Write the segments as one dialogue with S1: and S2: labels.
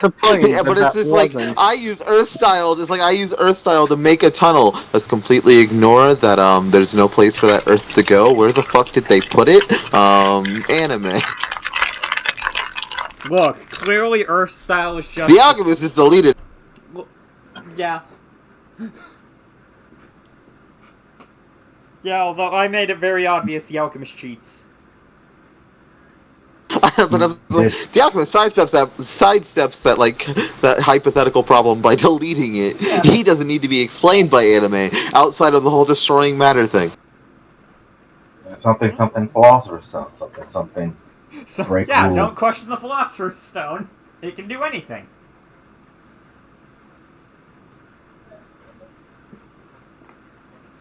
S1: the point,
S2: Yeah, but it's
S1: that
S2: just like
S1: wasn't.
S2: I use Earth style. It's like I use Earth style to make a tunnel. Let's completely ignore that. There's no place for that Earth to go. Where the fuck did they put it? Anime.
S3: Look, clearly Earth style is just...
S2: The Alchemist is deleted.
S3: Yeah. Yeah, although I made it very obvious the Alchemist cheats.
S2: But the Alchemist sidesteps that like that hypothetical problem by deleting it.
S3: Yeah.
S2: He doesn't need to be explained by anime outside of the whole destroying matter thing.
S4: Something philosopher's stone. Something.
S3: So,
S4: break
S3: yeah,
S4: rules.
S3: don't question the Philosopher's Stone. It can do anything.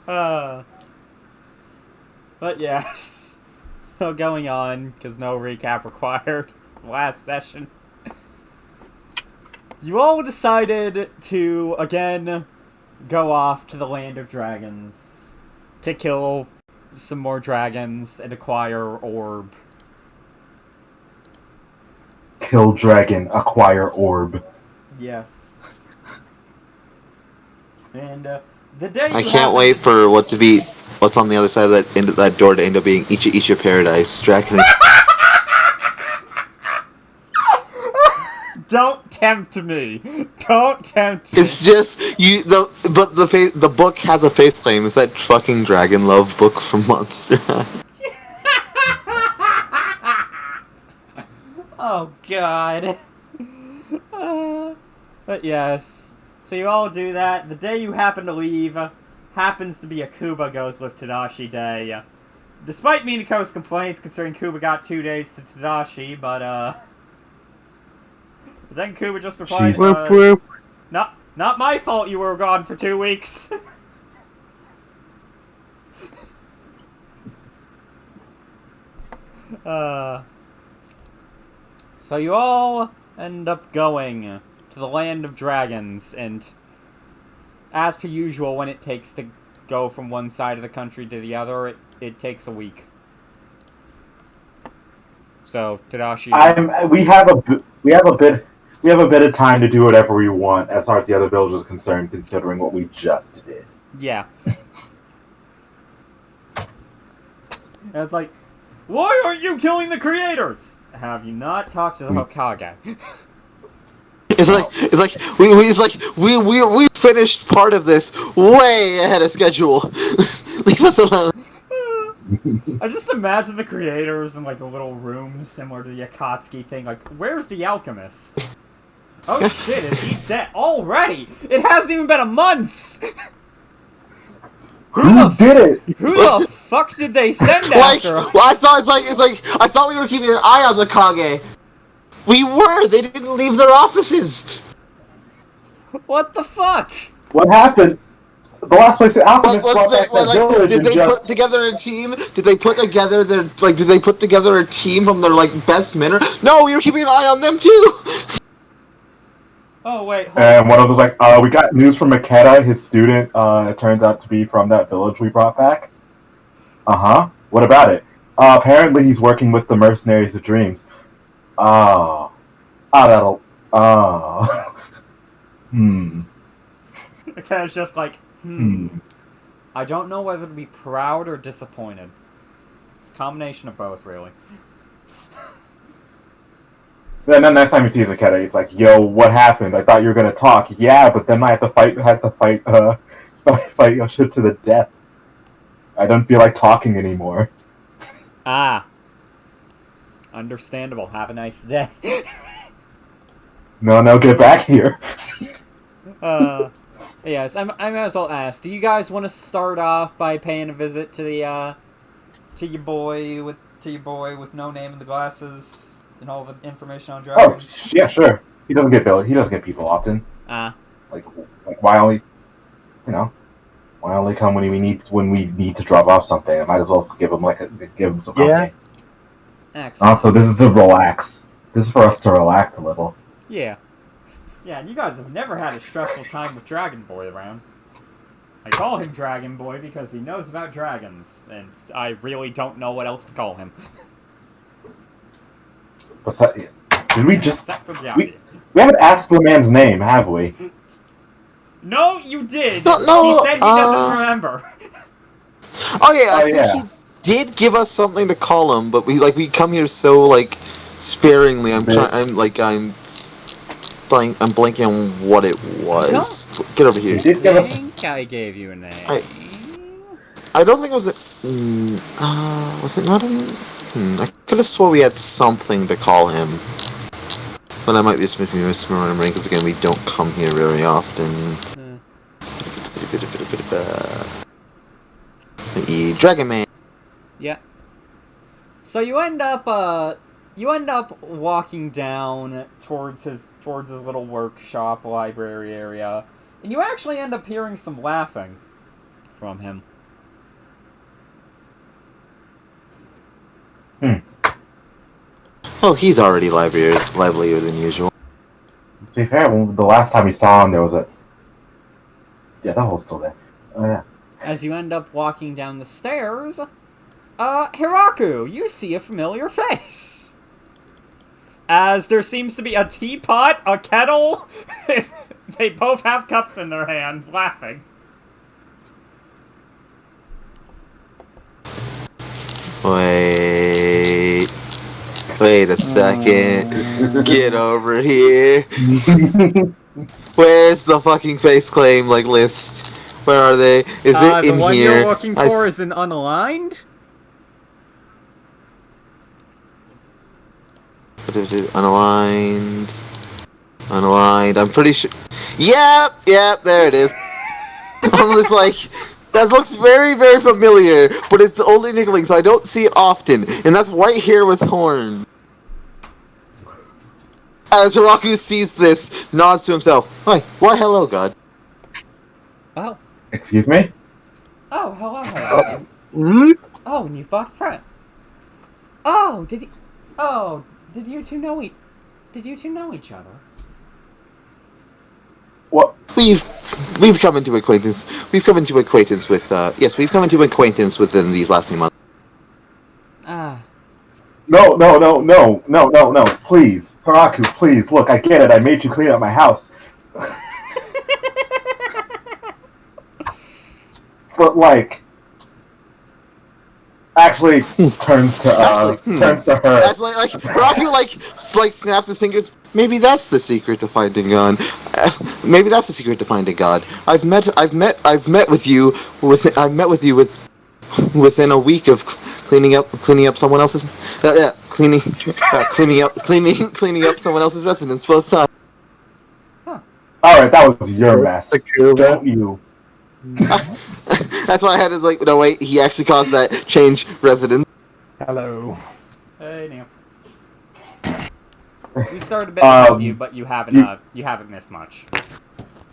S3: But yes. So going on, because no recap required. Last session. You all decided to, again, go off to the Land of Dragons. To kill some more dragons and acquire orb.
S4: Kill dragon, acquire orb.
S3: Yes. And, the day
S2: I can't wait for what's on the other side of that door to end up being Isha Paradise. Dragon.
S3: Don't tempt me. Don't tempt me.
S2: It's just the book has a face claim. It's that fucking Dragon Love book from Monster High.
S3: Oh god. But yes. So you all do that. The day you happen to leave happens to be a Kuba goes with Tadashi day. Despite Minako's complaints concerning Kuba got 2 days to Tadashi, but then Kuba just replies,
S1: Whoop, whoop.
S3: Not my fault you were gone for 2 weeks. So you all end up going to the Land of Dragons, and as per usual, when it takes to go from one side of the country to the other, it takes a week. So Tadashi,
S4: We have a bit of time to do whatever we want as far as the other village is concerned, considering what we just did.
S3: yeah. And it's like, why aren't you killing the creators? Have you not talked to the Hokage?
S2: We finished part of this way ahead of schedule. Leave us alone.
S3: I just imagine the creators in like a little room similar to the Akatsuki thing. Like, where's the alchemist? Oh shit, is he dead already? It hasn't even been a month.
S4: Who did it?
S3: Who the fuck did they send after?
S2: I thought we were keeping an eye on the Kage. We were. They didn't leave their offices.
S3: What the fuck?
S4: What happened? The last place the alchemist brought back that village
S2: did they put together a team? Did they put together a team from their best men? No, we were keeping an eye on them too.
S3: Oh wait, hold
S4: And one of them's like, we got news from Makeda, his student. It turns out to be from that village we brought back. What about it? Apparently he's working with the Mercenaries of Dreams. That'll.
S3: It's just like, I don't know whether to be proud or disappointed. It's a combination of both, really.
S4: Then the next time he sees Makeda, he's like, "Yo, what happened? I thought you were gonna talk." Yeah, but then I had to fight your shit to the death. I don't feel like talking anymore.
S3: Ah. Understandable. Have a nice day.
S4: No, get back here.
S3: Yes, I might as well ask. Do you guys want to start off by paying a visit to the to your boy with no name and the glasses and all the information on dragons?
S4: Oh, yeah, sure. He doesn't get billed. He doesn't get people often. Like why only come when we need to drop off something? I might as well give him some company.
S1: Yeah.
S3: Excellent.
S4: Also, this is to relax. This is for us to relax a little.
S3: Yeah. Yeah, and you guys have never had a stressful time with Dragon Boy around. I call him Dragon Boy because he knows about dragons, and I really don't know what else to call him.
S4: Did we just...
S3: Except for the obvious.
S4: We haven't asked the man's name, have we?
S3: No, you did.
S2: No,
S3: He
S2: no.
S3: said he doesn't remember.
S2: Oh yeah, I
S4: Oh,
S2: think
S4: yeah.
S2: he did give us something to call him, but we come here so sparingly. I'm blanking on what it was. Get over here.
S4: He did give us.
S3: think I gave you a name.
S2: I don't think it was. Was it not? I could have swore we had something to call him, but I might be misremembering because again, we don't come here very often. Dragon Man.
S3: Yeah. So you end up walking down towards his little workshop library area, and you actually end up hearing some laughing from him.
S2: Oh, he's already livelier than usual.
S4: To be fair, the last time we saw him, there was a. Yeah, that hole's still there. Oh, yeah.
S3: As you end up walking down the stairs, Hiraku, you see a familiar face. As there seems to be a teapot, a kettle. They both have cups in their hands, laughing.
S2: Wait a second. Get over here. Where's the fucking face claim list? Where are they? Is it in
S3: the one
S2: here?
S3: you're looking for is in unaligned?
S2: Unaligned. I'm pretty sure. Yep, there it is. I'm just that looks very, very familiar, but it's only nickling, so I don't see it often. And that's white hair with horn. As Hiraku sees this, nods to himself. Why hello, God.
S3: Oh.
S4: Excuse me?
S3: Oh, hello, Hiraku. Oh, and you've bought a friend. Oh, did you two know each other?
S4: What?
S2: We've come into acquaintance. We've come into acquaintance with. We've come into acquaintance within these last few months.
S4: No. Please. Hiraku, please. Look, I get it. I made you clean up my house. But, actually turns to her.
S2: Hiraku snaps his fingers. Maybe that's the secret to finding God. Maybe that's the secret to finding God. I've met with you within a week of cleaning up someone else's cleaning up someone else's residence both times.
S3: Huh.
S4: Alright, that was your mess. Don't you?
S2: That's why I had no wait, he actually caused that change residence.
S1: Hello.
S3: Hey, Neil. We started a bit about you, but you haven't missed much.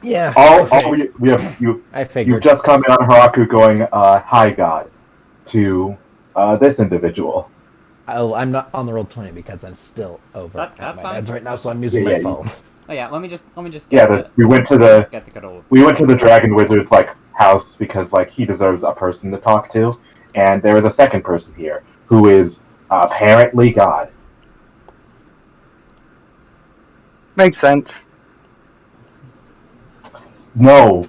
S1: Yeah.
S4: I figured. You've just come in on Hiraku going, hi God, to this individual.
S1: I'm not on the Roll20 because I'm still over
S3: That's
S1: at my
S3: fine.
S1: dad's right now, so I'm using my phone.
S3: Oh yeah, let me just
S4: We went to the
S3: good old...
S4: Dragon Wizard's house because he deserves a person to talk to, and there is a second person here who is apparently God.
S5: Makes sense.
S4: No.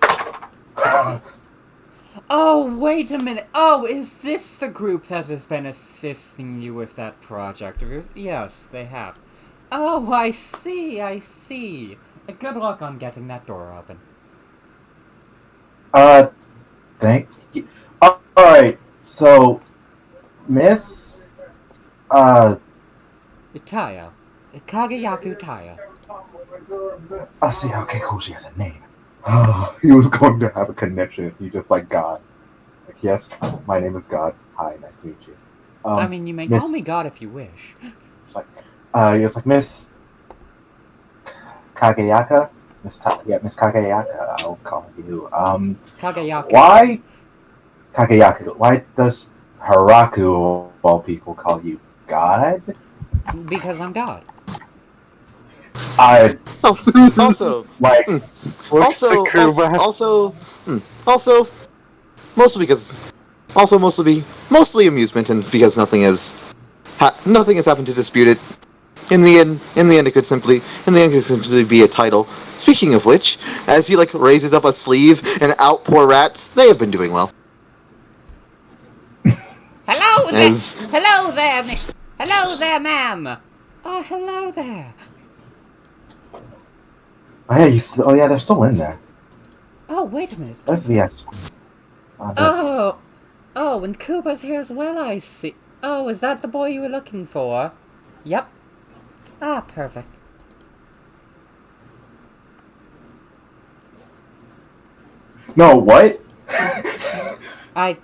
S3: Oh, wait a minute. Oh, is this the group that has been assisting you with that project of yours? Yes, they have. Oh, I see. Good luck on getting that door open.
S4: Thank you. Alright, so, Miss,
S3: Itayo. Kagayaku Tayo.
S4: I see, okay, cool, she has a name. He was going to have a connection if he just God. Yes, my name is God. Hi, nice to meet you.
S3: I mean, you may call me God if you wish.
S4: It's Miss Kagayaka? Miss Kagayaka, I'll call you.
S3: Kagayaku.
S4: Why? Kagayaku, why does Hiraku, of all people, call you God?
S3: Because I'm God.
S2: Also, mostly amusement, and because nothing has happened to dispute it. in the end, it could simply be a title. Speaking of which, as he raises up a sleeve and out pour rats, they have been doing well.
S3: Hello there!
S2: As
S3: Hello there, miss! Hello there, ma'am! Oh, hello there!
S4: Oh yeah, oh yeah, they're still in there.
S3: Oh, wait a minute.
S4: There's the S.
S3: Oh, and Koopa's here as well, I see. Oh, is that the boy you were looking for? Yep. Ah, perfect.
S4: No, what?
S3: I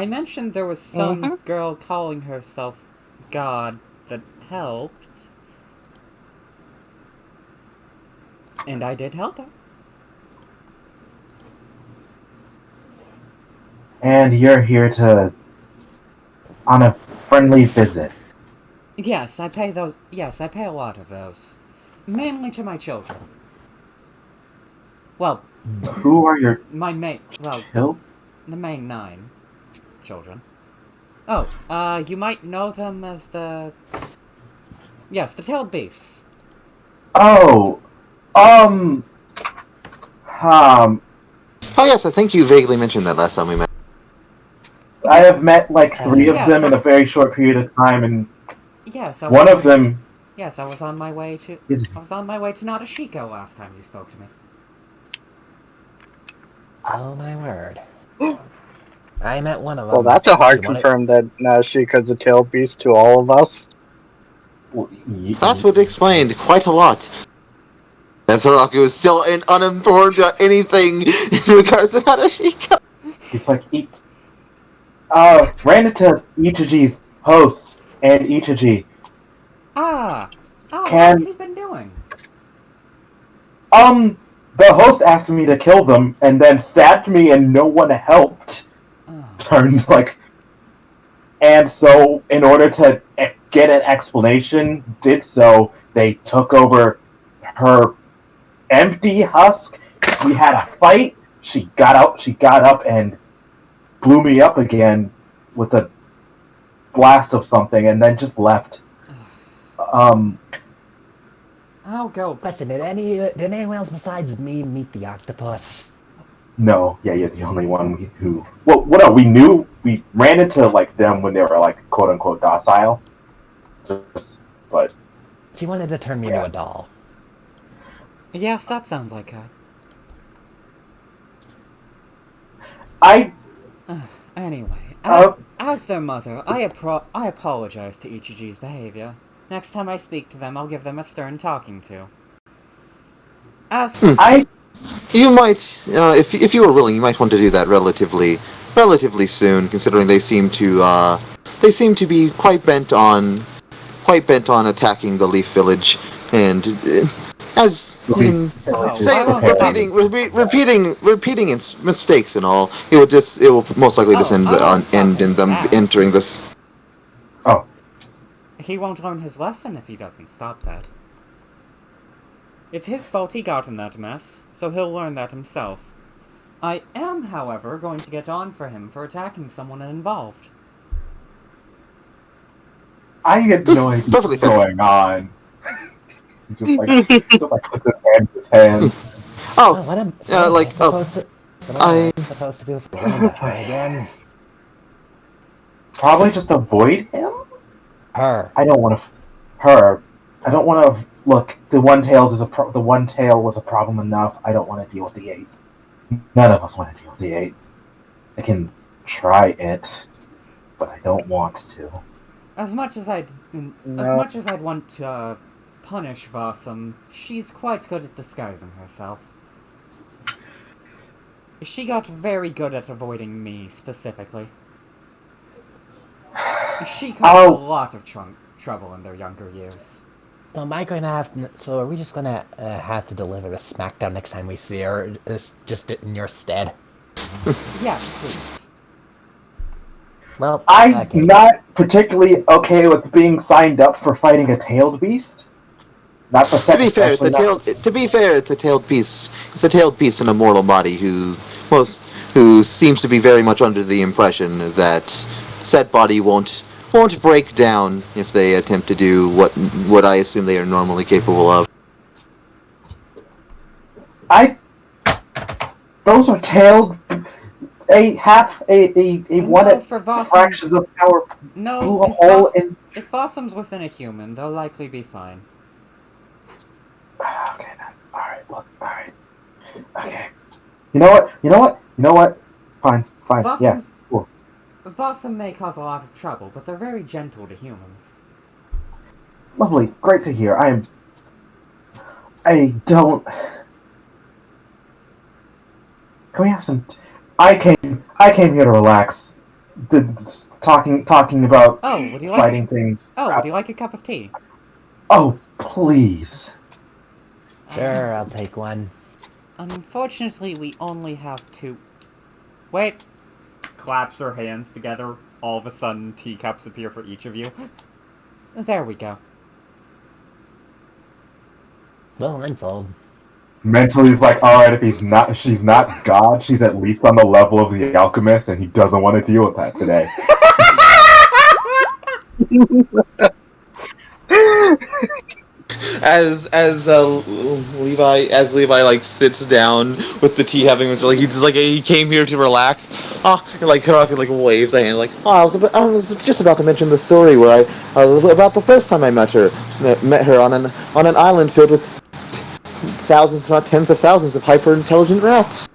S3: mentioned there was some girl calling herself God that helped. And I did help her.
S4: And you're here on a friendly visit.
S3: Yes, I pay those. Yes, I pay a lot of those. Mainly to my children. Well,
S4: Who are your
S3: my main. Well,
S4: children?
S3: the main 9 children. Oh, you might know them as the. Yes, the tailed beasts.
S4: Oh,
S2: oh yes, I think you vaguely mentioned that last time we met.
S4: I have met 3 of
S3: Yeah,
S4: them in a very short period of time, and
S3: yes,
S4: one of them.
S3: Yes, I was on my way to. I was on my way to Nadashiko last time you spoke to me.
S1: Oh my word. I met one of them.
S5: Well, that's a hard confirm that Nashika's a tail beast to all of us.
S2: That's what explained quite a lot. And Soroku is still uninformed about anything in regards to Nadashiko.
S4: It's ran into Ichiji's host, and Ichiji.
S3: What's he been doing?
S4: The host asked me to kill them, and then stabbed me, and no one helped. And so, in order to get an explanation, they took over her empty husk. We had a fight. She got up and blew me up again with a blast of something, and then just left.
S3: I'll go.
S1: Question: Did anyone else besides me meet the octopus?
S4: No, yeah, you're the only one who. Well, what we knew. We ran into them when they were quote unquote docile. But
S1: She wanted to turn me into a doll.
S3: Yes, that sounds like her. Anyway, as their mother, I apologize to Ichiji's behavior. Next time I speak to them, I'll give them a stern talking to. As for
S2: You might, if you were willing, you might want to do that relatively soon, considering they seem to be quite bent on attacking the Leaf Village, and repeating its mistakes and all, it will most likely just end in them entering this.
S4: Oh,
S3: he won't learn his lesson if he doesn't stop that. It's his fault he got in that mess, so he'll learn that himself. I am, however, going to get on for him for attacking someone involved.
S4: I have no idea what's going on. Just puts his hand in his hands.
S1: What am I supposed to do if we're going to try again?
S4: Probably just avoid him.
S1: Her.
S4: I don't want to. Look, the one tail was a problem enough. I don't want to deal with the 8. None of us want to deal with the 8. I can try it, but I don't want to.
S3: As much as I'd want to punish Vasum, she's quite good at disguising herself. She got very good at avoiding me, specifically. She caused a lot of trouble in their younger years.
S1: So am I going to have to, so are we just going to have to deliver the smackdown next time we see her, or is just in your stead?
S3: Yes, please.
S1: Well,
S4: I'm not particularly okay with being signed up for fighting a tailed beast. Not the
S2: To be fair, it's a tailed beast. It's a tailed beast in a mortal body who seems to be very much under the impression that said body won't won't break down if they attempt to do what I assume they are normally capable of.
S4: Those are tailed. A one
S6: No,
S4: at
S6: for Vossum.
S4: fractions of power
S6: No,
S4: blew a hole in.
S6: if Vossum's within a human, they'll likely be fine.
S4: Okay then. Alright, look, alright. Okay. You know what? Fine. Yeah. Cool.
S6: Vossum may cause a lot of trouble, but they're very gentle to humans.
S4: Lovely. Great to hear. I don't. Can we have some? I came here to relax. Talking about
S6: Oh, would you like
S4: fighting things.
S6: Oh, would you like a cup of tea?
S4: Oh, please.
S1: Sure, I'll take one.
S6: Unfortunately, we only have two. Wait.
S3: Claps her hands together. All of a sudden, teacups appear for each of you.
S6: There we go.
S1: Well, I'm sold.
S4: Mentally, he's like, all right, if she's not God, she's at least on the level of the alchemist, and he doesn't want to deal with that today.
S2: Levi like sits down with the tea, having he came here to relax. And like Karaka like waves a hand like, I was just about to mention the story where about the first time I met her on an island filled with thousands, not tens of thousands, of hyper intelligent rats.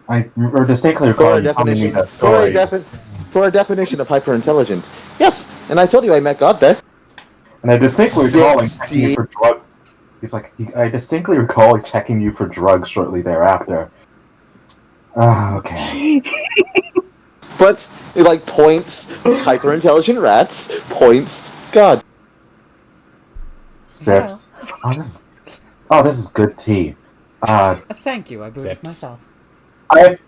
S4: I distinctly recall you telling me that story.
S2: For a definition of hyper intelligent, yes, and I told you I met God there.
S4: And I distinctly recall checking you for drugs. He's like, I distinctly recall checking you for drugs shortly thereafter. Okay.
S2: But like points, hyper intelligent rats, points, God.
S4: Sips. This is good tea.
S6: Thank you, I brewed it
S1: Sips.
S6: myself.
S4: If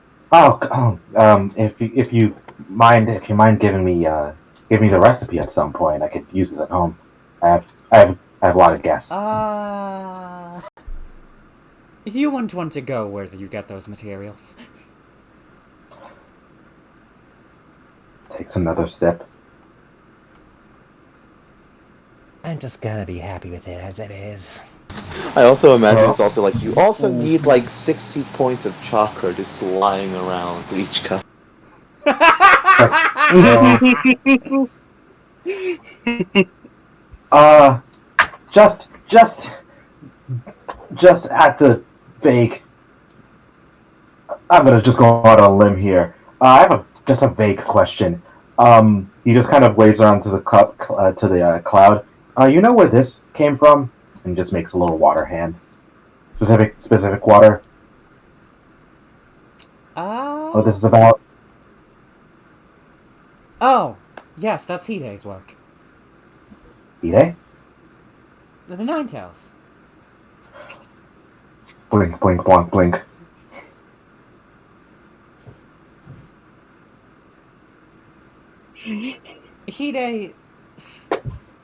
S4: you mind giving me the recipe at some point, I could use this at home. I have a lot of guests.
S6: You wouldn't want to go where you get those materials.
S4: Takes another sip.
S1: I'm just gonna be happy with it as it is.
S2: I also imagine it's also like you also need like 60 points of chakra just lying around with each cup.
S4: Just at the vague. I'm gonna just go out on a limb here. I have just a vague question. He just kind of waves around to the cloud. You know where this came from? And just makes a little water hand. Specific water. What this is about?
S6: Oh, yes, that's Hide's work.
S4: Hide?
S6: The Ninetales.
S4: Blink, blink, blonk, blink.
S6: Hide...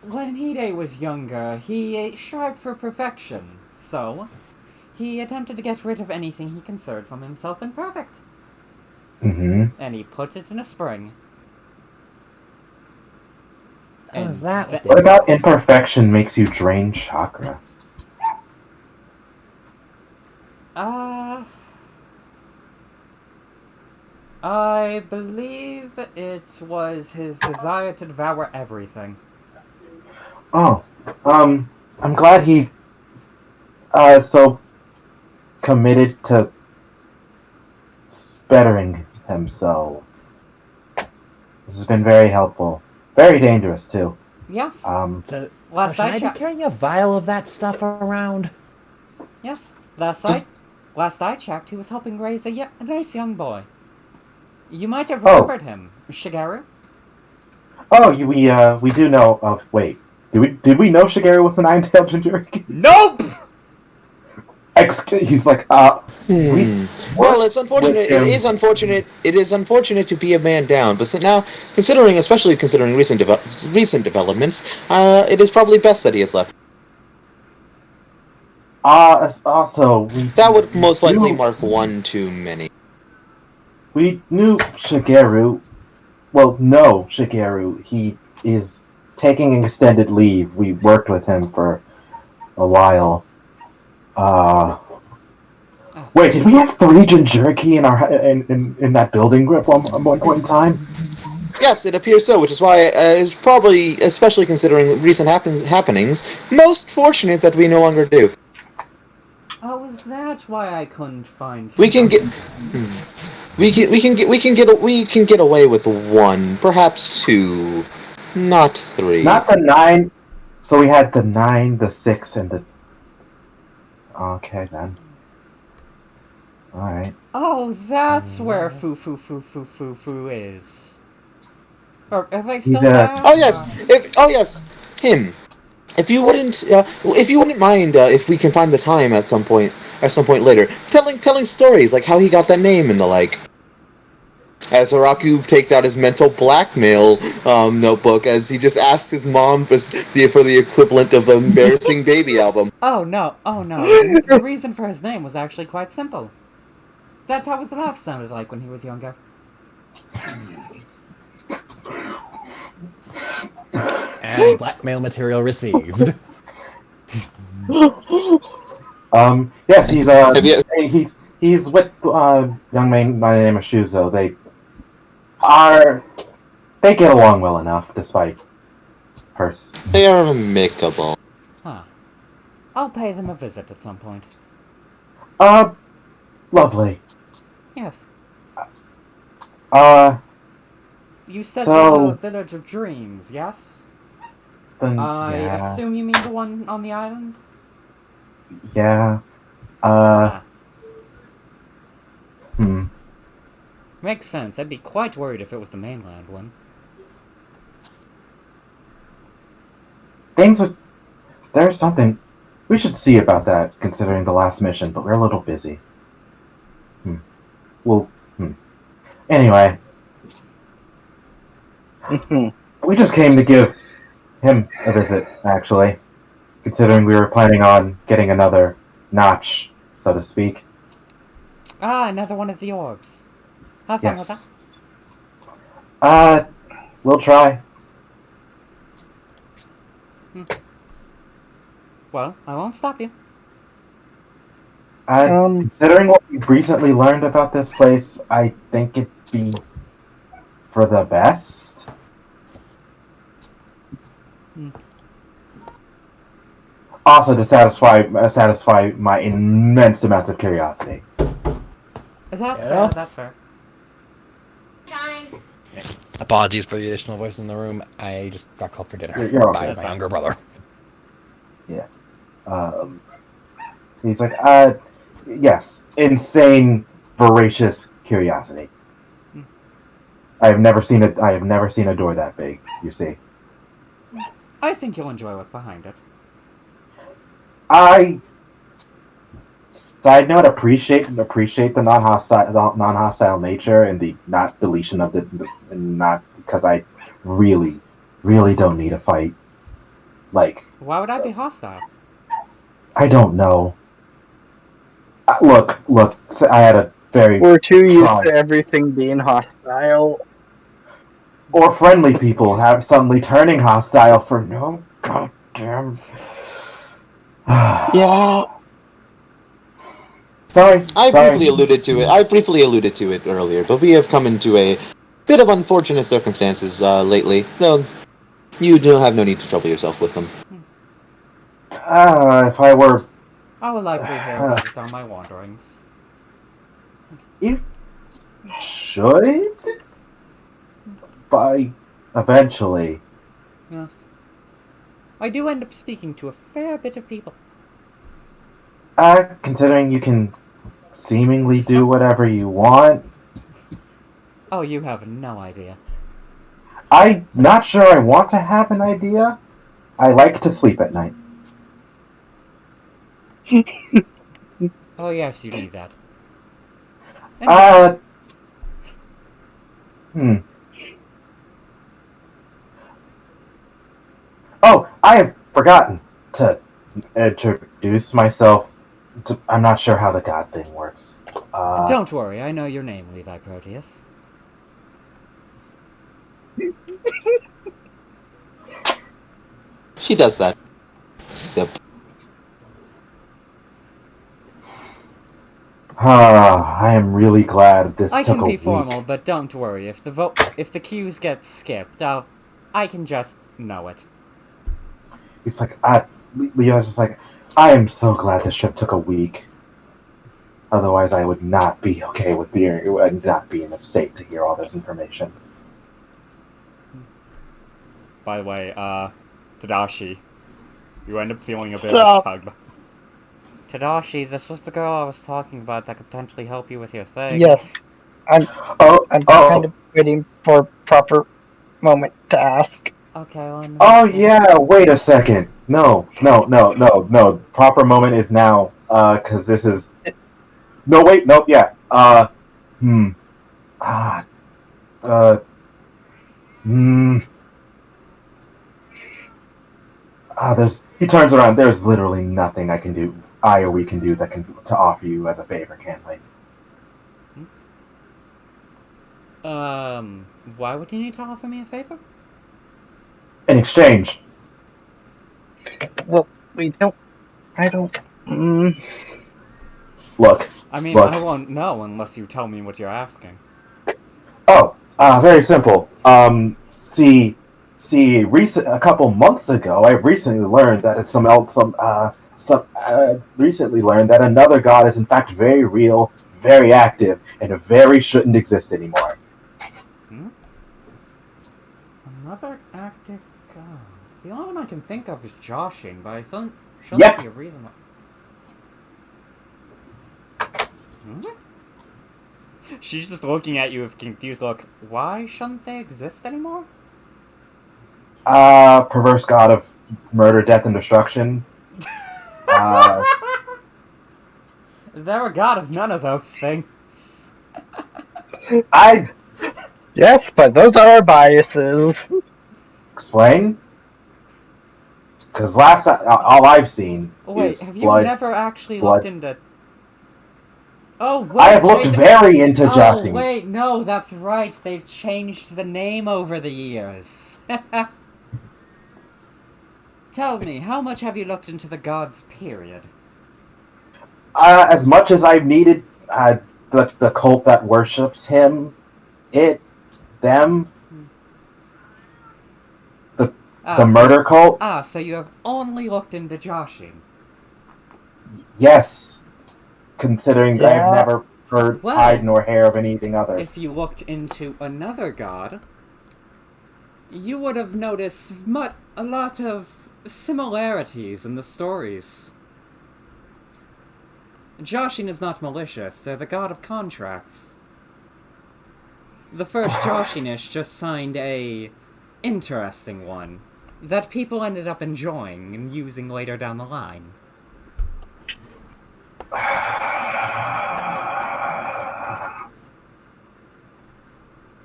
S6: When Hide was younger, he strived for perfection, so he attempted to get rid of anything he considered from himself imperfect.
S4: Mm-hmm.
S6: And he put it in a spring.
S1: Oh, is that
S4: What about imperfection makes you drain chakra?
S6: I believe it was his desire to devour everything.
S4: Oh, I'm glad he so committed to bettering himself. This has been very helpful. Very dangerous too.
S6: Yes.
S1: So,
S6: Last
S1: should
S6: I
S1: I be
S6: checked.
S1: carrying a vial of that stuff around?
S6: Yes. Last I checked, he was helping raise a nice young boy. You might have remembered him, Shigeru.
S4: Oh, we do know of. Wait, did we know Shigeru was the nine-tailed Jinchuriki?
S3: Nope!
S4: He's like,
S2: Well, it's unfortunate. It is unfortunate. It is unfortunate to be a man down. But now, especially considering recent developments, it is probably best that he is left.
S4: Also,
S2: That would most likely mark one too many.
S4: We knew Shigeru. Well, no, Shigeru. He is taking extended leave. We worked with him for a while. Wait, did we have 3 Jinchuriki in that building at one point in time?
S2: Yes, it appears so, which is why it's probably, especially considering recent happenings, most fortunate that we no longer do.
S6: Oh, is that why I couldn't find?
S2: We can get, we can get away with 1, perhaps 2, not 3.
S4: Not the 9. So we had the 9, the 6, and the. Okay then. All right.
S6: Oh, that's where Foo is. Or are they
S4: He's
S6: still there?
S2: Oh yes, him. If you wouldn't mind, if we can find the time at some point later, telling stories like how he got that name and the like. As Haraku takes out his mental blackmail notebook, as he just asks his mom for the equivalent of an embarrassing baby album.
S6: Oh no! The reason for his name was actually quite simple. That's how his laugh sounded like when he was younger.
S1: And blackmail material received.
S4: Yes, he's with young man by the name of Shuzo. They get along well enough, despite her.
S2: They are amicable.
S6: Huh. I'll pay them a visit at some point.
S4: Lovely.
S6: Yes. You said
S4: So-
S6: the Village of Dreams, yes?
S4: Then,
S6: I
S4: yeah,
S6: assume you mean the one on the island?
S4: yeah.
S6: Ah,
S4: Hmm.
S6: makes sense. I'd be quite worried if it was the mainland one.
S4: There's something we should see about that, considering the last mission, but we're a little busy. Well, Anyway, we just came to give him a visit, actually, considering we were planning on getting another notch, so to speak.
S6: Ah, another one of the orbs. Have fun with that.
S4: Yes. We'll try.
S6: Well, I won't stop you.
S4: Considering what we recently learned about this place, I think it'd be for the best. Also, to satisfy my immense amounts of curiosity.
S6: That's
S1: Yeah.
S6: fair, that's fair.
S1: Apologies for the additional voice in the room. I just got called for dinner
S4: You're
S1: by
S4: okay.
S1: my younger brother.
S4: He's like, yes, insane, voracious curiosity. I have never seen a door that big. You see,
S6: I think you'll enjoy what's behind it.
S4: Side note, appreciate the non-hostile nature and the not deletion of not because I really don't need a fight. Like,
S6: Why would I be hostile?
S4: I don't know. Look, I had a very
S5: We're too used
S4: Try.
S5: to everything being hostile.
S4: or friendly people have suddenly turning hostile for no goddamn.
S5: Yeah.
S4: Sorry.
S2: I briefly alluded to it earlier, but we have come into a bit of unfortunate circumstances lately. Though you do have no need to trouble yourself with them.
S4: If I were,
S6: I will likely hear about it on my wanderings.
S4: you should, by eventually.
S6: Yes. I do end up speaking to a fair bit of people.
S4: Considering you can seemingly do whatever you want,
S6: Oh, you have no idea.
S4: I'm not sure I want to have an idea. I like to sleep at night.
S6: Oh yes, you need that. Anyway,
S4: Oh, I have forgotten to introduce myself. I'm not sure how the god thing works.
S6: Don't worry, I know your name, Levi Proteus.
S2: She does that. Sip.
S4: I am really glad this
S6: I
S4: took
S6: can
S4: a
S6: be
S4: week.
S6: formal, but don't worry. If the queues get skipped, I can just know it.
S4: He's like, Leo's just like, I am so glad this trip took a week. Otherwise, I would not be okay with not be in a state to hear all this information.
S3: By the way, Tadashi, you end up feeling a bit
S5: Stop.
S3: of a tug.
S6: Tadashi, this was the girl I was talking about that could potentially help you with your thing.
S5: Yes, I'm
S4: Oh,
S5: kind of waiting for a proper moment to ask.
S6: Okay, well,
S4: yeah. Wait a second. No. Proper moment is now. Because this is. No, wait. No. Yeah. Hmm. Ah. Hmm. There's. He turns around. There's literally nothing I can do. We can do to offer you as a favor, can we?
S6: Why would you need to offer me a favor?
S4: In exchange.
S5: Well, I don't.
S4: Look.
S6: I mean,
S4: Look.
S6: I won't know unless you tell me what you're asking.
S4: Oh, very simple. A couple months ago, I recently learned that recently learned that another god is in fact very real, very active, and very shouldn't exist anymore.
S6: Another active god. The only one I can think of is Joshin, but I shouldn't
S4: Yep.
S6: see a reason why.
S3: She's just looking at you with a confused look.
S6: Why shouldn't they exist anymore?
S4: Perverse god of murder, death, and destruction.
S6: They're a god of none of those things.
S4: I
S5: Yes, but those are our biases.
S4: explain. Because all I've seen
S6: Wait,
S4: is
S6: have you
S4: blood.
S6: never actually
S4: blood.
S6: looked into... Oh, wait!
S4: I have looked very into
S6: Oh,
S4: Joshin.
S6: wait, no, that's right. They've changed the name over the years. Tell me, how much have you looked into the gods, period?
S4: As much as I've needed, the cult that worships him, them, the murder cult.
S6: So you have only looked into Joshin.
S4: Yes, considering
S5: Yeah.
S4: I've never heard
S6: Well,
S4: hide nor hair of anything other.
S6: If you looked into another god, you would have noticed a lot of similarities in the stories. Joshin is not malicious, they're the god of contracts. The first Joshinish just signed a interesting one that people ended up enjoying and using later down the line.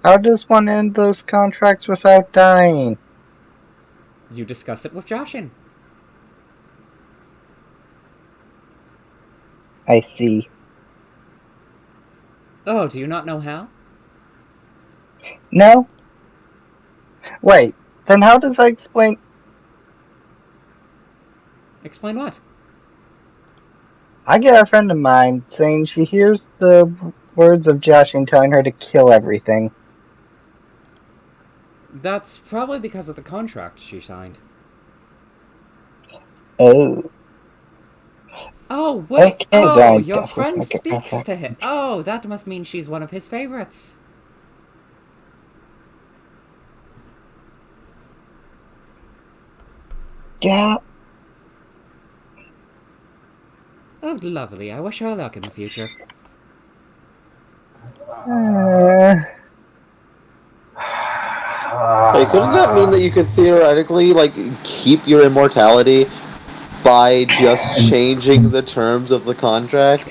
S5: How does one end those contracts without dying?
S6: You discuss it with Joshin.
S5: I see.
S6: Oh, do you not know how?
S5: No? Wait, then how does that explain...
S6: Explain what?
S5: I get a friend of mine saying she hears the words of Joshin telling her to kill everything.
S6: That's probably because of the contract she signed.
S5: Oh.
S6: Oh, wait!
S5: Okay,
S6: Oh,
S5: then.
S6: your friend
S5: Okay,
S6: speaks
S5: okay.
S6: to him. Oh, that must mean she's one of his favorites.
S5: Yeah.
S3: Oh, lovely. I wish her luck in the future.
S2: Hey, couldn't that mean that you could theoretically, like, keep your immortality by just changing the terms of the contract?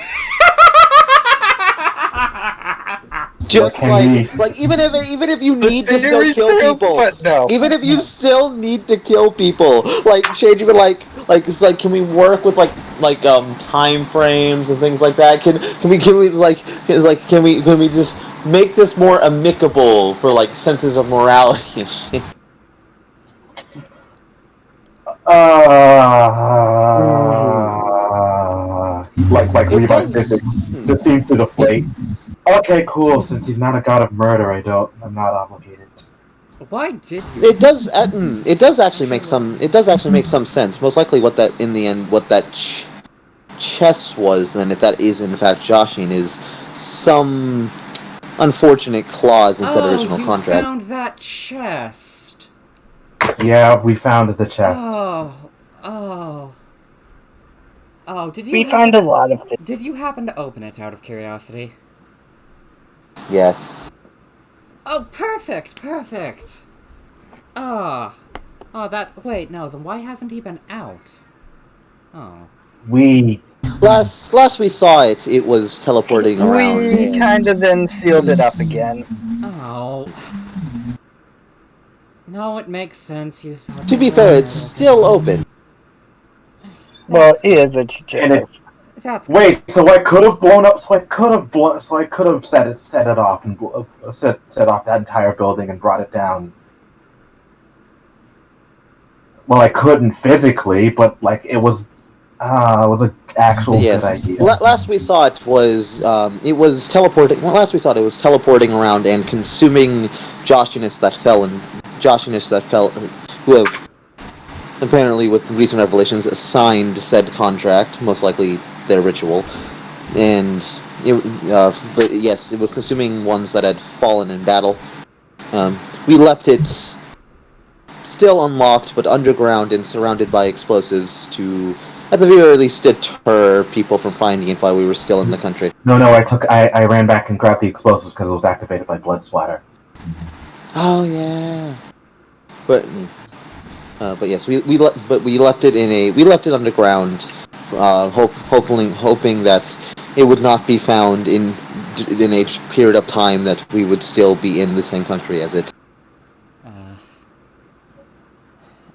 S2: Just like even if you need to still kill people,
S5: No.
S2: even if you still need to kill people, like changing it, like like it's like can we work with like time frames and things like that? Can we like is like can we just make this more amicable for like senses of morality and shit?
S4: Like
S2: It
S4: Levi physics
S2: does.
S4: just seems to deflate. Okay, cool. Since he's not a god of murder, I'm not obligated.
S6: Why did you?
S2: It does actually make some. It does actually make some sense. Most likely, what that in the end, what that chest was, then, if that is in fact Joshin, is some unfortunate clause in said
S6: Oh,
S2: original
S6: you
S2: contract.
S6: found that chest.
S4: Yeah, we found the chest.
S6: Oh. Did you
S5: We found a lot of things.
S6: Did you happen to open it out of curiosity?
S2: Yes.
S6: Oh, perfect. Wait, no, then why hasn't he been out? Oh.
S4: We
S2: Last we saw it, it was teleporting around.
S5: We kind of then sealed it up again.
S6: Oh. No, it makes sense. You thought
S2: To
S6: they
S2: be
S6: were
S2: fair, it's
S6: dead,
S2: still open.
S5: Well,
S6: That's-
S5: it is a
S4: and
S5: chest.
S4: it's
S6: That's
S4: wait. So I could have blown up. So I could have set it off and set off that entire building and brought it down. Well, I couldn't physically, but like it was an actual
S2: Yes.
S4: good idea.
S2: Last we saw it was teleporting. Well, last we saw it was teleporting around and consuming Joshinists that fell who have apparently, with recent revelations, signed said contract, most likely their ritual, and but yes, it was consuming ones that had fallen in battle. We left it still unlocked, but underground and surrounded by explosives to, at the very least, deter people from finding it while we were still in the country.
S4: No, I ran back and grabbed the explosives because it was activated by blood splatter.
S2: Oh yeah, but yes, we left it underground, hoping that it would not be found in a period of time that we would still be in the same country as it.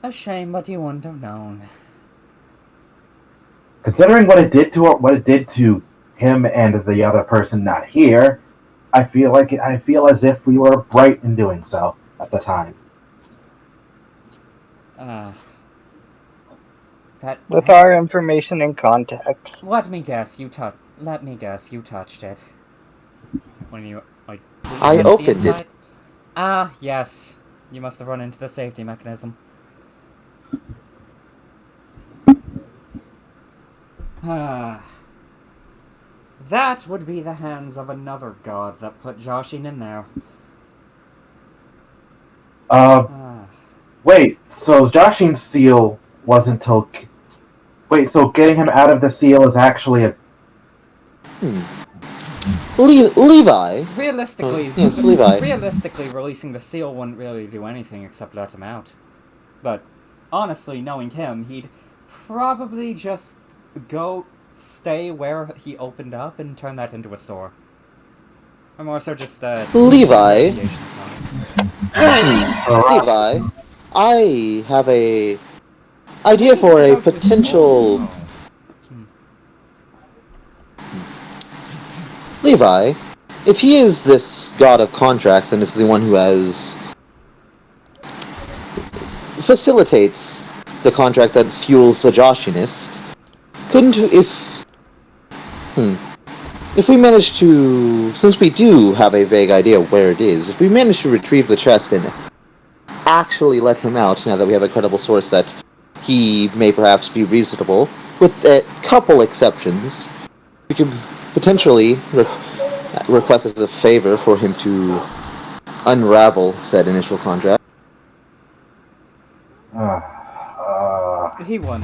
S6: a shame, but you wouldn't have known.
S4: Considering what it did to him and the other person not here, I feel as if we were right in doing so at the time.
S5: With our information and contacts.
S6: Let me guess, you touched it. When you like
S2: I
S6: the
S2: opened it.
S6: inside? Ah, yes. You must have run into the safety mechanism. That would be the hands of another god that put Joshin in there.
S4: Wait, so Joshin's seal wasn't till... Wait, so getting him out of the seal is actually a...
S2: Levi?
S6: Realistically,
S2: yes, Levi.
S6: Realistically, releasing the seal wouldn't really do anything except let him out. But honestly, knowing him, he'd probably just stay where he opened up and turn that into a store. Or more so just
S2: Levi?
S6: investigation.
S2: Levi, I have a idea for a potential. Levi, if he is this god of contracts and is the one who facilitates the contract that fuels the Joshinist, if we manage to, since we do have a vague idea where it is, if we manage to retrieve the chest and actually let him out, now that we have a credible source that he may perhaps be reasonable, with a couple exceptions, we could potentially request as a favor for him to unravel said initial contract.
S6: He won.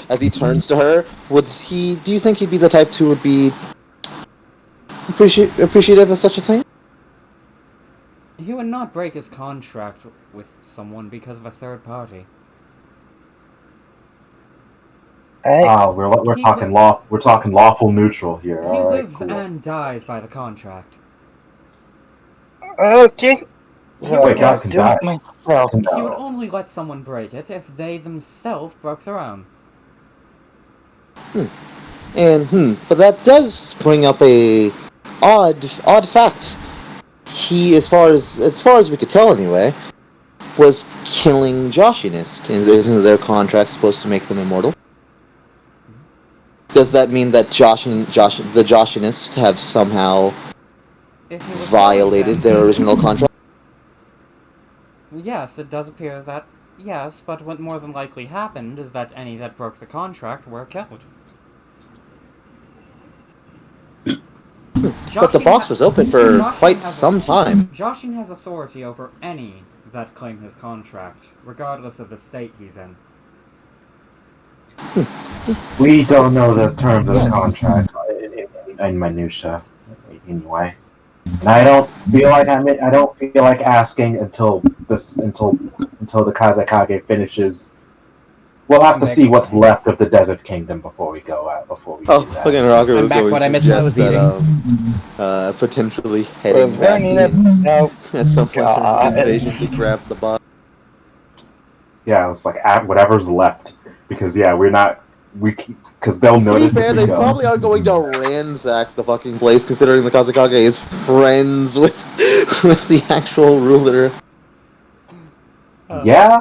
S2: As he turns to her, do you think he'd be the type who would be appreciative of such a thing?
S6: He would not break his contract with someone because of a third party.
S4: We're talking lawful neutral here.
S6: He lives and dies by the contract.
S5: Okay.
S3: He would,
S4: Wait, God
S5: I'll
S4: can
S5: do
S4: die.
S5: it myself.
S3: he would
S4: No.
S3: only let someone break it if they themselves broke their own.
S2: But that does bring up a odd fact. He, as far as we could tell anyway, was killing Joshinist. Isn't their contract supposed to make them immortal? Does that mean that the Joshinists have somehow
S3: If he was killing
S2: violated
S3: them,
S2: their original contract?
S3: yes, it does appear that yes, but what more than likely happened is that any that broke the contract were killed.
S2: But the box was open for quite some time.
S3: Joshin has authority over any that claim his contract, regardless of the state he's in.
S4: We don't know the terms of the
S2: Yes.
S4: contract in minutia, anyway. And I don't feel like asking until the Kazekage finishes. We'll have to see what's left of the Desert Kingdom before we go out. Before we do that.
S2: Fucking Rocker
S1: I'm
S2: was
S1: back.
S2: going
S1: What
S2: to
S1: I missed, I was
S2: suggest that potentially heading
S5: Was
S2: back
S5: running it. No.
S2: at some point during
S5: God.
S2: the invasion to grab the box.
S4: Yeah, it's like whatever's left, because because they'll
S2: To be
S4: notice.
S2: fair,
S4: if we
S2: they
S4: go.
S2: probably are going to ransack the fucking place, considering the Kazekage is friends with the actual ruler.
S4: Yeah,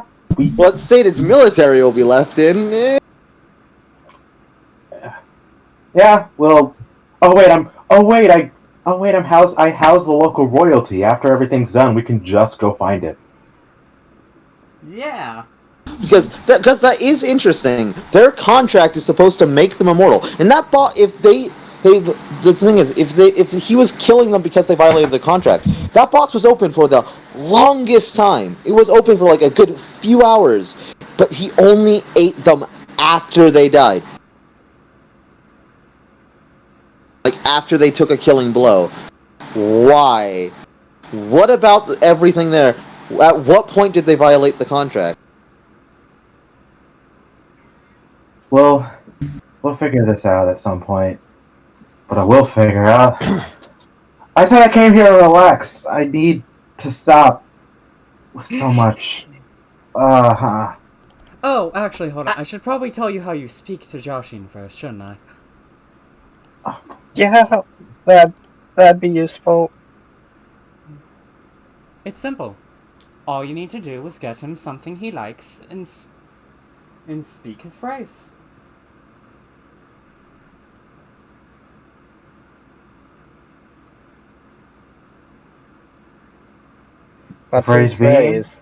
S2: What state its military will be left in?
S4: yeah. Well, I house the local royalty. After everything's done, we can just go find it.
S3: Yeah.
S2: Because that is interesting. Their contract is supposed to make them immortal, and that the thing is, if he was killing them because they violated the contract, that box was open for the longest time. It was open for like a good few hours, but he only ate them after they died, like after they took a killing blow. Why? What about everything there? At what point did they violate the contract?
S4: Well, we'll figure this out at some point. But I will figure out. I said I came here to relax. I need to stop with so much.
S3: Oh, actually, hold on. I should probably tell you how you speak to Joshin first, shouldn't I?
S5: Yeah, that'd be useful.
S3: It's simple. All you need to do is get him something he likes and speak his phrase.
S5: What's
S4: Phrase
S5: his
S4: being?
S5: phrase?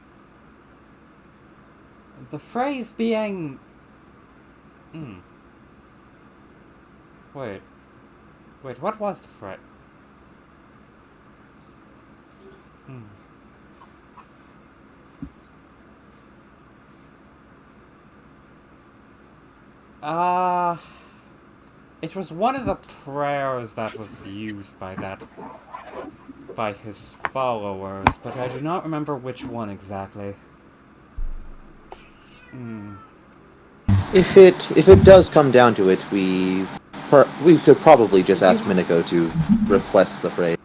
S3: The phrase being... Wait, what was the phrase? It was one of the prayers that was used by his followers, but I do not remember which one exactly.
S2: If it does come down to it, we could probably just ask Minako to request the phrase.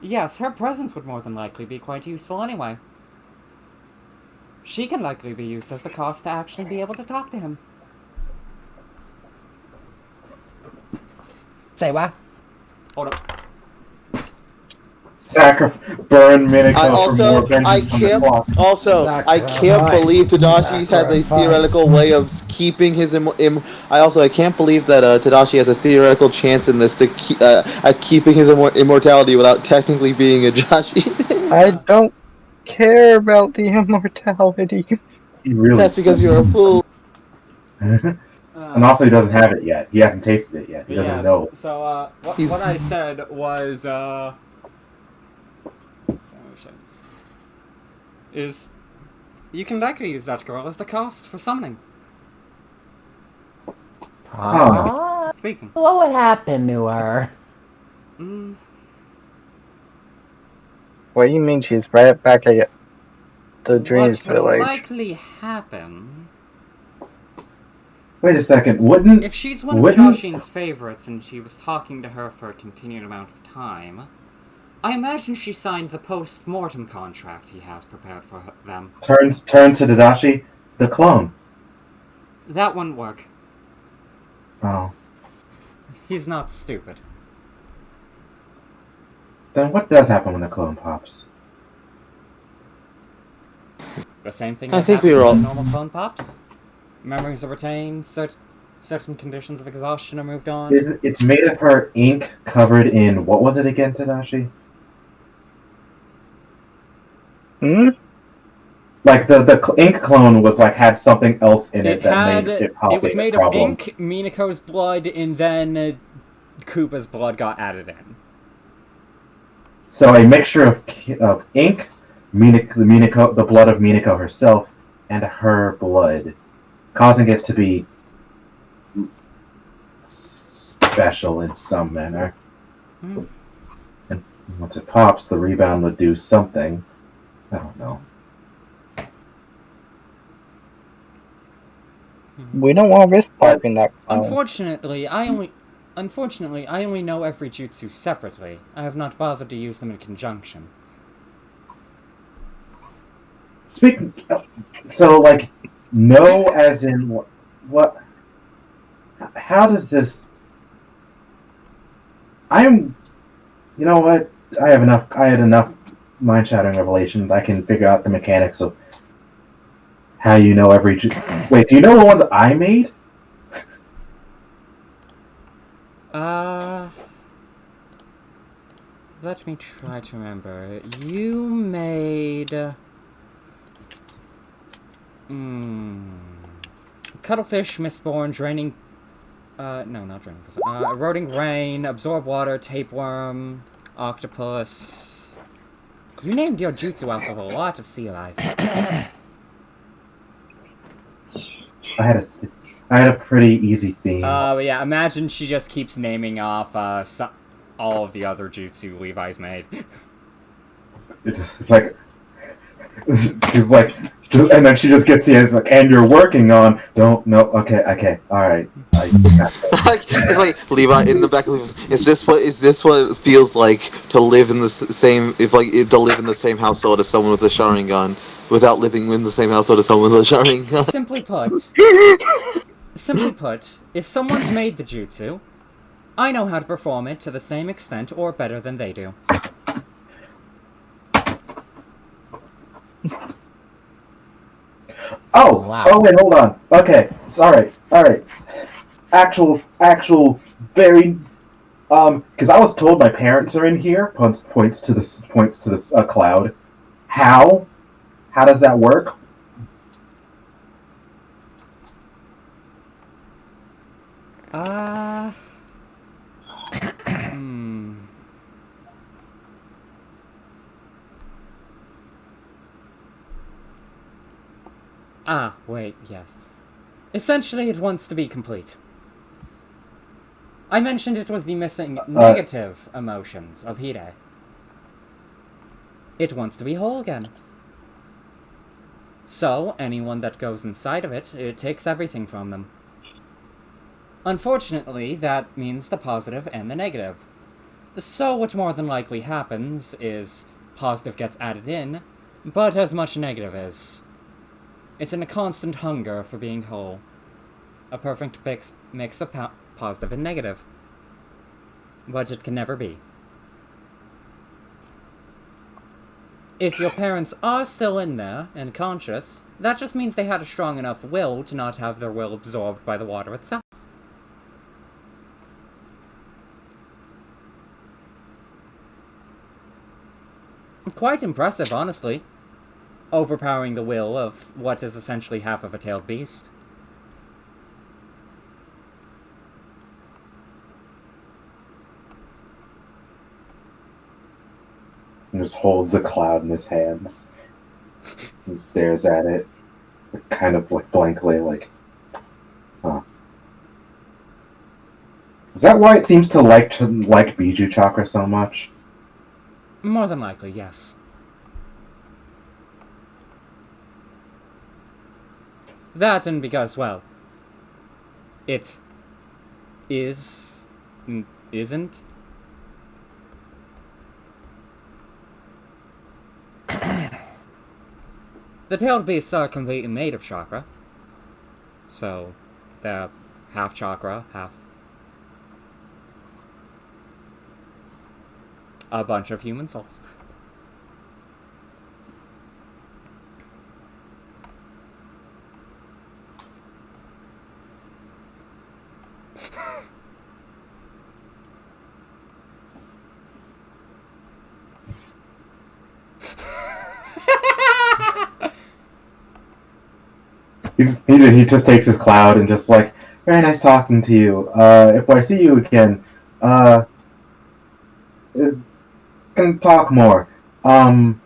S3: Yes, her presence would more than likely be quite useful anyway. She can likely be used as the cost to actually be able to talk to him.
S1: Say what?
S3: Hold up.
S4: Burn Minako for more vengeance
S2: I
S4: on the
S2: can't.
S4: clock.
S2: Also, I can't believe Tadashi has a theoretical way of keeping his I can't believe that Tadashi has a theoretical chance in this to at keeping his immortality without technically being a Joshi.
S5: I don't care about the immortality.
S4: He really.
S2: That's because you're a fool.
S4: And also, he doesn't have it yet. He hasn't tasted it yet. He doesn't know.
S3: So, what I said was, is you can likely use that girl as the cost for summoning. Speaking.
S1: What would happen to her?
S5: What do you mean she's right back at the Dreams
S3: What would
S5: Village?
S3: likely happen...
S4: Wait a second.
S3: If she's one of Joshin's favorites and she was talking to her for a continued amount of time,
S6: I imagine she signed the post-mortem contract he has prepared for them.
S4: Turns to Tadashi, the clone.
S6: That wouldn't work.
S4: Oh.
S6: He's not stupid.
S4: Then what does happen when the clone pops?
S6: The same thing
S2: I
S6: that
S2: think we
S6: happens
S2: were all-
S6: when normal clone pops. Memories are retained, certain conditions of exhaustion are moved on.
S4: It's made of her ink covered in, what was it again, Tadashi?
S5: Hmm?
S4: Like the ink clone was like had something else in it that made it pop.
S6: It was
S4: a
S6: made
S4: problem.
S6: of ink, Minako's blood, and then Koopa's blood got added in.
S4: So a mixture of ink, Minako, the blood of Minako herself, and her blood, causing it to be special in some manner.
S6: Hmm.
S4: And once it pops, the rebound would do something. I don't know.
S5: We don't want to risk popping that clone.
S6: Unfortunately, I only know every jutsu separately. I have not bothered to use them in conjunction.
S4: Speaking, so like, no, as in what? How does this? You know what? I had enough mind-shattering revelations. I can figure out the mechanics of how you know every. Wait, do you know the ones I made?
S6: Let me try to remember. You made... Cuttlefish, Mistborn, Draining... no, not Draining... Eroding Rain, Absorb Water, Tapeworm, Octopus... You named your jutsu off of a lot of sea life.
S4: I had a pretty easy theme.
S6: But yeah, imagine she just keeps naming off, all of the other jutsu Levi's made.
S4: It's like she's like, and then she just gets the it's like, and you're working on okay, all right.
S2: It's like Levi in the back of Levi's. Is this what it feels like to live in the same to live in the same household as someone with a Sharingan without living in the same household as someone with a Sharingan?
S6: Simply put, if someone's made the jutsu, I know how to perform it to the same extent or better than they do.
S4: Oh,
S1: Wow.
S4: oh wait, hold on. Okay, all right. Actual, very, because I was told my parents are in here. Points to this cloud. How does that work?
S6: Wait, yes. Essentially, it wants to be complete. I mentioned it was the missing negative emotions of Hide. It wants to be whole again. So, anyone that goes inside of it, it takes everything from them. Unfortunately, that means the positive and the negative. So what more than likely happens is positive gets added in, but as much negative is. It's in a constant hunger for being whole. A perfect mix of positive and negative. But it can never be. If your parents are still in there and conscious, that just means they had a strong enough will to not have their will absorbed by the water itself. Quite impressive, honestly. Overpowering the will of what is essentially half of a tailed beast.
S4: And just holds a cloud in his hands and stares at it, kind of like blankly, like, huh. Is that why it seems to like Biju Chakra so much?
S6: More than likely, yes. That and because, well, it isn't. The tailed beasts are completely made of chakra. So, they're half chakra, half a bunch of human souls.
S4: He just takes his cloud and just like, very nice talking to you. If I see you again, can talk more. If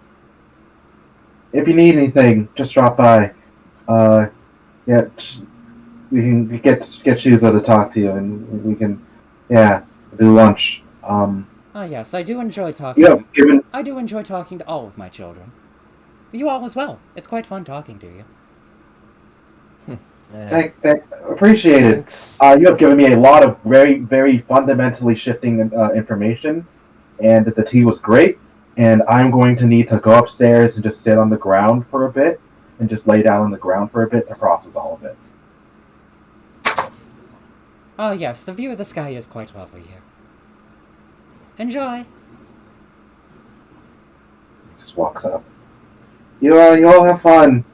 S4: you need anything, just drop by. Yeah, we can get Shiza to talk to you, and we can, yeah, do lunch.
S6: Ah, yes, I do enjoy talking.
S4: Yeah, given.
S6: I do enjoy talking to all of my children. You all as well. It's quite fun talking to you.
S4: Appreciate it.
S1: Thanks.
S4: You have given me a lot of very, very fundamentally shifting information, and the tea was great. And I'm going to need to go upstairs and just sit on the ground for a bit, and just lay down on the ground for a bit to process all of it.
S6: Oh yes, the view of the sky is quite lovely here. Enjoy.
S4: Just walks up. You all have fun.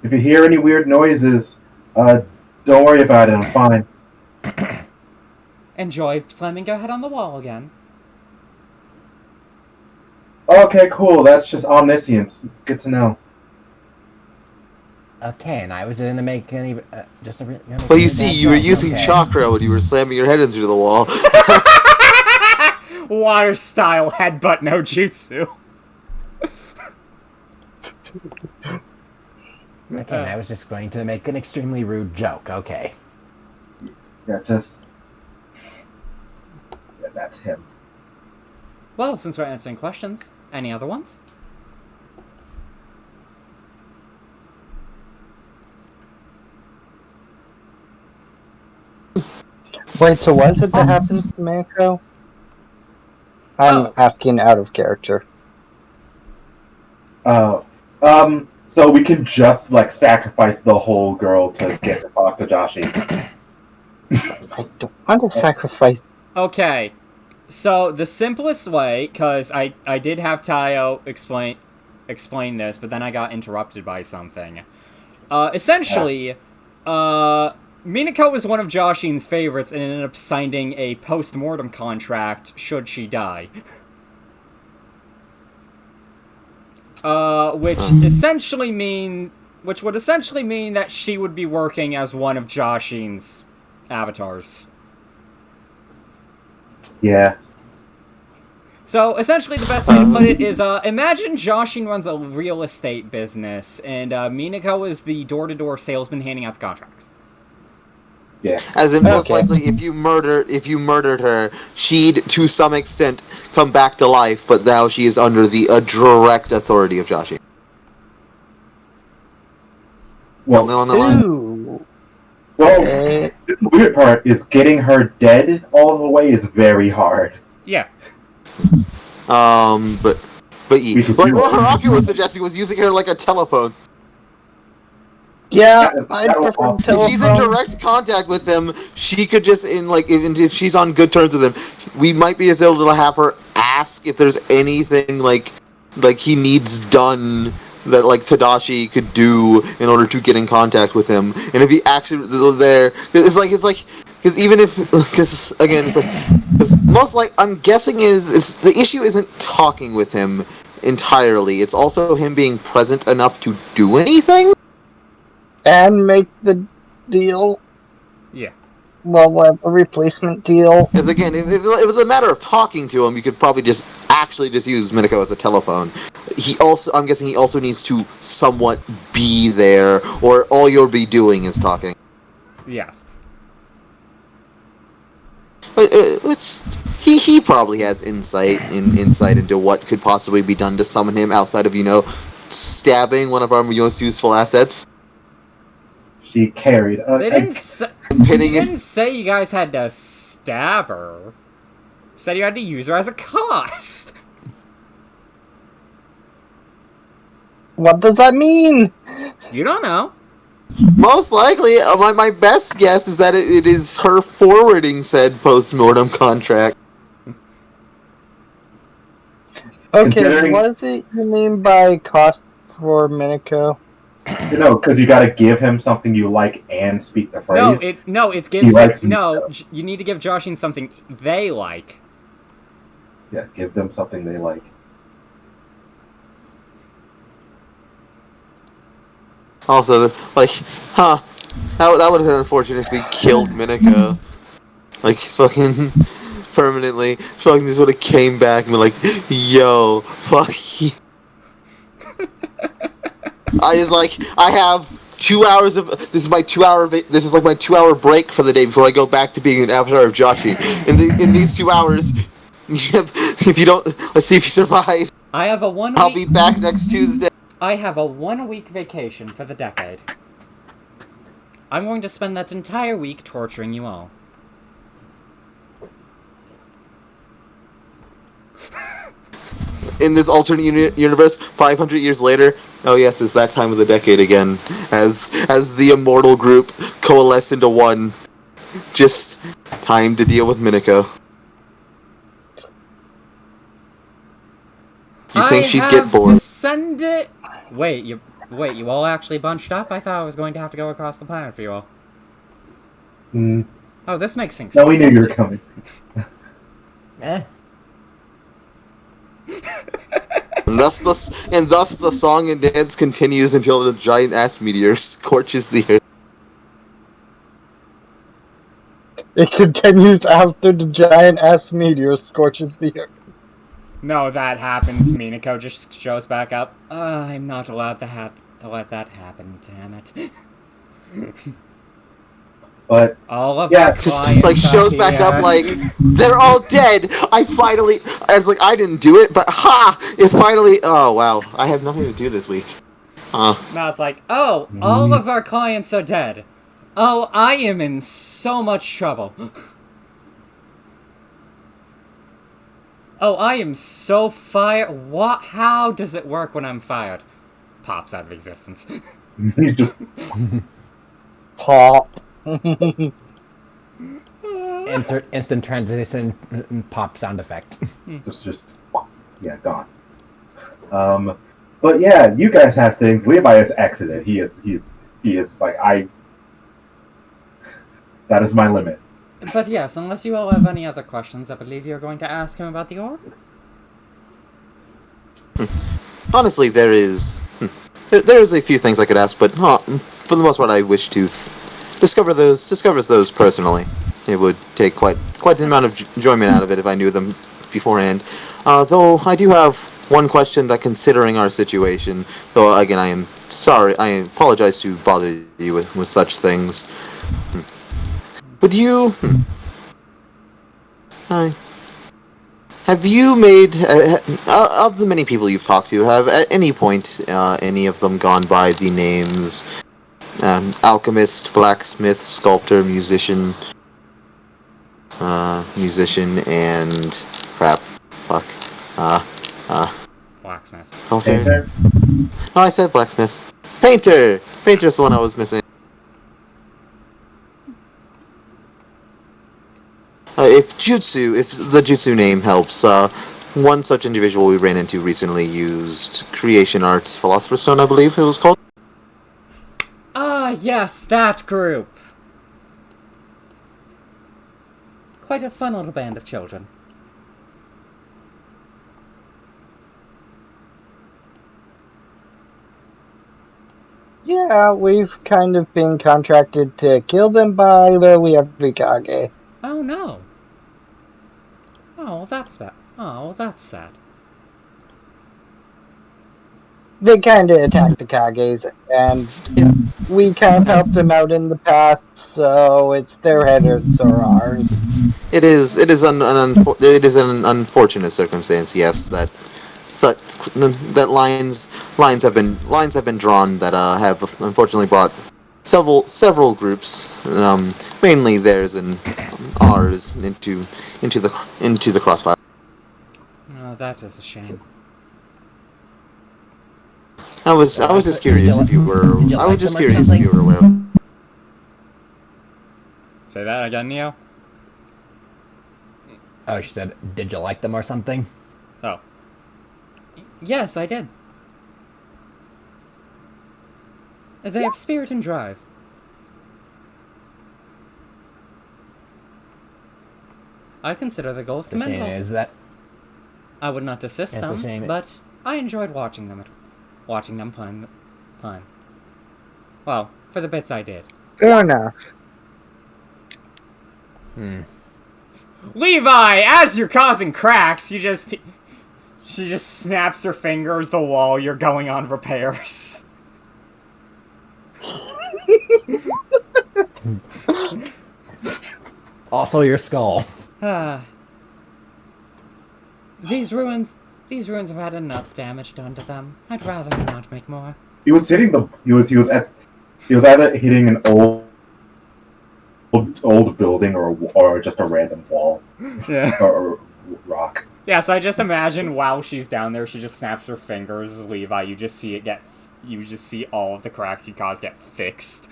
S4: If you hear any weird noises, don't worry about it. I'm fine.
S6: Enjoy slamming your head on the wall again.
S4: Okay, cool. That's just omniscience. Good to know.
S1: Okay, and I was gonna make any just a.
S2: Well, you see, you were using chakra when you were slamming your head into the wall.
S3: Water style headbutt no jutsu.
S1: Okay, and I was just going to make an extremely rude joke. Okay.
S4: Yeah, just. Yeah, that's him.
S6: Well, since we're answering questions, any other ones?
S5: Wait, so what is it that happens to Mako? I'm asking out of character.
S4: So we can just, like, sacrifice the whole girl to get to talk to Joshi.
S5: I don't want to sacrifice.
S3: Okay, so the simplest way, because I did have Tayo explain this, but then I got interrupted by something. Essentially, Minako was one of Joshin's favorites and ended up signing a post-mortem contract should she die. Which would essentially mean that she would be working as one of Joshin's avatars.
S4: Yeah.
S3: So, essentially, the best way to put it is, imagine Joshin runs a real estate business, and Minako is the door-to-door salesman handing out the contracts.
S4: Yeah.
S2: As in, most likely, if you murdered her, she'd, to some extent, come back to life, but now she is under the direct authority of Joshi.
S4: Well,
S2: on the line.
S5: Ooh.
S4: the weird part is getting her dead all the way is very hard.
S3: Yeah.
S2: But yeah. Like what Haraki was suggesting was using her like a telephone.
S5: Yeah, I'd
S4: that was
S5: prefer
S4: awesome.
S2: If
S5: telephone.
S2: she's in direct contact with him, she could just if she's on good terms with him, we might be able to have her ask if there's anything like he needs done that like Tadashi could do in order to get in contact with him, and if he actually there, it's like because even if because again it's like because most like I'm guessing is the issue isn't talking with him entirely, it's also him being present enough to do anything.
S5: And make the deal.
S3: Yeah.
S5: Well, we'll have a replacement deal.
S2: Because again, if it was a matter of talking to him, you could probably just use Minako as a telephone. I'm guessing he also needs to somewhat be there, or all you'll be doing is talking.
S3: Yes.
S2: But he probably has insight into what could possibly be done to summon him outside of stabbing one of our most useful assets.
S4: She carried.
S3: They didn't say you guys had to stab her. You said you had to use her as a cost.
S5: What does that mean?
S6: You don't know.
S2: Most likely, my best guess is that it is her forwarding said post-mortem contract.
S5: Okay,
S4: Considering-
S5: what is it you mean by cost for Minako?
S4: Because you gotta give him something you like and speak the phrase.
S6: It's
S4: He
S6: give
S4: likes
S6: you need to give Joshin something they like.
S4: Yeah, give them something they like.
S2: Also, like, that would have been unfortunate if we killed Minako. Like, fucking permanently. Fucking just would have came back and been like, yo, fuck you. I have 2 hours of, this is like my 2 hour break for the day before I go back to being an avatar of Joshi. In these 2 hours, if you don't, let's see if you survive.
S6: I have a 1
S2: I'll
S6: week.
S2: be back next Tuesday.
S6: I have a 1 week vacation for the decade. I'm going to spend that entire week torturing you all.
S2: In this alternate universe, 500 years later, oh yes, it's that time of the decade again, as the immortal group coalesce into one. Just time to deal with Minako. You think she'd get bored?
S6: Descended. Wait, you all actually bunched up? I thought I was going to have to go across the planet for you all.
S4: Mm.
S6: Oh, this makes things.
S4: No, we knew you were coming.
S1: Eh.
S2: And thus the song and dance continues until the giant ass meteor scorches the earth.
S5: It continues after the giant ass meteor scorches the earth.
S6: No, that happens. Minako just shows back up. I'm not allowed to let that happen. Damn it.
S4: But
S6: All of
S4: yeah,
S6: our
S2: Just
S6: clients
S2: like shows
S6: are
S2: back up
S6: here.
S2: like they're all dead. I was like I didn't do it, but it finally. Oh wow, I have nothing to do this week.
S6: Now it's like, oh, all of our clients are dead. Oh, I am in so much trouble. Oh, I am so fired. What? How does it work when I'm fired? Pops out of existence.
S4: you just
S5: Pop.
S1: Insert instant transition pop sound effect.
S4: just yeah, gone. But yeah, you guys have things. Levi has exited. He is like that is my limit.
S6: But yes, unless you all have any other questions, I believe you're going to ask him about the orb?
S2: Honestly, there is a few things I could ask, but for the most part, I wish to discover those personally. It would take quite the amount of enjoyment out of it if I knew them beforehand. Though I do have one question that, considering our situation, though again I am sorry, I apologize to bother you with such things. Would you? Have you made of the many people you've talked to? Have at any point any of them gone by the names alchemist, blacksmith, sculptor, musician, and
S6: Blacksmith.
S4: Painter?
S2: No, I said blacksmith. Painter. Painter's the one I was missing. If the jutsu name helps, one such individual we ran into recently used creation art philosopher's stone, I believe it was called.
S6: Ah, yes, that group. Quite a fun little band of children.
S5: Yeah, we've kind of been contracted to kill them by the Liabikage.
S6: Oh no. Oh, that's bad. Oh, that's sad.
S5: They kind of attacked the Kages, and we kind of helped them out in the past, so it's their headers or ours.
S2: It is an unfortunate circumstance, yes, that lines have been drawn that have unfortunately brought several groups, mainly theirs and ours, into the crossfire.
S6: Oh, that is a shame.
S2: I was just curious if you were.
S1: Did you
S2: I was
S1: like
S2: just
S1: them or
S2: curious if you
S1: something?
S2: were aware.
S3: Say that again, Neo?
S1: Oh, she said, did you like them or something?
S3: Oh.
S6: Yes, I did. They have spirit and drive. I consider the goals
S1: The shame
S6: commendable.
S1: is that
S6: I would not assist
S1: It's a
S6: them,
S1: shame.
S6: but I enjoyed watching them pun. Well, for the bits I did.
S5: Fair enough.
S3: Levi, as you're causing cracks, she just snaps her fingers the wall you're going on repairs.
S1: also your skull.
S6: These ruins have had enough damage done to them. I'd rather not make more.
S4: He was hitting the. He was either hitting an old building or just a random wall
S3: Yeah.
S4: or rock.
S3: Yeah, so I just imagine while she's down there, she just snaps her fingers, Levi, you just see all of the cracks you caused get fixed.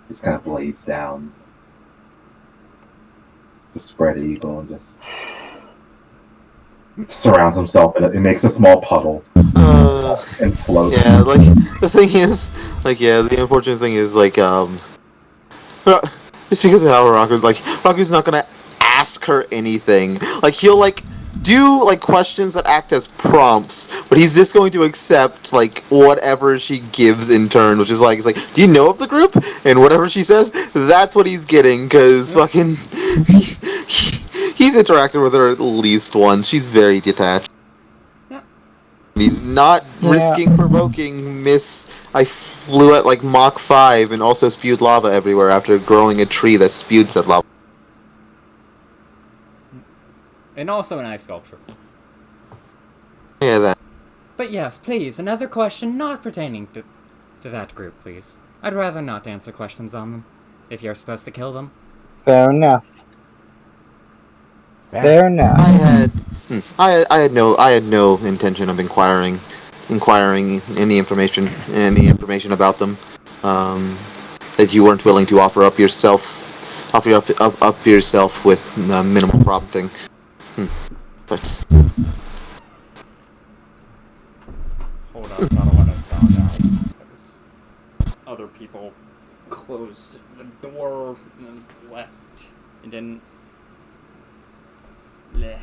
S4: Just kind of blades down. The spread eagle and just surrounds himself and it makes a small puddle and floats.
S2: Yeah, like the thing is, the unfortunate thing is, just because of how Rocky's not gonna ask her anything. Like he'll do questions that act as prompts, but he's just going to accept whatever she gives in turn, which is it's like, do you know of the group? And whatever she says, that's what he's getting, because fucking he's interacted with her at least once. She's very detached.
S6: Yeah.
S2: He's not risking provoking Miss. I flew at Mach 5 and also spewed lava everywhere after growing a tree that spewed said lava.
S3: And also an ice sculpture.
S2: Yeah, that.
S6: But yes, please, another question not pertaining to that group, please. I'd rather not answer questions on them, if you're supposed to kill them.
S5: Fair enough. Fair enough.
S2: I had no intention of inquiring any information about them. That you weren't willing to offer up yourself with minimal prompting. But
S3: Hold on, I don't want to dog out. Because other people closed the door and left and didn't. Bleh.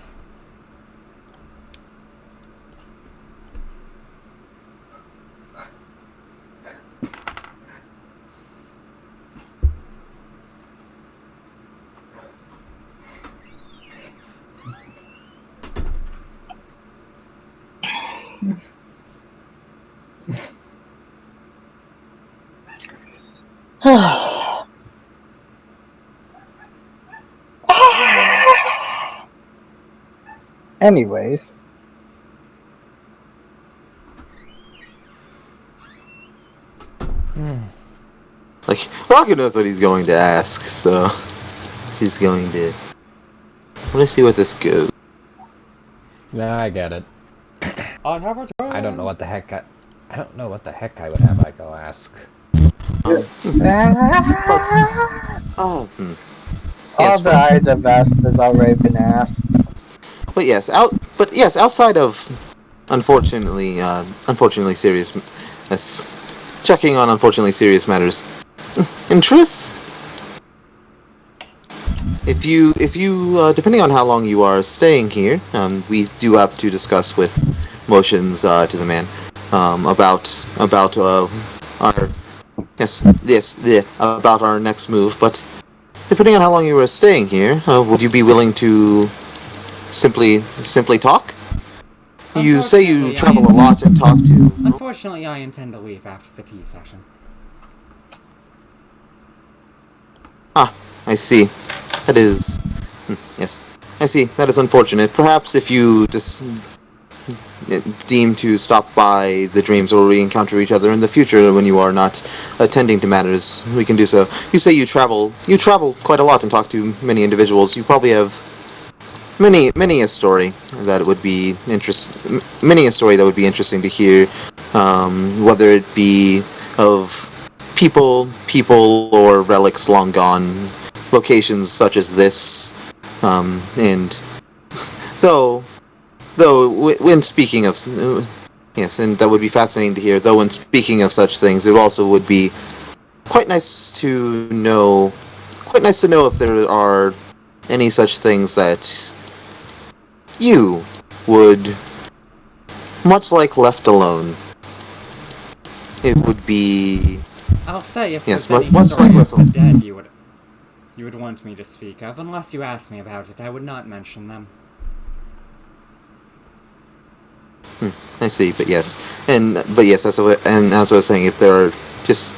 S5: Anyways.
S2: Rocky knows what he's going to ask, so he's going to. Let's see what this goes.
S1: Nah, I get it.
S3: I have a turn.
S1: I don't know what the heck I would have I go ask.
S2: All
S5: All the eyes of us has already been asked.
S2: But yes, outside of unfortunately serious, checking on unfortunately serious matters. In truth, if you depending on how long you are staying here, we do have to discuss with motions to the man about about our next move. But depending on how long you are staying here, would you be willing to simply talk? You say you travel a lot and talk to.
S6: Unfortunately, I intend to leave after the tea session.
S2: I see. That is. Yes. I see. That is unfortunate. Perhaps if you just deem to stop by the dreams or we encounter each other in the future when you are not attending to matters, we can do so. You say you travel quite a lot and talk to many individuals. You probably have many a story that would be many a story that would be interesting to hear, whether it be of people or relics long gone, locations such as this, and though when speaking of yes, and that would be fascinating to hear. Though when speaking of such things, it also would be quite nice to know if there are any such things that you would, much like Left Alone, it would be
S6: I'll say if
S2: yes,
S6: there's any
S2: much
S6: story
S2: like
S6: of
S2: Left
S6: the
S2: Alone.
S6: dead you would want me to speak of. Unless you ask me about it, I would not mention them.
S2: I see, but yes, but yes, and as I was saying, if there are just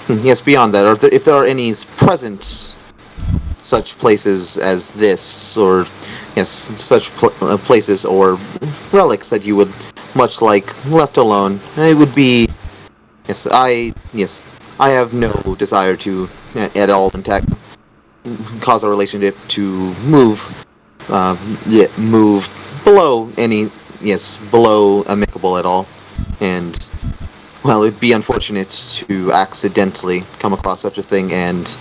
S2: yes beyond that, or if there are any present such places as this, or yes, such places or relics that you would much like Left Alone, it would be yes, I have no desire to at all cause our relationship to move below below amicable at all, and well, it'd be unfortunate to accidentally come across such a thing, and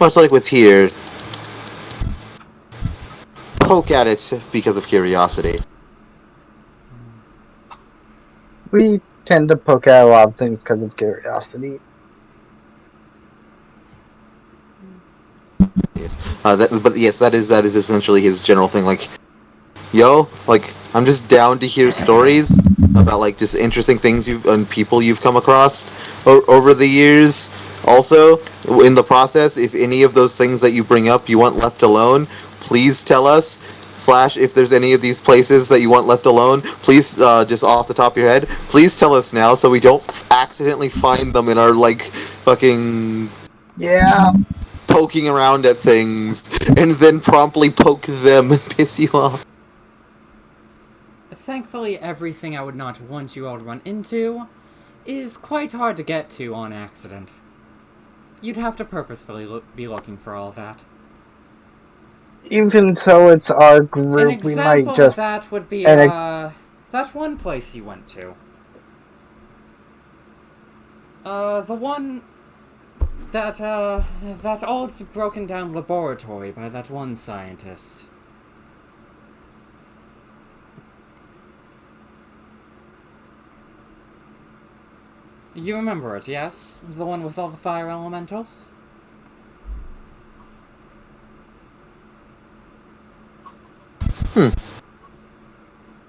S2: much like with here, poke at it because of curiosity.
S5: We tend to poke at a lot of things because of curiosity.
S2: Yes. But yes, that is essentially his general thing. Like, yo, like I'm just down to hear stories about like just interesting things and people you've come across over the years. Also, in the process, if any of those things that you bring up you want left alone, please tell us. Slash, if there's any of these places that you want left alone, please just off the top of your head, please tell us now so we don't accidentally find them in our like fucking
S5: Yeah,
S2: poking around at things and then promptly poke them and piss you off.
S6: Thankfully, everything I would not want you all to run into is quite hard to get to on accident. You'd have to purposefully be looking for all that.
S5: even so, it's our
S6: An
S5: group. We might
S6: example of
S5: just
S6: that would be,
S5: and
S6: that one place you went to. The one that old broken down laboratory by that one scientist. You remember it, yes? The one with all the fire elementals?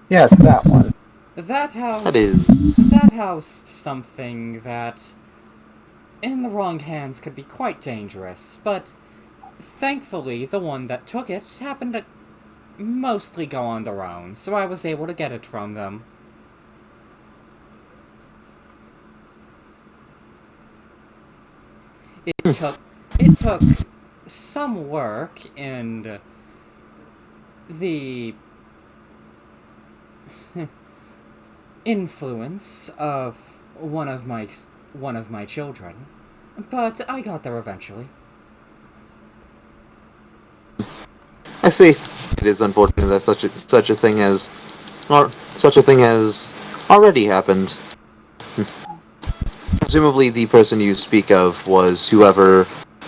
S5: yes, that one.
S6: That housed something that, in the wrong hands, could be quite dangerous, but thankfully the one that took it happened to mostly go on their own, so I was able to get it from them. It took some work and the influence of one of my children, but I got there eventually.
S2: I see. It is unfortunate that such a thing has already happened. Presumably, the person you speak of was whoever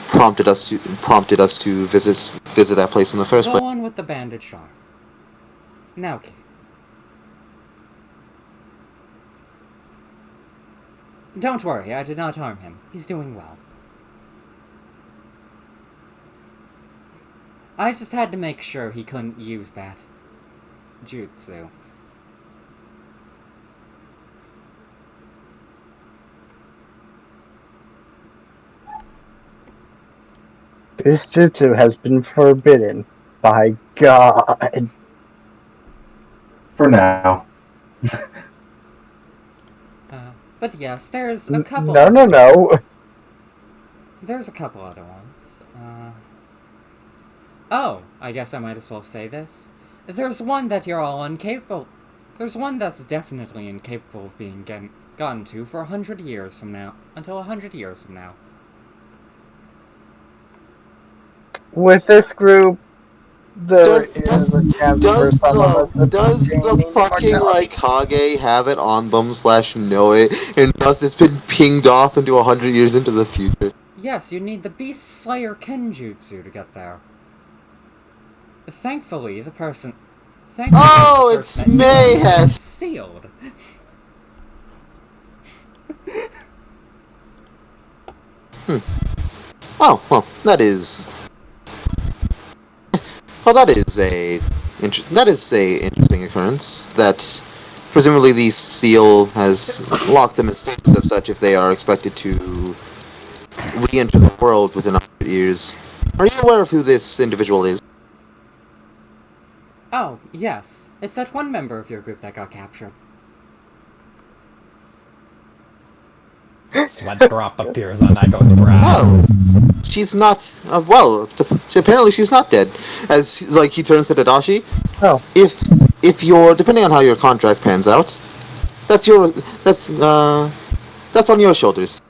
S2: prompted us to visit that place in the first place.
S6: The one with the bandaged arm. Now, Kate. Don't worry, I did not harm him. He's doing well. I just had to make sure he couldn't use that jutsu.
S5: This jutsu has been forbidden by God.
S4: For now.
S6: But yes, there's a couple.
S5: No.
S6: There's a couple other ones. Oh, I guess I might as well say this. There's one that you're all incapable. There's one that's definitely incapable of being gotten to for 100 years from now. Until 100 years from now.
S5: With this group, There is a chance for some of us to
S2: does the
S5: gaining
S2: fucking
S5: immortality.
S2: like Kage have it on them / know it, and thus it's been pinged off into 100 years into the future?
S6: Yes, you need the Beast Slayer Kenjutsu to get there. Thankfully, the person
S2: Oh,
S6: that
S2: it's
S6: gets
S2: May
S6: it is
S2: has.
S6: sealed.
S2: Oh well, that is. Well, that is a interesting occurrence. That presumably the seal has locked them in status of such if they are expected to re-enter the world within 100 years. Are you aware of who this individual is?
S6: Oh, yes. It's that one member of your group that got captured.
S1: Sweat drop appears on Aiko's brow.
S2: Oh, she's not. Apparently she's not dead. As like he turns to Tadashi.
S5: Oh.
S2: If you're depending on how your contract pans out, that's your that's on your shoulders.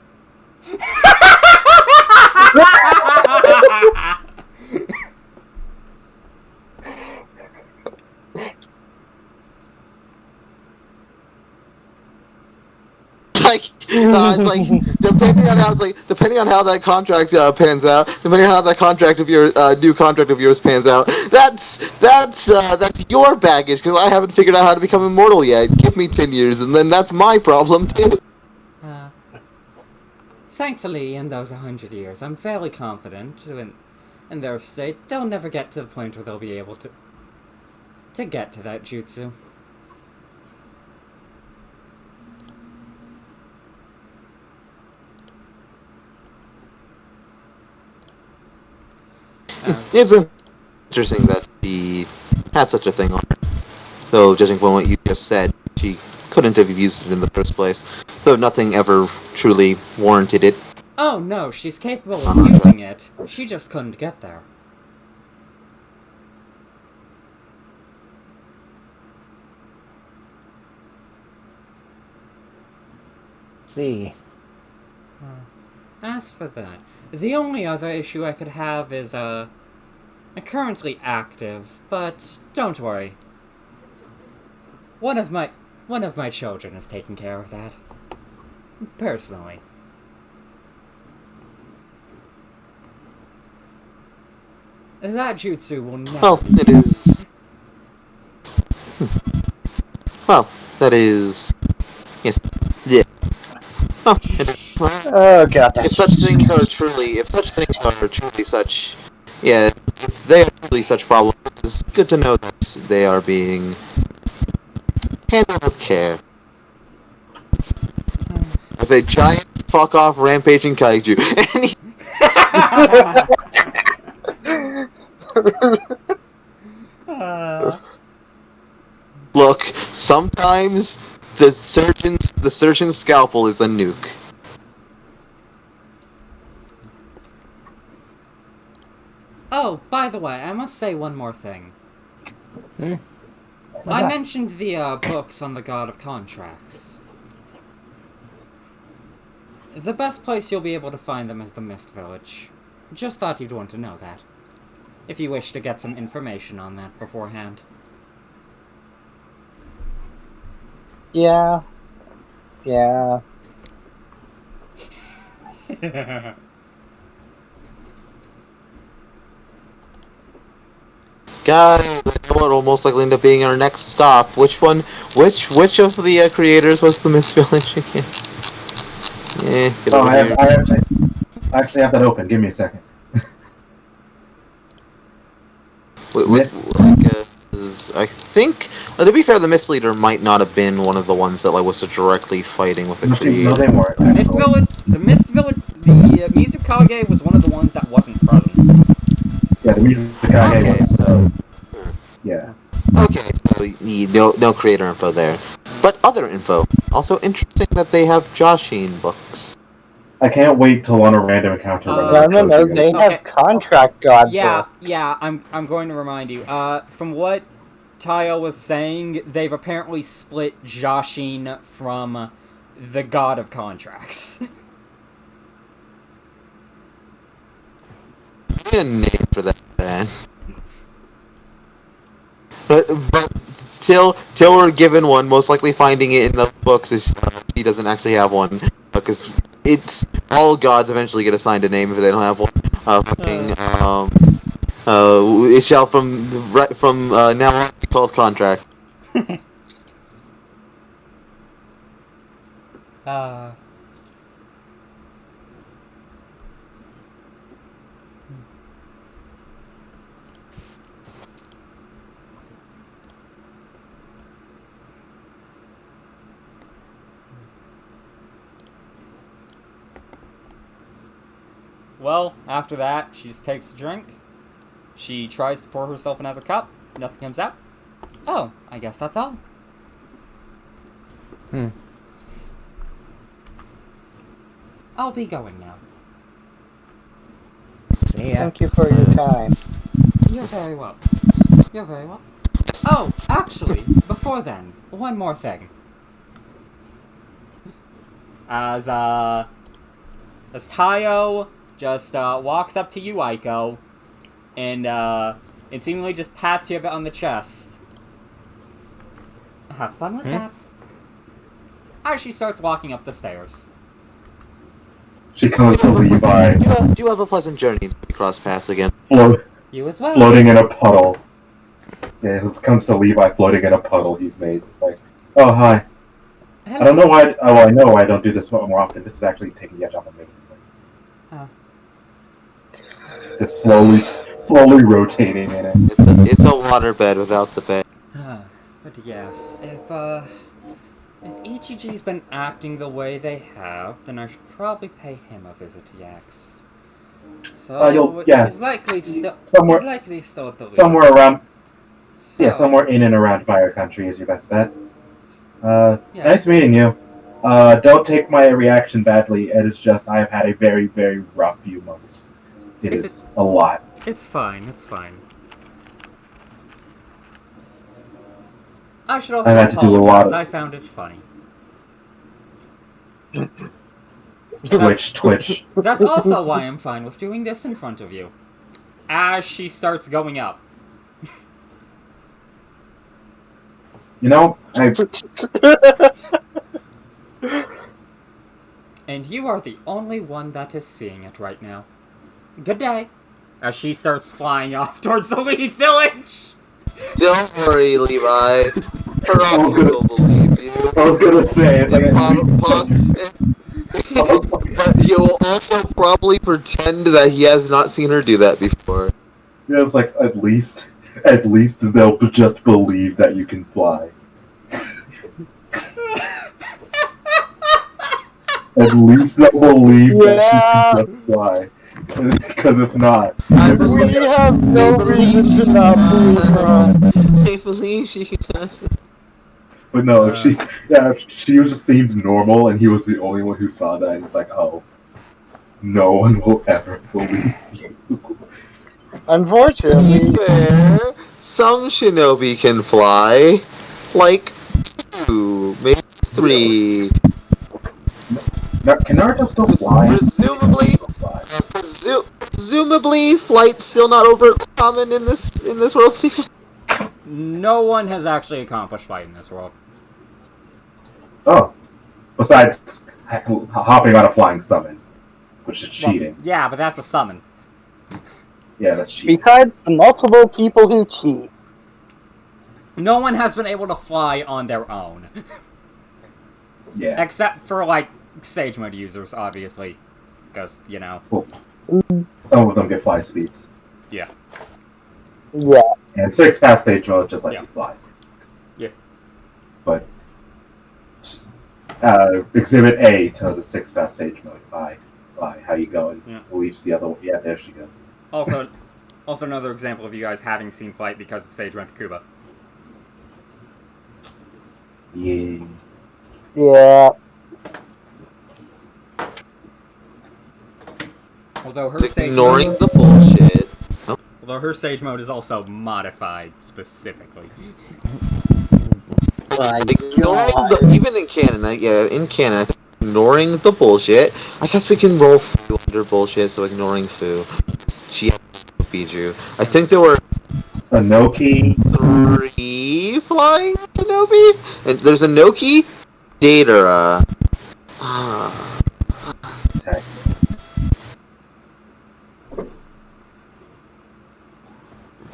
S2: It's like depending on how that contract pans out, depending on how that contract of your new contract of yours pans out, that's your baggage because I haven't figured out how to become immortal yet. Give me 10 years, and then that's my problem too.
S6: Thankfully, in those 100 years, I'm fairly confident in their state, they'll never get to the point where they'll be able to get to that jutsu.
S2: It's interesting that she had such a thing on her. Though, judging from what you just said, she couldn't have used it in the first place. Though nothing ever truly warranted it.
S6: Oh no, she's capable of using it. She just couldn't get there.
S1: See.
S6: As for that, the only other issue I could have is, currently active, but don't worry. One of my children is taking care of that. Personally. That jutsu will never
S2: Well,
S6: be
S2: it is. Well, that is. Yes. Yeah. Oh, it is.
S5: Oh god.
S2: If such things are truly such, yeah, if they are truly such problems, it's good to know that they are being handled with care. With a giant fuck off rampaging kaiju. Look, sometimes the surgeon's scalpel is a nuke.
S6: Oh, by the way, I must say one more thing. I mentioned the books on the God of Contracts. The best place you'll be able to find them is the Mist Village. Just thought you'd want to know that. If you wish to get some information on that beforehand.
S5: Yeah. Yeah.
S2: Guys, I know what will most likely end up being our next stop. Which one? Which of the creators was the Miss Village again? Get over here.
S4: I actually have that open. Give me a second.
S2: I think, to be fair, the Misleader might not have been one of the ones that was directly fighting with the
S4: No,
S2: creator.
S4: they weren't.
S3: The Mizukage was one of the ones that wasn't present.
S4: Yeah, the Mizukage
S2: Okay,
S4: was.
S2: so
S4: Yeah.
S2: okay, so you need no creator info there, but other info. Also interesting that they have Joshin books.
S4: I can't wait till on a random encounter.
S5: No, they have contract god books.
S3: Yeah, I'm going to remind you. From what Tayo was saying, they've apparently split Joshin from the God of Contracts.
S2: I need a name for that, man. but till we're given one, most likely finding it in the books is she doesn't actually have one, because it's all gods eventually get assigned a name if they don't have one. It shall from now on be called contract.
S6: Uh.
S3: Well, after that, she just takes a drink. She tries to pour herself another cup. Nothing comes out.
S6: Oh, I guess that's all. I'll be going now.
S1: See ya.
S5: Thank you for your time.
S6: You're very welcome. You're very welcome. Oh, actually, before then, one more thing.
S3: As Tayo just walks up to you, Aiko, and seemingly just pats you a bit on the chest.
S6: Have fun with that.
S3: As she starts walking up the stairs.
S4: She comes to Levi,
S2: Do you have a pleasant journey? We cross paths again.
S6: You as well.
S4: floating in a puddle. Yeah, he comes to Levi floating in a puddle he's made. It's like, oh, hi. I don't know why. Oh, I know why I don't do this more often. This is actually taking the edge off of me. Just slowly rotating in it.
S2: It's a waterbed without the bed.
S6: But yes, if Ichiji's been acting the way they have, then I should probably pay him a visit next. So he's likely still at the lead.
S4: Somewhere around.
S6: So,
S4: Yeah, somewhere in and around Fire Country is your best bet.
S6: Yes.
S4: Nice meeting you. Don't take my reaction badly. It is just I have had a very, very rough few months. It is a lot.
S6: It's fine. It's fine. I should also
S4: I've had to do a lot
S6: apologize.
S4: of-
S6: I found it funny.
S4: Twitch.
S6: That's also why I'm fine with doing this in front of you.
S3: As she starts going up.
S4: You know,
S6: And you are the only one that is seeing it right now. Good day.
S3: As she starts flying off towards the lead village.
S2: Don't worry, Levi. Hiroki will believe you.
S4: I was gonna say it's like
S2: But he will also probably pretend that he has not seen her do that before.
S4: yeah, it's like at least they'll just believe that you can fly. At least they'll believe that you can just fly. Because if not,
S5: We have no reason to not believe her.
S2: I believe she does.
S4: but no, if she just seemed normal, and he was the only one who saw that, and it's like, oh, no one will ever believe you.
S2: To
S5: Unfortunately,
S2: be fair, some shinobi can fly. Like 2, maybe 3.
S4: Now, can Naruto still fly?
S2: Presumably, flight's still not over common in this world, Stephen.
S3: No one has actually accomplished flight in this world.
S4: Oh, besides hopping on a flying summon, which is cheating.
S3: Well, yeah, but that's a summon.
S4: Yeah, that's cheating.
S5: besides the multiple people who cheat,
S3: No one has been able to fly on their own.
S4: Yeah.
S3: Except for, like, Sage Mode users, obviously. Because, you know.
S4: Some of them get fly speeds.
S3: Yeah.
S5: yeah.
S4: And 6 fast stage mode just lets
S3: Yeah.
S4: you fly.
S3: Yeah.
S4: But just, exhibit A to the 6 fast stage mode. Bye. How you going?
S3: Yeah.
S4: Leaves the other one. Yeah, there she goes.
S3: Also another example of you guys having seen flight because of Sage went to Cuba.
S4: Yeah.
S5: Yeah.
S3: Although her
S2: It's
S3: Sage
S2: ignoring
S3: mode,
S2: the bullshit.
S3: although her Sage mode is also modified specifically.
S5: My
S2: Ignoring
S5: God.
S2: even in canon, in canon, I think ignoring the bullshit. I guess we can roll Fu under bullshit, so ignoring Fu. She beat you. I think there were
S4: Anoki.
S2: 3 flying Kenobi, and there's Anoki, Datara.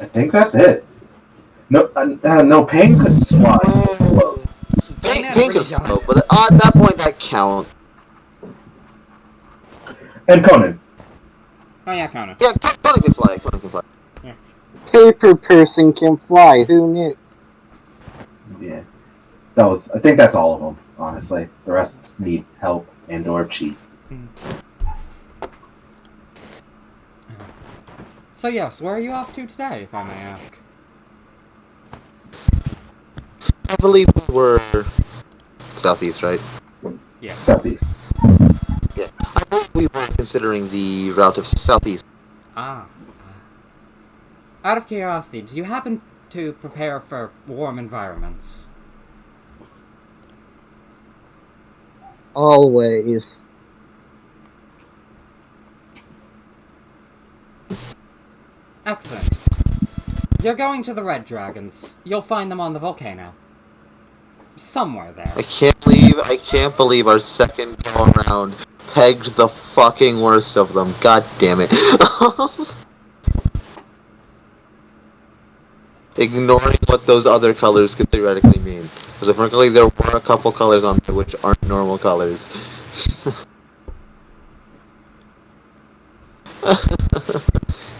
S4: I think that's it. No, no, Pain could fly.
S2: Pain could float, but at that point that count.
S4: And Conan.
S3: Oh yeah, Conan.
S2: Yeah, Conan can fly. Conan can fly.
S5: Paper person can fly. Who knew?
S4: Yeah, I think that's all of them. Honestly, the rest need help and/or cheat.
S6: So yes, where are you off to today, if I may ask?
S2: I believe we were southeast, right?
S6: Yeah.
S4: Southeast.
S2: Yeah, I believe we were considering the route of southeast.
S6: Ah. Out of curiosity, do you happen to prepare for warm environments?
S5: Always.
S6: Excellent. You're going to the Red Dragons. You'll find them on the volcano. Somewhere there.
S2: I can't believe our second go around pegged the fucking worst of them. God damn it. Ignoring what those other colors could theoretically mean. Because apparently there were a couple colors on there which aren't normal colors.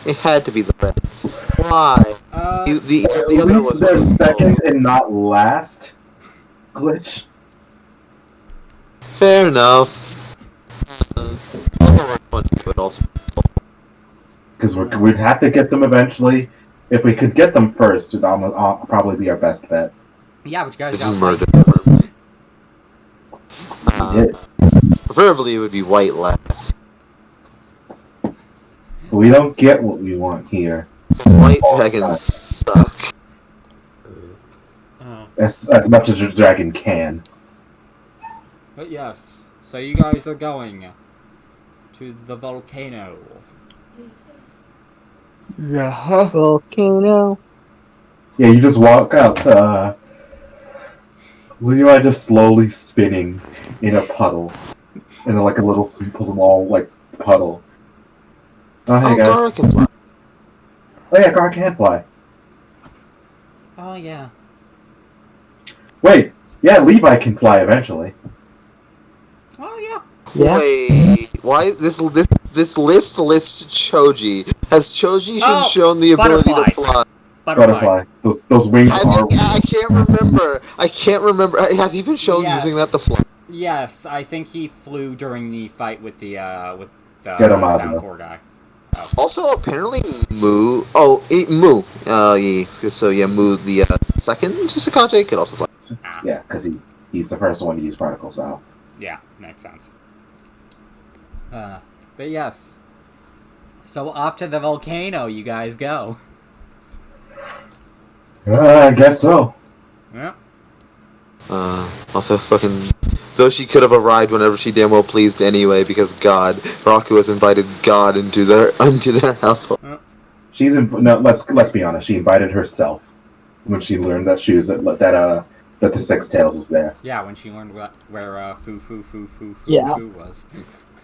S2: It had to be the Reds. Why? The
S4: At
S2: other
S4: least
S2: was
S4: their
S2: was-
S4: second and not last glitch.
S2: Fair enough. But also,
S4: Because we'd have to get them eventually. If we could get them first, it'd probably be our best bet.
S6: Yeah, but you guys
S2: this
S6: got
S2: is murder. Preferably it would be white last.
S4: We don't get what we want here.
S2: Because white dragons suck.
S4: As much as your dragon can.
S6: But yes, so you guys are going to the volcano.
S1: Yeah.
S5: Volcano.
S4: Yeah, you just walk out. Levi just slowly spinning in a puddle, in like a little small like puddle. Oh hey guys!
S2: Gara can fly.
S4: Oh yeah, Gar can fly.
S6: Oh yeah.
S4: Wait, yeah, Levi can fly eventually.
S6: Oh yeah.
S5: Yeah.
S2: Wait, why this list lists Choji? Has Choji
S6: Oh,
S2: shown the ability
S6: butterfly.
S2: to fly?
S4: Butterfly. Those wings are.
S2: I can't remember. Has he been shown
S6: Yeah.
S2: using that to fly?
S6: Yes, I think he flew during the fight with the
S4: Gedomazo.
S6: Sound Core guy. Oh.
S2: Also, apparently Mu. Mu. Yeah. So yeah, Mu, the second Sakate, could also fly.
S4: Yeah, because he's the first one to use particle style.
S6: Yeah, makes sense. But yes. So off to the volcano you guys go.
S4: I guess so.
S6: Yeah.
S2: Also fucking. Though she could have arrived whenever she damn well pleased anyway, because God, Raku has invited God into their household.
S4: No, let's be honest. She invited herself when she learned that that the Six Tails was there.
S6: Yeah, when she learned where Foo
S5: Yeah.
S6: was.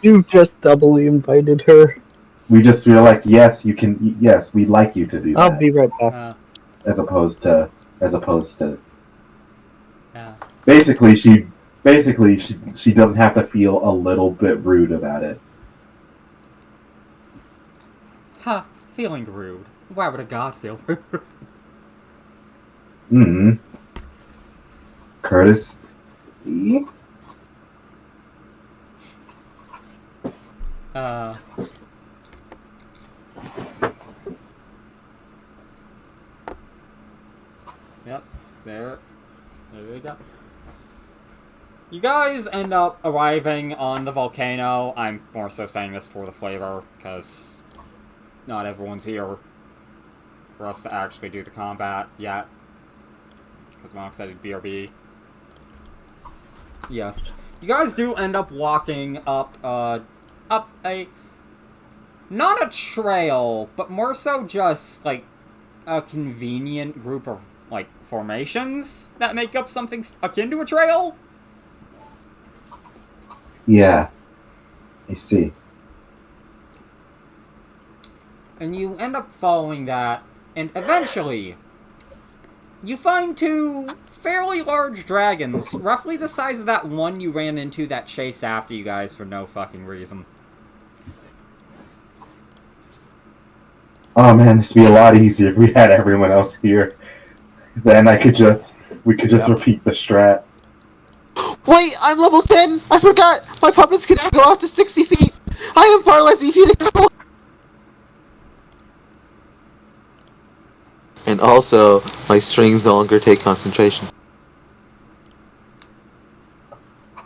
S5: You just doubly invited her.
S4: We were like, yes, you can. Yes, we'd like you to do that.
S5: I'll be right back.
S4: As opposed to.
S6: Yeah.
S4: Basically, she doesn't have to feel a little bit rude about it.
S6: Huh, feeling rude. Why would a god feel rude?
S4: Hmm. Curtis.
S6: Yep, there we go. You guys end up arriving on the volcano. I'm more so saying this for the flavor, because not everyone's here for us to actually do the combat yet. Because Mox said it'd BRB. Yes. You guys do end up walking up a... not a trail, but more so just, like,
S3: a convenient group of, like, formations that make up something akin to a trail.
S4: Yeah. I see.
S3: And you end up following that, and eventually, you find two fairly large dragons, roughly the size of that one you ran into that chased after you guys for no fucking reason.
S4: Oh man, this would be a lot easier if we had everyone else here. Then we could just repeat the strat.
S2: Wait, I'm level 10! I forgot! My puppets can now go up to 60 feet! I am far less easy to control! And also, my strings no longer take concentration.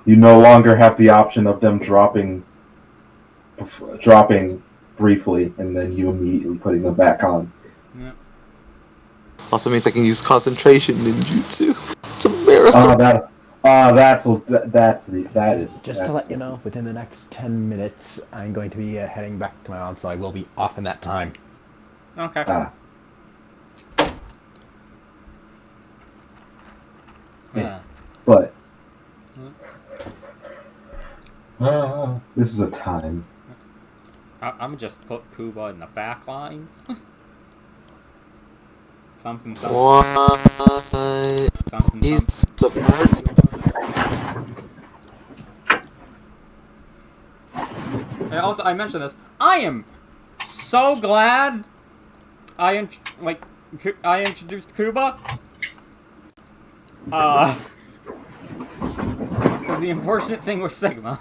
S4: You no longer have the option of them dropping briefly, and then you immediately putting them back on.
S3: Yeah.
S2: Also means I can use concentration ninjutsu. It's a miracle.
S4: That is
S1: Just to let you know, within the next 10 minutes, I'm going to be heading back to my aunt, so I will be off in that time.
S3: Okay.
S4: But this is a time.
S3: I'm gonna just put Kuba in the back lines. something.
S2: What?
S3: Something.
S2: He's supports.
S3: And also, I mentioned this. I am so glad I introduced Kuba. Because the unfortunate thing was Sigma.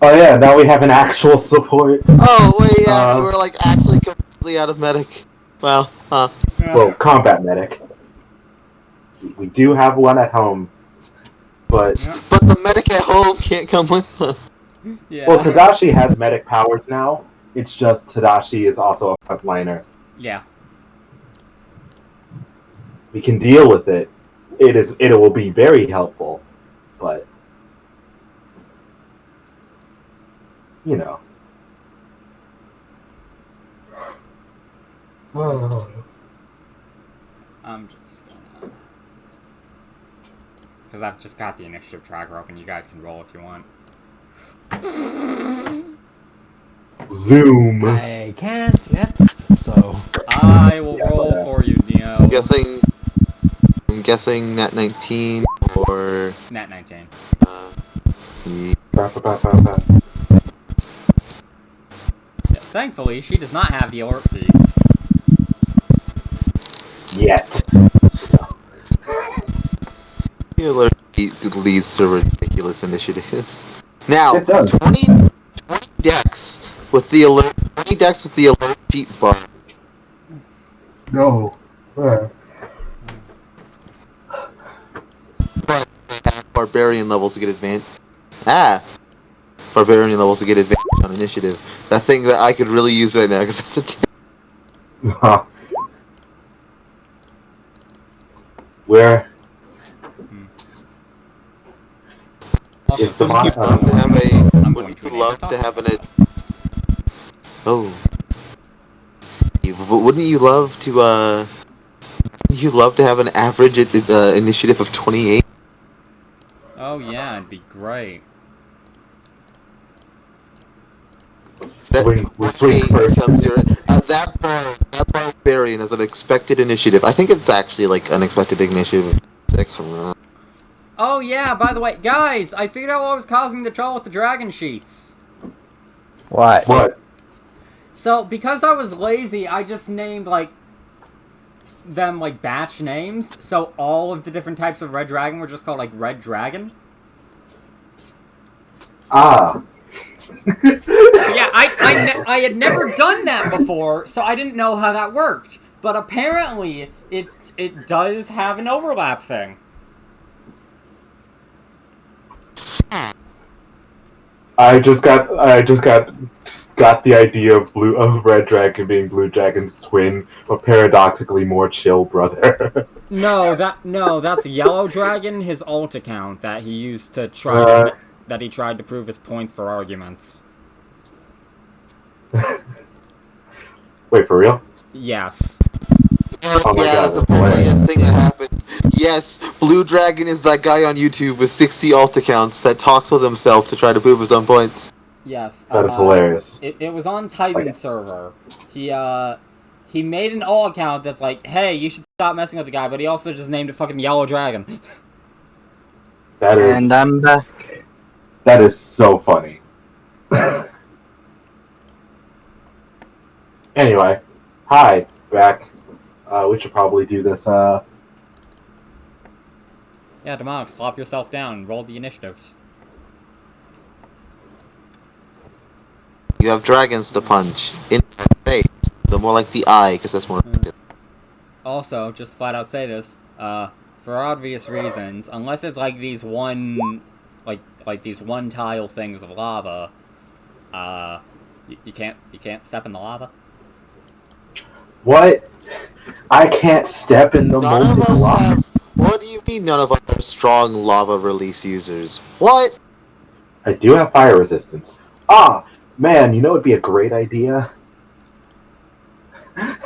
S4: Oh yeah, now we have an actual support.
S2: Oh wait, yeah, we were like actually completely out of medic. Well,
S4: Well, combat medic. We do have one at home, but
S2: but the medic at home can't come with them.
S3: Yeah.
S4: well, Tadashi has medic powers now. It's just Tadashi is also a frontliner.
S3: Yeah.
S4: We can deal with it. It will be very helpful, but you know.
S3: I'm just gonna... Because I've just got the initiative tracker open. You guys can roll if you want.
S4: Zoom.
S1: I can't yet, so...
S3: I will roll for you, Neo.
S2: I'm guessing Nat 19 or...
S3: Nat 19.
S4: Ba, ba, ba, ba, ba.
S3: Yeah, thankfully, she does not have the alert feed.
S4: Yet.
S2: The alert leads to ridiculous initiatives. Now,
S4: It does.
S2: 20 decks with the alert. 20 decks with the alert sheet bar.
S4: No.
S2: But barbarian levels to get advantage. Barbarian levels to get advantage on initiative. That thing that I could really use right now because that's a.
S4: Where
S3: Also,
S4: is the
S2: Wouldn't you love to have Wouldn't you love to have an? Oh. But wouldn't you love to? You love to have an average initiative of 28?
S3: Oh yeah, it'd be great.
S4: swing
S2: 28
S4: first?
S2: becomes your that barbarian is an expected initiative. I think it's actually like unexpected initiative 6 from.
S3: Oh yeah, by the way, guys, I figured out what was causing the trouble with the dragon sheets.
S1: What?
S4: What?
S3: So, because I was lazy, I just named, like, them, like, batch names. So all of the different types of red dragon were just called, like, red dragon.
S4: Ah.
S3: Yeah, I had never done that before, so I didn't know how that worked. But apparently, it does have an overlap thing.
S4: I just got the idea of Red Dragon being Blue Dragon's twin, but paradoxically more chill brother.
S3: No, that's Yellow Dragon, his alt account that he used to that he tried to prove his points for arguments.
S4: Wait, for real?
S3: Yes.
S4: Oh my
S2: Yeah,
S4: god,
S2: that's a
S4: that's
S2: funniest
S4: hilarious.
S2: thing that happened. Yes, Blue Dragon is that guy on YouTube with 60 alt accounts that talks with himself to try to prove his own points.
S3: Yes.
S4: That is hilarious.
S3: It was on Titan
S4: Like-
S3: server. He made an alt account that's like, hey, you should stop messing with the guy, but he also just named it fucking Yellow Dragon.
S4: That is.
S5: And I'm back.
S4: That is so funny. Anyway, hi, back. We should probably do this.
S3: Yeah, Daemonicx, plop yourself down and roll the initiatives.
S2: You have dragons to punch in the face. The more like the eye, because that's more effective.
S3: Also, just flat out say this, for obvious reasons, unless it's like these one tile things of lava, you can't step in the lava.
S4: What? I can't step in the
S2: None of
S4: molten
S2: us
S4: lava.
S2: have. What do you mean none of us are strong lava release users? What?
S4: I do have fire resistance. Ah, man, you know it'd be a great idea?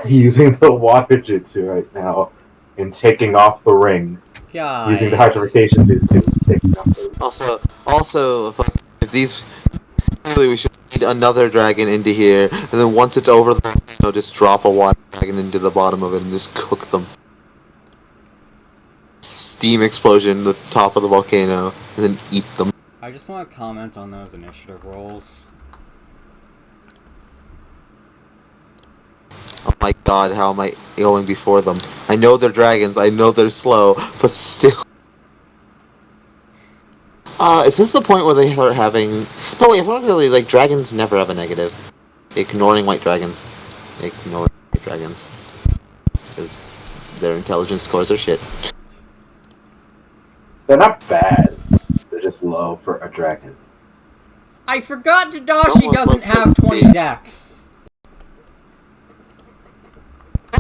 S4: Using the water jutsu right now and taking off the ring.
S3: Guys.
S4: Using the hydrofication jutsu and taking off the ring.
S2: Also, if these. Really, we should feed another dragon into here, and then once it's over the volcano, just drop a water dragon into the bottom of it and just cook them. Steam explosion, the top of the volcano, and then eat them.
S3: I just want to comment on those initiative rolls.
S2: Oh my god, how am I going before them? I know they're dragons, I know they're slow, but still. Is this the point where they start having... No, wait, if not really, like, dragons never have a negative. Ignoring white dragons. Ignoring white dragons. Because their intelligence scores are shit.
S4: They're not bad. They're just low for a dragon.
S3: I forgot Tadashi
S2: Almost
S3: doesn't
S2: like
S3: have
S2: the
S3: 20
S2: big-
S3: dex.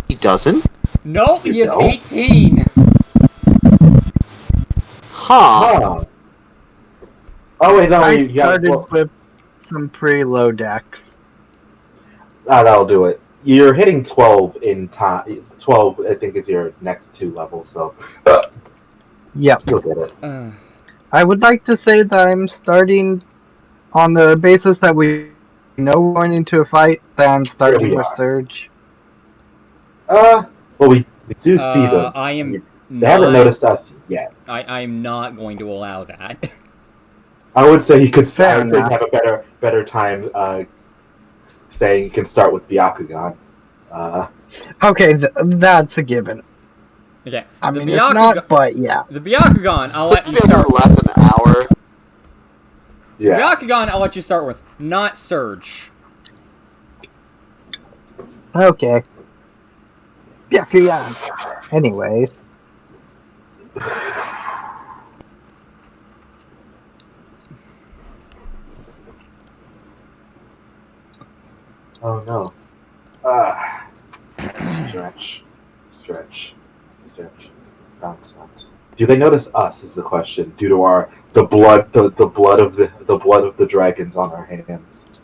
S2: He doesn't?
S3: Nope, he
S4: You
S3: has
S4: don't?
S3: 18.
S2: Huh.
S4: Huh. Oh wait, no,
S5: I
S4: you got
S5: started
S4: well,
S5: with some pretty low decks.
S4: that'll do it. You're hitting 12 in time. 12, I think, is your next 2 levels, so
S5: Yep.
S4: you'll get it.
S5: I would like to say that I'm starting on the basis that we know we're going into a fight, that I'm starting
S4: we
S5: with
S4: are.
S5: Surge.
S4: Well, we do see them.
S3: I am
S4: They haven't noticed us yet.
S3: I am not going to allow that.
S4: I would say he could.
S5: Fair
S4: I would say
S5: enough.
S4: he'd have a better time saying you can start with Byakugan.
S5: Okay, that's a given.
S3: Okay.
S5: I mean, it's not, but yeah.
S3: The Byakugan, I'll let you
S2: Maybe
S3: start.
S2: less an hour.
S4: Yeah.
S3: Byakugan, I'll let you start with, not Surge.
S5: Okay. Yeah. Anyways.
S4: Oh no. Stretch. Bounce. Do they notice us? Is the question. Due to the blood of the dragons on our hands.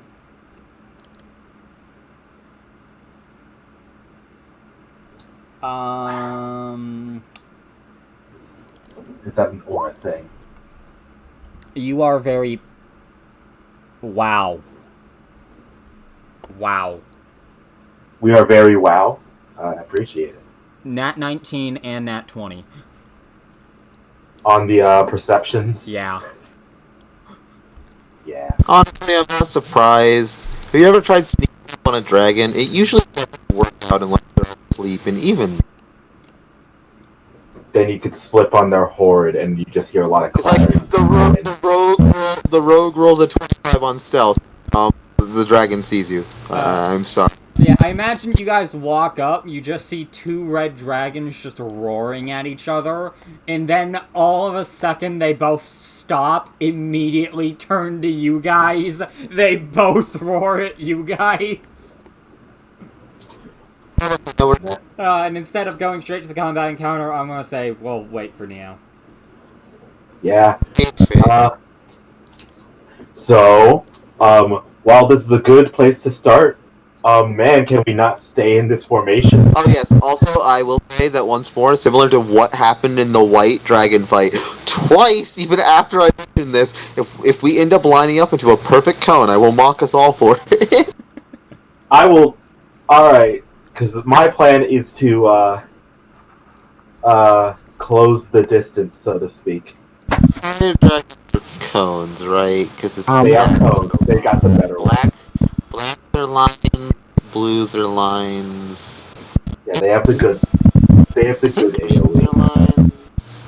S4: Is that an aura thing?
S3: You are very... Wow.
S4: We are very wow. I appreciate it.
S3: Nat 19 and Nat 20.
S4: On the perceptions.
S3: Yeah.
S4: Yeah.
S2: Honestly, I'm not surprised. Have you ever tried sneaking up on a dragon? It usually doesn't work out unless they're asleep, and even...
S4: Then you could slip on their horde, and you just hear a lot of
S2: It's like,
S4: clattering.
S2: the rogue rolls a 25 on stealth. The dragon sees you. I'm sorry.
S3: Yeah, I imagine you guys walk up, you just see 2 red dragons just roaring at each other, and then all of a sudden they both stop, immediately turn to you guys, they both roar at you guys. And instead of going straight to the combat encounter, I'm gonna say, well, wait for Neo.
S4: Yeah.
S2: It's fair.
S4: So, while this is a good place to start, man, can we not stay in this formation?
S2: Oh yes. Also, I will say that once more, similar to what happened in the White Dragon fight, twice, even after I mentioned this, if we end up lining up into a perfect cone, I will mock us all for it.
S4: I will. All right, because my plan is to close the distance, so to speak.
S2: Fire dragons are cones, right? Because it's
S4: They are cones. They got the better
S2: black.
S4: ones.
S2: Blacks are lines. Blues are lines.
S4: Yeah, they have the good. They have
S2: I
S4: the
S2: think
S4: good
S2: greens are
S4: AOE.
S2: lines.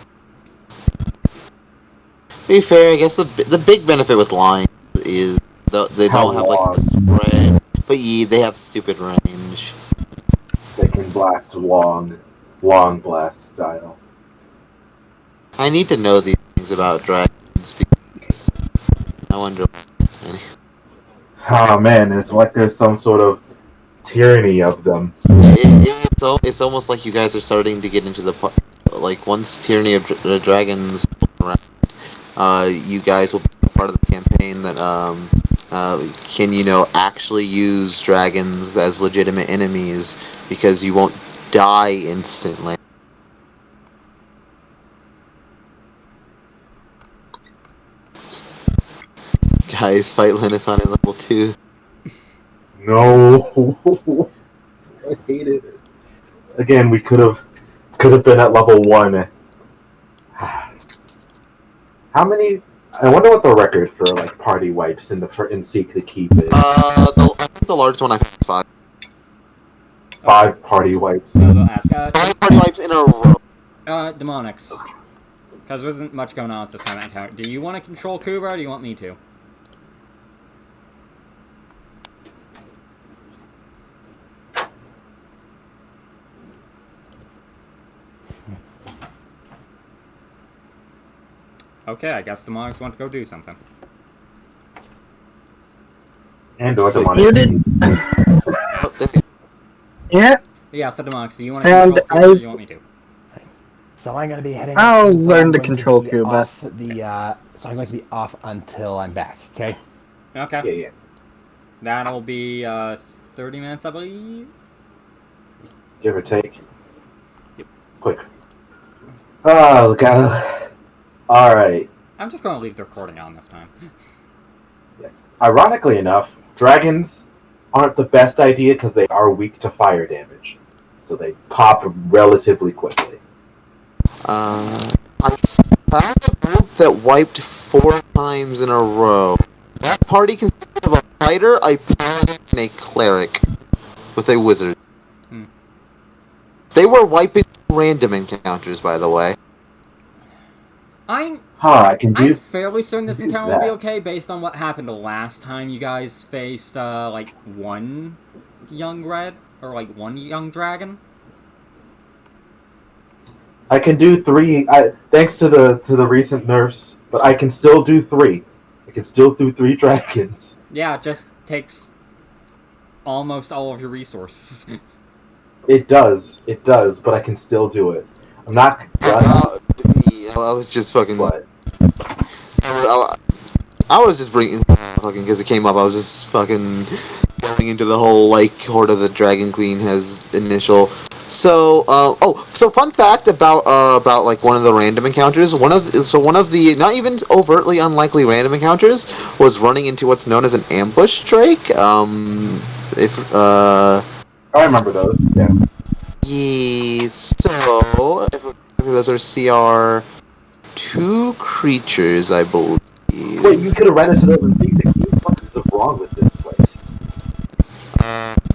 S2: To be fair, I guess the big benefit with lines is they
S4: How
S2: don't have like the
S4: long
S2: spread, but yeah, they have stupid range.
S4: they can blast long blast style.
S2: I need to know these things about dragons because I wonder.
S4: Oh man, it's like there's some sort of tyranny of them.
S2: It's almost like you guys are starting to get into the like once Tyranny of Dragons around, you guys will be part of the campaign that can actually use dragons as legitimate enemies because you won't die instantly. Guys, fight Lenifon at level 2.
S4: No, I hated it. Again, we could have been at level 1. How many? I wonder what the record for like party wipes in Seek the Keep is.
S2: I think the largest one I have is 5.
S4: 5 party wipes.
S6: I was gonna ask.
S2: 5 party wipes in a row.
S6: Daemonicx. Because there isn't much going on at this time of encounter. Do you want to control Kuba, or do you want me to? Okay, I guess Daemonicx want to go do something.
S4: And or Daemonicx.
S5: You did.
S2: Oh, there-
S5: Yeah,
S6: Yeah, so Daemonicx, do you want to
S5: And
S6: control Kuba, or do you want me to?
S1: So I'm going to be heading.
S5: I'll
S1: so
S5: learn
S1: I'm
S5: to
S1: going
S5: control
S1: be
S5: Cuba.
S1: Off so I'm going to be off until I'm back. Okay.
S6: Okay.
S4: Yeah.
S6: That'll be 30 minutes, I believe.
S4: Give or take.
S6: Yep.
S4: Quick. Oh, gotta. Alright.
S6: I'm just going to leave the recording on this time.
S4: Ironically enough, dragons aren't the best idea because they are weak to fire damage. So they pop relatively quickly.
S2: I found a group that wiped 4 times in a row. That party consisted of a fighter, a paladin, and a cleric with a wizard.
S6: Hmm.
S2: They were wiping random encounters, by the way.
S6: I'm
S4: I can do.
S6: fairly certain this
S4: do
S6: encounter will be
S4: that.
S6: okay based on what happened the last time you guys faced, like, one young red, or like one young dragon.
S4: I can do 3. Thanks to the recent nerfs, but I can still do 3. I can still do 3 dragons.
S6: Yeah, it just takes almost all of your resources.
S4: It does, but I can still do it. I'm not gonna.
S2: I was just fucking.
S4: But
S2: I was just bringing fucking because it came up. I was just fucking going into the whole like Horde of the Dragon Queen has initial. So so fun fact about like one of the random encounters. One of the not even overtly unlikely random encounters was running into what's known as an ambush drake.
S4: I remember those. Yeah.
S2: Yeah, so if those are CR2 creatures, I believe.
S4: Wait, you could have ran into those in Seek the Keep? What is wrong with this place?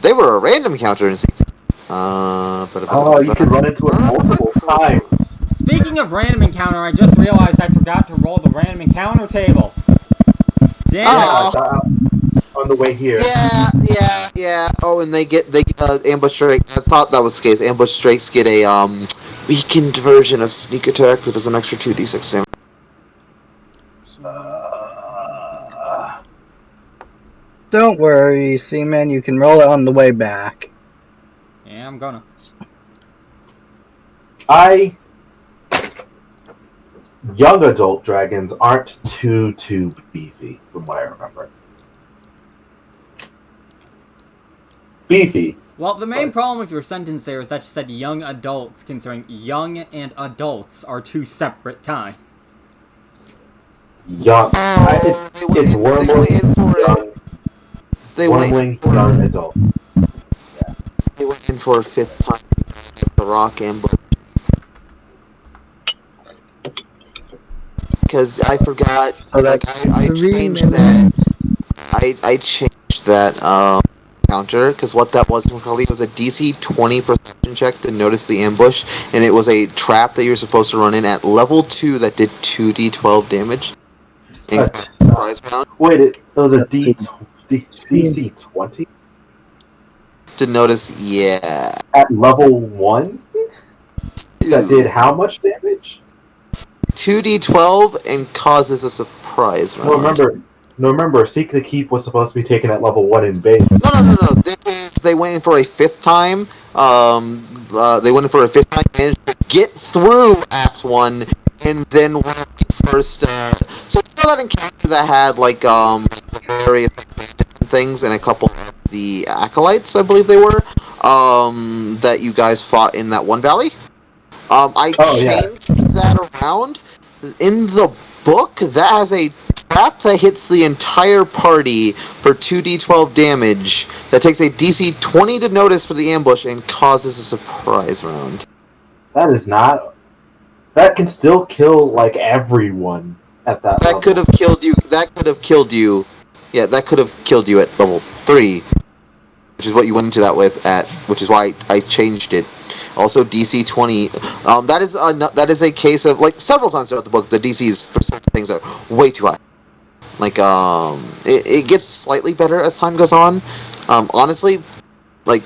S2: They were a random encounter in Seek.
S4: Oh, you could run into it multiple times.
S6: Speaking of random encounter, I just realized I forgot to roll the random encounter table. Damn it!
S2: Oh.
S4: On the way here.
S2: Yeah. Oh, and they get ambush strike. I thought that was the case. Ambush strikes get a weakened version of sneak attack that does an extra 2d6 damage.
S5: don't worry, Seaman. You can roll it on the way back.
S6: Yeah, I'm gonna.
S4: Young adult dragons aren't too beefy, from what I remember. Beefy,
S6: Well, the main problem with your sentence there is that you said young adults, considering young and adults are two separate kinds.
S4: Young. It's
S2: They
S4: Wormling,
S2: went in for
S4: young,
S2: it. They went in
S4: Wormling,
S2: for
S4: young adult.
S2: They went in for a fifth time. The Rock ambush. Because I forgot.
S5: So
S2: Like
S5: that's
S2: I
S5: 3
S2: changed
S5: minutes.
S2: that. I changed that counter because what that was was a DC 20 perception check to notice the ambush, and it was a trap that you're supposed to run in at level 2 that did 2d12 damage. And surprise round
S4: Wait, it was a
S5: That's
S4: DC 20
S2: to notice. Yeah,
S4: at level 1 that did how much damage?
S2: 2d12 and causes a surprise
S4: No,
S2: round.
S4: remember, Seek the Keep was supposed to be taken at level 1 in base.
S2: No. They went in for a fifth time. They went in for a fifth time, managed to get through Act 1, and then one of the first. So you know that encounter that had like various things and a couple of the acolytes, I believe they were, that you guys fought in that one valley. I
S4: Oh, yeah.
S2: changed that around. In the book, that has a trap that hits the entire party for 2d12 damage that takes a DC 20 to notice for the ambush and causes a surprise round.
S4: That is not. That can still kill, like, everyone at that level.
S2: That could have killed you. Yeah, that could have killed you at level 3, which is what you went into that with which is why I changed it. Also, DC 20. That is a case of, like, several times throughout the book, the DCs for certain things are way too high. Like, it gets slightly better as time goes on. Honestly, like,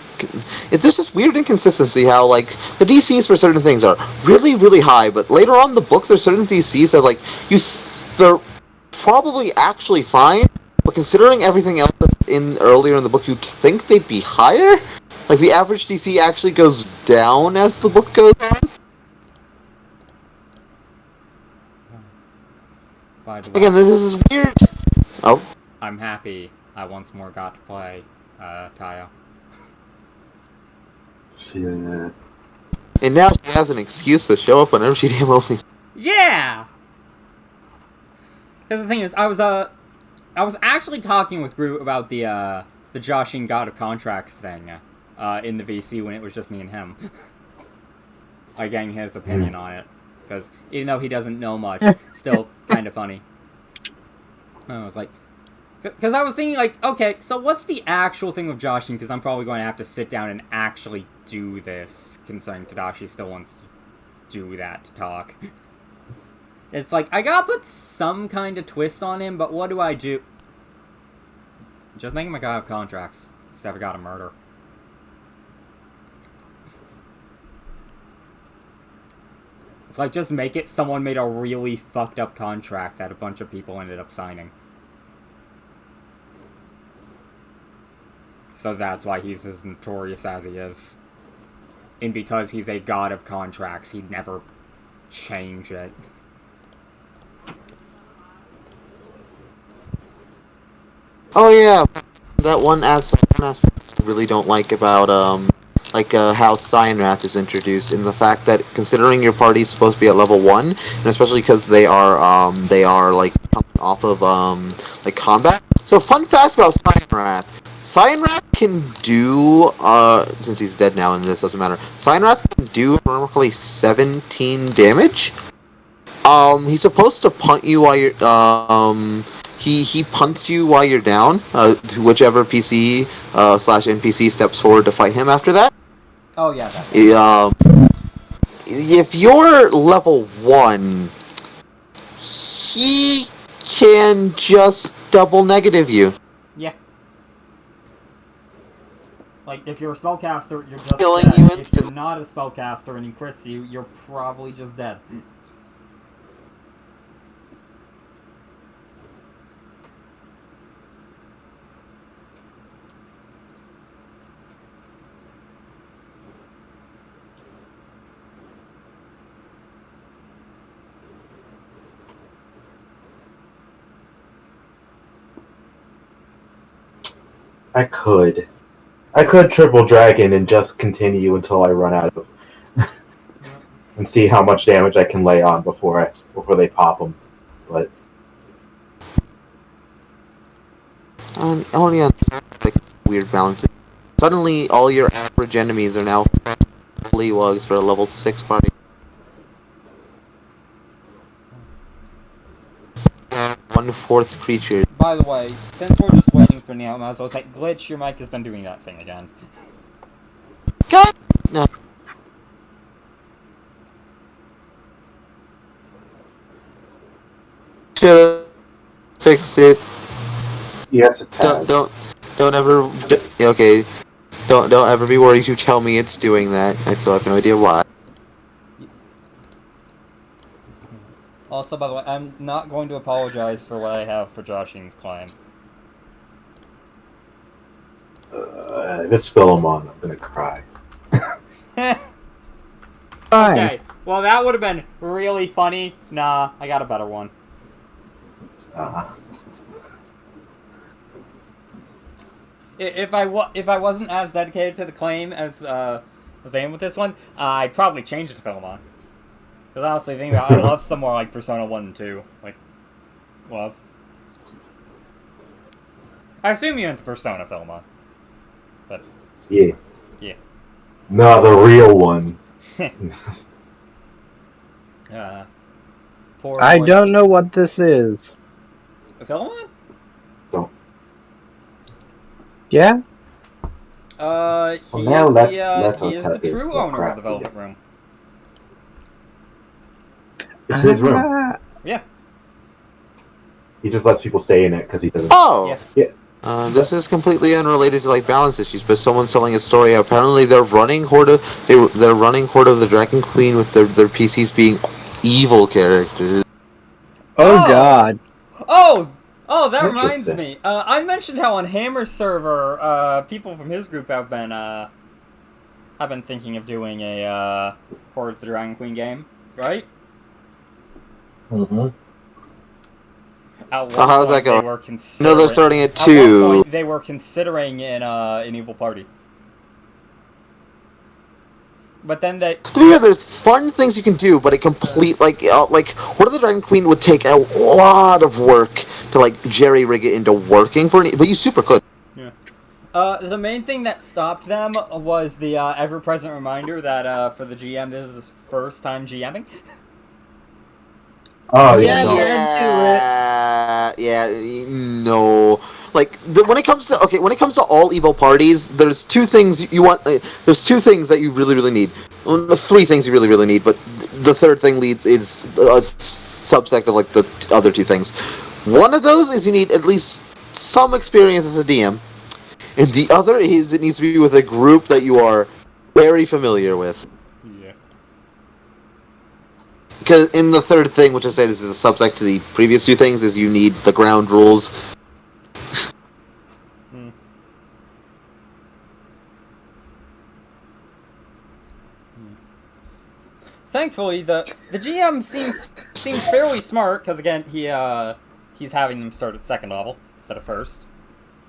S2: it's just this weird inconsistency how, like, the DCs for certain things are really, really high, but later on in the book, there's certain DCs that, like, they're probably actually fine, but considering everything else that's in earlier in the book, you'd think they'd be higher. Like, the average DC actually goes down as the book goes on.
S6: By the way,
S2: Again, this is weird. Oh.
S6: I'm happy I once more got to play Taya.
S4: Yeah.
S2: And now she has an excuse to show up whenever she damn only.
S6: Yeah! Because the thing is, I was actually talking with Groot about the Joshin God of Contracts thing in the VC when it was just me and him. Like, getting his opinion on it. Because even though he doesn't know much, still kind of funny. I was like... Because I was thinking, like, okay, so what's the actual thing with Joshin? Because I'm probably going to have to sit down and actually do this, considering Tadashi still wants to do that to talk. It's like, I gotta put some kind of twist on him, but what do I do? Just make him a guy of contracts. Instead of a god of murder. It's like, just make it someone made a really fucked up contract that a bunch of people ended up signing. So that's why he's as notorious as he is. And because he's a god of contracts, he'd never change it.
S2: Oh yeah, that one aspect I really don't like about how Cyanrath is introduced, in the fact that considering your party's supposed to be at level 1, and especially because they are like coming off of like combat. So fun fact about Cyanrath. Cyanrath can do since he's dead now and this doesn't matter. Cyanrath can do roughly 17 damage. He's supposed to punt you while you're he punts you while you're down, to whichever PC slash NPC steps forward to fight him after that.
S6: Oh yeah, that's
S2: If you're level 1, he can just double negative you.
S3: Yeah. Like, if you're a spellcaster, you're just
S2: Killing
S3: dead.
S2: you
S3: If
S2: instantly.
S3: you're not a spellcaster and he crits you, you're probably just dead.
S4: I could. I could triple dragon and just continue until I run out of, and see how much damage I can lay on before they pop them. But
S2: only on like weird balancing. Suddenly, all your average enemies are now Leewogs for a level 6 party. 1/4 creature.
S3: By the way, since we're just waiting for Neo, I might as well say, Glitch, your mic has been doing that thing again.
S2: God! No. Should've fixed it.
S4: yes, it has.
S2: Don't ever. Okay. Don't ever be worried. You tell me it's doing that. I still have no idea why.
S3: Also, by the way, I'm not going to apologize for what I have for Joshin's claim.
S4: If it's Philemon, I'm gonna cry.
S5: Fine.
S3: Okay, well that would have been really funny. Nah, I got a better one. If I wasn't as dedicated to the claim as I am with this one, I'd probably change it to Philemon. Because honestly, think about it, I love some more like Persona 1 and 2. Like, love. I assume you into Persona, Philemon. But,
S4: Yeah.
S3: yeah.
S4: No, the real one.
S3: Poor
S5: I
S3: boy.
S5: don't know what this is.
S3: Philemon?
S5: Yeah?
S3: He
S4: now
S3: is
S4: let
S3: he is the
S4: Tech is
S3: true
S4: the
S3: owner of
S4: crap
S3: the Velvet
S4: again.
S3: Room.
S4: It's his room.
S3: Yeah.
S4: He just lets people stay in it because he doesn't.
S2: Oh!
S3: Yeah.
S2: This is completely unrelated to like balance issues, but someone's telling a story. Apparently, they're running Horde of the Dragon Queen with their PCs being evil characters.
S5: Oh god.
S3: Oh, that reminds
S4: Interesting.
S3: me. I mentioned how on Hammer's server, people from his group have been thinking of doing a Horde of the Dragon Queen game, right?
S4: Mm-hmm.
S3: At one
S2: how's
S3: point,
S2: that going?
S3: They were
S2: No, they're starting at
S3: At
S2: 2.
S3: one point, they were considering an evil party. But then they...
S2: To be fair, there's fun things you can do, but a complete, like Horde of the Dragon Queen would take a lot of work to, like, jerry-rig it into working for but you super could.
S3: Yeah. The main thing that stopped them was the ever-present reminder that for the GM, this is his first time GMing.
S4: Oh
S5: Yeah,
S2: no. Like when it comes to all evil parties, there's two things you want. There's two things that you really need. Well, three things you really need, but the third thing is a subsect of like the other two things. One of those is you need at least some experience as a DM, and the other is it needs to be with a group that you are very familiar with.
S3: Yeah.
S2: Because in the third thing, which I said is a subsect to the previous two things, is you need the ground rules.
S3: Thankfully, the GM seems fairly smart because again he's having them start at second level instead of first,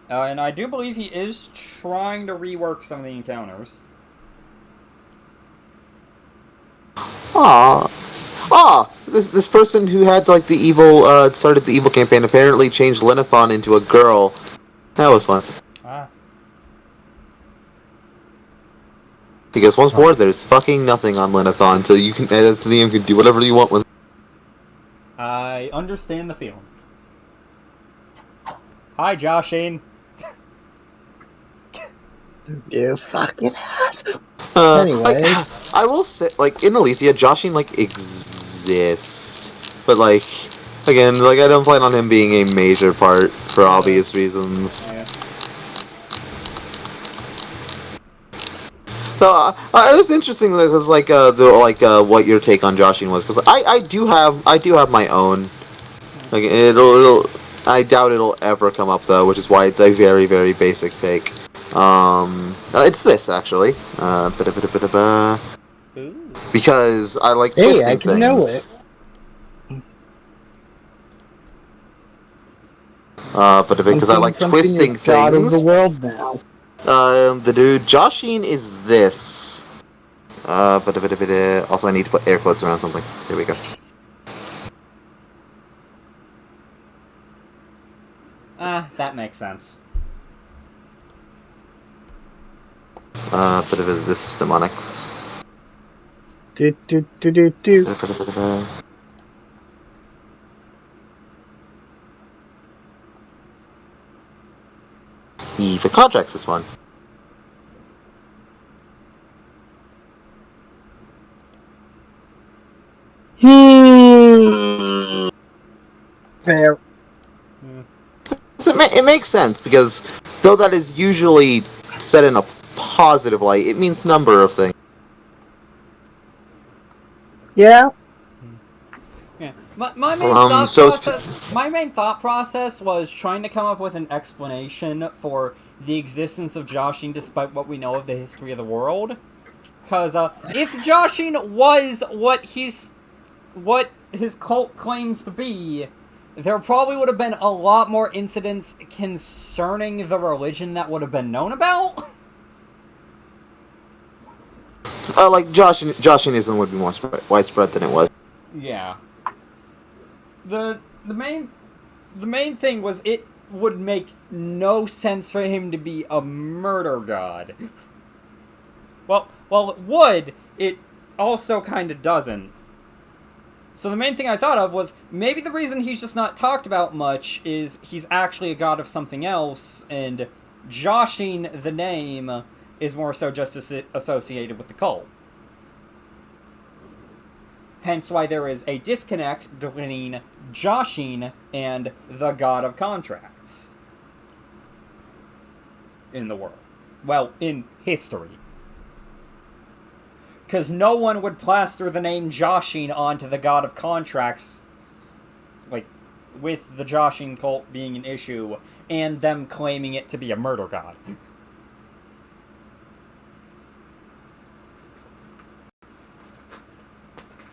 S3: and I do believe he is trying to rework some of the encounters.
S2: This person who had like the evil started the evil campaign apparently changed Lenathon into a girl. That was fun. Because once more, there's fucking nothing on Lenathon, so you can, as the DM, can do whatever you want with it.
S3: I understand the feeling. Hi, Joshine.
S5: You fucking ass.
S2: Anyway,
S5: Anyway.
S2: I will say, like in Alethea, Joshing like exists, but like again, like I don't plan on him being a major part for obvious reasons.
S3: Yeah.
S2: So it was interesting because what your take on Joshing was, because I do have my own. Like I doubt it'll ever come up though, which is why it's a very very basic take. It's this actually. Because I like twisting
S5: I can
S2: things.
S5: know it.
S2: Because I like twisting
S5: God of the
S2: things.
S5: world now.
S2: The dude Joshin is this. Also, I need to put air quotes around something. There we go.
S3: That makes sense.
S2: This is Daemonicx.
S5: Do.
S2: The contracts this one.
S5: Fair.
S2: So it makes sense because though that is usually said in a positive light, it means number of things.
S5: Yeah.
S3: Yeah. My main thought process was trying to come up with an explanation for the existence of Joshin despite what we know of the history of the world. Because if Joshin was what his cult claims to be, there probably would have been a lot more incidents concerning the religion that would have been known about.
S2: Like Joshinism would be more widespread than it was.
S3: Yeah. The main thing was it would make no sense for him to be a murder god. Well, it would. It also kind of doesn't. So the main thing I thought of was maybe the reason he's just not talked about much is he's actually a god of something else, and Joshin, the name, is more so just associated with the cult. Hence why there is a disconnect between Joshin and the god of contracts in the world. Well, in history. Because no one would plaster the name Joshin onto the god of contracts, like, with the Joshin cult being an issue, and them claiming it to be a murder god.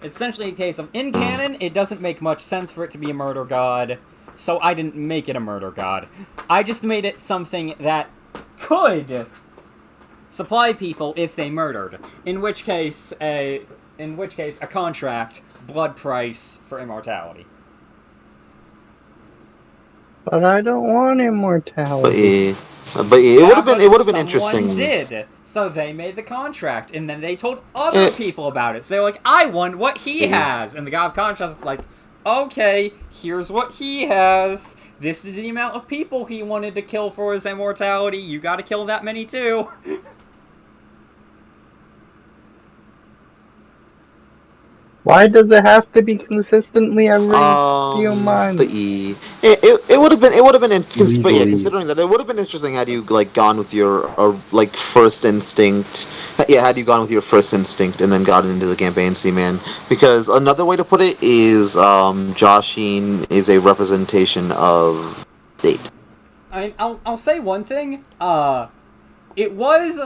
S3: It's essentially a case of, in canon, it doesn't make much sense for it to be a murder god, so I didn't make it a murder god. I just made it something that could supply people if they murdered. In which case a contract, blood price for immortality.
S5: But I don't want immortality.
S2: But it would have been interesting.
S3: Someone did, so they made the contract, and then they told other people about it. So they're like, "I want what he has," and the god of contracts is like, "Okay, here's what he has. This is the amount of people he wanted to kill for his immortality. You got to kill that many too."
S5: Why does it have to be consistently every few months?
S2: But it would have been but yeah, considering that it would have been interesting had you like gone with your first instinct. Yeah, had you gone with your first instinct and then gotten into the campaign, man. Because another way to put it is Joshin is a representation of fate.
S3: I'll say one thing. It was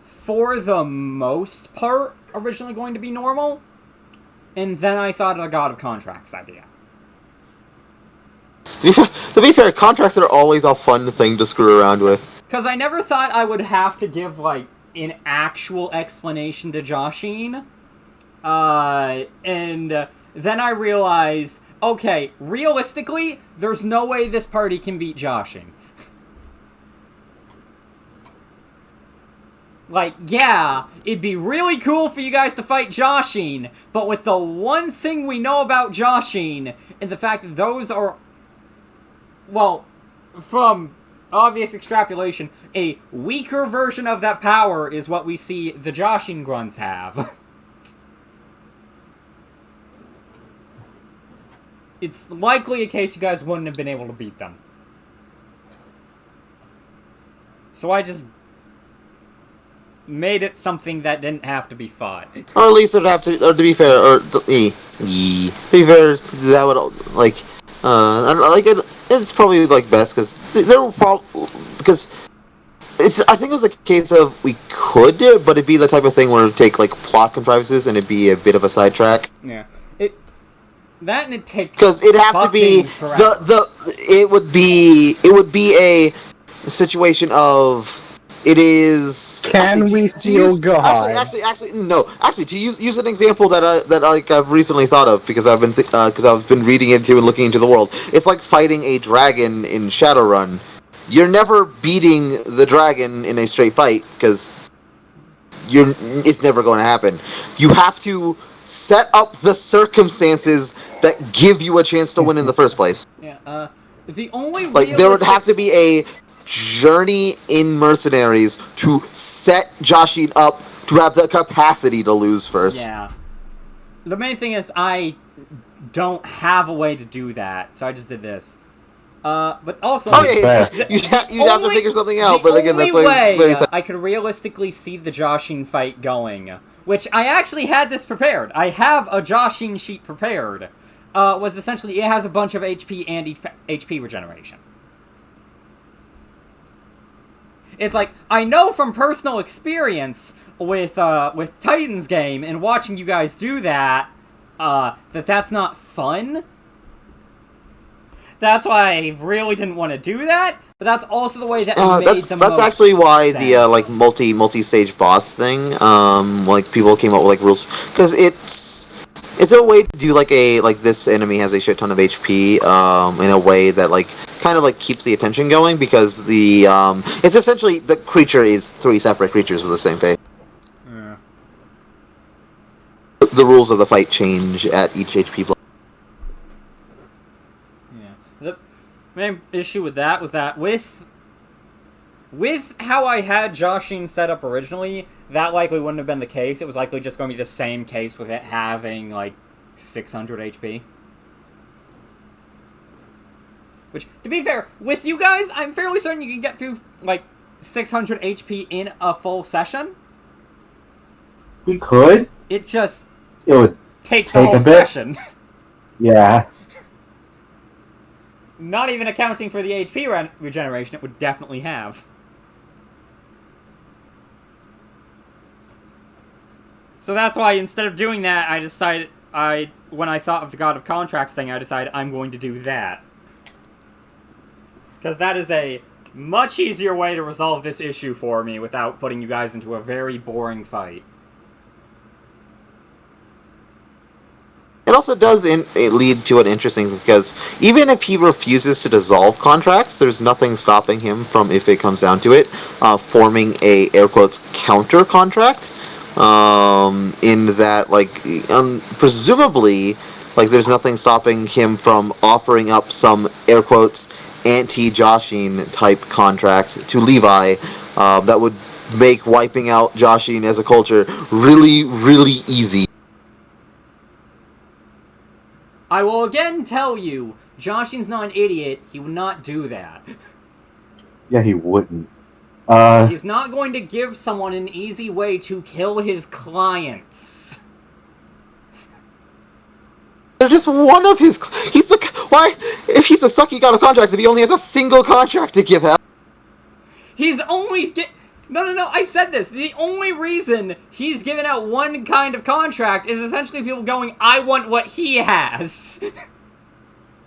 S3: for the most part originally going to be normal. And then I thought of the God of Contracts idea.
S2: To be fair, contracts are always a fun thing to screw around with.
S3: Because I never thought I would have to give, like, an actual explanation to Joshin. And then I realized, okay, realistically, there's no way this party can beat Joshin. Like, yeah, it'd be really cool for you guys to fight Joshin, but with the one thing we know about Joshin, and the fact that those are, well, from obvious extrapolation, a weaker version of that power is what we see the Joshin grunts have. It's likely a case you guys wouldn't have been able to beat them. So I just made it something that didn't have to be fought.
S2: Or at least it'd have to, or to be fair, to be fair, that would, like, it's probably, like, best, because I think it was a case of we could, but it'd be the type of thing where it'd take, like, plot contrivances, and it'd be a bit of a sidetrack.
S3: Yeah. That and it'd take...
S2: Because it'd have to be, it would be a situation of It is
S5: Can we steal God?
S2: Actually, to use an example that I've recently thought of because I've been reading into and looking into the world. It's like fighting a dragon in Shadowrun. You're never beating the dragon in a straight fight because it's never going to happen. You have to set up the circumstances that give you a chance to win in the first place.
S3: Yeah. The only
S2: There would have to be a journey in Mercenaries to set Joshin up to have the capacity to lose first.
S3: Yeah. The main thing is I don't have a way to do that, so I just did this. But also...
S2: Oh yeah, you'd have to figure something out, but again, that's like...
S3: The only way I could realistically see the Joshin fight going, which I actually had this prepared. I have a Joshin sheet prepared. Was essentially, it has a bunch of HP and HP regeneration. It's like, I know from personal experience with Titan's game and watching you guys do that, that's not fun. That's why I really didn't want to do that, but that's also the way that it made the most
S2: That's actually why
S3: sense.
S2: the multi-stage boss thing, people came up with rules, because it's a way to do this enemy has a shit ton of HP in a way that kind of keeps the attention going, because it's essentially the creature is 3 separate creatures with the same face.
S3: Yeah.
S2: The rules of the fight change at each HP block.
S3: Yeah. The main issue with that was that with how I had Joshin set up originally, that likely wouldn't have been the case. It was likely just going to be the same case with it having 600 HP. Which, to be fair, with you guys, I'm fairly certain you can get through 600 HP in a full session.
S4: We could.
S3: It
S4: would
S3: take the whole
S4: a bit.
S3: session.
S4: Yeah.
S3: Not even accounting for the HP regeneration, it would definitely have. So that's why instead of doing that, I decided when I thought of the God of Contracts thing, I decided I'm going to do that. Because that is a much easier way to resolve this issue for me without putting you guys into a very boring fight.
S2: It also does lead to an interesting, because even if he refuses to dissolve contracts, there's nothing stopping him from, if it comes down to it, forming a air quotes counter contract. In that, presumably, there's nothing stopping him from offering up some air quotes anti-Joshin type contract to Levi that would make wiping out Joshin as a culture really, really easy.
S3: I will again tell you, Joshin's not an idiot. He would not do that.
S4: Yeah, he wouldn't.
S3: He's not going to give someone an easy way to kill his clients.
S2: They're just one of his... Why? If he's a sucky God of Contracts, if he only has a single contract to give out?
S3: He's only... No, I said this. The only reason he's given out one kind of contract is essentially people going, I want what he has.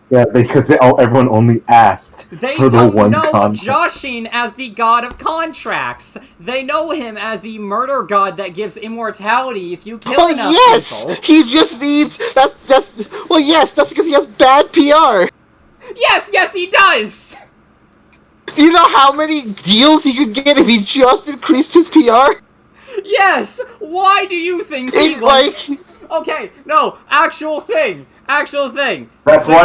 S4: Yeah, because everyone only asked
S3: They
S4: for the
S3: don't
S4: one
S3: know
S4: contract.
S3: Joshin as the God of Contracts. They know him as the murder god that gives immortality if you kill enough people.
S2: He just needs... That's because he has bad PR!
S3: Yes, he does!
S2: Do you know how many deals he could get if he just increased his PR?
S3: Yes! Why do you think he Okay, no, actual thing.
S4: That's
S3: So
S4: why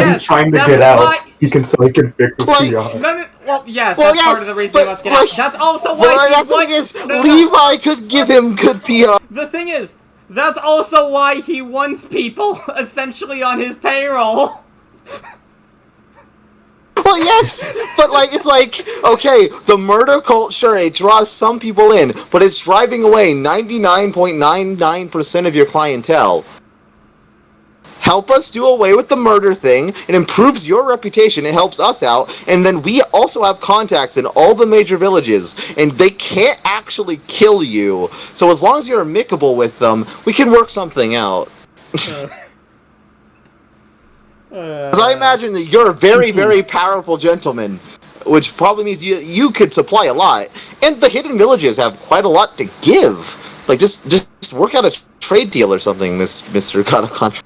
S3: yes,
S4: he's trying to
S3: that's
S4: get out.
S3: why-
S4: So he can fix his PR.
S3: Well, yes, that's part of the reason he wants to get out. That's also why
S2: Levi could give him good PR.
S3: The thing is, that's also why he wants people essentially on his payroll.
S2: Well, yes, but okay, the murder cult, sure, it draws some people in, but it's driving away 99.99% of your clientele. Help us do away with the murder thing. It improves your reputation. It helps us out. And then we also have contacts in all the major villages. And they can't actually kill you. So as long as you're amicable with them, we can work something out. Because I imagine that you're a very, very powerful gentleman. which probably means you could supply a lot, and the hidden villages have quite a lot to give. Like just work out a trade deal or something, Mister God of Contract.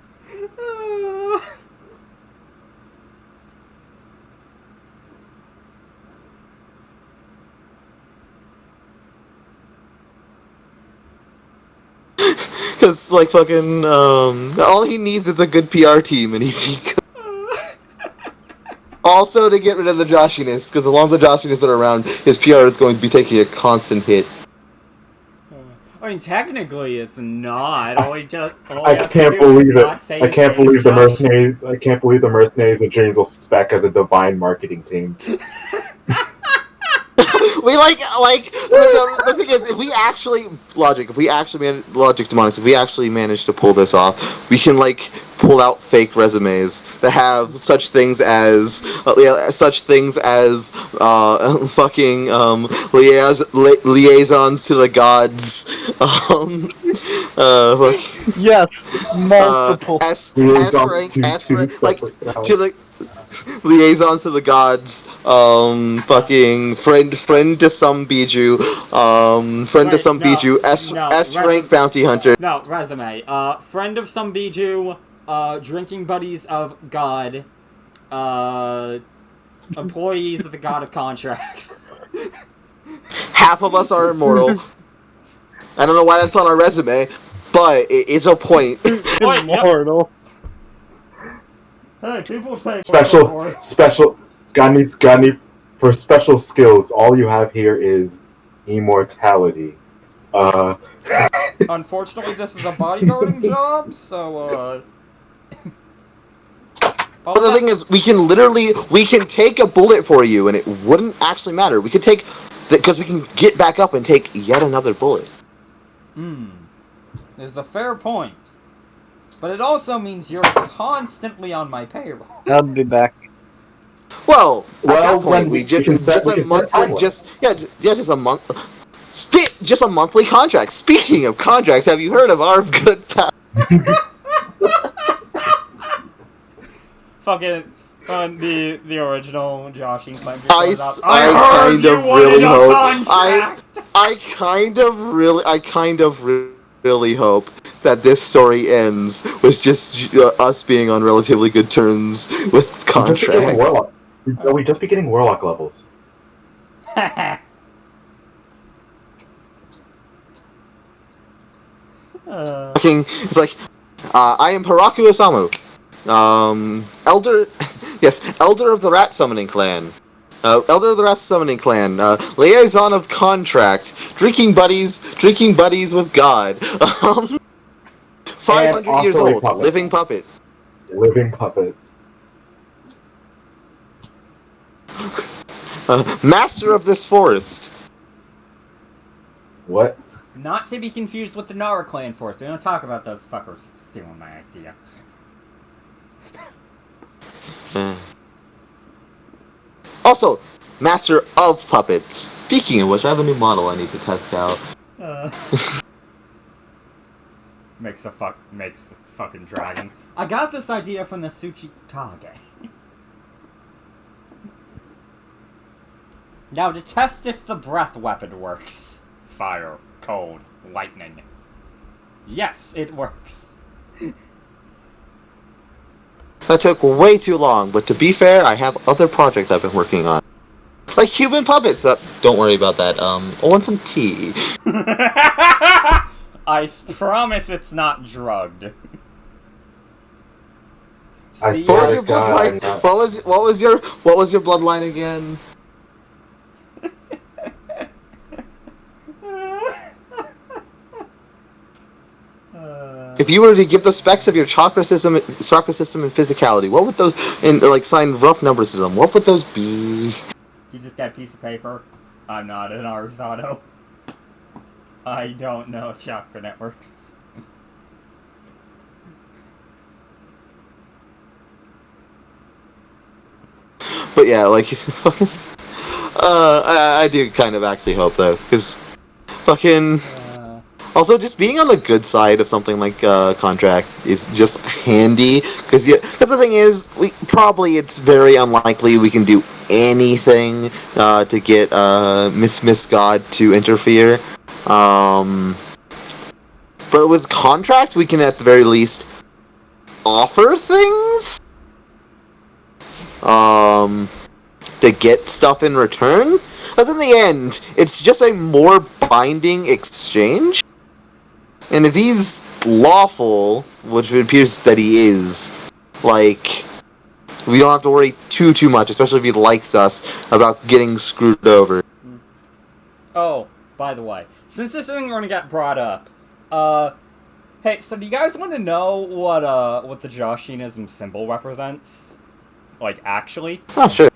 S2: Because like fucking all he needs is a good PR team, and he's also to get rid of the joshiness, because as long as the joshiness are around, his PR is going to be taking a constant hit.
S3: I mean, technically, it's not.
S4: I can't believe it. I can't believe the mercenaries. I can't believe the mercenaries and James will spec as a divine marketing team.
S2: We the thing is, if we actually Daemonicx, if we actually manage to pull this off, we can pull out fake resumes that have such things as fucking liaisons to the gods,
S5: Yes, multiple.
S2: S rank to the liaisons to the gods, fucking friend to some Biju, S rank bounty hunter.
S3: No, resume. Friend of some Biju, drinking buddies of God, employees of the God of Contracts.
S2: Half of us are immortal. I don't know why that's on our resume, but it's a point.
S5: Immortal.
S3: Hey, people say
S4: Special. Got any for special skills? All you have here is immortality.
S3: Unfortunately, this is a bodyguarding job, so
S2: But the thing is, we can take a bullet for you, and it wouldn't actually matter. We could take, because we can get back up and take yet another bullet.
S3: There's a fair point. But it also means you're constantly on my payroll.
S5: I'll be back.
S2: Well, at that point, just a monthly contract. Speaking of contracts, have you heard of our good pal?
S3: Fucking the original Josh Inkman.
S2: I kind of really hope that this story ends with just us being on relatively good terms with contract.
S4: We just be getting warlock levels.
S2: It's like, I am Haraku Osamu, elder of the Rat Summoning Clan. Liaison of contract, drinking buddies with God. 500 years old, living puppet. Master of this forest.
S4: What?
S3: Not to be confused with the Nara clan force. We don't talk about those fuckers stealing my idea.
S2: Also, master of puppets. Speaking of which, I have a new model I need to test out.
S3: Makes a fucking dragon. I got this idea from the Tsuchikage. Now to test if the breath weapon works. Fire, cold, lightning. Yes, it works.
S2: That took way too long, but to be fair, I have other projects I've been working on. Like human puppets. Don't worry about that. I want some tea.
S3: I promise it's not drugged.
S2: What was your bloodline? What was your bloodline again? If you were to give the specs of your chakra system and physicality, what would those, and sign rough numbers to them, what would those be?
S3: You just got a piece of paper. I'm not an Arizano. I don't know chakra networks.
S2: But yeah, I do kind of actually hope though, because fucking. Also, just being on the good side of something like contract is just handy, because the thing is, it's very unlikely we can do anything to get Miss God to interfere. But with contract, we can at the very least offer things to get stuff in return. But in the end, it's just a more binding exchange. And if he's lawful, which it appears that he is, like, we don't have to worry too much, especially if he likes us, about getting screwed over.
S3: Oh, by the way, since this isn't going to get brought up, hey, so do you guys want to know what the Joshinism symbol represents? Like, actually?
S2: Oh, sure.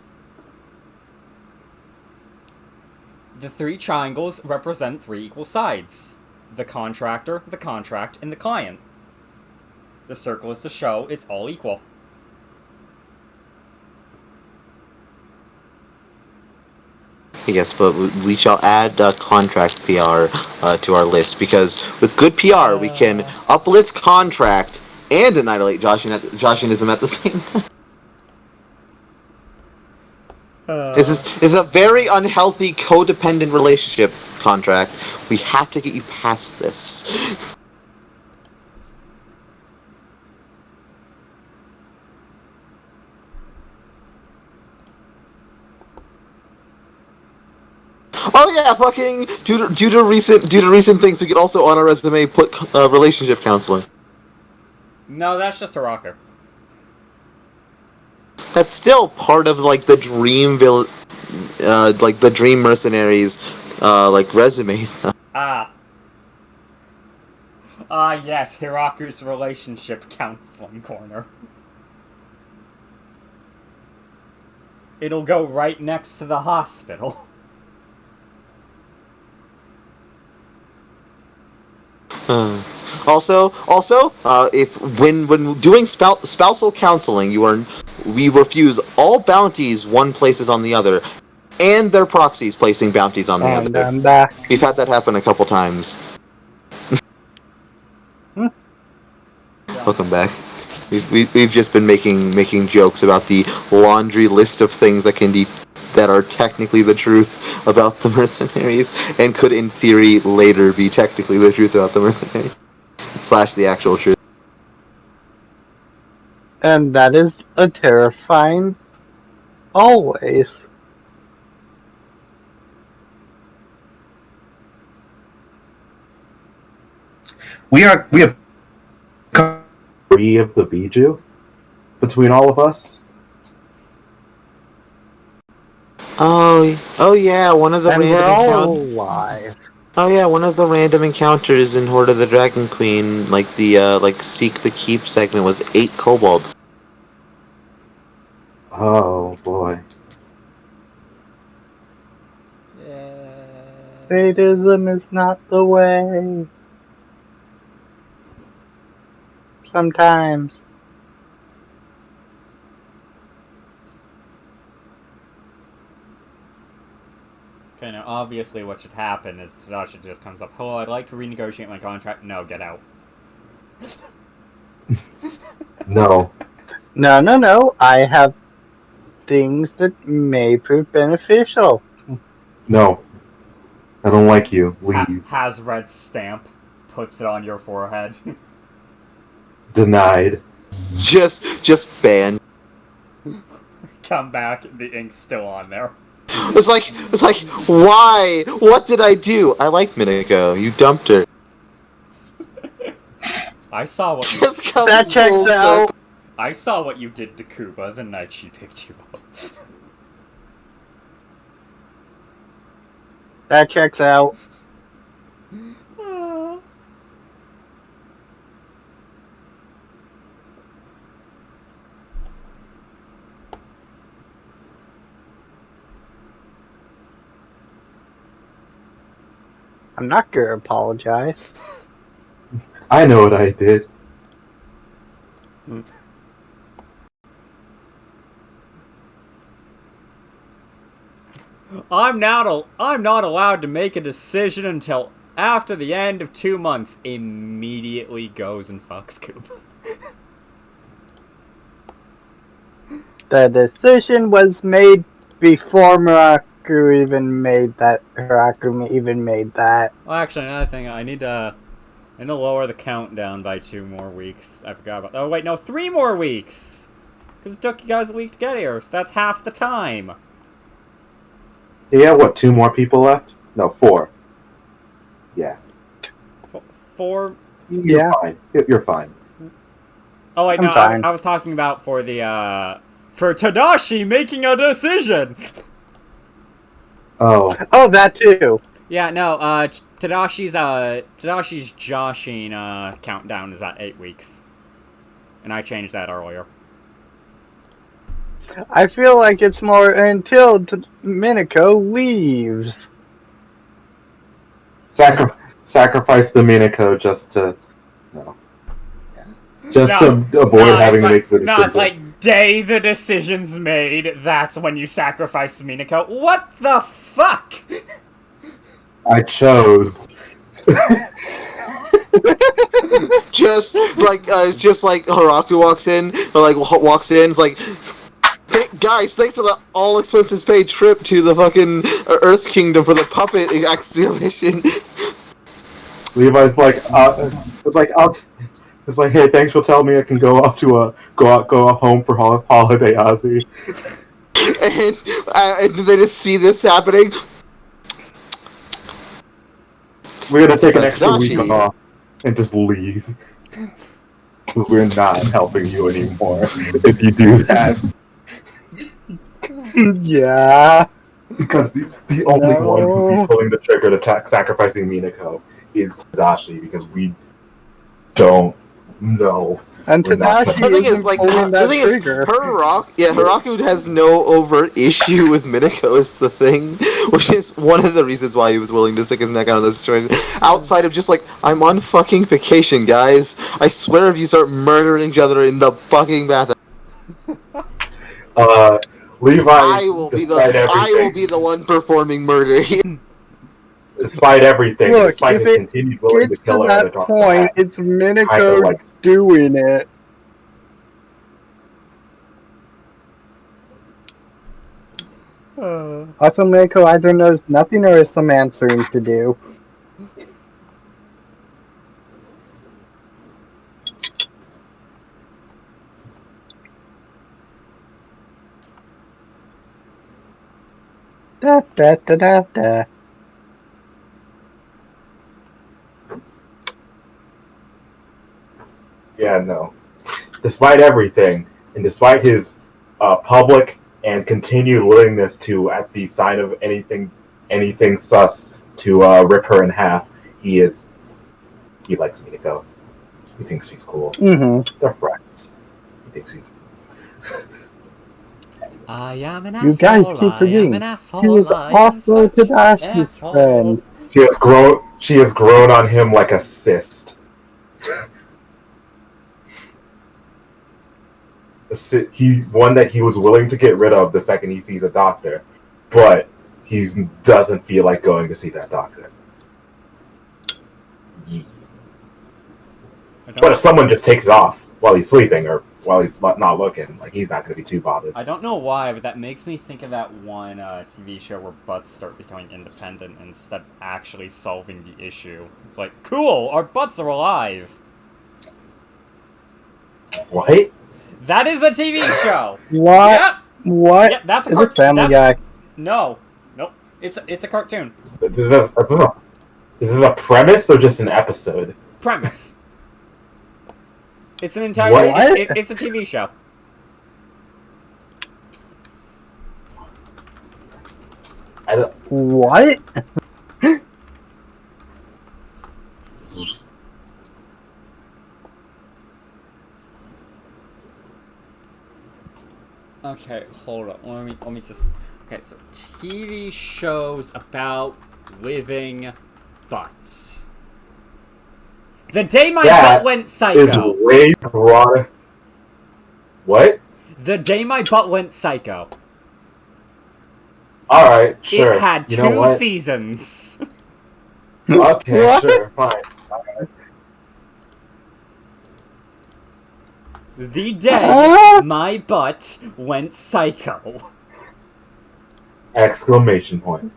S3: The 3 triangles represent 3 equal sides. The contractor, the contract, and the client. The circle is to show it's all equal.
S2: Yes, but we shall add contract PR to our list, because with good PR, we can uplift contract and annihilate Joshinism at the same time. This is a very unhealthy, codependent relationship, contract. We have to get you past this. Oh yeah, fucking due to recent things, we could also on our resume put relationship counseling.
S3: No, that's just a rocker.
S2: That's still part of like the like the Dream Mercenaries like resume.
S3: Yes, Hiraku's relationship counseling corner. It'll go right next to the hospital.
S2: Also, if when doing spousal counseling, we refuse all bounties one places on the other, and their proxies placing bounties on the
S5: And
S2: other.
S5: I'm back.
S2: We've had that happen a couple times. Welcome back. We've just been making jokes about the laundry list of things that are technically the truth about the mercenaries, and could in theory later be technically the truth about the mercenaries / the actual truth.
S5: And that is a terrifying always.
S4: We have 3 of the Biju between all of us.
S2: Oh yeah, one of the
S5: And we're
S2: random
S5: all
S2: encounters.
S5: alive.
S2: Oh yeah, one of the random encounters in Horde of the Dragon Queen, like the like Seek the Keep segment, was 8 kobolds.
S4: Oh boy.
S5: Sadism is not the way. Sometimes.
S3: Okay, now obviously what should happen is Tadashi just comes up, "Hello, I'd like to renegotiate my contract." No, get out.
S4: No.
S5: No. I have things that may prove beneficial.
S4: No. I don't like you. Leave.
S3: Has red stamp, puts it on your forehead.
S4: Denied.
S2: Just banned.
S3: Come back, the ink's still on there.
S2: It's like, why? What did I do? I like Minako. You dumped her.
S3: I saw what you
S2: Just comes
S5: That checks
S2: full
S5: out.
S2: circle.
S3: I saw what you did to Kuba the night she picked you up.
S5: That checks out. I'm not gonna apologize.
S4: I know what I did.
S3: I'm not allowed to make a decision until after the end of 2 months. Immediately goes and fucks Kuba.
S5: The decision was made before Muraku even made that. Hiraku even made that.
S3: Well, actually, another thing, I need to lower the countdown by 2 more weeks. I forgot about. Oh wait, no, 3 more weeks. Because it took you guys a week to get here, so that's half the time.
S4: Yeah, what, 2 more people left? No, 4. Yeah.
S3: 4.
S5: Yeah.
S4: Fine. You're fine.
S3: Oh wait,
S5: I'm
S3: no,
S5: fine.
S3: I was talking about for the for Tadashi making a decision.
S4: Oh.
S5: Oh, that too.
S3: Yeah, no, Tadashi's Joshin countdown is at 8 weeks. And I changed that earlier.
S5: I feel like it's more until Minako leaves.
S4: Sacrifice the Minako just to... No. Just to avoid having to make the decision.
S3: No, it's like, day the decision's made, that's when you sacrifice Minako. What the fuck?
S4: I chose.
S2: Just like Hiraku walks in, it's like, guys, thanks for the all expenses paid trip to the fucking Earth Kingdom for the puppet exhibition.
S4: Levi's like, it's like, hey, thanks for telling me I can go off to go off home for holiday, Ozzy.
S2: And they just see this happening.
S4: We're gonna take an extra
S2: Tadashi.
S4: week off and just leave. Because we're not helping you anymore if you do that.
S5: Yeah.
S4: Because the only one who'd be pulling the trigger to sacrificing Minako is Tadashi, because we don't know.
S5: And Tadashi
S2: The thing is, Hiraku has no overt issue with Minako is the thing, which is one of the reasons why he was willing to stick his neck out of this situation. Outside of just like, I'm on fucking vacation, guys. I swear if you start murdering each other in the fucking bathroom,
S4: Levi,
S2: I will be the one performing murder here.
S4: Despite everything,
S5: Look,
S4: despite
S5: if
S4: his
S5: it
S4: continued willing to
S5: gets
S4: kill
S5: to
S4: her at the
S5: that
S4: drop
S5: point,
S4: of
S5: it's Minako
S4: like,
S5: doing it. Also, Minako either knows nothing or has some answering to do. Da da da da da.
S4: yeah, no. Despite everything, and despite his public and continued willingness to, at the sign of anything sus, to rip her in half, he likes Minako. He thinks she's cool.
S5: Mm-hmm.
S4: They're friends. He thinks she's.
S3: I am an
S5: You guys keep forgetting. He was also Tadashi's friend.
S4: She has grown on him like a cyst. One that he was willing to get rid of the second he sees a doctor, but he doesn't feel like going to see that doctor. Yeah. But if someone just takes it off while he's sleeping or while he's not looking, like, he's not going to be too bothered.
S3: I don't know why, but that makes me think of that one TV show where butts start becoming independent instead of actually solving the issue. It's like, cool, our butts are alive.
S4: What?
S3: That is a TV show.
S5: What?
S3: Yep.
S5: What?
S3: Yep, that's a
S5: Is it Family Guy?
S3: No, nope. It's a cartoon.
S4: Is this a premise or just an episode?
S3: Premise. It's an entire.
S5: What?
S3: It's a TV show.
S5: What?
S3: Okay, hold on. Let me just. Okay, so TV shows about living butts. The day my butt went psycho.
S4: Is way broader. What?
S3: The day my butt went psycho.
S4: All right, sure.
S3: It had 2 seasons.
S4: Okay,
S5: What?
S4: sure, fine.
S3: The day my butt went psycho.
S4: Exclamation point.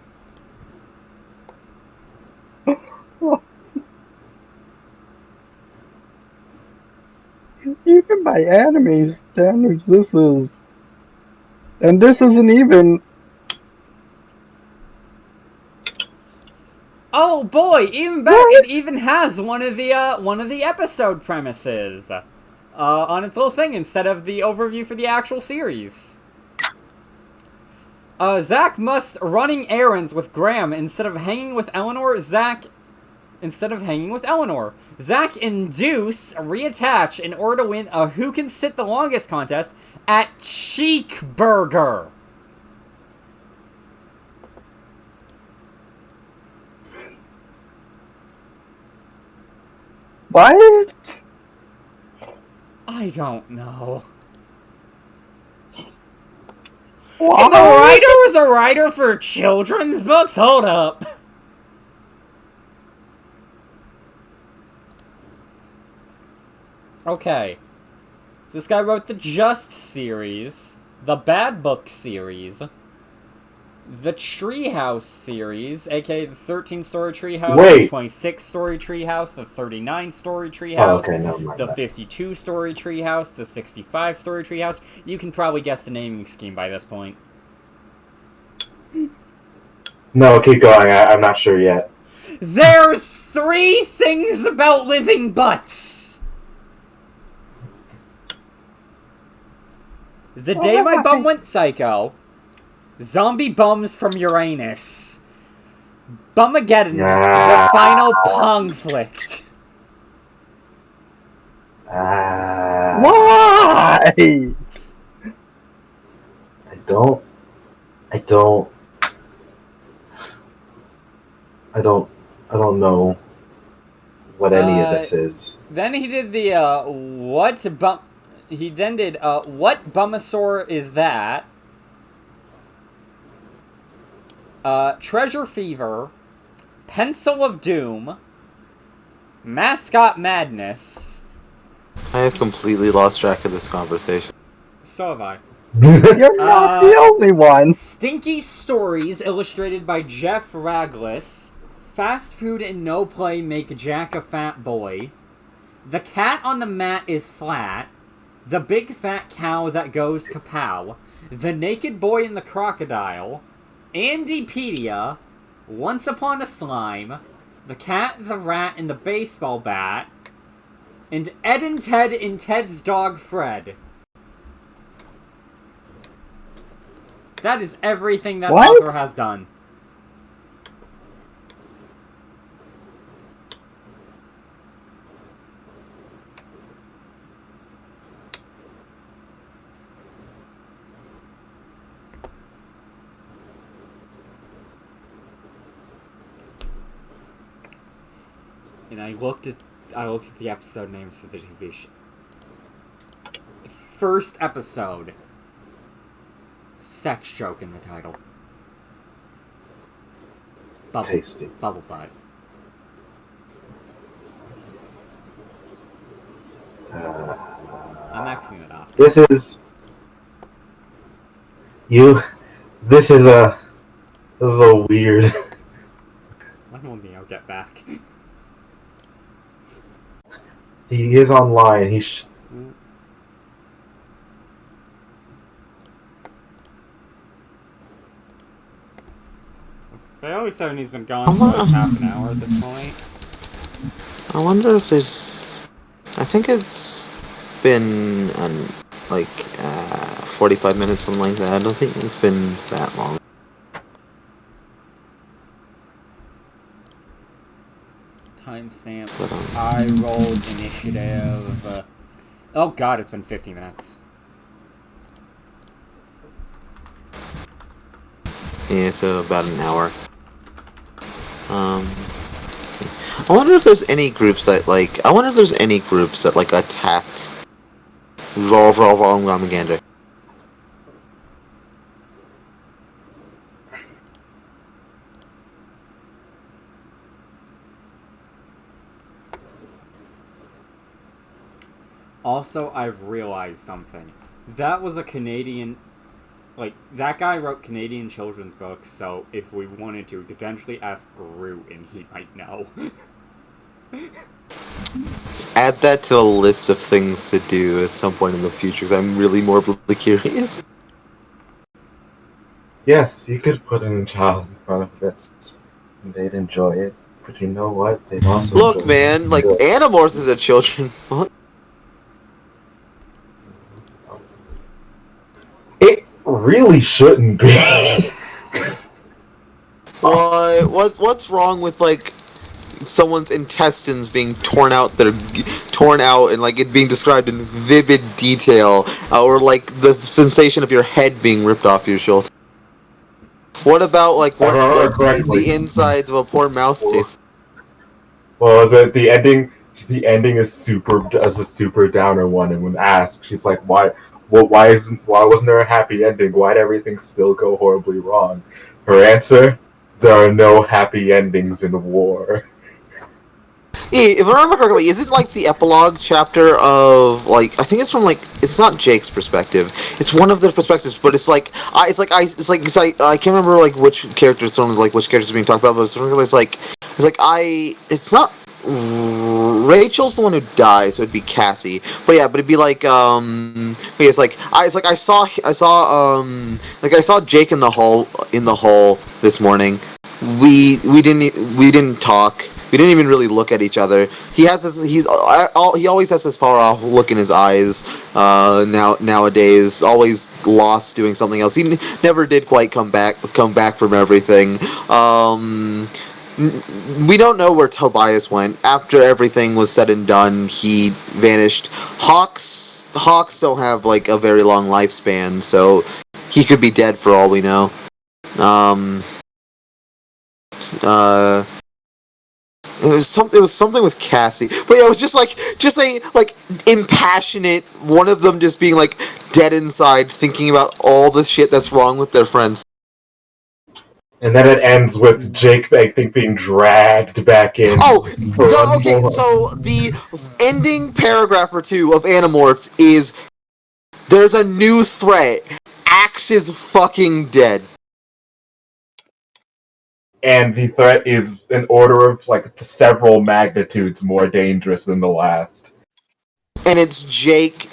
S5: Even by anime standards, this isn't even.
S6: Oh boy, even better!
S5: What?
S6: It even has one of the episode premises on its little thing instead of the overview for the actual series. Zach must running errands with Graham instead of hanging with Eleanor. Zach and Deuce reattach in order to win a Who Can Sit the Longest contest at Cheek Burger.
S5: What?
S6: I don't know.
S5: What?
S6: And the writer was a writer for children's books? Hold up. Okay. So this guy wrote the Just series, the Bad Book series, the Treehouse series, aka the 13-story Treehouse, the
S4: Wait.
S6: 26-story Treehouse, the 39-story Treehouse,
S4: Oh, okay, never mind
S6: the
S4: that.
S6: 52-story Treehouse, the 65-story Treehouse. You can probably guess the naming scheme by this point.
S4: No, keep going. I'm not sure yet.
S6: There's 3 things about living butts! The Day My Bum Went Psycho, Zombie Bums from Uranus, Bumageddon, the Final Conflict.
S5: Why?
S4: I don't know what any of this is.
S6: Then he did the, he then did, What Bumasaur Is That? Treasure Fever, Pencil of Doom, Mascot Madness.
S2: I have completely lost track of this conversation.
S6: So have I.
S5: You're not the only one.
S6: Stinky Stories, illustrated by Jeff Raglis. Fast Food and No Play Make Jack a Fat Boy. The Cat on the Mat is Flat. The Big Fat Cow That Goes Kapow. The Naked Boy and the Crocodile. Andypedia. Once Upon a Slime. The Cat, the Rat, and the Baseball Bat. And Ed and Ted and Ted's Dog Fred. That is everything that
S5: What?
S6: author has done. And I looked at the episode names for the TV show. First episode. Sex joke in the title.
S4: Tasty.
S6: Bubble butt. I'm Xing it off.
S4: This is a weird.
S6: When will Neo get back?
S4: He is online.
S6: They always said he's been gone for like half an hour at this point.
S2: I wonder if there's... I think it's been 45 minutes, something like that. I don't think it's been that long.
S6: Timestamp. I rolled initiative. Oh god, it's been 50 minutes.
S2: Yeah, so about an hour. I wonder if there's any groups that attacked Volgamagander.
S6: Also, I've realized something. That was a Canadian
S3: like, that guy wrote Canadian children's books, so if we wanted to, we could potentially ask Groot and he might know.
S2: Add that to a list of things to do at some point in the future, because I'm really morbidly curious.
S4: Yes, you could put a child in front of this, and they'd enjoy it. But you know what? They'd also
S2: Look,
S4: enjoy
S2: man, like, Animorphs is a children. What?
S4: It really shouldn't be.
S2: What's wrong with, like, someone's intestines being torn out and, like, it being described in vivid detail, or, like, the sensation of your head being ripped off your shoulder? What about, like, the insides of a poor mouse taste?
S4: Well, is it the ending? The ending is a super downer one, and when asked, she's like, "Why? Well, why wasn't there a happy ending? Why did everything still go horribly wrong?" Her answer: "There are no happy endings in war."
S2: If I remember correctly, is it like the epilogue chapter of, like, I think it's from, like, it's not Jake's perspective. It's one of the perspectives, but it's like I can't remember, like, which character it's from, like, which characters are being talked about, but it's not Rachel's the one who dies, so it'd be Cassie. But yeah, but it'd be like I saw Jake in the hall this morning. We didn't talk. We didn't even really look at each other. He always has this far off look in his eyes. Nowadays, always lost doing something else. He never did quite come back from everything. We don't know where Tobias went. After everything was said and done, he vanished. Hawks don't have, like, a very long lifespan, so he could be dead for all we know. It was something with Cassie, but yeah, it was just a impassionate one of them just being, like, dead inside, thinking about all the shit that's wrong with their friends.
S4: And then it ends with Jake, I think, being dragged back in.
S2: Okay. So the ending paragraph or two of Animorphs is there's a new threat. Axe is fucking dead.
S4: And the threat is an order of, like, several magnitudes more dangerous than the last.
S2: And it's Jake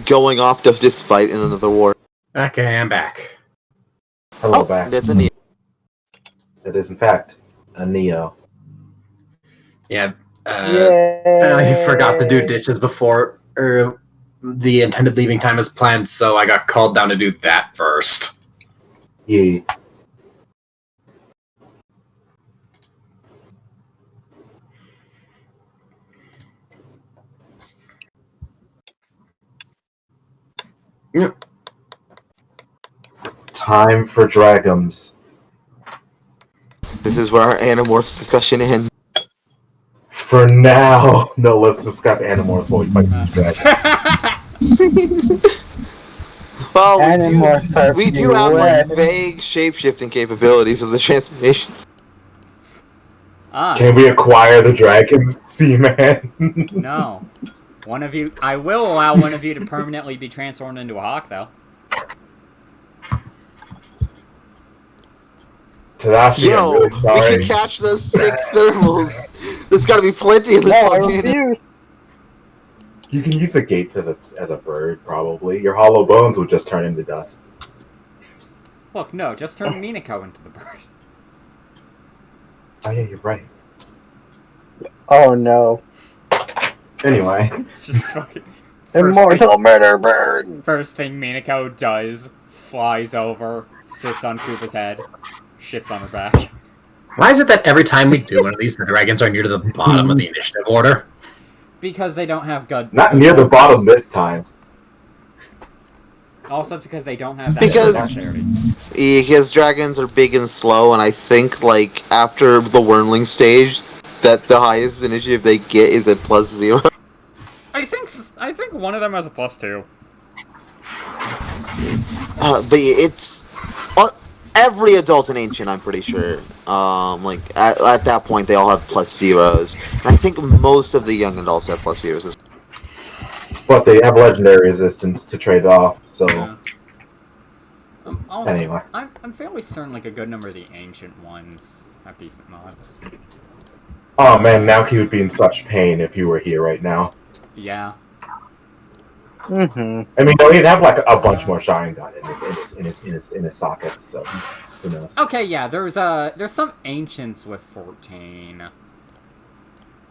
S2: going off to just fight in another war.
S7: Okay, I'm back.
S4: Hello, back.
S2: That's a Neo.
S4: It is, in fact, a Neo.
S7: Yeah, I forgot to do ditches before the intended leaving time is planned, so I got called down to do that first.
S4: Yeah.
S7: Yep.
S4: Time for Dragons.
S2: This is where our Animorphs discussion ends.
S4: For now. No, let's discuss Animorphs while we fight these dragons.
S2: Well, we do have, like, vague shape-shifting capabilities of the transformation.
S4: Can we acquire the dragons, Seaman?
S3: No. I will allow one of you to permanently be transformed into a hawk, though.
S4: Tadashi, I'm really sorry.
S2: We can catch those 6 thermals. There's gotta be plenty of this volcano.
S4: You can use the gates as a bird, probably. Your hollow bones would just turn into dust.
S3: Look, no, just turn Minako into the bird.
S4: Oh yeah, you're right.
S5: Oh no.
S4: Anyway.
S3: Just fucking...
S5: Immortal murder bird!
S3: First thing Minako does, flies over, sits on Koopa's head, shits on her back.
S7: Why is it that every time we do one of these, the dragons are near to the bottom of the initiative order?
S3: Because they don't have good...
S4: Not near the bottom this time.
S3: Also because they don't have that
S2: because dragons are big and slow, and I think, like, after the Wormling stage, that the highest initiative they get is at +0.
S3: I think one of them has a +2.
S2: But it's every adult in Ancient, I'm pretty sure. Like at that point, they all have +0s. And I think most of the young adults have +0s.
S4: But they have legendary resistance to trade off, so...
S3: Yeah.
S6: Also,
S4: Anyway.
S6: I'm fairly certain like a good number of the ancient ones have decent mods.
S4: Oh man, now he would be in such pain if you were here right now.
S6: Yeah.
S5: Mm-hmm.
S4: I mean, no, he'd have like a bunch more Sharingan in his sockets. So who knows?
S6: Okay, yeah. There's some ancients with 14.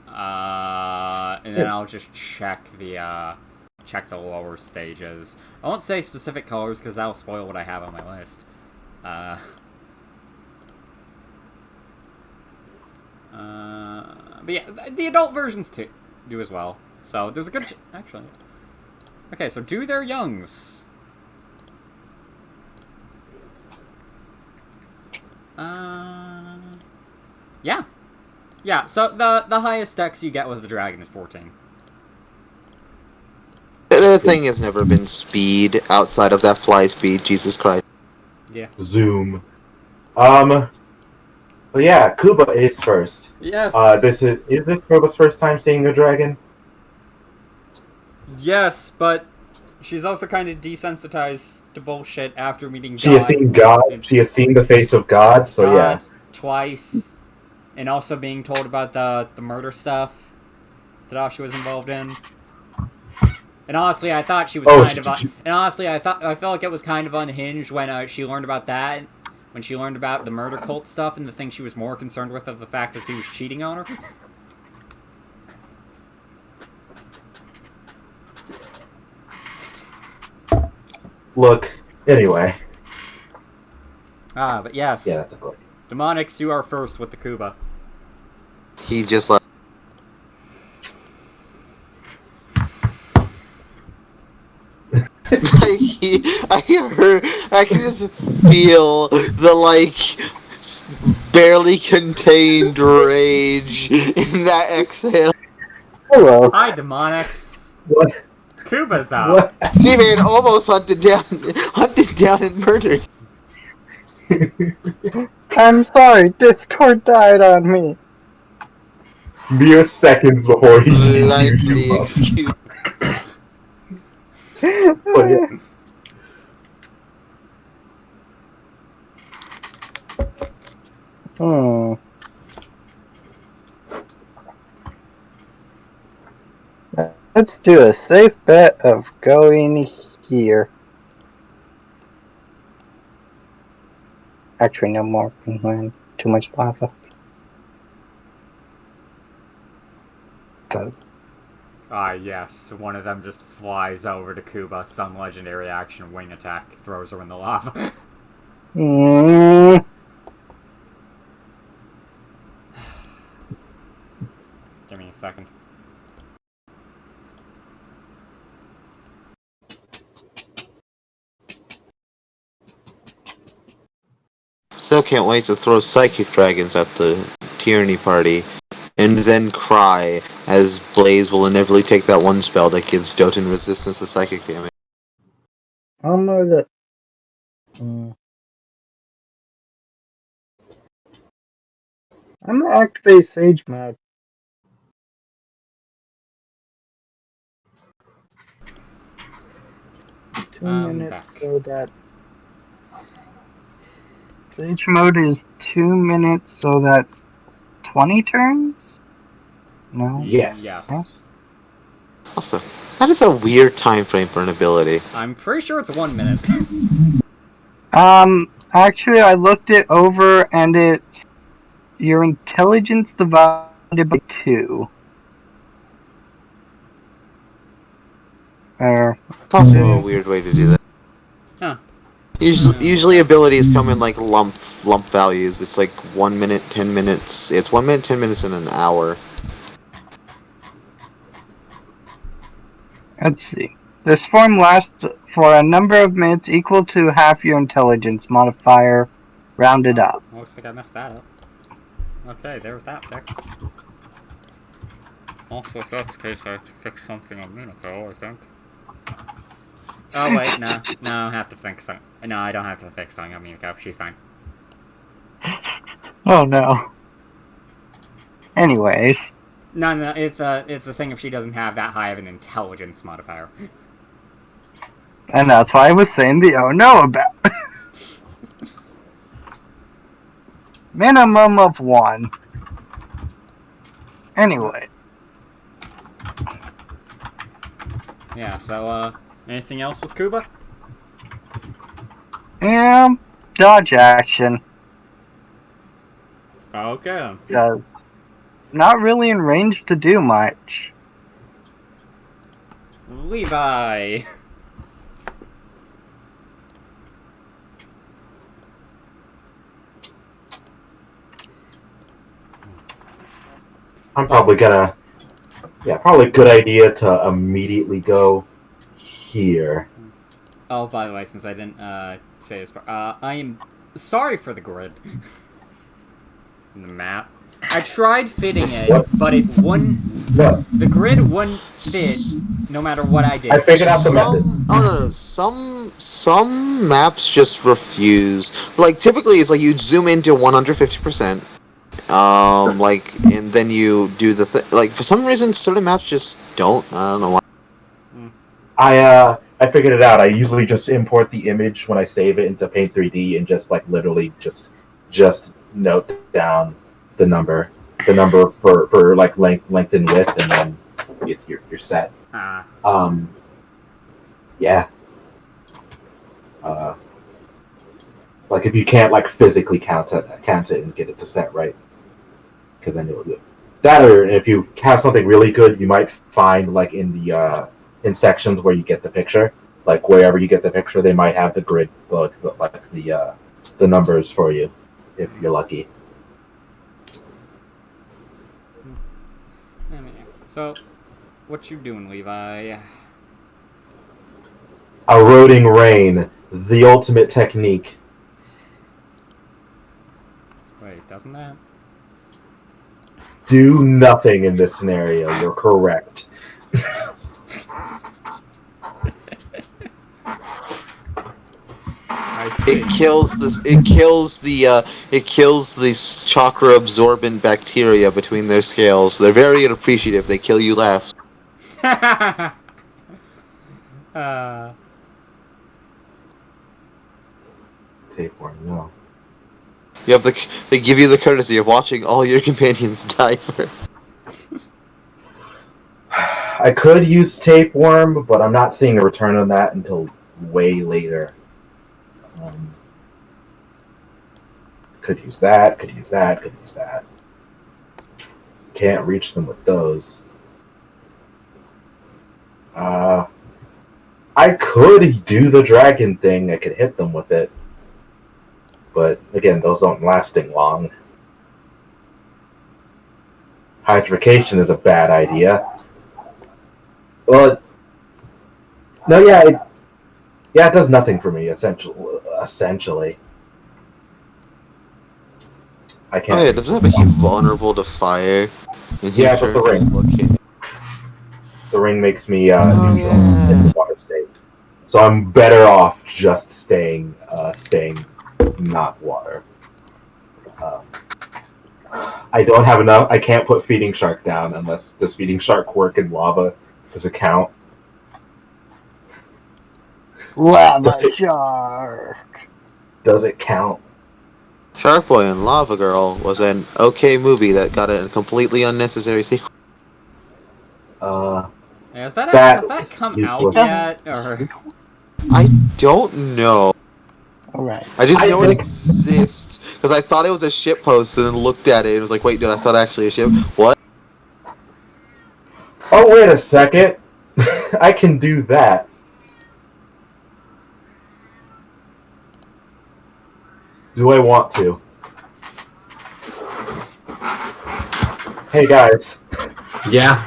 S6: And then I'll just check the lower stages. I won't say specific colors because that'll spoil what I have on my list. But yeah, the adult versions too do as well. So there's a good actually. Okay, so do their youngs. Yeah. Yeah, so the highest dex you get with the dragon is 14.
S2: The thing has never been speed outside of that fly speed, Jesus Christ.
S6: Yeah.
S4: Zoom. But yeah, Kuba is first.
S6: Yes.
S4: Is this Kuba's first time seeing a dragon?
S6: Yes, but she's also kind of desensitized to bullshit after meeting God.
S4: She has seen God. She has seen the face of God. So yeah.
S6: Twice, and also being told about the murder stuff that Tadashi was involved in. And honestly, I thought she was and honestly, I felt like it was kind of unhinged when she learned about that. When she learned about the murder cult stuff and the thing she was more concerned with of the fact that he was cheating on her.
S4: Look. Anyway.
S6: But yes.
S4: Yeah, that's a good.
S6: Daemonicx, you are first with the Kuba.
S2: He just left. I can just feel the barely contained rage in that exhale.
S5: Hello.
S6: Hi, Daemonicx.
S4: What?
S6: Kuba's out.
S4: What?
S2: Steven almost hunted down and murdered.
S5: I'm sorry, Discord died on me.
S4: Mere seconds before he
S2: Lightly excuse.
S4: But yeah.
S5: Let's do a safe bet of going here. Actually, no more Greenland. Too much lava.
S6: Yes. One of them just flies over to Kuba, some legendary action, wing attack, throws her in the lava. Give me a second.
S2: Still can't wait to throw psychic dragons at the tyranny party, and then cry as Blaze will inevitably take that one spell that gives Doten resistance to psychic damage.
S5: I'm gonna activate Sage Mode. Two minutes
S6: back.
S5: so that Sage Mode is 2 minutes, so that's 20 turns? No?
S4: Yes.
S2: Also, that is a weird time frame for an ability.
S6: I'm pretty sure it's 1 minute.
S5: Actually, I looked it over, and it's your intelligence divided by 2.
S2: It's also a weird way to do that.
S6: Huh.
S2: Usually abilities come in lump values. It's 1 minute, 10 minutes. It's 1 minute, 10 minutes, and an hour.
S5: Let's see. This form lasts for a number of minutes equal to half your intelligence modifier, rounded up.
S6: Looks like I messed that up. Okay, there's that text. Also, if that's the case, I have to fix something on Minako, I think. Oh, wait, no, I have to fix something. No, I don't have to fix something on Minako, she's fine.
S5: Oh no. Anyways.
S6: No, it's a thing if she doesn't have that high of an intelligence modifier.
S5: And that's why I was saying the oh no about. Minimum of one. Anyway.
S3: Yeah, so, anything else with Kuba?
S5: Yeah, dodge action.
S3: Okay.
S5: Because not really in range to do much.
S3: Levi!
S4: I'm probably gonna. Yeah, probably a good idea to immediately go here.
S3: Oh, by the way, since I didn't, say this part, I am sorry for the grid. The map. I tried fitting it,
S4: What?
S3: but it wouldn't.
S4: No,
S3: The grid wouldn't fit no matter what I did.
S4: I figured out the method.
S2: No. Some maps just refuse. Like typically, it's like you zoom into 150%. And then you do the thing. Like for some reason, certain maps just don't. I don't know why.
S4: I figured it out. I usually just import the image when I save it into Paint 3D and just like literally just note down the number for like length and width, and then you're set. Yeah. Like if you can't like physically count it and get it to set right, because then it'll do it. That, or if you have something really good, you might find like in the in sections where you get the picture, like wherever you get the picture, they might have the grid, like the numbers for you, if you're lucky.
S3: So, what you doing, Levi?
S4: Eroding rain, the ultimate technique.
S3: Wait, doesn't that?
S4: Do nothing in this scenario. You're correct.
S2: It kills this. It kills the chakra absorbent bacteria between their scales. They're very appreciative. They kill you last.
S4: Tapeworm, no.
S2: They give you the courtesy of watching all your companions die first.
S4: I could use tapeworm, but I'm not seeing a return on that until way later. Could use that. Can't reach them with those. I could do the dragon thing. I could hit them with it. But again, those aren't lasting long. Hydrification is a bad idea. Well, no, it does nothing for me, essentially. I can't.
S2: Oh yeah, doesn't it make you vulnerable to fire?
S4: Yeah, but the ring.
S2: Okay.
S4: The ring makes me neutral in the water state. So I'm better off just staying not water. I don't have enough. I can't put feeding shark down unless does feeding shark work in lava? Does it count?
S5: Lava Shark.
S4: Does it count?
S2: Shark Boy and Lava Girl was an okay movie that got a completely unnecessary sequel.
S3: Has that come
S4: useless.
S3: out yet? Or...
S2: I don't know.
S5: Alright.
S2: I just know it exists because I thought it was a ship post and then looked at it and was like, wait, no, that's not actually a ship. What?
S4: Oh, wait a second. I can do that. Do I want to? Hey guys.
S7: Yeah.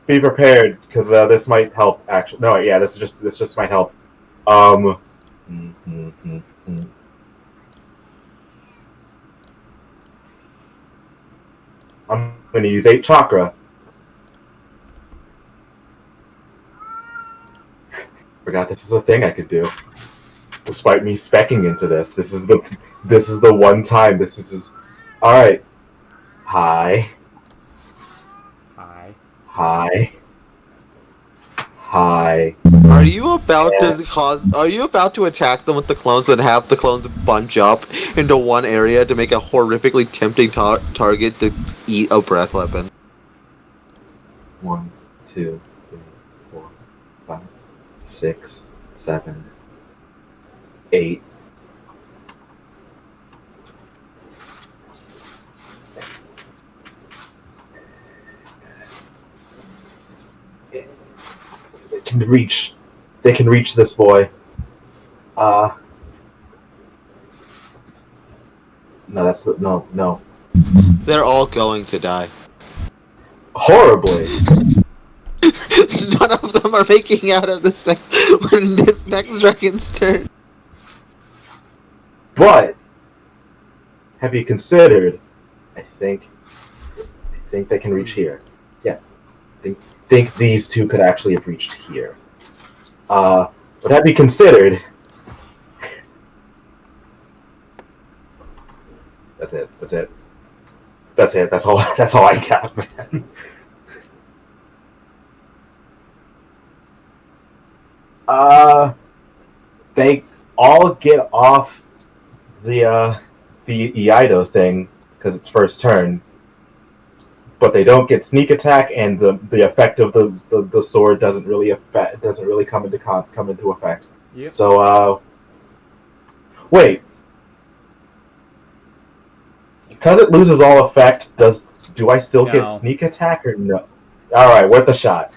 S4: Be prepared because this might help. Actually, no, yeah, this just might help. I'm going to use 8 chakra. Forgot this is a thing I could do. Despite me specking into this, this is the one time. This is all right. Hi.
S3: Hi.
S4: Hi. Hi.
S2: Are you about to attack them with the clones and have the clones bunch up into one area to make a horrifically tempting target to eat a breath weapon?
S4: 1, 2, 3, 4, 5, 6, 7, 8. They can reach this boy. No.
S2: They're all going to die.
S4: Horribly.
S2: None of them are making out of this thing when this next dragon's turn.
S4: But have you considered? I think they can reach here. Yeah, I think these two could actually have reached here. But have you considered? That's it. That's all I got, man. They all get off the Iaido thing because it's first turn, but they don't get sneak attack, and the effect of the sword doesn't really come into effect.
S3: Yep.
S4: So wait, because it loses all effect, do I still get sneak attack or no? All right, worth a shot.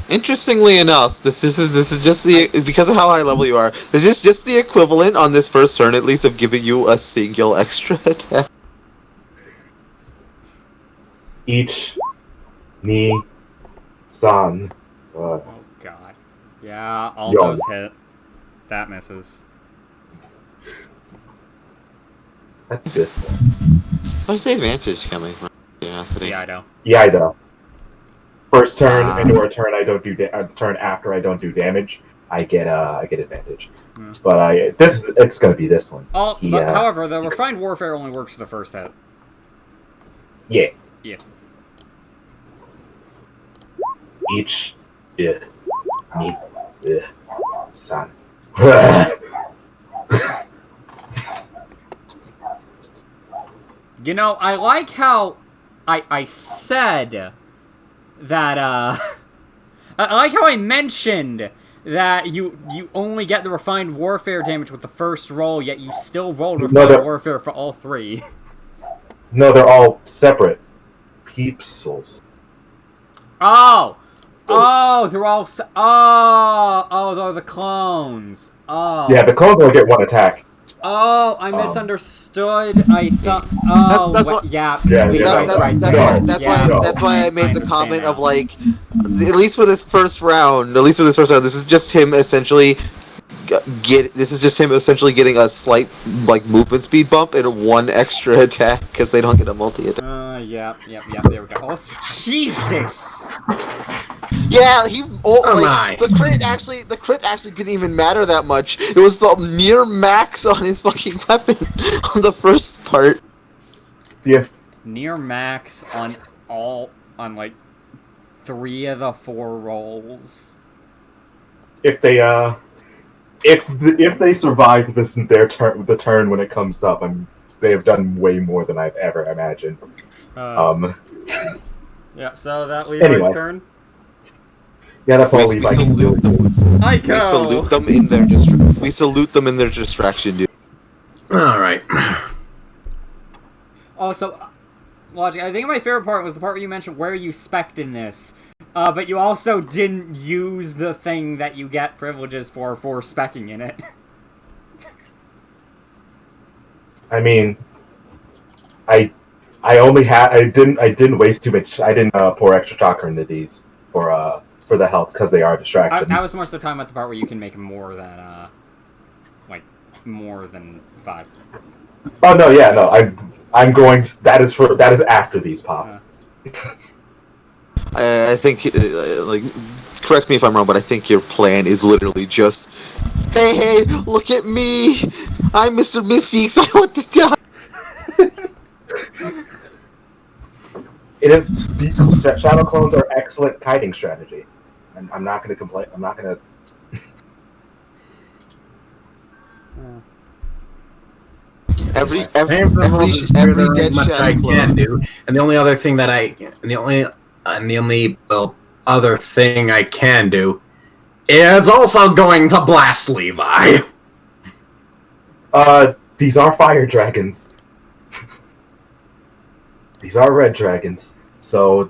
S2: Interestingly enough, this is just because of how high level you are. This is just the equivalent on this first turn, at least, of giving you a single extra attack.
S4: Each knee, san.
S3: Oh god. Yeah, all
S4: Yo.
S3: those hit. That misses.
S4: That's this.
S2: Where's the advantage coming from? Curiosity.
S3: Yeah, I know.
S4: Iaido. First turn into a turn I don't do turn after I don't do damage, I get advantage.
S3: Yeah.
S4: But it's gonna be this one.
S3: However, the refined warfare only works for the first hit.
S4: Yeah.
S3: Yeah.
S4: Each me san.
S3: You know, I like how I said that, I like how I mentioned that you only get the refined warfare damage with the first roll, yet you still rolled refined warfare for all three.
S4: No, they're all separate. Peepsels.
S3: Oh, they're all. They're the clones. Oh.
S4: Yeah, the clones only get one attack.
S3: Oh, I misunderstood. I thought. Oh,
S2: That's why I made the comment of like, at least for this first round, this is just him essentially getting a slight like movement speed bump and one extra attack because they don't get a multi attack.
S3: Yeah. There we go. Oh, Jesus.
S2: Yeah, the crit actually didn't even matter that much. It was the near max on his fucking weapon on the first part.
S4: Yeah.
S3: Near max on like 3 of the 4 rolls.
S4: If they survive the turn when it comes up, they have done way more than I've ever imagined.
S3: Yeah, so that Levi's turn.
S4: Yeah, that's all Levi can do.
S2: We salute them in their distraction, dude.
S7: Alright.
S3: Also, Logic, I think my favorite part was the part where you mentioned where you spec'd in this. But you also didn't use the thing that you get privileges for speccing in it.
S4: I mean, I didn't waste too much. I didn't pour extra chakra into these for the health because they are distractions.
S3: I was more so talking about the part where you can make more than 5.
S4: Oh no, yeah, no. I'm going. That is after these pop.
S2: I think, correct me if I'm wrong, but I think your plan is literally just, hey, look at me! I'm Mr. Mystiques, I want to die!
S4: It is. The shadow clones are excellent kiting strategy. I'm not gonna complain. I'm not gonna.
S2: Every dead
S7: much I
S2: shadow
S7: can
S2: clone.
S7: do, and the only other thing that other thing I can do is also going to blast Levi.
S4: These are fire dragons. These are red dragons. So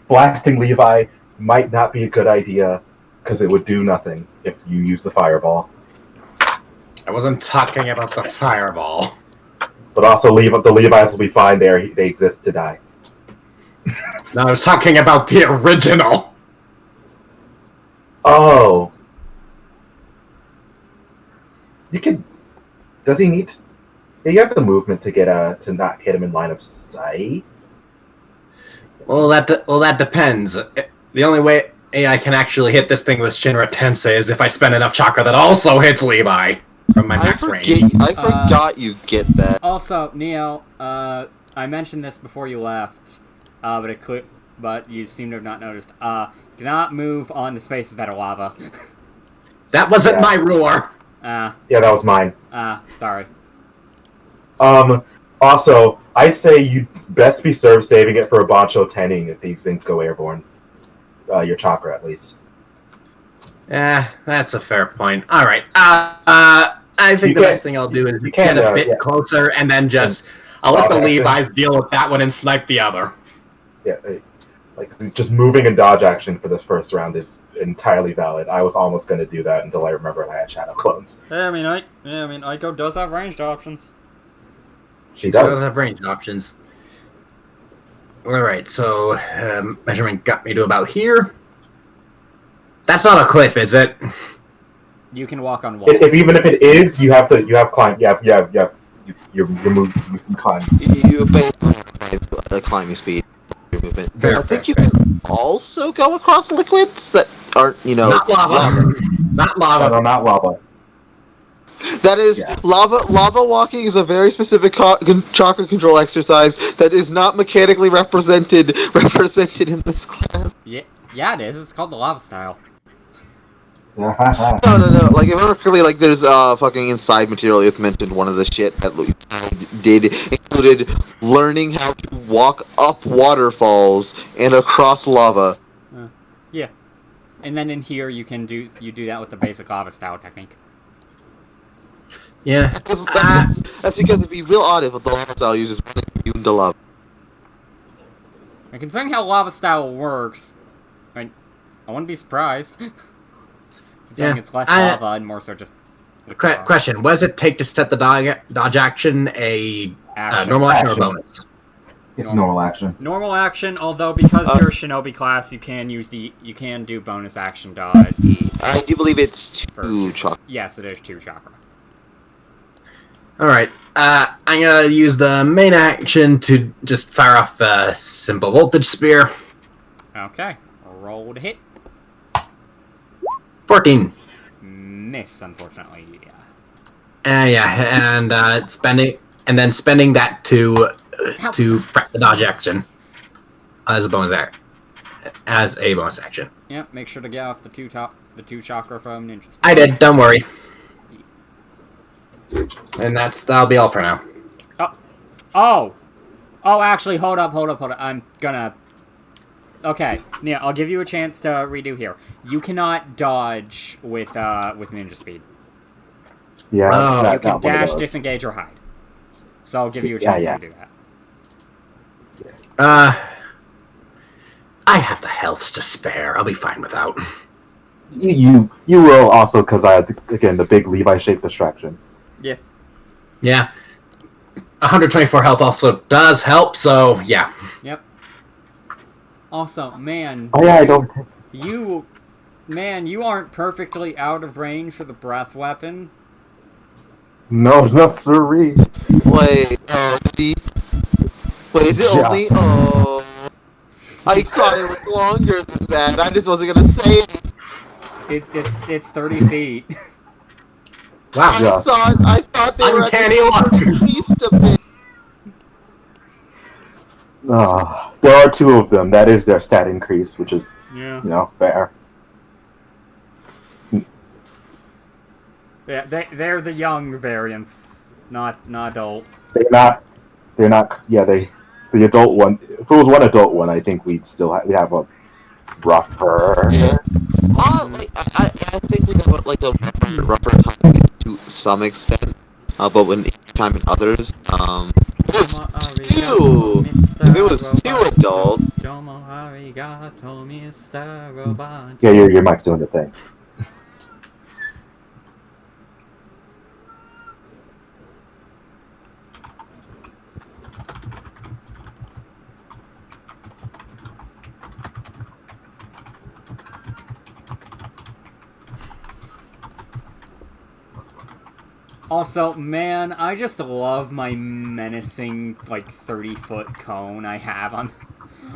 S4: blasting Levi might not be a good idea because it would do nothing if you use the fireball.
S7: I wasn't talking about the fireball.
S4: But also, the Levi's will be fine. They exist to die.
S7: No, I was talking about the original.
S4: Oh, you can. Does he need? Yeah, you have the movement to get to not hit him in line of sight.
S7: Well, that depends. The only way I can actually hit this thing with Shinra Tensei is if I spend enough chakra that also hits Levi from my max range.
S2: I forgot you get that.
S6: Also, Neo, I mentioned this before you left, but you seem to have not noticed. Do not move on the spaces that are lava.
S7: That wasn't my ruler.
S4: Yeah, that was mine.
S6: Sorry.
S4: Also, I'd say you'd best be served saving it for a Bancho Tenning if these things go airborne. Your chakra, at least.
S7: That's a fair point. All right. I think the best thing I'll do is get a bit closer and then I'll let the Levi's deal with that one and snipe the other.
S4: Yeah, like just moving and dodge action for this first round is entirely valid. I was almost going to do that until I remembered I had shadow clones.
S3: Aiko does have ranged options.
S4: She does
S7: have ranged options. Alright, so measurement got me to about here. That's not a cliff, is it?
S6: You can walk on walls.
S4: Even if it is, you have climb. You can climb.
S2: You have climbing speed. Movement. I think you can also go across liquids that aren't,
S7: not lava. Not lava.
S4: No, not lava.
S2: That is lava. Lava walking is a very specific chakra control exercise that is not mechanically represented in this class.
S6: Yeah, it is. It's called the lava style.
S2: No. Like, if I remember correctly, like, there's fucking inside material. It's mentioned one of the shit that did included learning how to walk up waterfalls and across lava.
S6: Yeah, and then in here you do that with the basic lava style technique.
S7: Yeah.
S2: That's because it'd be real odd if the lava style uses you into lava.
S6: And considering how lava style works, I wouldn't be surprised. Considering it's less lava and more so just...
S7: Question, what does it take to set the dodge action a normal action or bonus?
S4: It's normal action.
S6: Normal action, although because you're a shinobi class, you can do bonus action dodge.
S2: I do believe it's 2 chakra.
S6: Yes, it is 2 chakra.
S7: Alright, I'm gonna use the main action to just fire off a simple voltage spear.
S6: Okay, roll to hit.
S7: 14.
S6: Miss, unfortunately.
S7: Spending that to prep the dodge action as a bonus action.
S6: Yep, make sure to get off the two chakra from ninja.
S7: I did. Don't worry. And that'll be all for now.
S6: Oh, actually, hold up. I'm gonna. Okay, yeah, I'll give you a chance to redo here. You cannot dodge with ninja speed.
S4: Yeah,
S6: you can dash, disengage, or hide. So I'll give you a chance to do that.
S7: I have the healths to spare. I'll be fine without.
S4: You will also, because I had again the big Levi-shaped distraction.
S6: Yeah.
S7: Yeah. 124 health also does help. So yeah.
S6: Yep. Also, man.
S4: Oh yeah, I don't.
S6: You aren't perfectly out of range for the breath weapon.
S4: No, sirree.
S2: Wait, is it only? Oh, I thought it was longer than that. I just wasn't gonna say it.
S6: It's 30 feet.
S7: Wow.
S2: I thought they were increased a bit.
S4: There are 2 of them. That is their stat increase, which is fair.
S3: Yeah, they're the young variants, not adult.
S4: They're not. They're not. Yeah, the adult one. If it was one adult one, I think we'd have a rougher.
S2: I think we have like a rougher time to some extent, but when time in others,
S3: Domo arigato,
S2: two. If it
S3: Mr.
S2: was two adult,
S3: Roboto. Domo arigato, Mr. Roboto.
S4: Yeah, your mic's doing the thing.
S3: Also, man, I just love my menacing, like, 30-foot cone I have on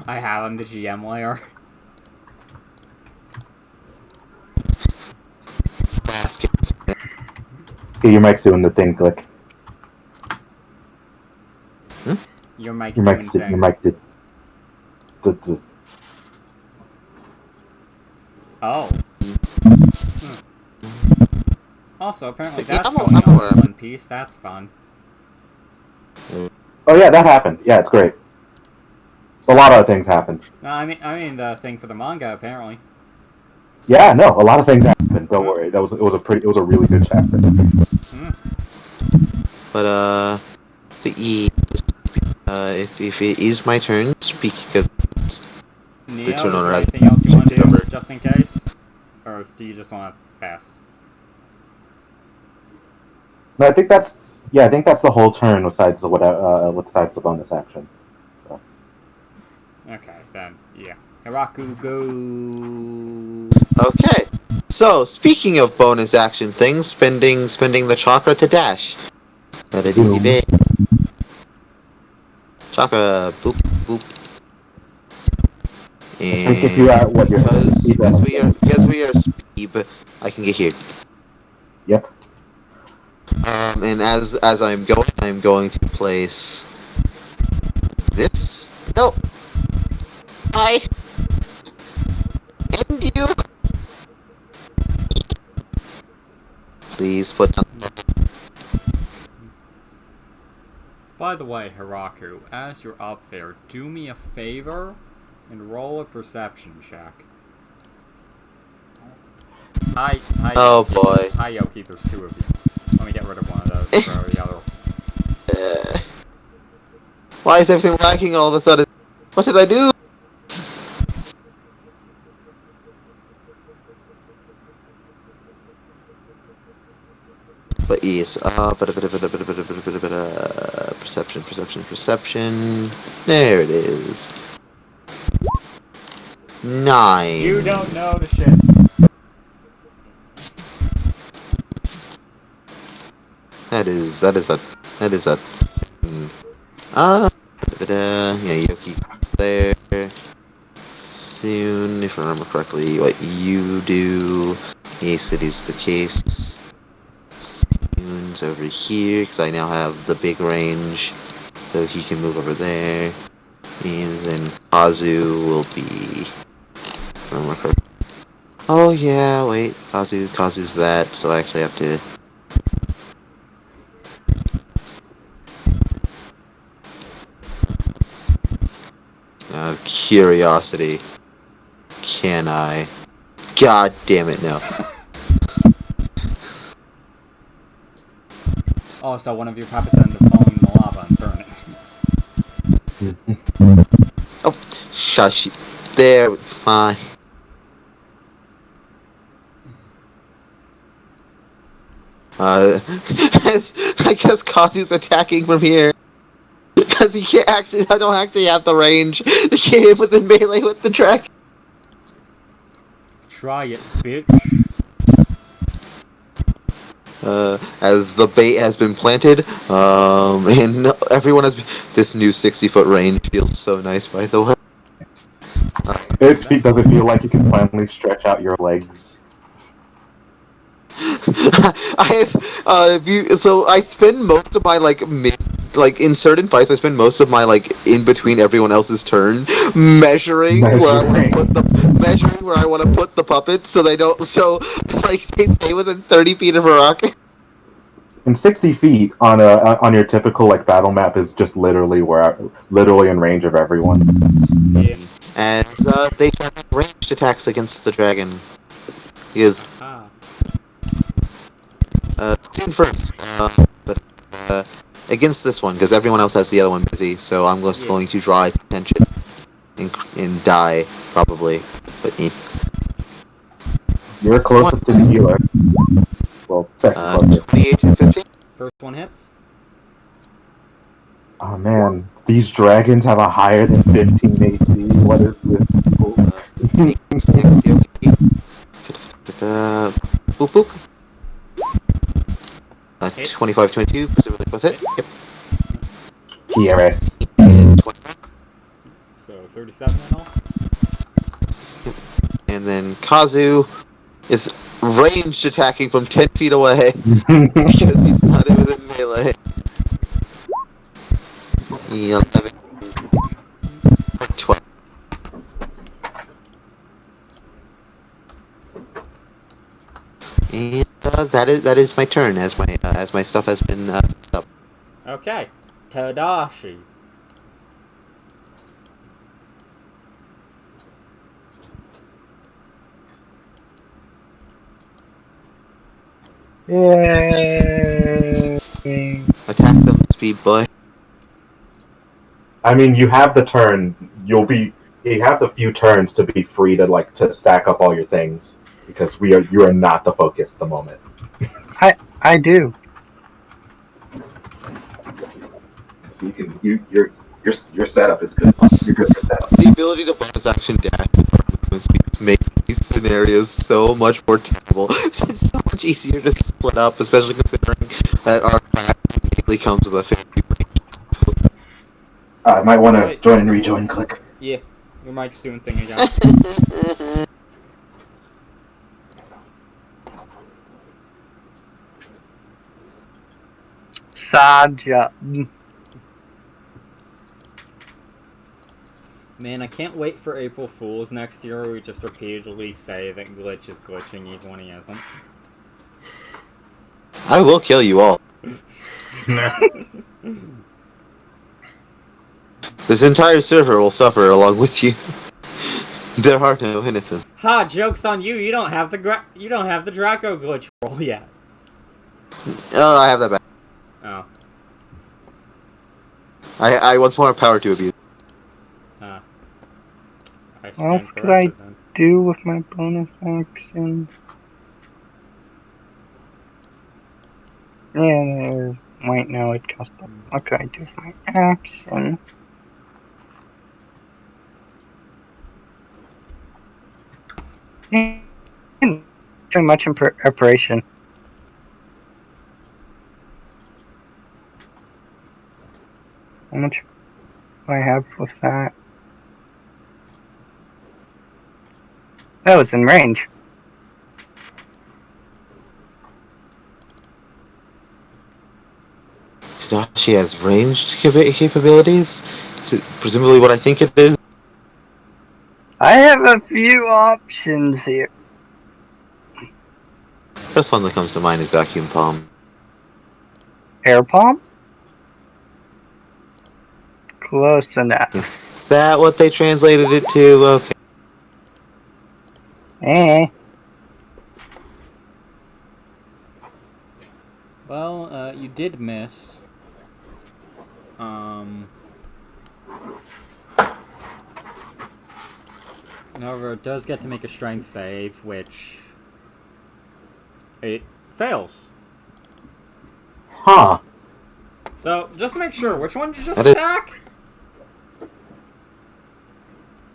S3: the GM layer.
S2: baskets.
S4: Yeah, your mic's doing the thing. Click.
S3: Your mic
S4: Your
S3: doing
S4: mic's
S3: thing.
S4: your mic did. The
S3: Oh. Also, apparently
S2: Yeah,
S3: that's
S2: I'm
S3: going on
S2: aware.
S3: in One Piece. That's fun.
S4: Oh yeah, that happened. Yeah, it's great. A lot of things happened.
S3: No, I mean the thing for the manga, apparently.
S4: Yeah, no, a lot of things happened. Don't worry. It was a really good chapter.
S2: But if it is my turn, speak because
S3: Neo,
S2: the
S3: is
S2: turn
S3: there
S2: order has
S3: anything else you want to
S2: shifted
S3: do,
S2: over.
S3: just in case? Or do you just want to pass?
S4: No, I think that's the whole turn. Besides besides the bonus action. So.
S3: Okay, then, yeah. Hiraku, go!
S2: Okay. So speaking of bonus action things, spending the chakra to dash.
S4: Zoom.
S2: Chakra, boop boop.
S4: I think if you are what you're
S2: because we are speed, I can get here.
S4: Yep.
S2: And as I'm going to place this. No. I end you. Please put down.
S3: By the way, Hiraku, as you're up there, do me a favor and roll a perception check. Hi,
S2: Oh boy.
S3: Hi, Yoki, there's two of you. Let me get rid of one of those for the other.
S2: Why is everything lacking all of a sudden? What did I do? But yes, perception. There it is. 9.
S3: You don't know the shit.
S2: That is a. Yeah, Yoki's there. Soon, if I remember correctly, what you do. Yes, it is the case. Soon's over here, because I now have the big range. So he can move over there. And then Kazu will be. If I remember correctly. Oh yeah, wait. Kazu's that, so I actually have to. Out of curiosity, can I? God damn it, no.
S3: Oh, so one of your puppets ended up falling in the lava and burn it.
S2: Oh, shush. There, fine. I guess Kazu's attacking from here. Because he can't actually, I don't actually have the range to get him within melee with the track.
S3: Try it, bitch.
S2: As the bait has been planted, and everyone has been, this new 60-foot range feels so nice, by the way.
S4: It doesn't feel like you can finally stretch out your legs.
S2: So I spend most of my in certain fights I spend most of my in between everyone else's turn measuring where I want to put the puppets so they don't they stay within 30 feet of a rock.
S4: And 60 feet on your typical like battle map is just literally in range of everyone.
S3: Yeah.
S2: And they try ranged attacks against the dragon. Because
S3: Ah.
S2: Soon first, but against this one, because everyone else has the other one busy, so I'm just going to draw its attention and die, probably. But
S4: You're closest to the healer. Well, second closest.
S2: 28 and 15?
S3: First one hits.
S4: Oh man, these dragons have a higher than 15 AC. What is this?
S2: Next, okay. Boop boop. 25, 22, presumably both hit. Yep.
S4: PRS.
S2: And 25.
S3: So 37 in all.
S2: And then Kazu is ranged attacking from 10 feet away because he's not within melee. 11, 12. And that is my turn as my stuff has been up.
S3: Okay. Tadashi.
S5: Yay!
S2: Attack them, speed boy.
S4: I mean, you have the turn. You have the few turns to be free to stack up all your things because you are not the focus at the moment.
S5: I do.
S4: So your setup is good. You're good for setup.
S2: The ability to bonus action dash movement speed makes these scenarios so much more terrible. It's so much easier to split up, especially considering that our pack immediately comes with a 50 break.
S4: I might want to join and rejoin click.
S3: Yeah. Your mic's doing thing again.
S5: Saja.
S3: Man, I can't wait for April Fools next year where we just repeatedly say that Glitch is glitching even when he isn't.
S2: I will kill you all. This entire server will suffer along with you. There are no innocents.
S3: Ha! Joke's on you. You don't have the Draco glitch roll yet.
S2: Oh, I have that back.
S3: Oh.
S2: I want more power to abuse.
S5: What else could I do with my bonus action? Yeah, wait, no, it costs. What could I do with my action? Too much in preparation. How much do I have with that? That was in range.
S2: Tadashi has ranged capabilities? Is it presumably what I think it is?
S5: I have a few options here.
S2: First one that comes to mind is Vacuum Palm.
S5: Air palm? Close enough.
S2: Is that what they translated it to? Okay.
S3: Well, you did miss. However, it does get to make a strength save, which it fails.
S4: Huh.
S3: So, just to make sure, which one did you just attack?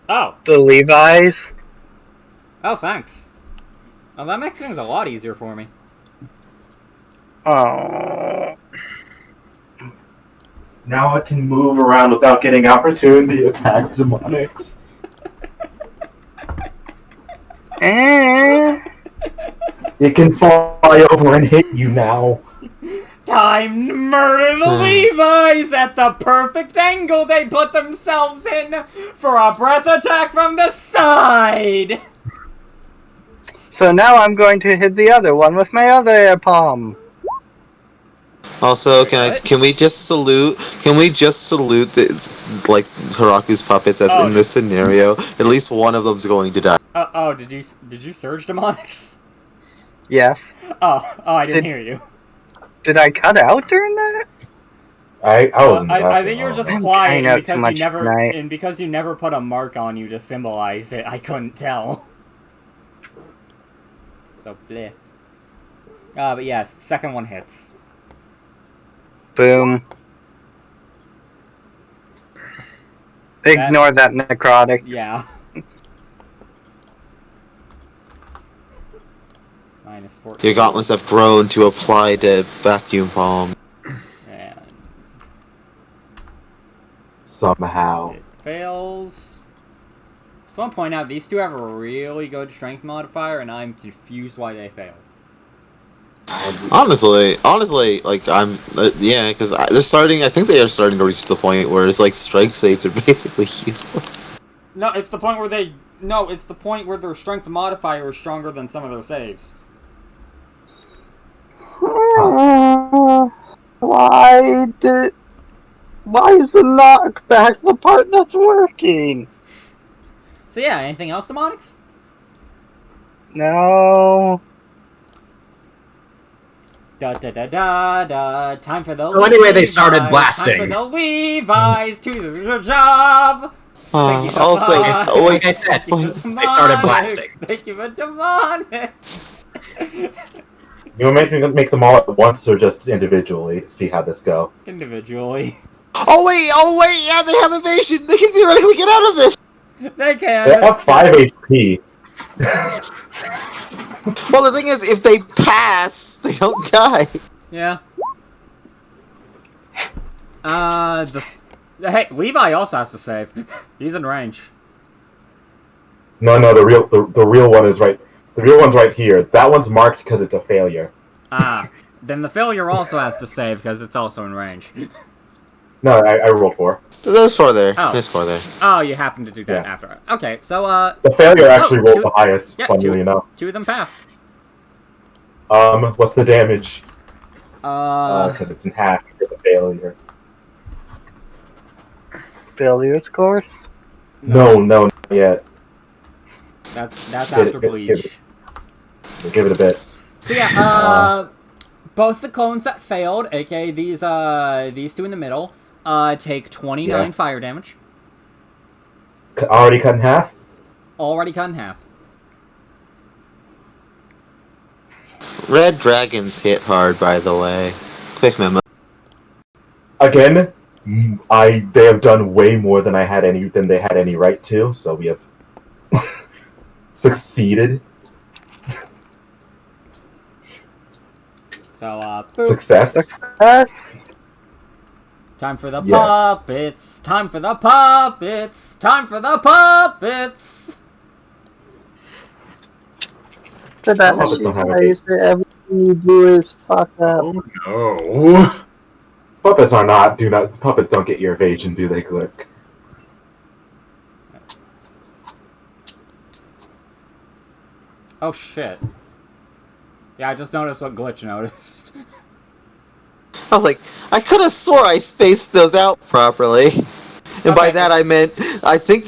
S3: Oh.
S5: The Levi's.
S3: Oh, thanks. Well, that makes things a lot easier for me.
S5: Oh.
S4: Now I can move around without getting opportunity to attack Daemonicx. It can fly over and hit you now.
S3: Time to murder the Levi's at the perfect angle they put themselves in for a breath attack from the side.
S5: So now I'm going to hit the other one with my other air palm.
S2: Also,
S3: Wait,
S2: can we just salute the like Haraku's puppets as in this scenario? At least one of them's going to die.
S3: Did you surge Daemonicx?
S5: Yes.
S3: I didn't hear you.
S5: Did I cut out during that?
S4: I wasn't.
S3: I think you were just
S5: I'm
S3: quiet,
S5: trying
S3: and
S5: out too much tonight.
S3: because you never put a mark on you to symbolize it, I couldn't tell. So bleh. But yes, second one hits.
S5: Boom. Ignore that necrotic.
S3: Yeah. Minus 14.
S2: Your gauntlets have grown to apply to vacuum bomb.
S3: And
S4: Somehow.
S3: it fails. Just want to point out, these two have a really good strength modifier, and I'm confused why they failed.
S2: Honestly, like yeah, because they're starting. I think they are starting to reach the point where it's like strike saves are basically useless.
S3: No, it's the point where it's the point where their strength modifier is stronger than some of their saves.
S5: Why is the knockback the part that's working?
S3: So yeah, anything else, Daemonicx?
S5: No.
S3: Da da da da da. Time for the.
S7: So anyway, they started
S3: Levi's.
S7: blasting.
S3: Time for the Levi's to the job.
S2: Also,
S7: Like I said, they started blasting.
S3: Thank you for Daemonicx.
S4: You want to make them all at once or just individually? See how this go.
S3: Individually.
S2: Oh wait, yeah, they have evasion. They can theoretically get out of this.
S3: They can.
S4: They have 5 HP.
S2: Well, the thing is, if they pass, they don't die.
S3: Yeah. Hey, Levi also has to save. He's in range.
S4: No, the real one is right. The real one's right here. That one's marked because it's a failure.
S3: Then the failure also has to save because it's also in range.
S4: No, I rolled 4.
S2: There's 4 there.
S3: Oh.
S2: There's 4 there.
S3: Oh, you happen to do that
S4: Yeah.
S3: after. Okay, so
S4: The failure actually rolled
S3: two-
S4: the highest.
S3: yeah,
S4: funnily enough.
S3: 2 of them passed.
S4: What's the damage?
S3: Uh,
S4: It's in half for the failure.
S5: Failure scores?
S4: No, not yet.
S3: that's
S4: Give
S3: after
S4: it- give
S3: bleach.
S4: Give it a bit.
S3: So yeah, both the clones that failed, aka these 2 in the middle, take 29
S4: Yeah.
S3: fire damage.
S4: Already cut in half?
S3: Already cut in half.
S2: Red dragons hit hard, by the way. Quick memo.
S4: Again, they have done way more than they had any right to, so we have succeeded.
S3: So, boop.
S4: Success.
S3: Time for the
S4: Yes.
S3: puppets! Time for the puppets! Time for the puppets!
S5: So that
S4: Puppets don't have a
S5: means that everything you do is fuck up.
S7: No.
S4: Puppets don't get your evasion, do they, Glick?
S3: Oh shit. Yeah, I just noticed what Glitch noticed.
S2: I was like, I could have swore I spaced those out properly. And by
S3: Okay.
S2: that I meant, I think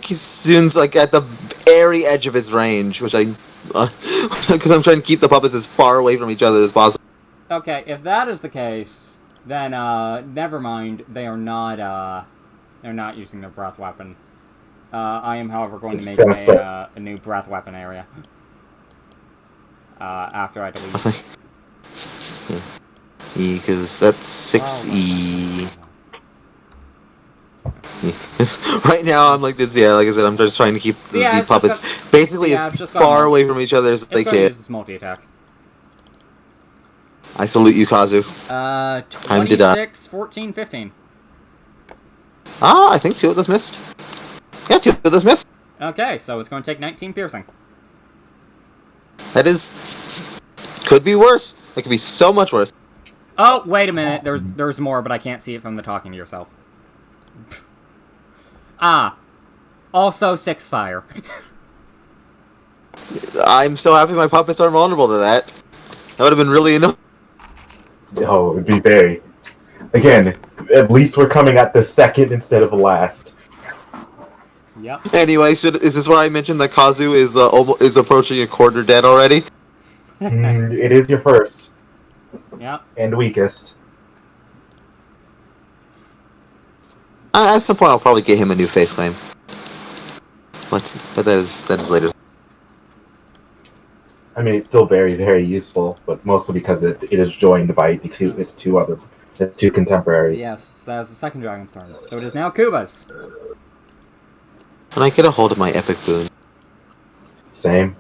S2: Soon's like at the very edge of his range, which because I'm trying to keep the puppets as far away from each other as possible.
S3: Okay, if that is the case, then never mind. They're not using their breath weapon. I am, however, going to make a new breath weapon area. After I delete.
S2: I was like, because that's 6E. Right now, I'm like this. Yeah, like I said, I'm just trying to keep the puppets basically as far away from each other as they can.
S3: Use this multi-attack.
S2: I salute you, Kazu.
S3: 26, 14, 15.
S2: I think 2 of those missed. Yeah, 2 of those missed.
S3: Okay, so it's going to take 19 piercing.
S2: That could be worse. It could be so much worse.
S3: Oh, wait a minute. There's more, but I can't see it from the talking to yourself. Also 6 fire.
S2: I'm so happy my puppets are vulnerable to that. That would have been really annoying.
S4: Oh, it'd be very. Again, at least we're coming at the second instead of the last.
S3: Yep.
S2: Anyway, is this where I mentioned that Kazu is approaching a quarter dead already?
S4: It is your first
S3: Yep.
S4: and weakest.
S2: At some point, I'll probably get him a new face claim. But that is later.
S4: I mean, it's still very, very useful, but mostly because it is joined by its two contemporaries.
S3: Yes, so that was the second Dragon's turn. So it is now Kuba's.
S2: Can I get a hold of my epic boon?
S4: Same.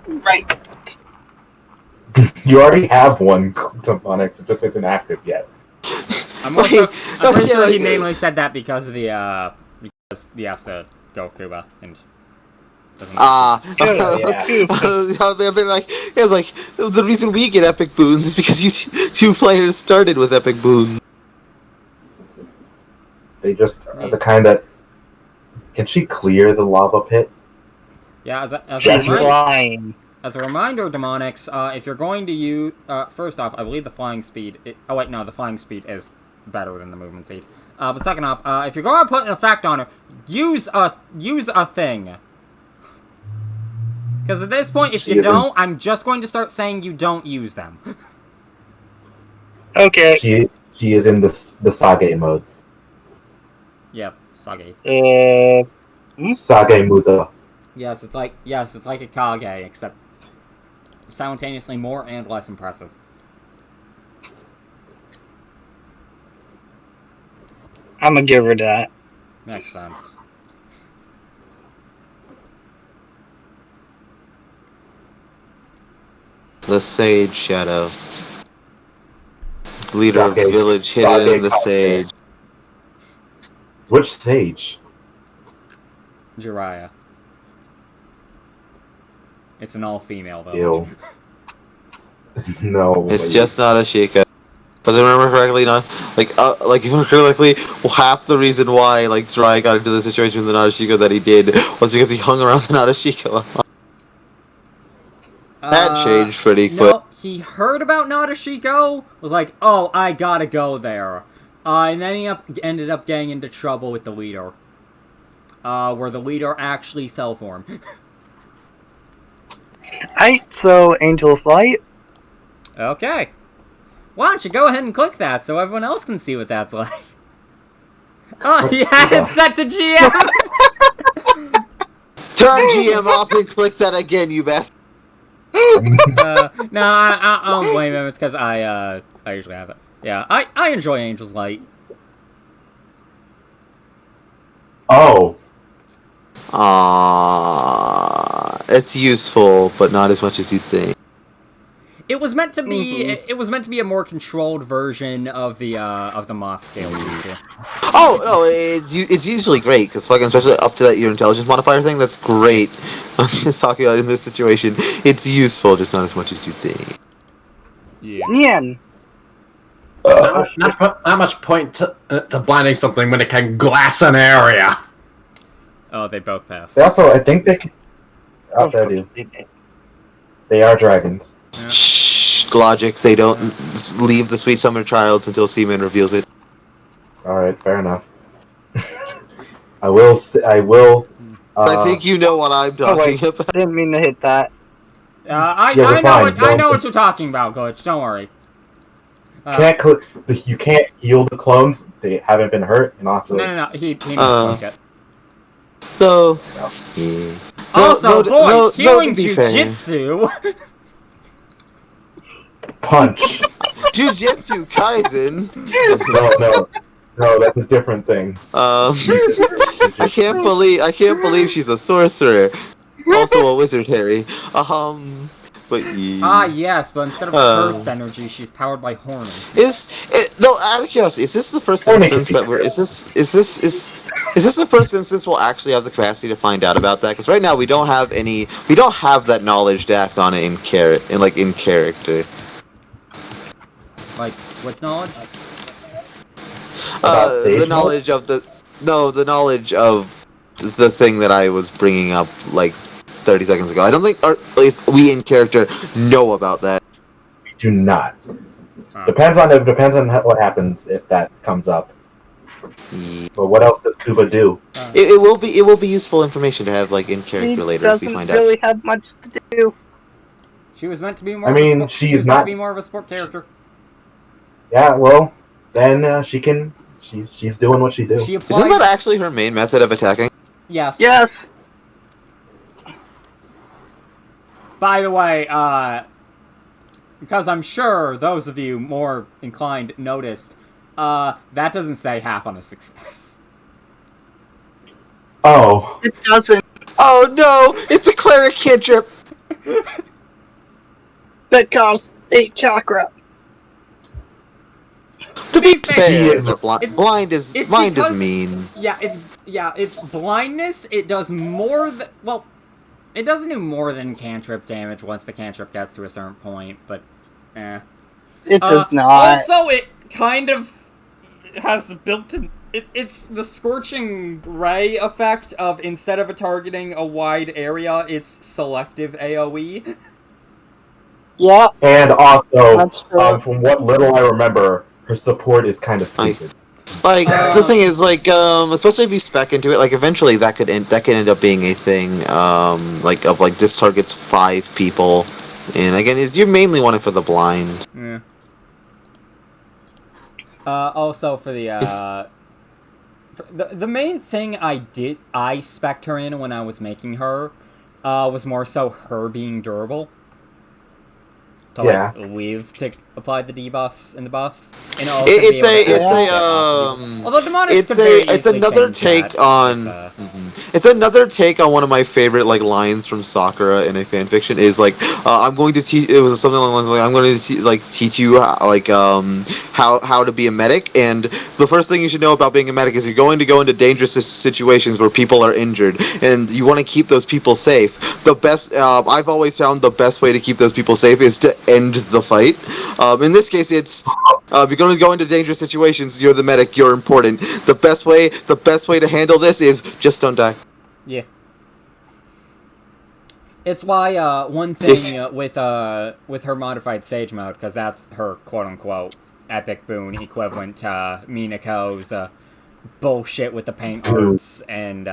S5: Right.
S4: You already have one, Daemonicx. It just isn't active yet.
S3: I'm pretty sure he mainly said that because of because he has to go Kuba and.
S2: I've
S5: Yeah.
S2: been like, it's like the reason we get epic boons is because you two players started with epic boons.
S4: They just are the kind that. Can she clear the lava pit?
S3: Yeah, as a
S5: She's
S3: reminder,
S5: flying.
S3: Daemonicx, if you're going to use, first off, I believe the flying speed. Oh wait, no, the flying speed is better than the movement speed. But second off, if you're going to put an effect on her, use a thing. Because at this point, if you don't, I'm just going to start saying you don't use them.
S5: Okay.
S4: She is in the Sage mode.
S3: Yep, Sage.
S4: Sage Muda.
S3: Yes, it's like a Kage, except simultaneously more and less impressive.
S5: I'm gonna give her that.
S3: Makes sense.
S2: The Sage Shadow. Leader of the
S4: Sage.
S2: village hidden in the
S4: Sage.
S2: Sage.
S4: Which sage?
S3: Jiraiya. It's an all-female village.
S4: Ew. No.
S2: It's just not Ashika. But if I remember correctly, if you remember correctly, half the reason why Jiraiya got into the situation with the Narashiko that he did was because he hung around the Narashiko. That changed pretty quick.
S3: No, he heard about Nadeshiko, was like, oh, I gotta go there. And then he ended up getting into trouble with the leader. Where the leader actually fell for him.
S5: Alright, so Angel's Light.
S3: Okay. Why don't you go ahead and click that so everyone else can see what that's like? Oh, he had it set to GM!
S2: Turn GM off and click that again, you bastard.
S3: No, I don't blame him. It's because I usually have it. Yeah, I enjoy Angel's Light.
S4: Oh.
S2: It's useful, but not as much as you'd think.
S3: It was meant to be. It was meant to be a more controlled version of the moth scale jutsu.
S2: Oh no, it's usually great because fucking especially up to that your intelligence modifier thing. That's great. I'm just talking about in this situation. It's useful, just not as much as you think.
S3: Yeah.
S5: Nian.
S7: Not much point to blinding something when it can glass an area.
S3: Oh, they both passed.
S4: They also, I think they can. Oh, they do. They are dragons.
S3: Yeah.
S2: Shh, logic. They don't leave the sweet summer childs until Seaman reveals it.
S4: Alright, fair enough. I will.
S2: I think you know what I'm talking about.
S5: Didn't mean to hit that.
S3: I know what you're talking about, Glitch. Don't worry.
S4: You can't heal the clones. They haven't been hurt, and also.
S3: No. He must it.
S2: No.
S3: Also, healing
S2: to be fair.
S3: jujitsu.
S4: Punch.
S2: Jujutsu Kaisen.
S4: No, that's a different thing.
S2: I can't believe she's a sorcerer, also a wizard, Harry. But
S3: Yes, but instead of burst energy, she's powered by horning.
S2: Out of curiosity, is this the first instance that is this the first instance we'll actually have the capacity to find out about that? Because right now we don't have that knowledge to act on it in character.
S3: Like, what knowledge?
S2: The knowledge of the thing that I was bringing up, 30 seconds ago. I don't think, or at least we in character know about that.
S4: We do not.
S3: Oh.
S4: Depends on what happens if that comes up. But what else does Kuba do?
S2: It will be useful information to have like in character later if we find out.
S5: Really have much to do.
S6: She was meant to be more.
S4: I
S6: of a
S4: mean,
S6: sport, she
S4: she's
S6: was meant to
S4: not.
S6: be more of a sport character.
S4: Yeah, well, then she can. She's doing what she do.
S6: She applied.
S2: Isn't that actually her main method of attacking?
S6: Yes.
S5: Yes.
S3: By the way, because I'm sure those of you more inclined noticed, that doesn't say half on a success.
S4: Oh,
S5: It doesn't.
S2: Oh no! It's a cleric cantrip.
S5: That costs 8 chakra.
S2: To be
S3: fair,
S2: fair,
S4: is-
S2: blind is
S3: it's
S2: mind is
S3: because-
S2: mean.
S3: It's blindness. It does more than
S6: It doesn't do more than cantrip damage once the cantrip gets to a certain point, but
S3: eh.
S5: It does not.
S3: Also, it kind of has built-in. It's the scorching ray effect of instead of targeting a wide area, it's selective AOE.
S5: Yeah,
S4: and also,
S5: that's true.
S4: from what little I remember, her support is kind of stupid.
S2: Like the thing is, like, especially if you spec into it, like eventually that could end up being a thing. Like this targets 5 people, and again, you mainly want it for the blind.
S3: Yeah. Also for the the main thing I spec'd her in when I was making her, was more so her being durable. To live to apply the debuffs and the buffs. And also although Daemonicx
S2: it's another take on it's another take on one of my favorite like lines from Sakura in a fanfiction is like I'm going to teach it was something along the lines like I'm going to teach you how to be a medic, and the first thing you should know about being a medic is you're going to go into dangerous situations where people are injured and you want to keep those people safe. The best I've always found the best way to keep those people safe is to end the fight. In this case, it's if you're going to go into dangerous situations, you're the medic, you're important. The best way to handle this is just don't die.
S3: Yeah. It's why one thing with her modified Sage mode, because that's her quote unquote epic boon equivalent to Minako's bullshit with the paint arts and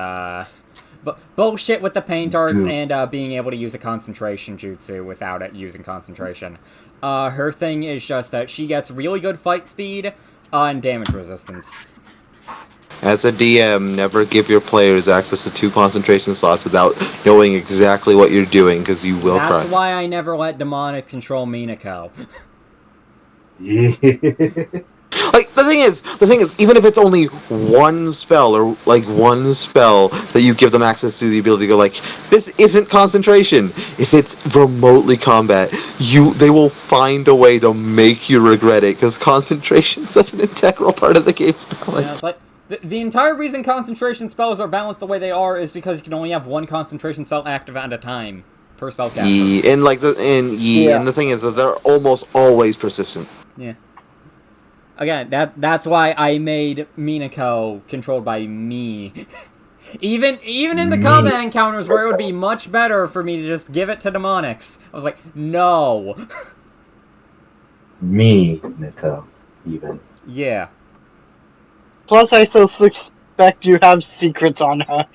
S3: bullshit with the paint arts and being able to use a concentration jutsu without it using concentration. Her thing is just that she gets really good fight speed and damage resistance.
S2: As a DM, never give your players access to 2 concentration slots without knowing exactly what you're doing, because you will cry.
S3: That's why I never let Daemonicx control Minako.
S4: Yeah.
S2: Like, the thing is, even if it's only one spell, or, like, one spell that you give them access to the ability to go, like, this isn't concentration. If it's remotely combat, they will find a way to make you regret it, because concentration's such an integral part of the game's balance.
S3: Yeah, it's like, the entire reason concentration spells are balanced the way they are is because you can only have one concentration spell active at a time per spell caster.
S2: And the thing is that they're almost always persistent.
S3: Yeah. Again, that's why I made Minako controlled by me. even in the combat encounters where it would be much better for me to just give it to Daemonicx, I was like, no.
S4: Nico, even.
S3: Yeah.
S5: Plus, I still suspect you have secrets on her.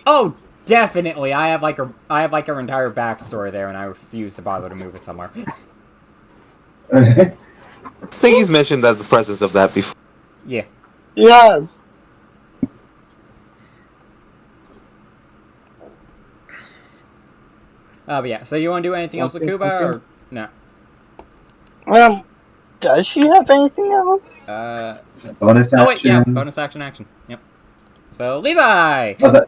S3: Oh, definitely. I have like her entire backstory there, and I refuse to bother to move it somewhere.
S2: I think he's mentioned the presence of that before.
S3: Yeah.
S5: Yes.
S3: But yeah, so you want to do anything else with Kuba, or no?
S5: Does she have anything else?
S4: Bonus action.
S3: Oh wait, yeah, bonus action. Yep. So, Levi!
S4: Okay.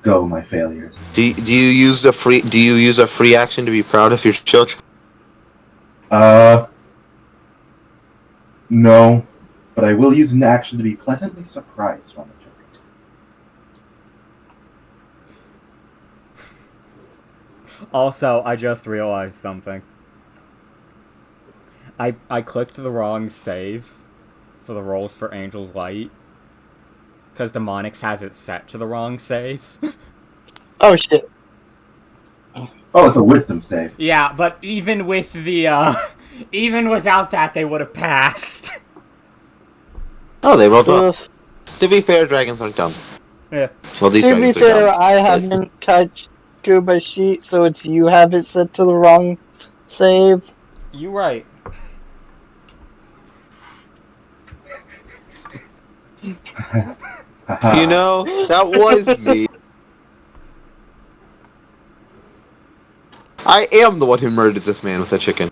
S4: Go, my failure.
S2: Do you use a free action to be proud of your children?
S4: No, but I will use an action to be pleasantly surprised on the children.
S3: Also, I just realized something. I clicked the wrong save for the rolls for Angel's Light. Because Daemonicx has it set to the wrong save.
S5: Oh shit.
S4: Oh, it's a wisdom save.
S3: Yeah, but even with the, even without that, they would have passed.
S2: Oh, they rolled well.
S5: Ugh.
S2: To be fair, dragons aren't dumb.
S3: Yeah.
S2: Well, these
S5: To be
S2: dragons are
S5: fair,
S2: dumb.
S5: I haven't touched Kuba's sheet, so it's you have it set to the wrong save.
S3: You right.
S2: You know, that was me. I am the one who murdered this man with a chicken.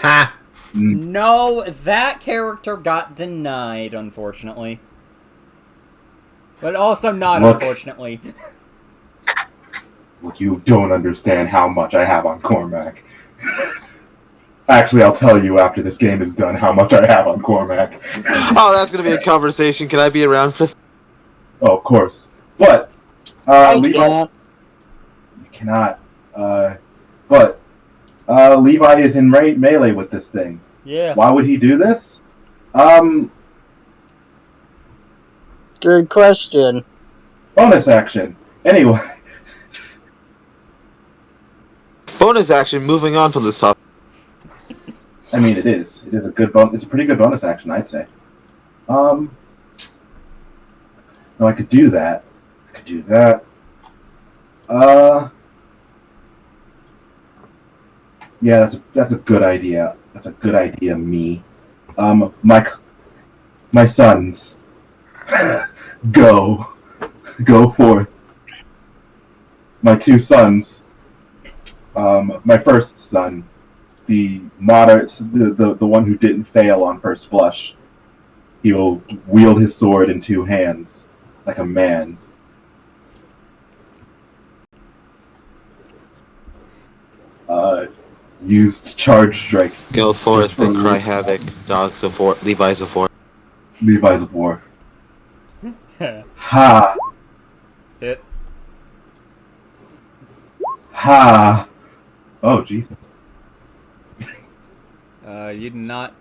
S7: Ha!
S3: No, that character got denied, unfortunately. But also not
S4: Look.
S3: unfortunately.
S4: Look, you don't understand how much I have on Cormac. Actually, I'll tell you after this game is done how much I have on Cormac.
S2: Oh, that's gonna be a conversation. Can I be around for this?
S4: Oh, of course. But,
S5: I
S4: Levi...
S5: can't.
S4: You cannot. But, Levi is in melee with this thing.
S3: Yeah.
S4: Why would he do this?
S5: Good question.
S4: Bonus action. Anyway.
S2: Bonus action, moving on from this topic.
S4: I mean, it is. It is a good it's a pretty good bonus action, I'd say. No, I could do that. I could do that. Yeah, that's a good idea. That's a good idea, me. My sons. Go forth. My two sons. My first son, the moderate, the one who didn't fail on first blush. He will wield his sword in two hands, like a man. Used charge strike.
S2: Go forth and cry havoc, dogs of war, Levi's of war.
S4: Levi's of war. Ha!
S3: Hit.
S4: Ha! Oh, Jesus.
S3: You did not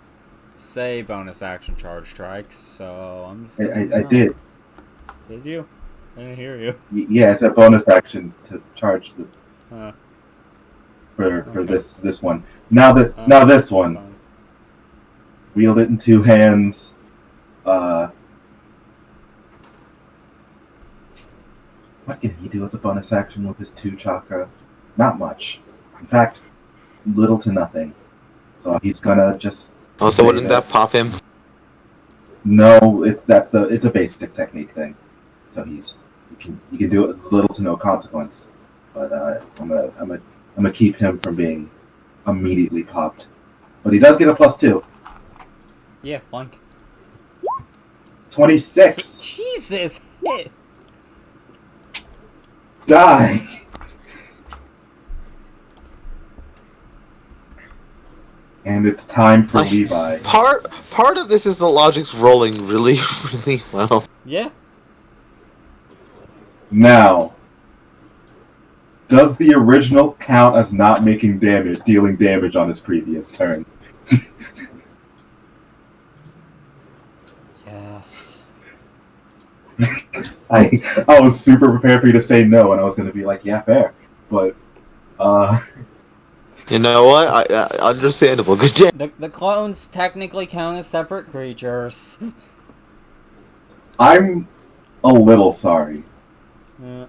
S3: say bonus action charge strikes, so I'm just...
S4: I did.
S3: Did you? I didn't hear you.
S4: Yeah, it's a bonus action to charge the for
S3: Okay.
S4: this one. Now this one.
S3: Fine.
S4: Wield it in two hands. What can he do as a bonus action with his 2 chakra? Not much. In fact, little to nothing. So he's gonna just.
S2: Oh, so wouldn't that pop him?
S4: No, it's a basic technique thing. So he can do it with little to no consequence. But I'm gonna keep him from being immediately popped. But he does get a +2.
S3: Yeah, flank.
S4: 26.
S3: Jesus! Hit!
S4: Die. And it's time for Levi.
S2: Part of this is the logic's rolling really, really well.
S3: Yeah.
S4: Now, does the original count as not making damage, dealing damage on his previous turn?
S3: Yes.
S4: I was super prepared for you to say no, and I was going to be like, yeah, fair. But,
S2: You know what? Understandable. Good job.
S3: The clones technically count as separate creatures.
S4: I'm a little sorry.
S3: Yeah.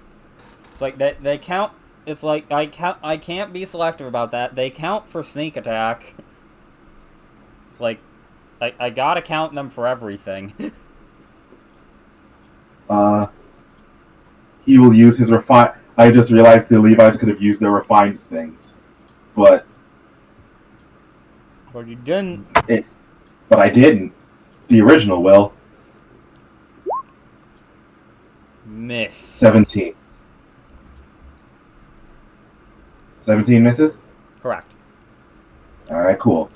S3: It's like they count. It's like I can't be selective about that. They count for sneak attack. It's like I gotta count them for everything.
S4: He will use his refine. I just realized the Levi's could have used their refined things, but
S3: But you didn't.
S4: But I didn't. The original will.
S3: Miss.
S4: 17. 17 misses?
S3: Correct.
S4: Alright, cool.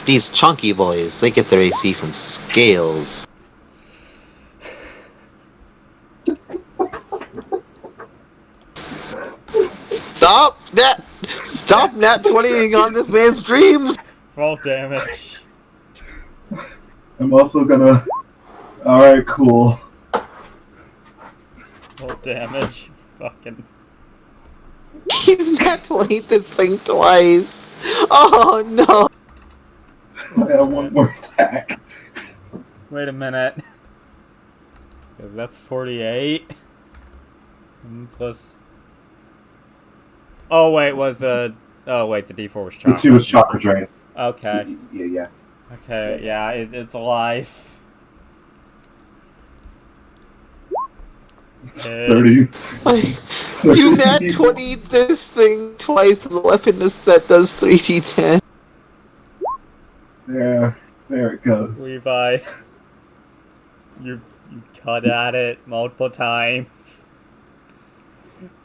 S2: These chunky boys, they get their AC from scales. Stop nat 20ing on this man's dreams!
S3: Fall damage.
S4: I'm also gonna. Alright, cool.
S3: Roll damage. Fucking.
S2: He's not 20 this thing twice. Oh no.
S4: I have one more attack.
S3: Wait a minute. Because that's 48. Plus. Oh, wait, was the. Oh, wait, the D4 was
S4: The
S3: chakra.
S4: 2 is chakra drain.
S3: Okay.
S4: Yeah.
S3: Okay, yeah, it's a life.
S4: 30.
S2: You nat 20 this thing twice, and the weapon that does 3d10.
S4: There it goes.
S3: Levi. You cut at it multiple times.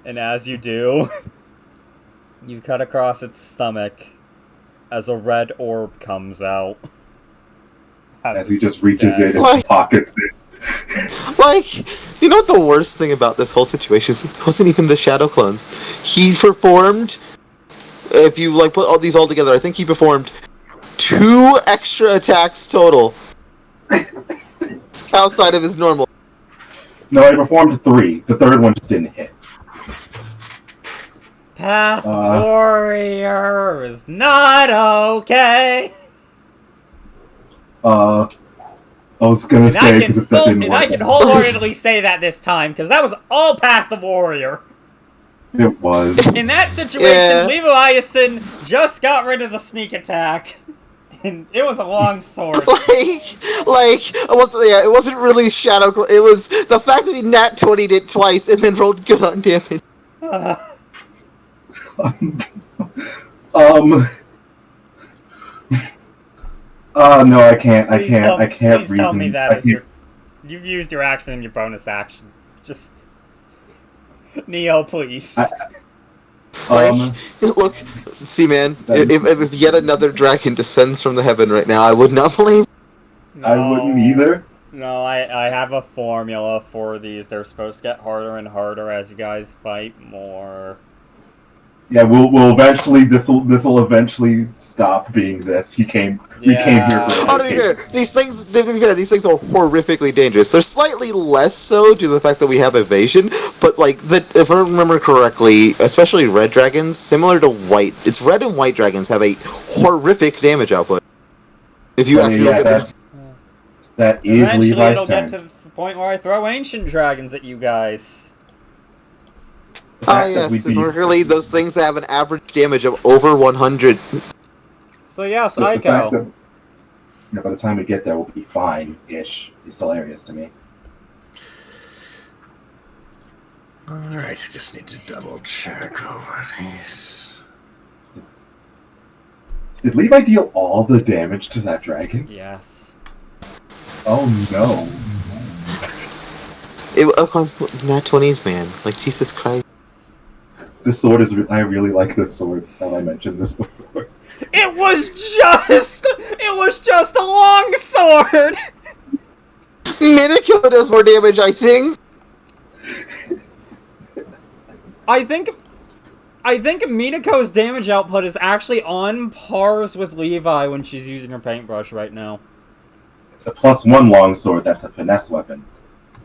S3: And as you do, you cut across its stomach as a red orb comes out.
S4: As he just reaches in
S2: Like-
S4: and pockets it.
S2: Like, you know what the worst thing about this whole situation is? It wasn't even the shadow clones. He performed, if you like put all these all together, I think he performed 2 extra attacks total. Outside of his normal.
S4: No, he performed 3. The third one just didn't hit.
S3: Path Warrior is not okay.
S4: I was gonna say, because if that didn't
S3: And
S4: work,
S3: I can wholeheartedly say that this time, because that was all Path of Warrior.
S4: it was.
S3: In that situation,
S2: Yeah.
S3: Leviathan just got rid of the sneak attack. And it was a long sword.
S2: It wasn't really shadow. It was the fact that he nat 20'd it twice and then rolled good on damage.
S4: No, I can't. I
S3: Please
S4: can't
S3: please
S4: reason.
S3: tell me that
S4: I
S3: is your,
S4: can't-
S3: you've used your action and your bonus action. Just Neo, please.
S2: Look, see, man, if yet another dragon descends from the heaven right now, I would not blame.
S3: No,
S4: I wouldn't either.
S3: No, I have a formula for these. They're supposed to get harder and harder as you guys fight more.
S4: Yeah, we'll eventually. This will eventually stop being this. We came here for
S2: Oh, to be fair, these things are horrifically dangerous. They're slightly less so due to the fact that we have evasion, but like if I remember correctly, especially red dragons, similar to white, it's red and white dragons have a horrific damage output. If you actually look at
S4: that is
S3: Eventually
S4: Levi's
S3: it'll
S4: turn.
S3: get to the point where I throw ancient dragons at you guys.
S2: yes, really, those things that have an average damage of over 100.
S3: So yes,
S4: The fact that-
S3: Aiko.
S4: Yeah, by the time we get there, we'll be fine-ish. It's hilarious to me.
S7: Alright, I just need to double check over these.
S4: Did Levi deal all the damage to that dragon?
S3: Yes.
S4: Oh no.
S2: Nat 20s, man. Like, Jesus Christ.
S4: This sword is. I really like this sword. Have I mentioned this before?
S3: It was just a long sword!
S2: Minako does more damage, I think.
S3: I think Minako's damage output is actually on pars with Levi when she's using her paintbrush right now.
S4: It's a +1 longsword. That's a finesse weapon.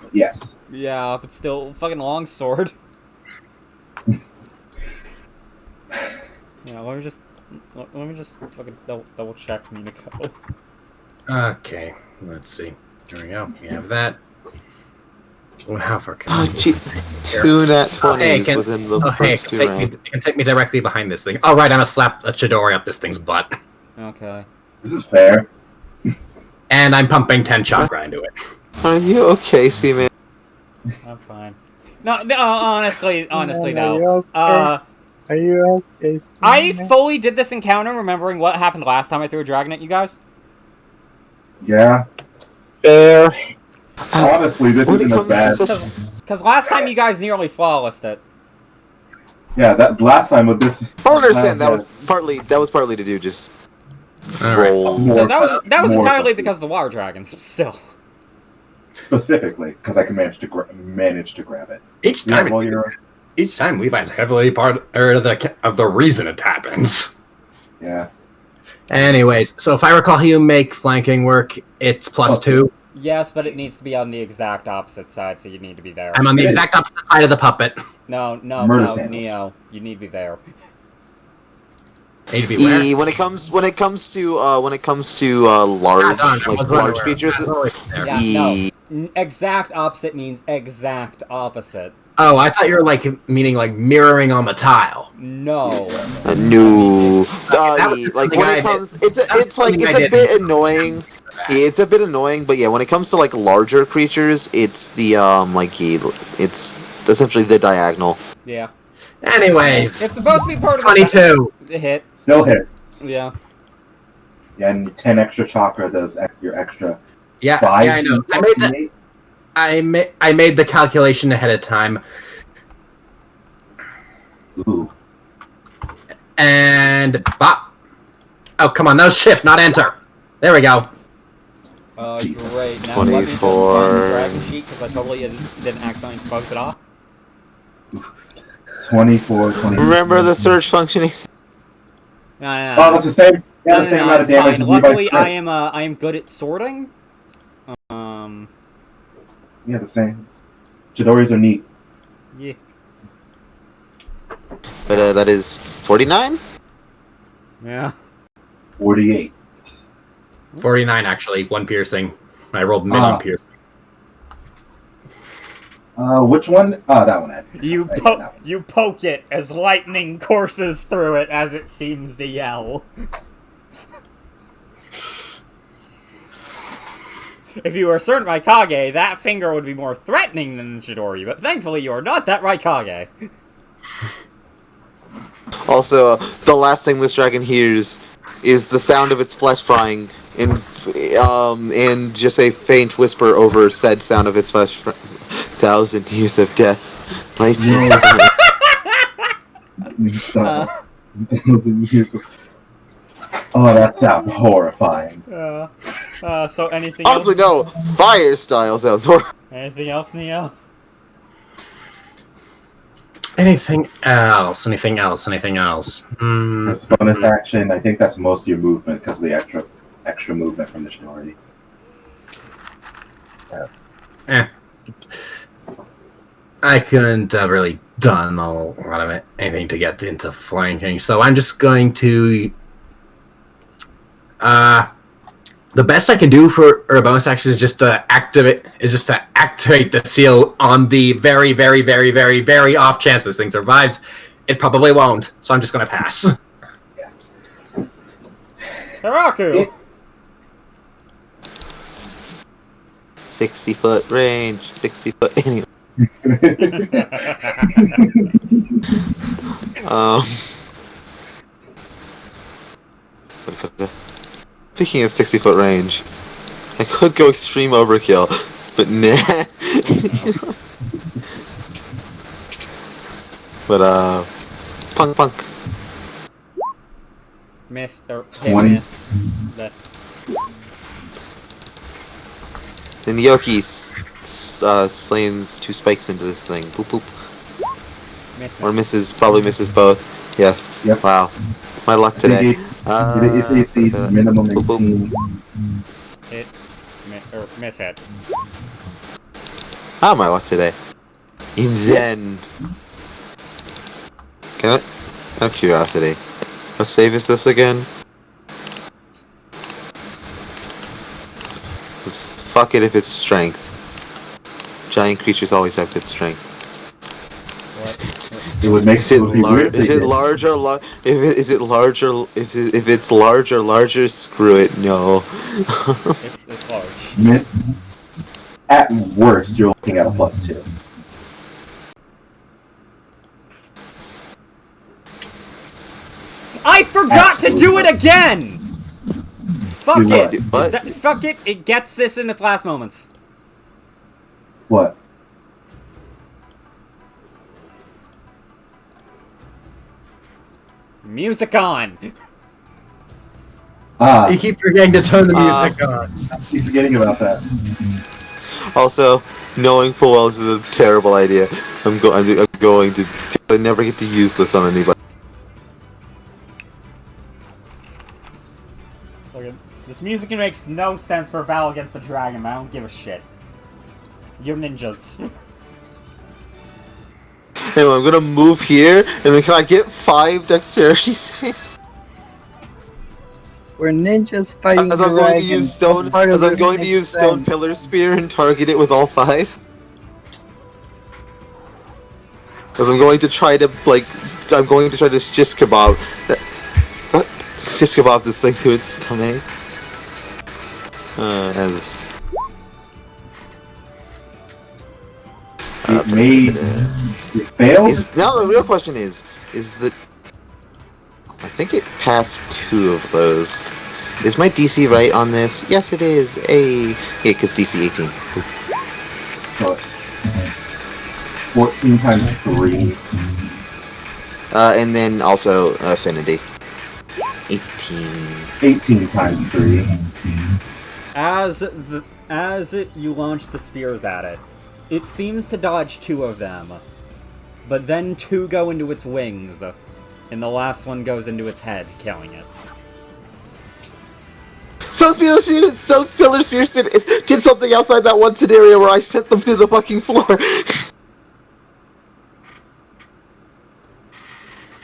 S4: But yes.
S3: Yeah, but still, fucking long sword. Yeah, let me just fucking double check Minako.
S7: Okay, let's see. There we go. We have that. Well, how far can
S2: Oh,
S7: we-
S2: gee. 2 nat 20s
S7: hey,
S2: within the
S7: hey,
S2: first 2 rounds.
S7: it can take me directly behind this thing. Alright, I'm gonna slap a Chidori up this thing's butt.
S3: Okay.
S4: This is fair.
S7: And I'm pumping 10 chakra into it.
S2: Are you okay, Seaman?
S3: I'm fine. No, honestly,
S5: Are
S3: no.
S5: you okay? Are you okay?
S3: I fully did this encounter remembering what happened last time I threw a dragon at you guys.
S4: Yeah.
S5: Fair.
S4: Honestly, this
S2: When it
S4: isn't as
S2: comes
S4: bad.
S2: to
S3: Because last time you guys nearly flawlessed it.
S4: Yeah, that last time with this.
S2: I understand that was partly to do just roll.
S3: So that was
S4: more
S3: entirely
S4: so.
S3: because of the water dragons, still.
S4: Specifically, because I can manage to grab it.
S7: Each
S4: Yeah,
S7: time,
S4: well, you're.
S7: each time Levi's heavily part of the reason it happens.
S4: Yeah.
S7: Anyways, so if I recall how you make flanking work, it's +2.
S3: Yes, but it needs to be on the exact opposite side, so you need to be there.
S7: I'm on the exact opposite side of the puppet.
S3: No,
S4: Murder sandwich.
S3: Neo, you need to be there.
S7: Need to be where?
S2: When it comes to large large creatures,
S3: Yeah, no. Exact opposite means exact opposite.
S7: Oh, I thought you were meaning mirroring on the tile.
S3: No.
S2: No.
S7: Like
S2: when it comes, it's a bit annoying. Yeah, it's a bit annoying, but yeah, when it comes to larger creatures, it's the it's essentially the diagonal.
S3: Yeah.
S7: Anyways,
S3: it's supposed to be part of
S7: 22.
S3: The hit.
S4: Still hits.
S3: Yeah.
S4: Yeah, and 10 extra chakra does your extra.
S7: Yeah, I know. I made the calculation ahead of time.
S4: Ooh.
S7: And bop. Oh, come on, that was shift, not enter. There we go.
S4: Jesus.
S3: Great. Now
S2: 24.
S3: let me just run the dragon sheet because I totally didn't accidentally focus it off.
S4: 24, 20.
S2: Remember the search function?
S3: No.
S4: Oh, that's the same. Yeah, the same amount of damage.
S3: Fine. Luckily, I am good at sorting.
S4: Yeah, the same. Chidori's are neat.
S3: Yeah.
S2: But that is 49.
S3: Yeah.
S4: 48.
S7: 49 actually, 1 piercing. I rolled mid on piercing.
S4: Which one? Oh, that one.
S3: You poke it as lightning courses through it as it seems to yell. If you were a certain Raikage, that finger would be more threatening than Chidori, but thankfully you are not that Raikage.
S2: Also, the last thing this dragon hears is the sound of its flesh frying, and just a faint whisper over said sound of its flesh. 1,000 years of death. My
S4: 1,000 years of. Oh, that sounds horrifying.
S3: So anything
S2: Honestly,
S3: else?
S2: no. Fire style sounds horrifying.
S3: Anything else, Neo?
S7: Anything else?
S4: That's bonus action. I think that's most of your movement because of the extra movement from the Shinori.
S7: I couldn't have really done a lot of anything to get into flanking, so I'm just going to. The best I can do for a bonus action is just to activate the seal on the very, very, very, very, very off chance this thing survives. It probably won't, so I'm just going to pass.
S3: Hiraku!
S2: 60-foot range. 60-foot. Anyway. Speaking of 60-foot range, I could go extreme overkill, but nah. But punk.
S3: Miss or
S4: 20.
S3: miss.
S2: And Yoki slams 2 spikes into this thing. Boop boop.
S3: Miss.
S2: Probably misses both. Yes.
S4: Yep.
S2: Wow. My luck today.
S4: It's minimum 18.
S3: Hit. Miss hit.
S2: How my luck today? And then... Can I have curiosity. How safe is this again? Fuck it if it's strength. Giant creatures always have good strength.
S4: It would make
S2: Is it large or if it's large or larger? Screw it, no.
S3: It's large.
S4: At worst, you're looking at a +2.
S3: I forgot to do it again! Fuck
S4: Do
S3: it!
S2: What?
S3: Fuck it, it gets this in its last moments.
S4: What?
S3: Music on!
S7: You keep forgetting to turn the music on.
S4: I keep forgetting about that.
S2: Also, knowing full well this is a terrible idea, I'm going to I never get to use this on anybody.
S3: Music makes no sense for a battle against the dragon, but I don't give a shit. You're ninjas.
S2: Anyway, I'm gonna move here, and then can I get 5 dexterity saves?
S5: We're ninjas fighting
S2: As I'm going to use
S5: dragons.
S2: stone,
S5: Part of
S2: as I'm
S5: this
S2: going to
S5: makes
S2: use stone
S5: sense.
S2: pillar spear and target it with all 5. Because I'm going to try to shish kebab this thing to its stomach. As
S4: It made... It failed?
S2: now the real question is that I think it passed 2 of those. Is my DC right on this? Yes, it is. Yeah, because DC 18.
S4: So, 14 times 3.
S2: And then also affinity. 18.
S4: 18 times 3.
S3: As you launch the spears at it, it seems to dodge 2 of them, but then 2 go into its wings, and the last one goes into its head, killing it.
S2: So Pillar Spears did something outside that one scenario where I sent them through the fucking floor.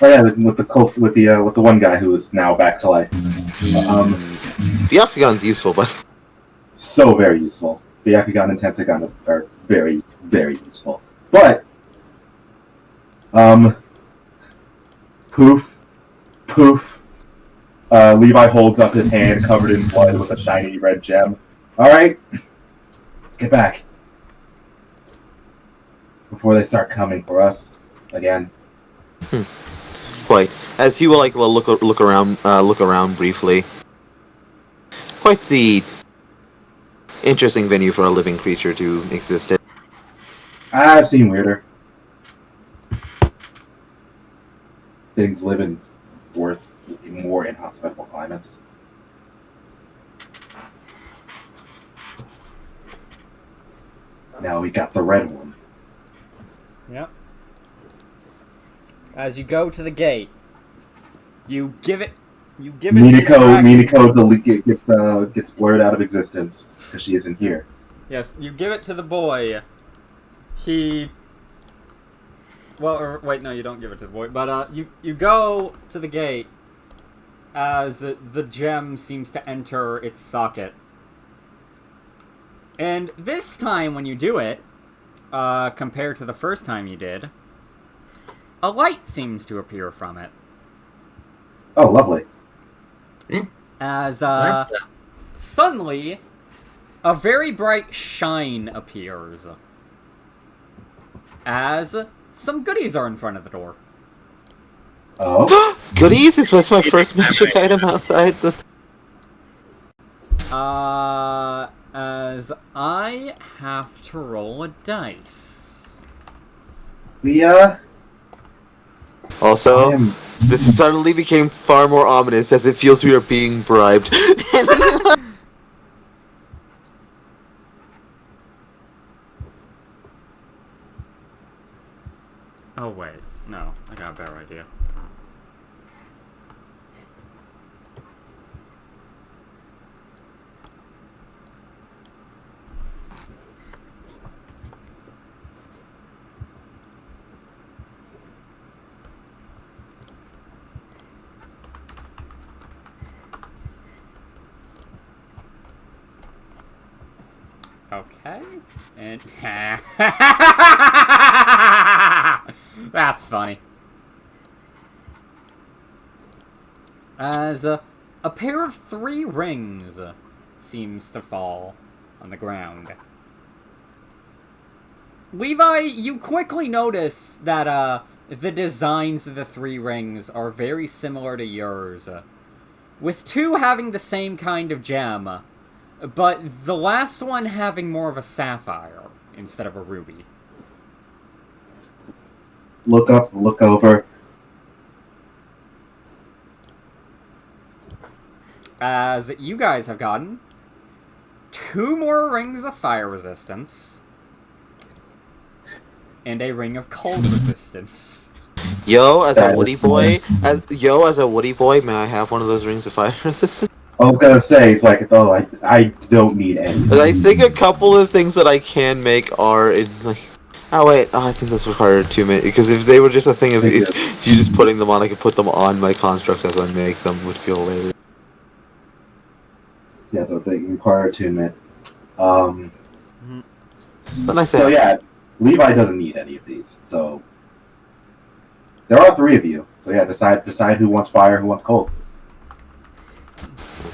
S4: Oh yeah, with the one guy who is now back to life.
S2: Byakugan's useful, but
S4: So very useful. Byakugan and Tensagan are very, very useful. But poof, poof. Levi holds up his hand covered in blood with a shiny red gem. Alright, let's get back. Before they start coming for us again.
S2: quite. As he will look around briefly. Quite the interesting venue for a living creature to exist in.
S4: I've seen weirder. Things live in more inhospitable climates. Now we got the red one.
S3: Yep. As you go to the gate, you give it.
S4: Minako gets blurred out of existence because she isn't here.
S3: Yes, you give it to the boy. Wait, no, you don't give it to the boy. But you go to the gate as the gem seems to enter its socket. And this time when you do it, compared to the first time you did, a light seems to appear from it.
S4: Oh, lovely.
S3: As, suddenly, a very bright shine appears. As some goodies are in front of the door.
S4: Oh?
S2: Goodies? This was my first magic item outside the...
S3: As I have to roll a dice.
S2: Also, this suddenly became far more ominous as it feels we are being bribed.
S3: Oh wait, no, I got a better idea. Okay, and that's funny. As a pair of 3 rings seems to fall on the ground. Levi, you quickly notice that the designs of the 3 rings are very similar to yours, with 2 having the same kind of gem, but the last one having more of a sapphire instead of a ruby.
S4: Look up, look over.
S3: As you guys have gotten 2 more rings of fire resistance and a ring of cold resistance.
S2: As a woody boy, may I have one of those rings of fire resistance?
S4: I was gonna say, it's like, oh, I don't need any.
S2: But I think a couple of things that I can make are in like. Oh wait, I think this required 2 minutes because if they were just a thing of if you just putting them on, I could put them on my constructs as I make them, would feel later.
S4: Yeah, they require attunement.
S2: But I
S4: So
S2: say,
S4: yeah, Levi doesn't need any of these. So there are 3 of you. So yeah, decide who wants fire, who wants cold.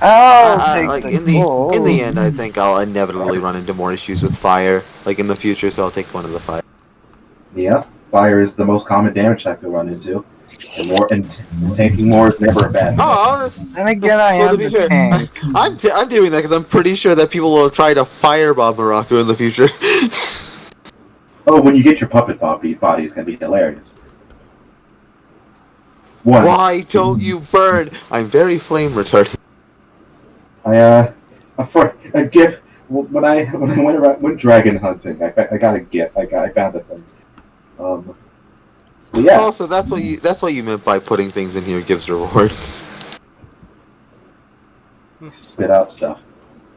S5: I'll take
S2: like
S5: the
S2: in the end, I
S5: gold.
S2: think I'll inevitably run into more issues with fire, like in the future. So I'll take one of the fire.
S4: Yeah, fire is the most common damage type to run into, and tanking more is never a bad thing.
S2: Oh, honest.
S5: And again, I
S2: Well, to
S5: am
S2: be
S5: the
S2: fair,
S5: tank.
S2: I'm doing that because I'm pretty sure that people will try to firebomb Morocco in the future.
S4: Oh, when you get your puppet body is gonna be hilarious. One,
S2: Why don't you burn? I'm very flame retarded.
S4: for a gift when I went dragon hunting, I got a gift. I found a thing. But yeah,
S2: Also, that's what you meant by putting things in here gives rewards.
S4: spit out stuff.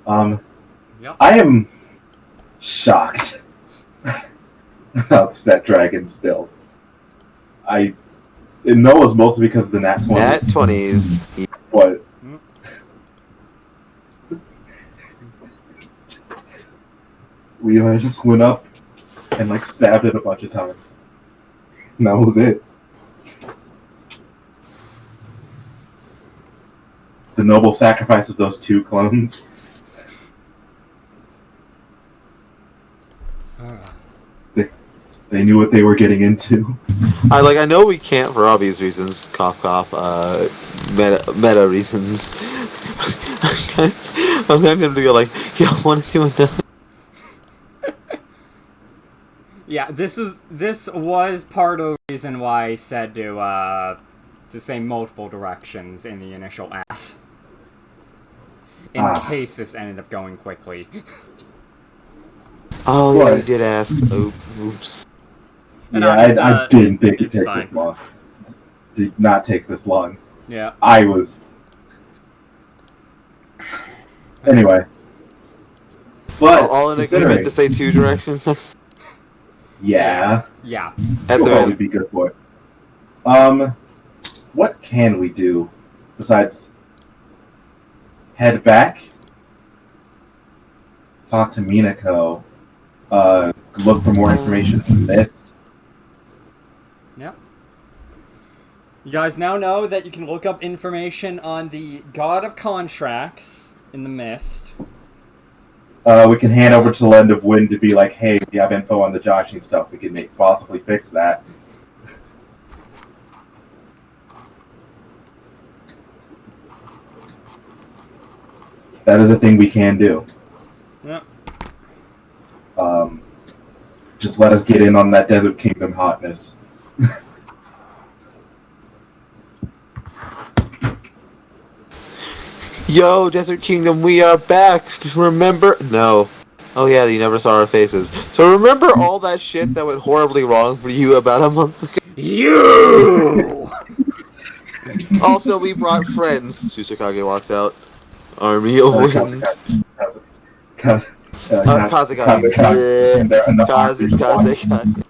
S3: Yep.
S4: I am shocked about that dragon still. I know it's mostly because of the nat 20s.
S2: Nat 20s.
S4: But I just went up and like stabbed it a bunch of times. And that was it. The noble sacrifice of those 2 clones. They knew what they were getting into.
S2: I know we can't for obvious reasons. Cough cough. Meta reasons. I'm tempted to go like, yo, what is doing that?
S3: Yeah, this was part of the reason why I said to say multiple directions in the initial ad. In case this ended up going quickly.
S2: Oh,
S4: What?
S2: yeah, you did ask. Oh, oops.
S4: Yeah, I didn't think it'd take this long. Did not take this long.
S3: Yeah.
S4: I was. Anyway. But
S2: All in agreement to say 2 directions next.
S4: Yeah.
S3: Yeah.
S2: At
S4: It'll
S2: the
S4: probably
S2: end.
S4: be good for it. What can we do besides head back, talk to Minako, look for more information in the mist?
S3: Yep. You guys now know that you can look up information on the God of Contracts in the Mist.
S4: We can hand over to the Land of Wind to be like, hey, we have info on the joshing stuff. We can possibly fix that. That is a thing we can do.
S3: Yep.
S4: Just let us get in on that Desert Kingdom hotness.
S2: Yo, Desert Kingdom, we are back. Remember? No. Oh yeah, you never saw our faces. So remember all that shit that went horribly wrong for you about a month ago?
S3: You!
S2: Also, we brought friends. Tsusukage walks out. Army of Wind. Kazekage. Kazekage.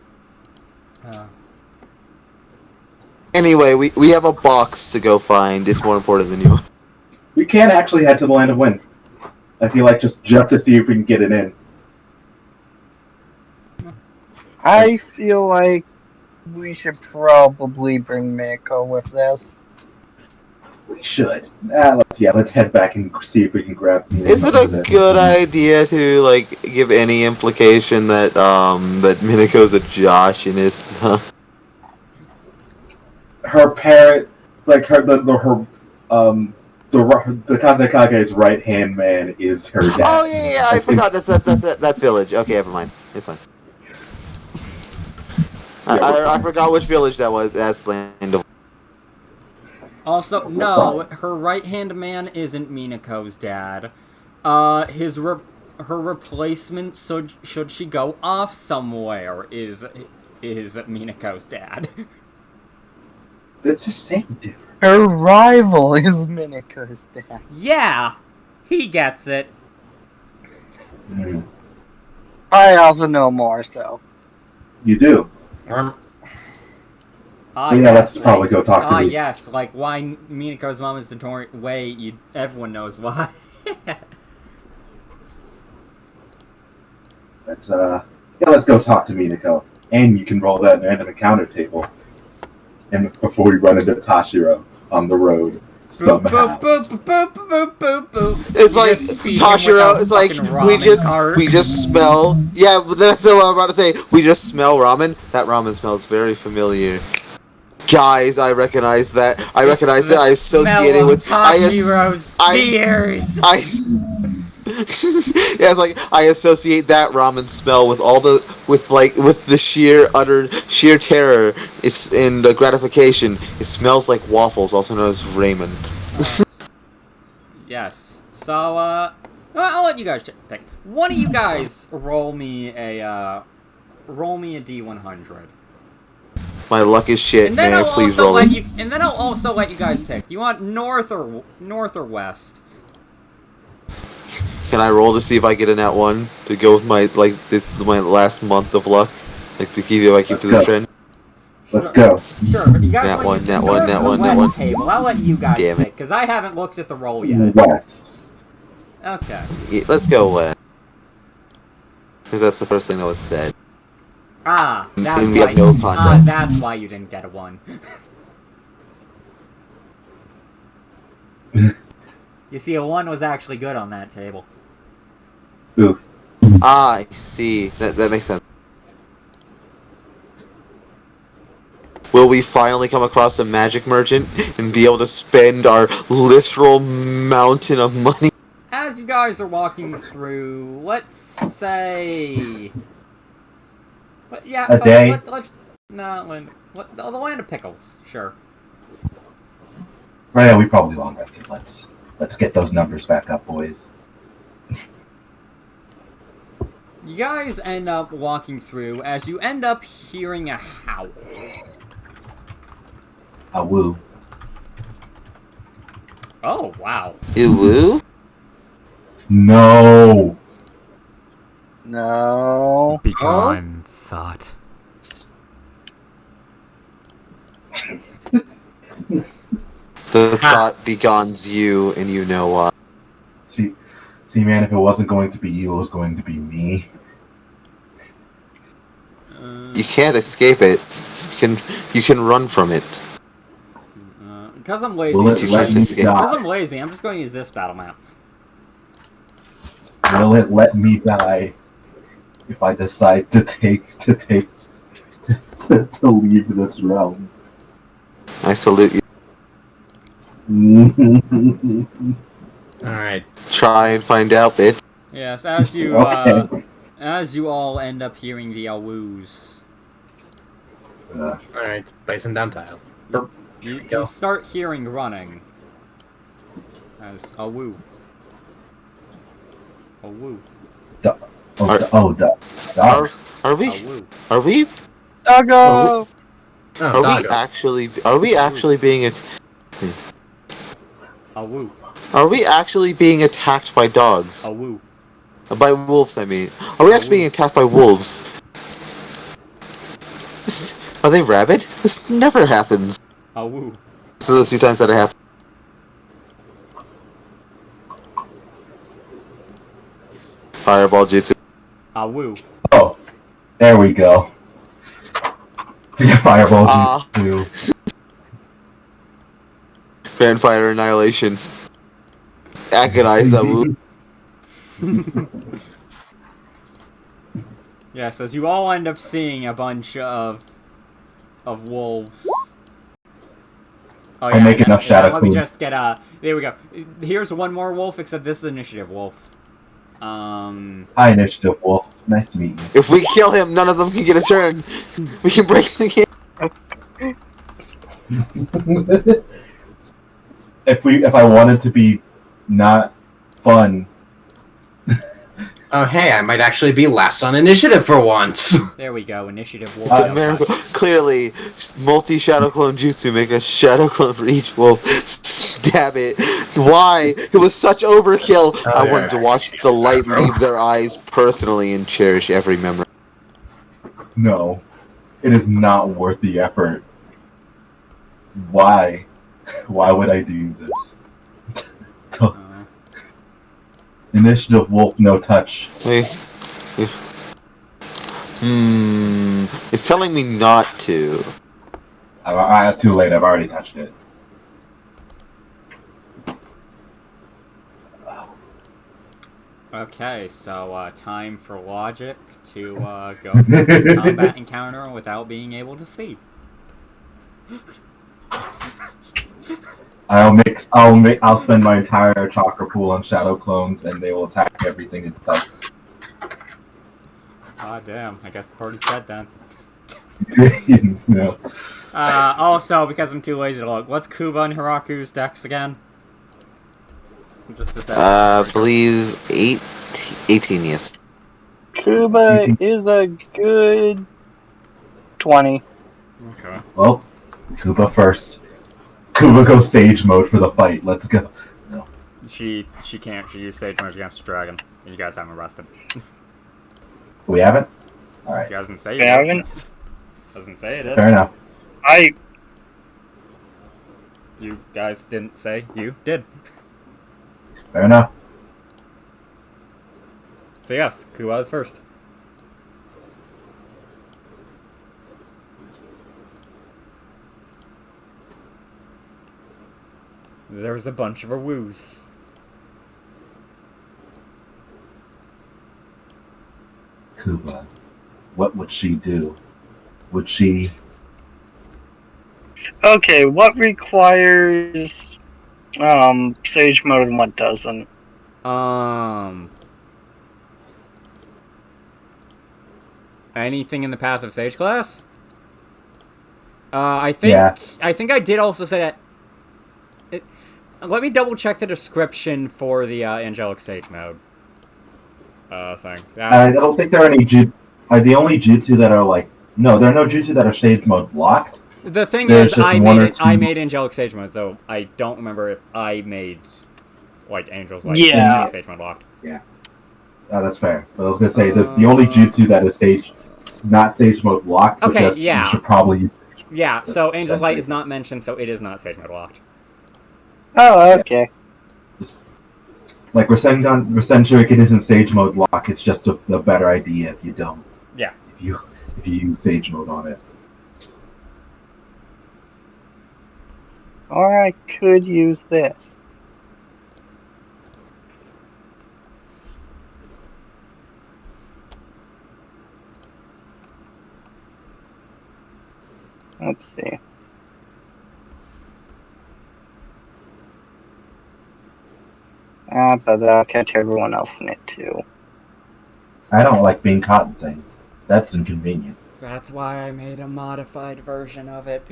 S2: Anyway, we have a box to go find. It's more important than you.
S4: We can actually head to the Land of Wind. I feel like just to see if we can get it in.
S5: I feel like we should probably bring Mako with this.
S4: We should. Let's head back and see if we can grab.
S2: Is it a good idea to like give any implication that that Minako's a Joshinist?
S4: Her parent, like her the Kazekage's right hand man is her dad.
S2: Oh yeah, I forgot. That's village. Okay, never mind. It's fine. I forgot which village that was. That's Land of.
S3: Also, no, her right-hand man isn't Minako's dad. Her replacement, so should she go off somewhere, is Minako's dad.
S4: It's the same difference.
S5: Her rival is Miniko's dad.
S6: Yeah, he gets it.
S4: Mm,
S5: I also know more, so.
S4: you do.
S6: Ah,
S4: Well, yeah, let's probably go talk to
S6: Ah,
S4: the-
S6: yes, like why Miniko's mom is notorious. Everyone knows why.
S4: Let's go talk to Minako. And you can roll that random encounter table. And before we run into Tashiro on the road. Somehow.
S6: Boop, boop, boop, boop, boop, boop.
S2: It's
S6: You
S2: like
S6: just see him
S2: Tashiro.
S6: with a
S2: It's like
S6: fucking ramen
S2: we
S6: cart.
S2: just smell. Yeah, but that's what I'm about to say. We just smell ramen. That ramen smells very familiar. Guys, I recognize that. I recognize that. I associate it with.
S6: Tashiro's tears.
S2: Yeah, it's like I associate that ramen smell with with the sheer terror. It's in the gratification. It smells like waffles, also known as ramen.
S6: Yes. So, I'll let you guys pick. One of you guys roll me a D100.
S2: My luck is shit,
S6: And then
S2: man.
S6: I'll
S2: Please
S6: also
S2: roll
S6: let
S2: it.
S6: you. And then I'll also let you guys pick. Do you want north or west?
S2: Can I roll to see if I get a nat 1 to go with this is my last month of luck, like to keep if I keep
S4: Let's
S2: to
S4: go.
S2: the trend.
S4: Let's go.
S6: Sure, but you guys
S2: Nat
S6: want
S2: one,
S6: to use the
S2: nat
S6: north
S2: one,
S6: or
S2: nat
S6: the
S2: one, nat
S6: west
S2: one.
S6: table. I'll let you guys
S2: Damn it.
S6: pick because I haven't looked at the roll yet.
S4: West.
S6: Okay.
S2: Yeah, let's go west, because that's the first thing that was said.
S6: Ah, that's
S2: And we
S6: why.
S2: have no context.
S6: That's why you didn't get a 1. You see, a 1 was actually good on that table.
S4: Oof.
S2: Ah, I see. That makes sense. Will we finally come across a magic merchant and be able to spend our literal mountain of money?
S6: As you guys are walking through, let's say, but yeah,
S4: A day?
S6: let's the land of pickles, sure.
S4: Right, yeah, we probably long rested. Let's get those numbers back up, boys.
S6: You guys end up walking through as you end up hearing a howl.
S4: A woo.
S6: Oh wow!
S2: Ew.
S4: No.
S5: No.
S6: Begone, thought.
S2: The thought begones you, and you know why.
S4: See, man, if it wasn't going to be you, it was going to be me.
S2: You can't escape it. You can run from it.
S6: Because I'm lazy.
S4: Will it let me
S6: Because
S4: die?
S6: I'm lazy, I'm just going to use this battle map.
S4: Will it let me die if I decide to leave this realm?
S2: I salute you.
S7: Alright.
S2: Try and find out, bitch.
S6: Yes, as you
S4: Okay.
S6: as you all end up hearing the awoos,
S7: Alright. Placing down tile.
S6: you start hearing running. As awoo. Awoo.
S2: Are we?
S6: Awoo.
S2: Are we?
S5: Doggo!
S7: Oh, doggo.
S2: Are we actually being
S6: Awoo.
S2: Are we actually being attacked by dogs?
S6: Awoo.
S2: By wolves, I mean. Are we actually being attacked by wolves? Are they rabid? This never happens.
S6: Awoo.
S2: So those few times that it happened. Fireball jutsu.
S6: Awoo.
S4: Oh, there we go. Fireball
S2: Ah.
S4: too.
S2: Grandfire annihilation. Agonize that woo.
S6: Yes, as you all end up seeing a bunch of wolves. Oh,
S4: I make enough shadow
S6: Let me
S4: clean.
S6: just get there we go. Here's one more wolf, except this is initiative wolf.
S4: Hi, Initiative Wolf. Nice to meet you.
S2: If we kill him, none of them can get a turn. We can break the game.
S4: If I wanted to be not fun,
S7: Oh, hey, I might actually be last on initiative for once.
S6: There we go. Initiative wolf.
S2: It's a
S6: no
S2: miracle.
S6: touch.
S2: Clearly, multi-shadow clone jutsu make a shadow clone for each wolf. Stab it. Why? It was such overkill. I wanted to watch the light leave their eyes personally and cherish every memory.
S4: No, it is not worth the effort. Why? Why would I do this? Initiative wolf, no touch.
S2: It's telling me not to.
S4: Too late. I've already touched it.
S6: Okay, so time for Logic to go through this combat encounter without being able to see.
S4: I'll spend my entire chakra pool on shadow clones, and they will attack everything in sight.
S6: Ah, damn. I guess the party's dead then.
S4: No.
S6: Also, because I'm too lazy to look, what's Kuba and Hiraku's dex again? Just to set
S2: I believe 18, yes.
S5: Cuba is a good 20.
S6: Okay.
S4: Well, Kuba first. Kuba goes sage mode for the fight. Let's go. No.
S6: She can't. She used stage mode against the dragon. And you guys haven't arrested.
S4: We haven't? Alright.
S6: You guys didn't say you
S5: We
S6: did.
S5: haven't?
S6: Doesn't say it did.
S4: Fair enough.
S6: You guys didn't say you did.
S4: Fair enough.
S6: So yes, Kuba is first. There's a bunch of woos.
S4: Kuba. What would she do? Would she...
S5: Okay, what requires Sage mode and what doesn't?
S6: Anything in the path of Sage class? I think
S4: Yeah.
S6: I think I did also say that. Let me double check the description for the Angelic Sage mode. Thing.
S4: I don't think there are any the only jutsu that are like... No, there are no jutsu that are stage mode blocked.
S6: The thing
S4: There's
S6: is,
S4: just
S6: I
S4: one
S6: made
S4: or
S6: it.
S4: two-
S6: I made Angelic Sage mode, so I don't remember if I made like Angel's Light
S5: Yeah.
S6: Sage mode locked.
S4: That's fair. But I was gonna say the only jutsu that is not stage mode blocked.
S6: Okay,
S4: because
S6: yeah.
S4: You should probably use.
S6: Yeah, so Angel's Light
S4: Sentry.
S6: is not mentioned, so it is not Sage mode locked.
S5: Oh, okay.
S4: Just, like Rasengan, it isn't sage mode lock. It's just a better idea if you don't.
S6: Yeah.
S4: If you use sage mode on it.
S5: Or I could use this. Let's see. But that'll catch everyone else in it too.
S4: I don't like being caught in things. That's inconvenient.
S6: That's why I made a modified version of it.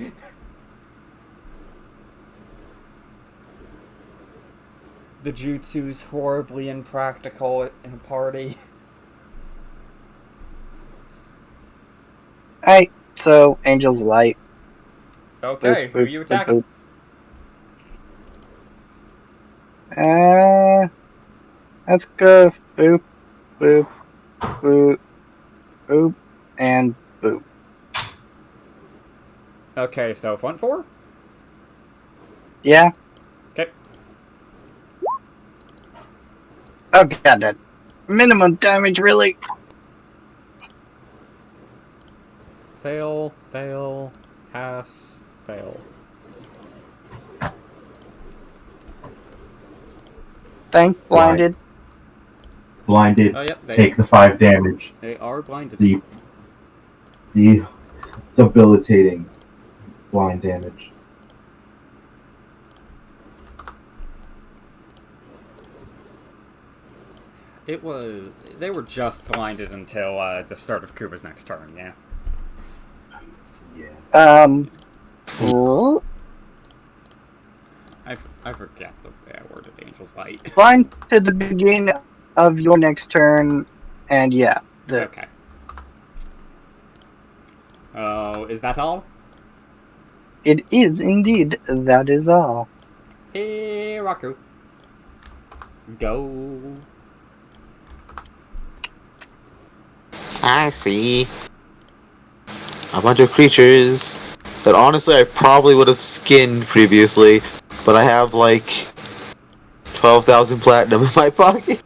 S6: The jutsu's horribly impractical in a party.
S5: Alright, so Angel's Light.
S6: Okay, who are you attacking?
S5: Let's go boop, boop, boop, boop, and boop.
S6: Okay, so front four?
S5: Yeah?
S6: Okay.
S5: Oh god, that minimum damage, really?
S6: Fail, fail, pass, fail.
S5: Thank blinded.
S4: Blinded.
S6: Oh, yep,
S4: Take the 5 damage.
S6: they are blinded.
S4: The debilitating blind damage.
S6: They were just blinded until the start of Kuba's next turn, yeah.
S4: Yeah.
S5: Oh,
S6: I forget the way I worded Angel's Light.
S5: blind to the beginning of your next turn, and yeah,
S3: Okay. Oh, is that all?
S5: it is indeed. That is all.
S3: Hey, Raku. Go.
S2: I see a bunch of creatures that honestly I probably would have skinned previously, but I have like 12,000 platinum in my pocket.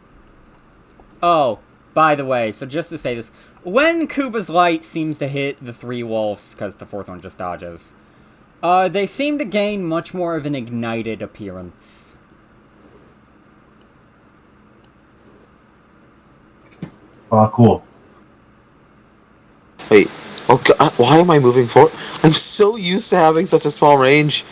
S3: Oh, by the way, so just to say this, when Kuba's light seems to hit the 3 wolves, because the 4th one just dodges, they seem to gain much more of an ignited appearance.
S4: Cool.
S2: Wait, oh god, why am I moving forward? I'm so used to having such a small range.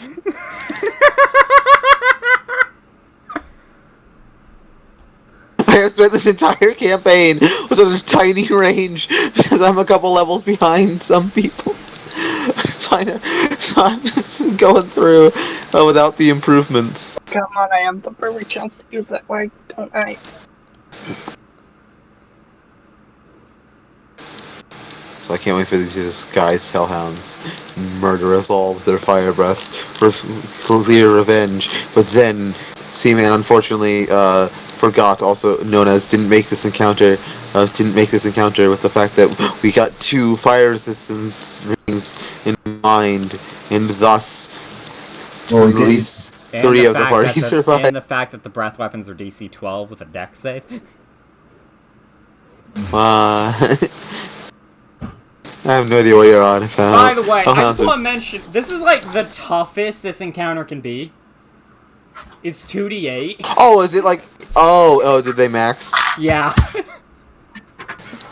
S2: I have spent this entire campaign with such a tiny range because I'm a couple levels behind some people. So I'm just going through without the improvements.
S5: Come on, I have the perfect chance to use that. Why don't I?
S2: So I can't wait for them to disguise hellhounds, murder us all with their fire breaths for clear revenge. But then, Seaman unfortunately forgot, also known as didn't make this encounter with the fact that we got 2 fire resistance rings in mind, and thus
S4: Well,
S2: at least
S3: And
S2: 3
S3: the
S2: of the
S3: fact
S2: party survived.
S3: And the fact that the breath weapons are DC 12 with a dex save.
S2: I have no idea what you're on about.
S3: By the way, I
S2: Hellhounds
S3: just want to
S2: are
S3: mention, this is like the toughest this encounter can be. It's 2d8.
S2: Oh, is it like? Oh, did they max?
S3: Yeah.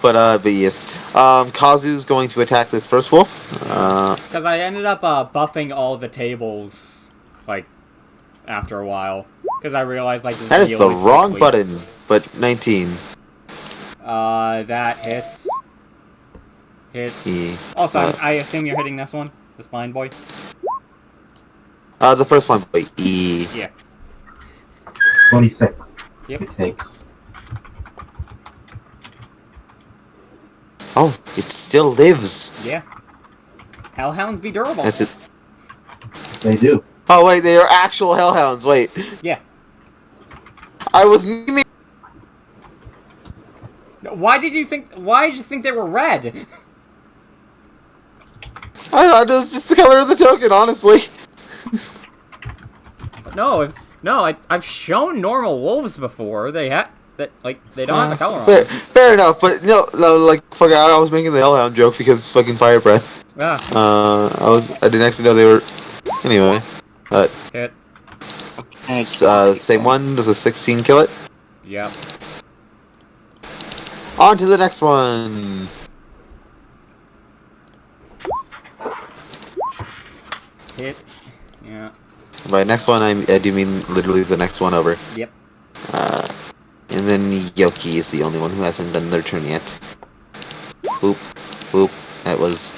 S2: But yes. Kazu's going to attack this first wolf.
S3: Because I ended up buffing all the tables, like, after a while. Because I realized, like,
S2: That is the
S3: really
S2: wrong
S3: quickly.
S2: button. But 19.
S3: That hits.
S2: E.
S3: Also, I assume you're hitting this one? This blind boy?
S2: The first one, but E.
S3: Yeah.
S4: 26.
S3: Yep.
S4: It takes.
S2: Oh, it still lives.
S3: Yeah. Hellhounds be durable.
S2: That's it.
S4: They do.
S2: Oh wait, they are actual hellhounds. Wait.
S3: Yeah.
S2: I was memeing.
S3: Why did you think they were red?
S2: I thought it was just the color of the token, honestly.
S3: I've shown normal wolves before. They don't have the color on
S2: Fair,
S3: them.
S2: fair enough, but no, like fuck, I was making the hellhound joke because it's fucking fire breath.
S3: Ah,
S2: I didn't actually know they were. Anyway,
S3: hit.
S2: same one. Does a 16 kill it?
S3: Yep.
S2: On to the next one.
S3: Hit. Yeah.
S2: By next one, I do mean literally the next one over.
S3: Yep.
S2: And then Yoki is the only one who hasn't done their turn yet. Boop, boop. That was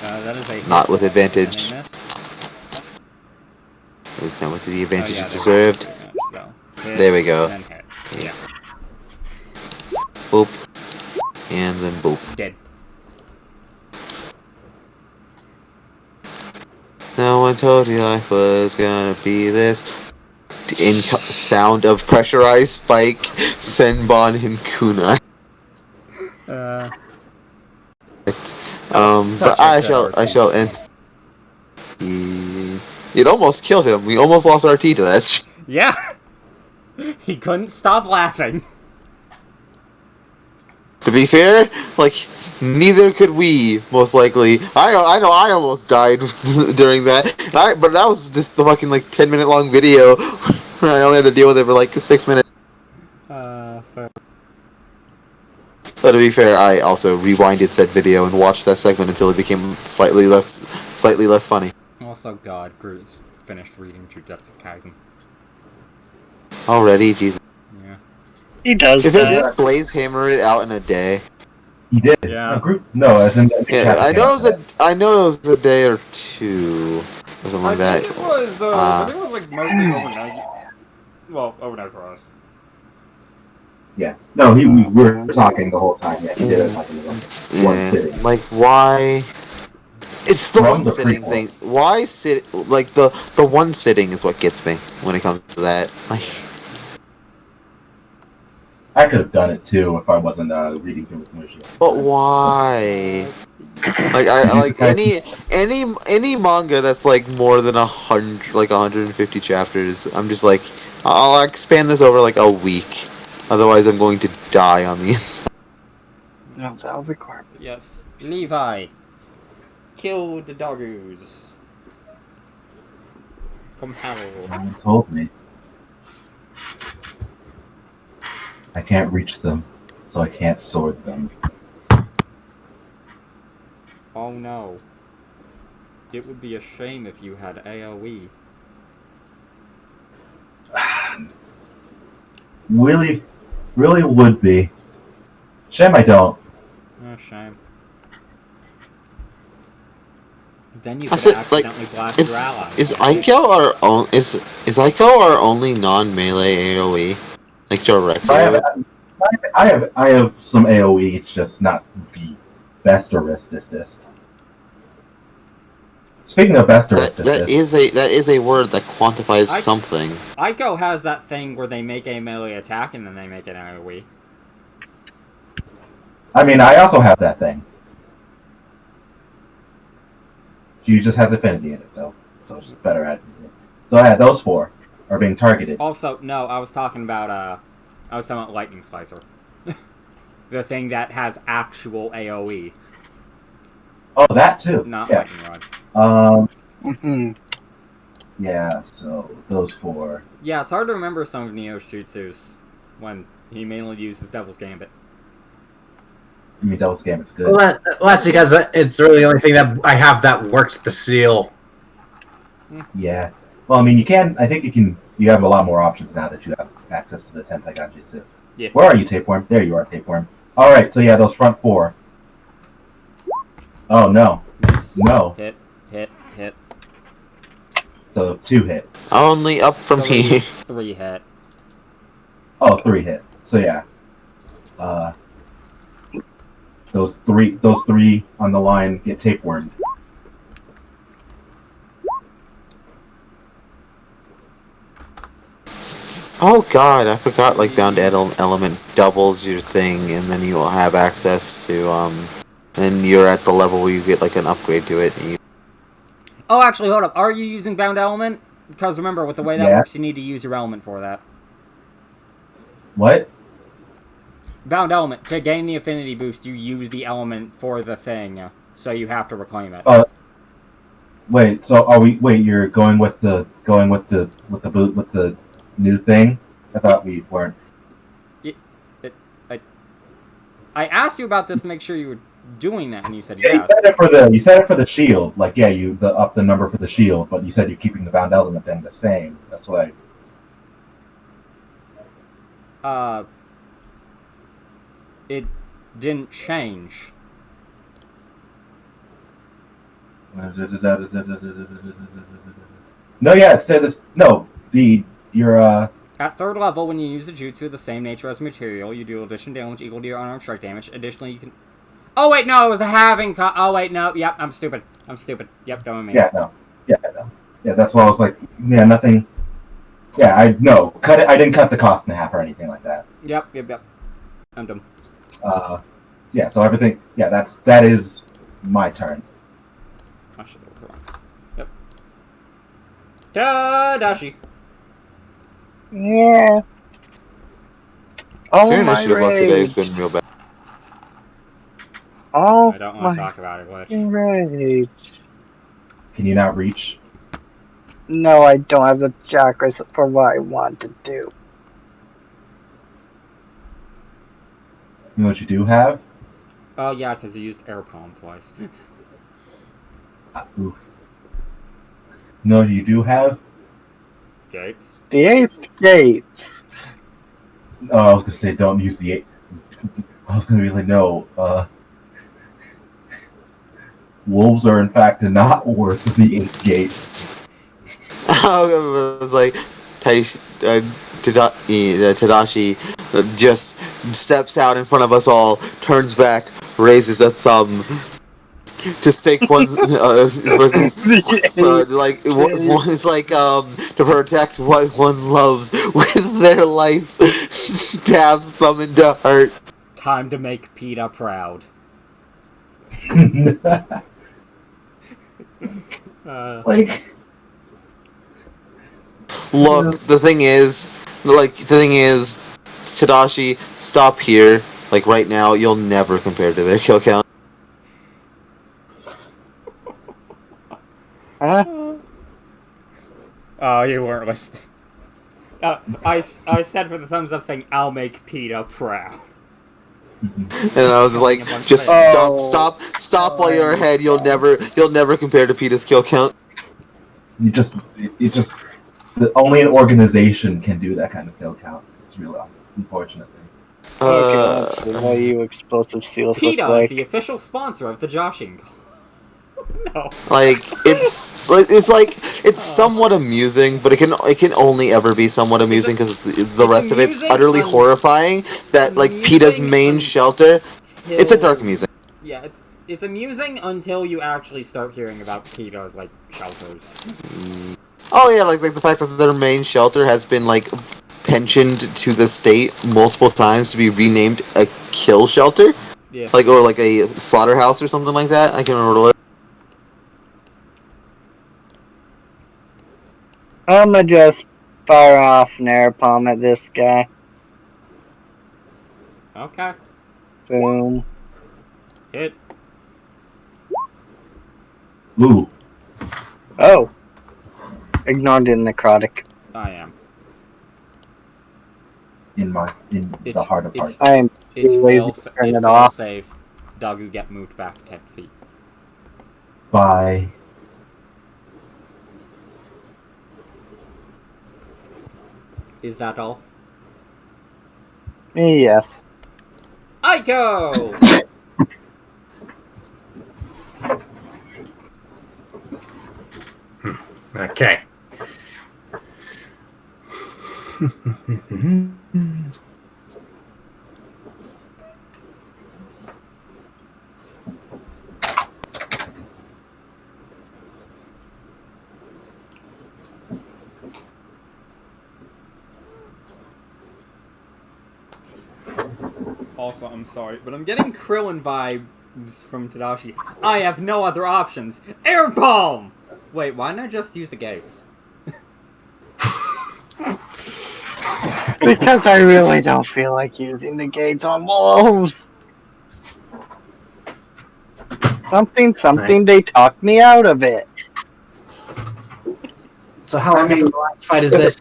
S3: That is a
S2: not
S3: hit.
S2: with advantage.
S3: And a miss.
S2: It was not with the advantage
S3: Oh, yeah,
S2: it deserved.
S3: Hit,
S2: There we go.
S3: And then hit. Yeah.
S2: Boop. And then boop.
S3: Dead.
S2: No one told you life was gonna be this. Sound of pressurized spike, Senbon and Kunai. But I shall end. It almost killed him. We almost lost RT to that.
S3: Yeah. He couldn't stop laughing.
S2: To be fair, like, neither could we, most likely. I know I almost died during that. But that was just the fucking, like, 10-minute long video where I only had to deal with it for, like, 6 minutes.
S3: Fair.
S2: But to be fair, I also rewinded said video and watched that segment until it became slightly less funny.
S3: Also, God, Groot's finished reading Jujutsu Kaisen.
S2: Already, Jesus.
S3: Yeah.
S5: He does
S2: If it
S5: that.
S2: didn't Blaze hammer it out in a day.
S4: He did.
S3: Yeah.
S4: No, as in.
S2: Yeah, I know it was a day or two, or something like that.
S3: I think it was like mostly overnight. Well, overnight for us.
S4: Yeah. No, we were talking the whole time. Yeah, he did it like in one sitting.
S2: Like, why? It's the
S4: From
S2: one
S4: the
S2: sitting
S4: prequel.
S2: thing. Why sit? Like the one sitting is what gets me when it comes to that. Like,
S4: I could have done it too if I wasn't reading through with Mushi.
S2: but why? Like I like any manga that's like more than 150 chapters. I'm just like, I'll expand this over like a week. Otherwise, I'm going to die on the inside.
S5: No, that'll require.
S3: Yes. Levi. Kill the doggos. From hell.
S4: No one told me. I can't reach them, so I can't sword them.
S3: Oh no. It would be a shame if you had AoE.
S4: Really would be. Shame I don't.
S3: Oh, shame. Then you
S2: I
S3: could
S2: said,
S3: accidentally blast your allies.
S2: is Aiko our only non-melee AoE? Like directly?
S4: I have some AoE. It's just not the best or bestest. Speaking of best or bestest,
S2: that is a word that quantifies something.
S3: Aiko has that thing where they make a melee attack and then they make an AoE.
S4: I mean, I also have that thing. She just has affinity in it, though, so she's better at it. So yeah, those four are being targeted.
S3: Also, no, I was talking about Lightning Slicer. The thing that has actual AoE.
S4: Oh, that too.
S3: Not
S4: Yeah.
S3: Lightning Rod.
S5: Mm-hmm.
S4: Yeah. So those four.
S3: Yeah, it's hard to remember some of Neo's jutsus when he mainly uses Devil's Gambit.
S4: I mean, Devil's Gambit's good.
S7: Well, that's because it's really the only thing that I have that works with the seal.
S4: Yeah. Well, I mean, you can. I think you can. You have a lot more options now that you have access to the Tensei Jutsu.
S3: Yeah.
S4: Where are you, Tapeworm? There you are, Tapeworm. All right. So yeah, those front four. Oh no. No.
S3: Hit.
S4: So 2 hit.
S2: Only up from here.
S3: 3 hit.
S4: Oh, 3 hit. So yeah. Those three on the line get tapewormed.
S2: Oh god, I forgot, like, Bound Element doubles your thing, and then you will have access to, and you're at the level where you get, like, an upgrade to it. And you...
S3: Oh, actually, hold up. Are you using Bound Element? Because remember, with the way that works, you need to use your element for that.
S4: What?
S3: Bound Element. To gain the affinity boost, you use the element for the thing, so you have to reclaim it.
S4: Wait. So are we? Wait, you're going with the new thing? I thought we weren't.
S3: I asked you about this to make sure you were doing that, and you said
S4: Yeah,
S3: yes.
S4: you said it for the shield. Like, yeah, you up the number for the shield, but you said you're keeping the bound element thing the same. That's what
S3: It didn't change.
S4: No, yeah, it said this. No, your
S3: At 3rd level, when you use a jutsu of the same nature as material, you deal additional damage equal to your unarmed strike damage. Additionally, you can... Oh, wait, no, it was the halving... Oh, wait, no, yep, I'm stupid. Yep, don't me.
S4: Yeah, no. Yeah, that's why I was like, yeah, nothing... Yeah, I didn't cut the cost in half or anything like that.
S3: Yep. I'm dumb.
S4: Yeah, so everything... Yeah, that is my turn.
S3: I should have looked around. Yep. Tadashi!
S5: Yeah. Oh,
S2: Your
S5: my
S2: initiative luck today has
S5: rage.
S2: been real bad.
S5: Oh,
S3: I don't want
S5: my
S3: to talk about it, Glitch.
S5: rage.
S4: Can you not reach?
S5: No, I don't have the chakras for what I want to do.
S4: You know what you do have?
S3: Oh, yeah, because you used air palm twice.
S4: Oof. No, you do have?
S3: Gates?
S5: The 8th gate.
S4: Oh, I was gonna say don't use the 8. I was gonna be like, no, wolves are in fact not worth the 8th gate.
S2: I was like, Tadashi just steps out in front of us all, turns back, raises a thumb. Just take one, like it's like to protect what one loves with their life. Stabs thumb into heart.
S3: Time to make PETA proud.
S4: Like,
S2: Look, the thing is, Tadashi, stop here. Like right now, you'll never compare to their kill count.
S5: Huh?
S3: Oh, you weren't listening. I said for the thumbs up thing, I'll make PETA proud.
S2: And I was like, just stop while you're ahead. You'll never compare to PETA's kill count.
S4: you just only an organization can do that kind of kill count. It's really unfortunate thing.
S5: Okay, let's see what you explosive seals look
S3: PETA is
S5: like.
S3: the official sponsor of the Joshing. No.
S2: Like it's somewhat amusing, but it can only ever be somewhat amusing because the rest of it's
S3: amusing
S2: utterly horrifying. That like PETA's main shelter, it's a dark amusing.
S3: Yeah, it's amusing until you actually start hearing about PETA's like shelters.
S2: Oh yeah, like the fact that their main shelter has been like pensioned to the state multiple times to be renamed a kill shelter.
S3: Yeah.
S2: Like or like a slaughterhouse or something like that. I can't remember what it was.
S5: I'ma just fire off an air palm at this guy.
S3: Okay.
S5: Boom.
S3: Hit.
S4: Ooh,
S5: Oh. Ignored the necrotic.
S3: I am.
S4: in the harder part.
S5: I am
S3: It's
S5: too
S3: fail,
S5: lazy to turn
S3: it
S5: it
S3: fail
S5: off.
S3: save. Doggo get moved back 10 feet.
S4: Bye.
S3: Is that all?
S5: Yes.
S3: I go!
S7: Okay.
S3: Also, I'm sorry, but I'm getting Krillin vibes from Tadashi. I have no other options. Air Palm! Wait, why not just use the gates?
S5: Because I really don't feel like using the gates on wolves. Something, they talked me out of it.
S7: So how long of the last fight is this?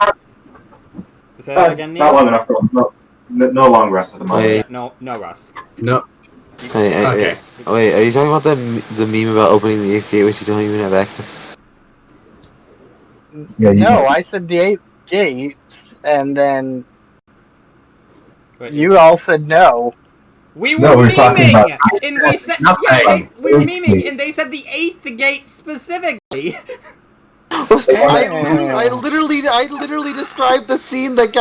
S3: Say that again, Neil?
S4: Not long enough. No long rest of the month.
S2: Wait.
S3: No rest.
S7: No.
S2: Wait, are you talking about the meme about opening the 8th gate which you don't even have access?
S4: Yeah,
S5: No, I said the 8 gates, and then
S3: Wait,
S5: you all said no.
S3: We were
S4: No, we're talking
S3: memeing!
S4: about-
S3: And we said,
S7: Nothing.
S3: yeah, we were memeing,
S4: Gate.
S3: and they said the 8th gate specifically.
S2: I literally described the scene that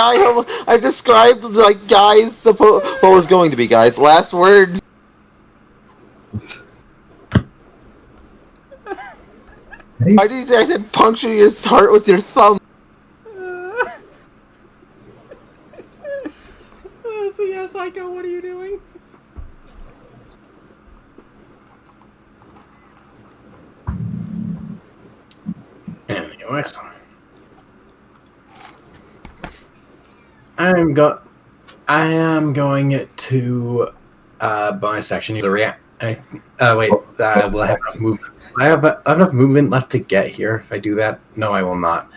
S2: I described like what was going to be guys last words. Why did you say I said puncture your heart with your thumb?
S3: So yeah, Psycho, what are you doing?
S7: Anyways. I am going to bonus action use a react. Wait, will I have enough movement? I have enough movement left to get here. If I do that, no, I will not.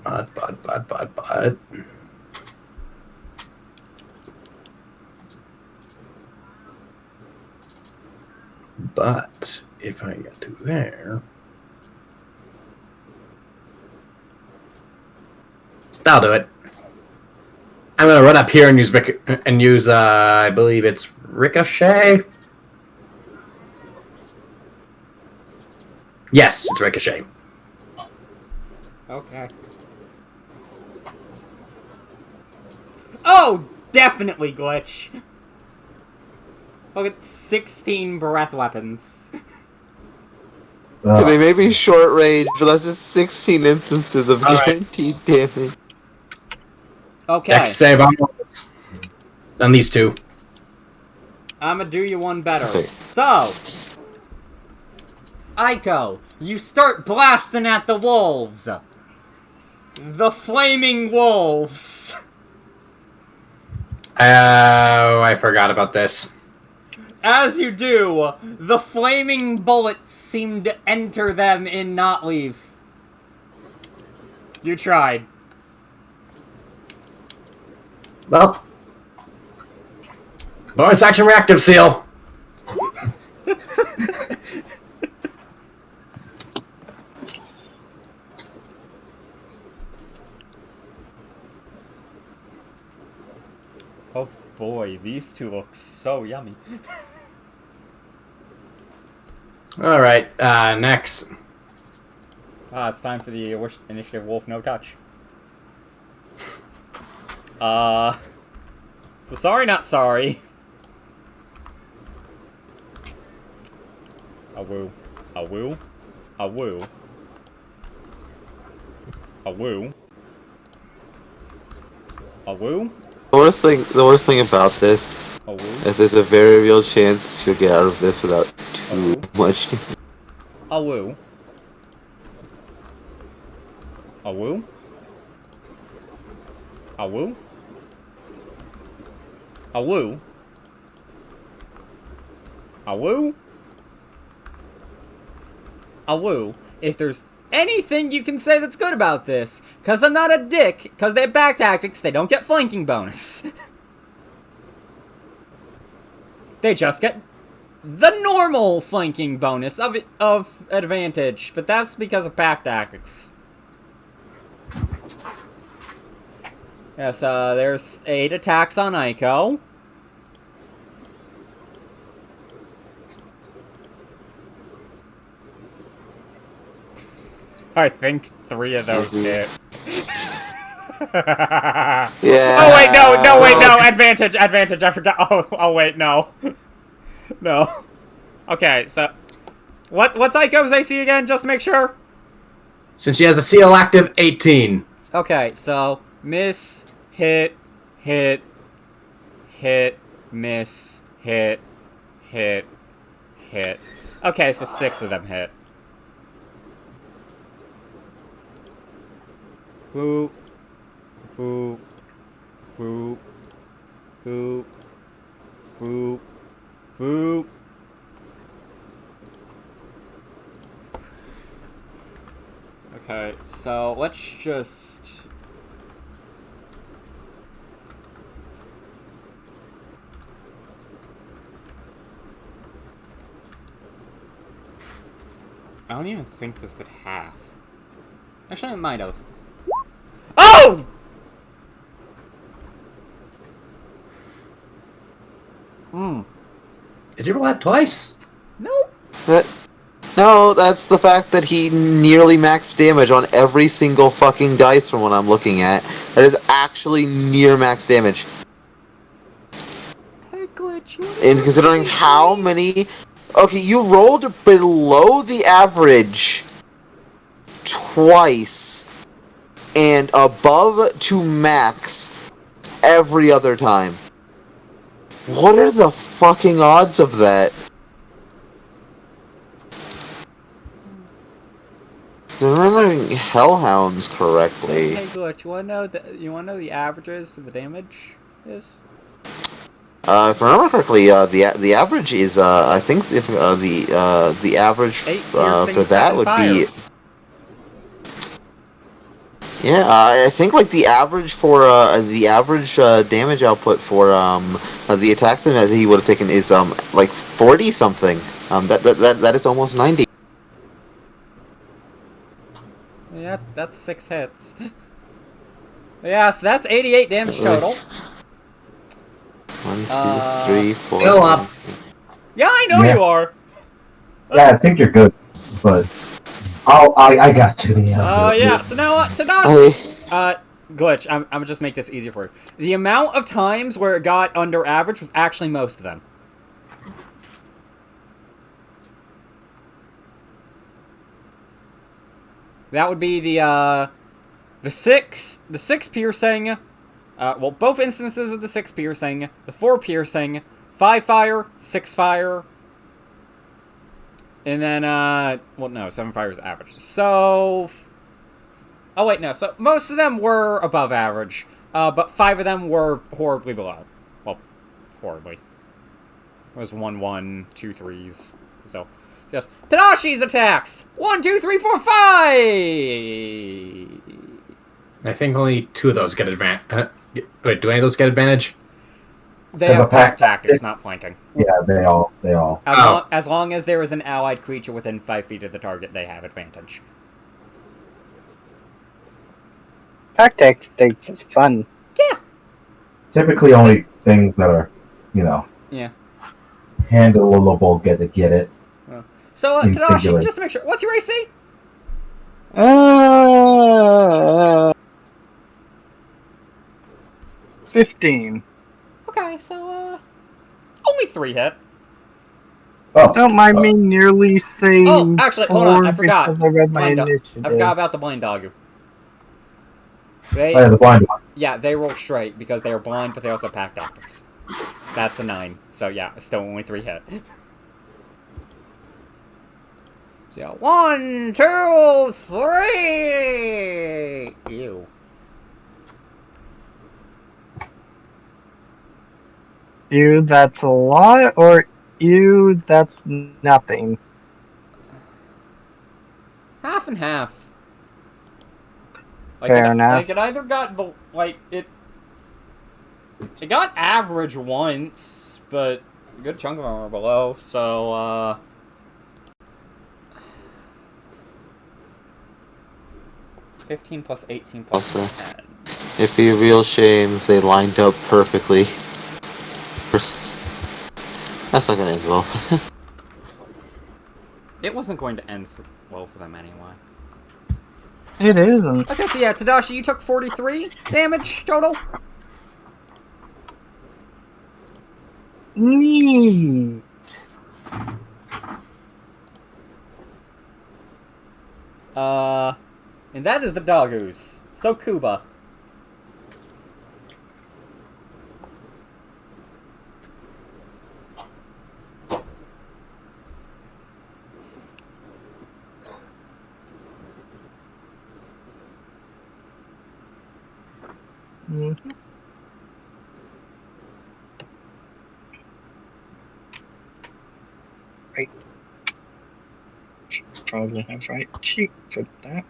S7: Bud. But if I get to there, that'll do it. I'm gonna run up here and use I believe it's Ricochet. Yes, it's Ricochet.
S3: Okay. Oh, definitely glitch. Look at 16 breath weapons.
S2: They may be short range, but that's just 16 instances of
S7: Alright.
S2: guaranteed damage.
S3: Okay.
S7: Dex save on these two.
S3: I'ma do you one better.
S2: Okay.
S3: So, Aiko, you start blasting at the wolves. The flaming wolves.
S7: Oh, I forgot about this.
S3: As you do, the flaming bullets seem to enter them and not leave. You tried.
S7: Well, bonus action reactive seal.
S3: Oh boy, these two look so yummy.
S7: All right, next.
S3: It's time for the initiative wolf no touch. So sorry, not sorry. A woo. A woo. A woo. A woo. A woo.
S2: The worst thing about this
S3: A woo.
S2: is there's a very real chance she'll get out of this without too much.
S3: A woo. A woo. A woo. A woo. A woo. A woo. If there's anything you can say that's good about this, cause I'm not a dick, cause they have back tactics, they don't get flanking bonus. They just get the normal flanking bonus of advantage, but that's because of back tactics. Yes, there's 8 attacks on Aiko. I think 3 of those hit.
S2: Yeah.
S3: Oh wait, no, advantage, I forgot. Oh wait, no. No. Okay, so what's Aiko's AC again, just to make sure?
S7: Since she has the seal active, 18.
S3: Okay, so miss, hit, hit, hit, miss, hit, hit, hit. Okay, so 6 of them hit. Boop, boop, boop, boop, boop, boop. Okay, so let's just... I don't even think this did half. Actually, it might have. Oh!
S7: Did you roll that twice?
S3: Nope.
S2: No, that's the fact that he nearly maxed damage on every single fucking dice from what I'm looking at. That is actually near max damage.
S3: Hey, Glitch, you
S2: And considering how many... Okay, you rolled below the average twice and above to max every other time. What are the fucking odds of that? If I'm remembering Hellhounds correctly.
S3: Hey, Glitch, you wanna know the averages for the damage is?
S2: If I remember correctly, the average is I think if the average
S3: 8
S2: for
S3: piercing,
S2: that
S3: 7
S2: would
S3: fire.
S2: be I think like the average for the average damage output for the attacks that he would have taken is like 40 something. That is almost 90.
S3: Yeah, that's 6 hits. Yeah, so that's 88 damage total.
S2: 1, 2, 3, 4.
S7: Still up.
S3: Yeah, I know
S4: Yeah.
S3: you are.
S4: Yeah, I think you're good, but Oh, I got you.
S3: Oh, yeah. So now, Tadashi.
S2: I,
S3: Glitch. I'm gonna just make this easier for you. The amount of times where it got under average was actually most of them. That would be the six piercing. Well, both instances of the 6 piercing, the 4 piercing, 5 fire, 6 fire, and then, well, no, 7 fire is average. So, oh wait, no, so most of them were above average, but 5 of them were horribly below. Well, horribly. It was 1, 1, 2 3s. So, yes. Tadashi's attacks! 1, 2, 3, 4, 5!
S7: I think only 2 of those get advantage. Wait, do any of those get advantage?
S3: They
S4: There's
S3: have
S4: a pack
S3: pack tactics, not flanking.
S4: Yeah, they all.
S3: As long as there is an allied creature within 5 feet of the target, they have advantage.
S5: Tactics is fun.
S3: Yeah.
S4: Typically, only things that are,
S3: Yeah.
S4: handleable get it.
S3: So,
S4: In
S3: Tadashi,
S4: singular.
S3: just to make sure, what's your AC?
S5: 15.
S3: Okay, so, only 3 hit.
S4: Oh,
S5: Don't mind me nearly saying.
S3: Oh, actually, hold on, I
S5: 4
S3: forgot.
S5: because I read my
S3: Blind dog.
S5: initiative.
S3: I forgot about the blind doggo. They,
S4: oh, yeah, the blind one.
S3: yeah, they roll straight because they are blind, but they also have pack tactics. That's a 9. So, yeah, still only 3 hit. So, yeah, 1, 2, 3! Ew.
S5: You, that's a lot, or you, that's nothing.
S3: Half and half.
S5: Fair enough.
S3: Like, it either got, it got average once, but a good chunk of them are below, so, 15 plus 18 plus
S2: Also,
S3: 10.
S2: it'd be a real shame if they lined up perfectly. That's not gonna end well for them.
S3: It wasn't going to end well for them anyway.
S5: It isn't.
S3: Okay, so yeah, Tadashi, you took 43 damage total.
S5: Neat.
S3: And that is the doggoose. So, Kuba.
S5: Mm-hmm. Right. Probably have right cheek for that.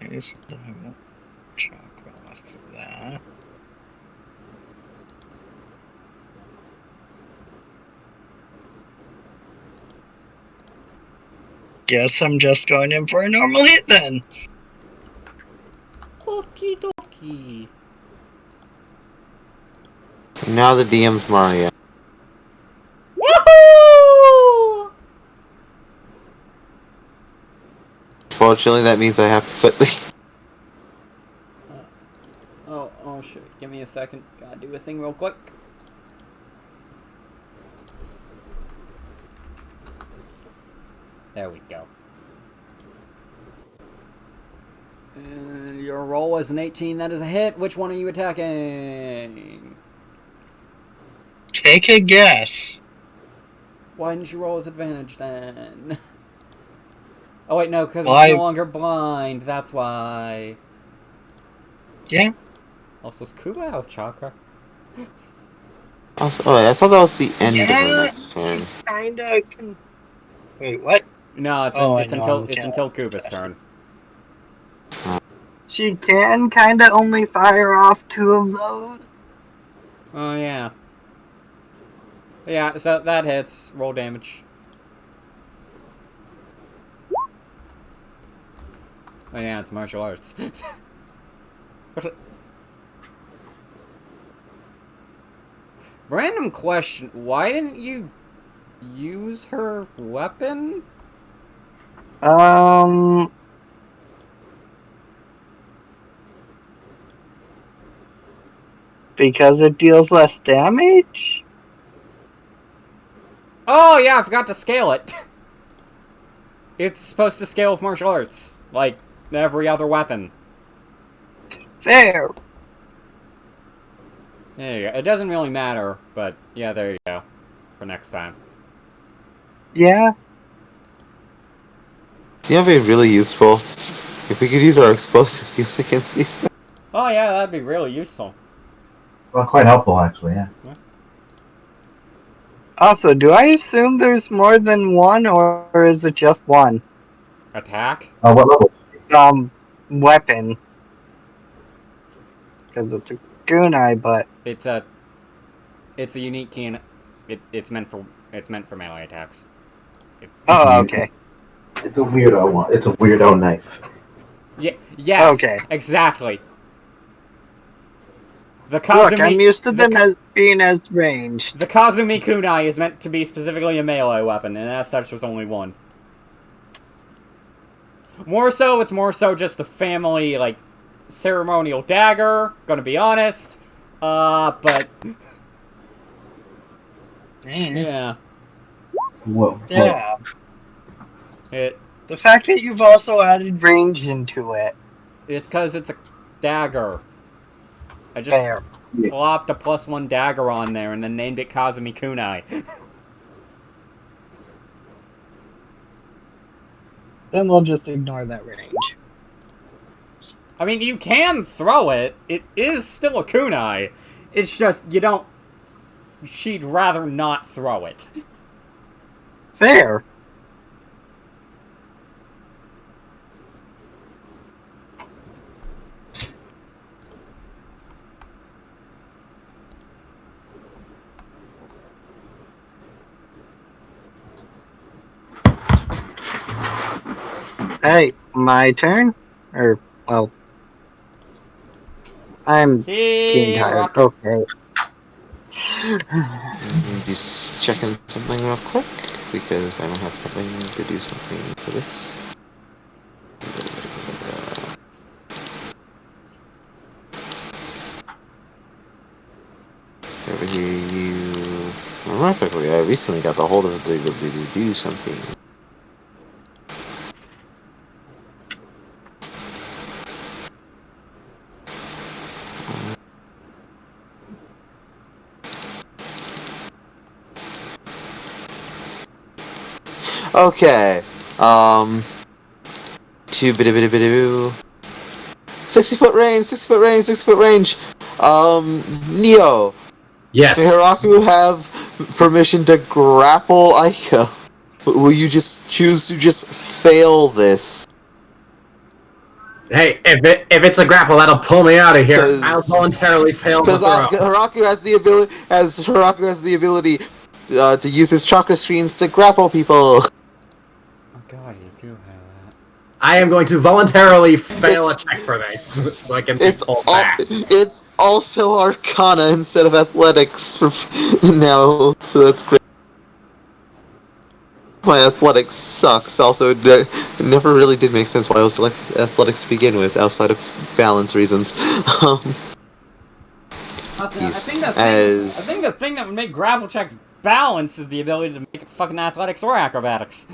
S5: Okay, so I won't chakra off of that. Guess I'm just going in for a normal hit then.
S3: Okie dokie.
S2: Now the DM's Mario.
S3: Woohoo!
S2: Fortunately, that means I have to put the.
S3: Oh shit. Give me a second. Gotta do a thing real quick. There we go. And your roll is an 18. That is a hit. Which one are you attacking?
S5: Take a guess.
S3: Why didn't you roll with advantage then? Oh wait, no, because
S5: Well,
S3: it's no longer blind. That's why.
S5: Yeah.
S3: Also, is Kuba out of chakra?
S2: Also, I thought that was the end of
S5: Yeah.
S2: her next turn.
S5: Kinda. Wait, what?
S3: No, it's
S5: Oh, I
S3: it's
S5: know,
S3: until
S5: I'm
S3: it's
S5: counting.
S3: until Kuba's turn.
S5: She can kinda only fire off 2 of those.
S3: Oh yeah. Yeah, so that hits. Roll damage.
S6: Oh yeah, it's martial arts. But, random question, why didn't you use her weapon?
S5: Because it deals less damage?
S6: Oh yeah, I forgot to scale it. It's supposed to scale with martial arts, like every other weapon.
S5: Fair.
S6: There you go. It doesn't really matter, but yeah, there you go. For next time.
S5: Yeah.
S2: Do you have a really useful? If we could use our explosives used against these things.
S6: Oh yeah, that'd be really useful.
S4: Well, quite helpful, actually, yeah.
S5: Also, do I assume there's more than one, or is it just one?
S6: Attack?
S4: What level?
S5: Weapon. Because it's a kunai, but
S6: It's a unique key, and it's meant for melee attacks.
S5: oh, okay.
S4: It's a weirdo one. It's a weirdo knife.
S6: Yeah. Yes.
S5: Okay.
S6: Exactly. The
S5: Look,
S6: Kazumi.
S5: I'm used to them as being as ranged.
S6: The Kazumi kunai is meant to be specifically a melee weapon, and as such, there's only one. It's more so just a family, like, ceremonial dagger, gonna be honest. But... yeah.
S4: Whoa.
S5: Yeah.
S6: The
S5: fact that you've also added range into it.
S6: It's because it's a dagger. I just
S5: Fair.
S6: plopped a +1 dagger on there and then named it Kazumi Kunai.
S5: Then we'll just ignore that range.
S6: I mean, you can throw it. It is still a kunai. It's just, you don't... She'd rather not throw it.
S5: Fair. Hey, my turn? Or, well... I'm getting tired. Okay.
S2: Just checking something real quick, because I don't have something to do something for this. Over here, you... Remarkably, I recently got the hold of the ability to do something. Okay, 60-foot range, 60-foot range, 60-foot range. Neo.
S7: Yes.
S2: May Hiraku have permission to grapple Aika? Will you just choose to just fail this?
S7: Hey, if it's a grapple, that'll pull me out of here. I'll voluntarily fail the throw.
S2: Hiraku has the ability to use his chakra screens to grapple people.
S6: Oh god, you do have that.
S7: I am going to voluntarily fail a check for this, so I can be pulled back.
S2: It's also Arcana instead of Athletics now, so that's great. My Athletics sucks. Also, it never really did make sense why I was Athletics to begin with, outside of balance reasons.
S6: I think the thing that would make grapple checks balance is the ability to make it fucking athletics or acrobatics.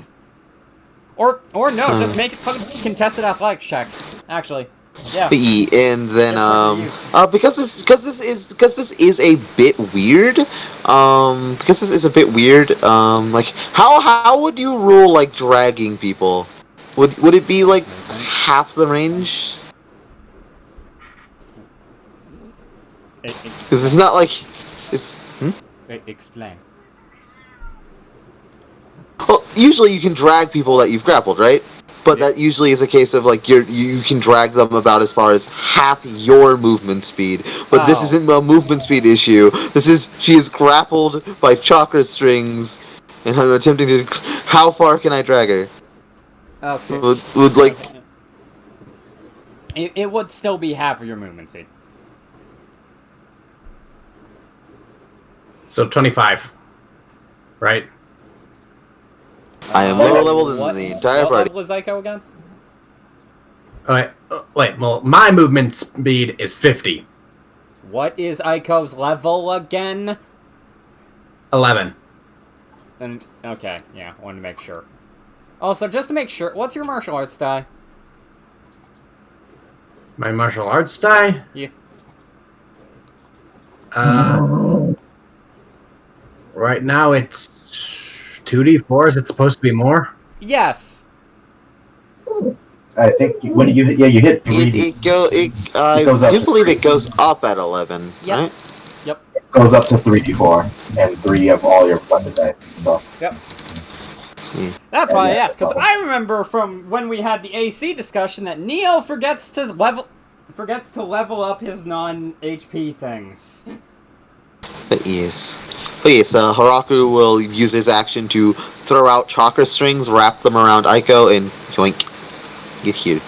S6: Or no, just make it fucking contested athletics checks. Actually, yeah.
S2: And then because this is a bit weird. Like how would you rule like dragging people? Would it be like half the range? Because it's not like it's.
S6: Explain.
S2: Well, usually you can drag people that you've grappled, right? But that usually is a case of like you can drag them about as far as half your movement speed. But this isn't a movement speed issue. She is grappled by chakra strings, and I'm attempting to. How far can I drag her?
S6: Okay.
S2: Would like.
S3: It would still be half of your movement speed.
S7: So 25. Right?
S2: I am lower level than the entire
S3: what
S2: party.
S3: level is Ico again?
S7: Alright. Wait, well, my movement speed is 50.
S3: What is Ico's level again?
S7: 11.
S3: And okay, yeah, wanted to make sure. Also, just to make sure, what's your martial arts die?
S7: My martial arts die?
S3: Yeah.
S7: Right now it's 2d4. Is it supposed to be more?
S3: Yes.
S4: I think when you hit 3D,
S2: I
S4: goes up
S2: do
S4: to
S2: believe
S4: 3.
S2: it goes up at 11,
S3: Yep.
S2: right?
S3: Yep.
S4: It goes up to 3d4 and 3 of all your weapon dice and stuff.
S3: Yep.
S2: Yeah.
S3: That's why I
S4: Yeah,
S3: asked, because I remember from when we had the AC discussion that Neo forgets to level up his non-HP things.
S2: But yes, Haraku will use his action to throw out chakra strings, wrap them around Aiko, and yoink, get here.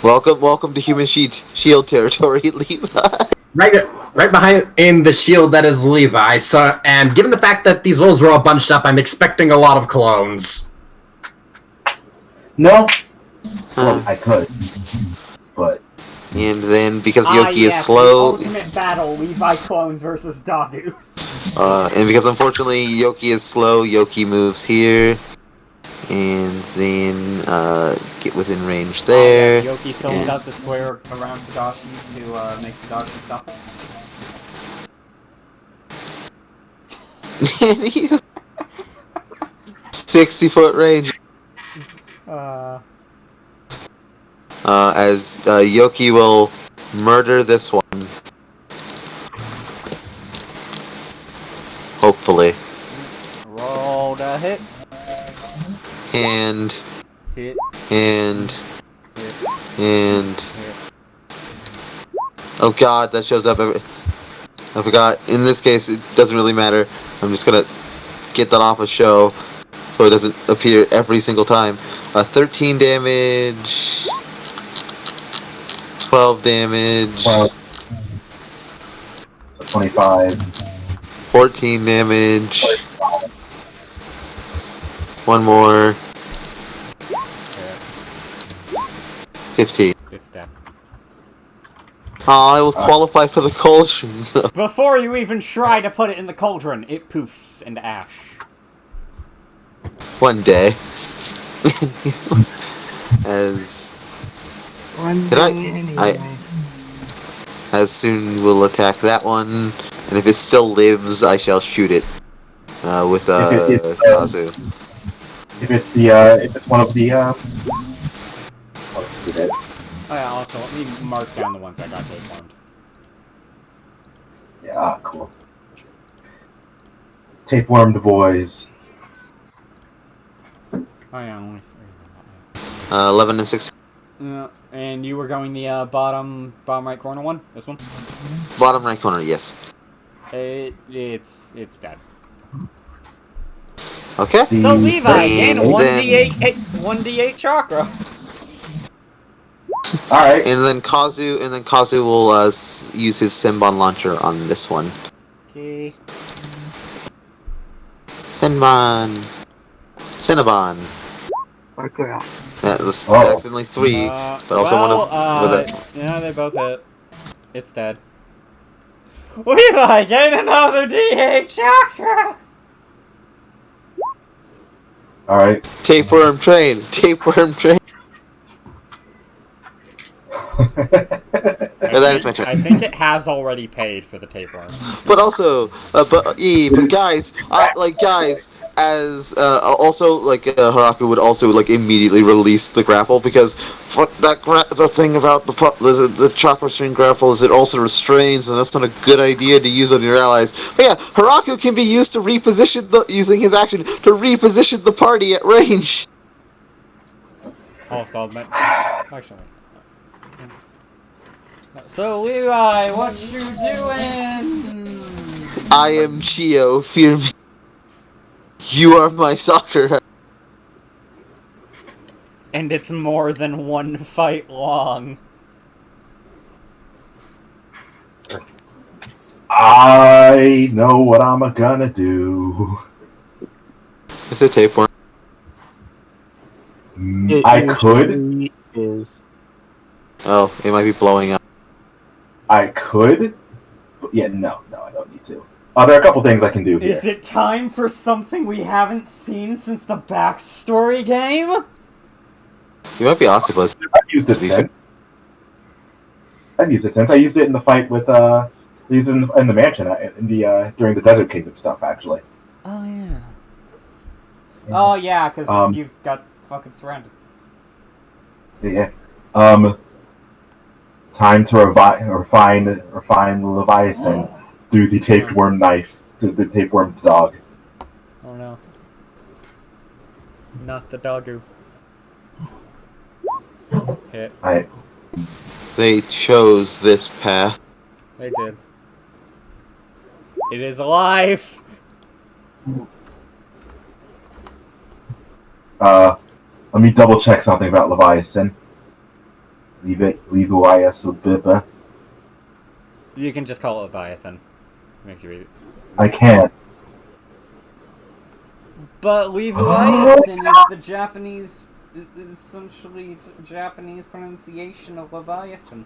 S2: Welcome to human shield territory, Levi.
S7: Right behind in the shield that is Levi. So, and given the fact that these wolves were all bunched up, I'm expecting a lot of clones.
S4: No, well, I could, but
S2: And then because Yoki is slow,
S3: The ultimate battle: Levi clones versus Dagus.
S2: and because unfortunately Yoki is slow, Yoki moves here, and then get within range there.
S3: Yoki fills out the square around Tadashi to make Tadashi suffer.
S2: 60-foot range. As Yoki will murder this one. Hopefully.
S3: Roll the hit.
S2: And
S3: Hit.
S2: Oh god, that shows up I forgot. In this case, it doesn't really matter. I'm just gonna get that off a show so it doesn't appear every single time. 13 damage, 12 damage,
S4: 25,
S2: 14 damage, one more, 15.
S3: It's dead.
S2: Oh, I will qualify for the cauldron.
S3: Before you even try to put it in the cauldron, it poofs into ash.
S2: One day. As
S5: One
S2: Can I-
S5: day anyway.
S2: as soon we'll attack that one, and if it still lives, I shall shoot it with Kazu.
S4: if it's one of the oh, shoot it.
S3: Oh yeah, also, let me mark down the ones that got tapewormed.
S4: Yeah, cool. Tapewormed boys.
S3: Oh yeah, only 3.
S2: 11 and 6.
S3: And you were going the bottom right corner one? This one?
S2: Bottom right corner, yes.
S3: It's dead.
S2: Okay.
S3: So Levi, gain
S2: And
S3: 1d8 chakra.
S4: Alright.
S2: And then Kazu will use his Senbon launcher on this one.
S3: Okay.
S2: Cinnabon.
S5: Okay.
S2: That was
S4: Oh.
S2: accidentally 3, but also one of with it.
S3: Yeah, they both hit. It's dead. Levi, gain another d8 chakra.
S4: Alright.
S2: Tapeworm train. That is my turn.
S3: I think it has already paid for the tapeworms.
S2: But also, but guys, as also Haraku would also immediately release the grapple because the thing about the chakra string grapple is it also restrains, and that's not a good idea to use on your allies. But yeah, Haraku can be used to reposition using his action to reposition the party at range.
S3: Also, actually. So Levi, what you doing?
S2: I am Chio. Fear me. You are my soccer.
S3: And it's more than one fight long.
S4: I know what I'm gonna do.
S2: It's a tapeworm.
S5: It
S4: I could.
S5: usually is.
S2: Oh, it might be blowing up.
S4: I could. But yeah, no, I don't need to. There are a couple things I can do here.
S3: Is it time for something we haven't seen since the backstory game?
S2: You might be octopus.
S4: I've used it since. I used it in the fight with used it in the mansion during the Desert Kingdom stuff actually.
S3: Oh yeah. Oh yeah, because you got fucking surrounded.
S4: Yeah. Time to refine Leviathan through the tapeworm knife, the tapeworm dog.
S3: Oh no. Not the doggo. Hit.
S2: They chose this path.
S3: They did. It is alive!
S4: Let me double check something about Leviathan. Leviathan.
S3: You can just call it Leviathan. Makes you read it.
S4: I can't.
S3: But Leviathan is the Japanese, essentially Japanese pronunciation of Leviathan.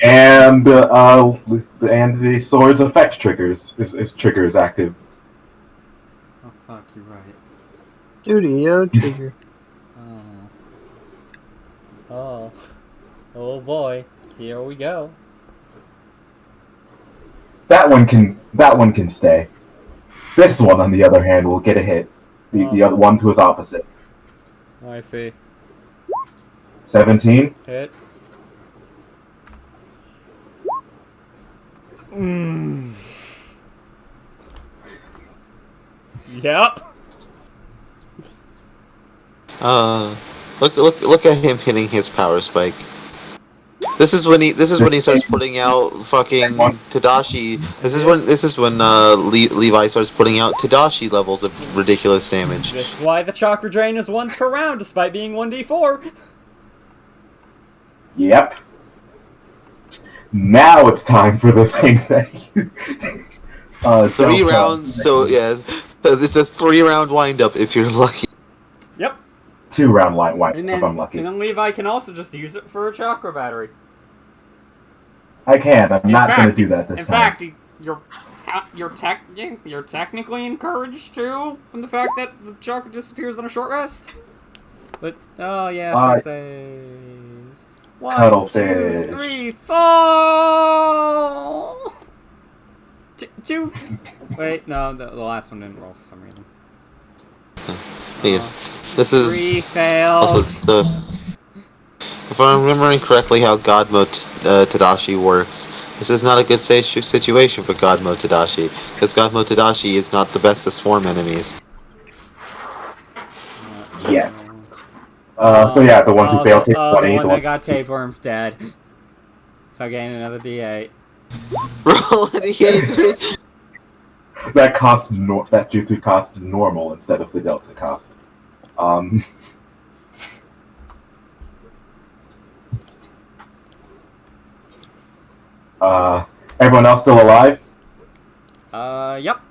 S4: And the sword's effect triggers is triggers active.
S3: Oh fuck, you're right.
S5: Studio trigger.
S3: Oh. Oh boy. Here we go.
S4: That one can stay. This one, on the other hand, will get a hit. The other one to his opposite.
S3: I see.
S4: 17.
S3: Hit. Yep.
S2: Look at him hitting his power spike. This is when he starts putting out fucking Tadashi. This is when Levi starts putting out Tadashi levels of ridiculous damage.
S3: This is why the chakra drain is once per round, despite being 1d4.
S4: Yep. Now it's time for the thing that
S2: 3 rounds. So yeah, it's a 3-round windup if you're lucky.
S3: Yep.
S4: 2-round wipe
S3: And
S4: if I'm lucky.
S3: then Levi can also just use it for a chakra battery.
S4: I can. I'm not going to do that this time.
S3: In fact, you're technically encouraged to, from the fact that the chakra disappears on a short rest. But oh yeah, she says 1, 2,
S4: Cuttlefish.
S3: 3, 4. Two. Wait, no, the last one didn't roll for some reason.
S2: Yes, this is
S3: 3 failed.
S2: also the. If I'm remembering correctly how God Mode Tadashi works, this is not a good situation for God Mode Tadashi, because God Mode Tadashi is not the best to swarm enemies.
S4: Yeah. So yeah, the ones who failed take 20.
S3: The one that got tapeworm's dead. So getting another D8.
S2: Roll a D8.
S4: That jutsu cost normal instead of the delta cost. Everyone else still alive?
S3: Yep.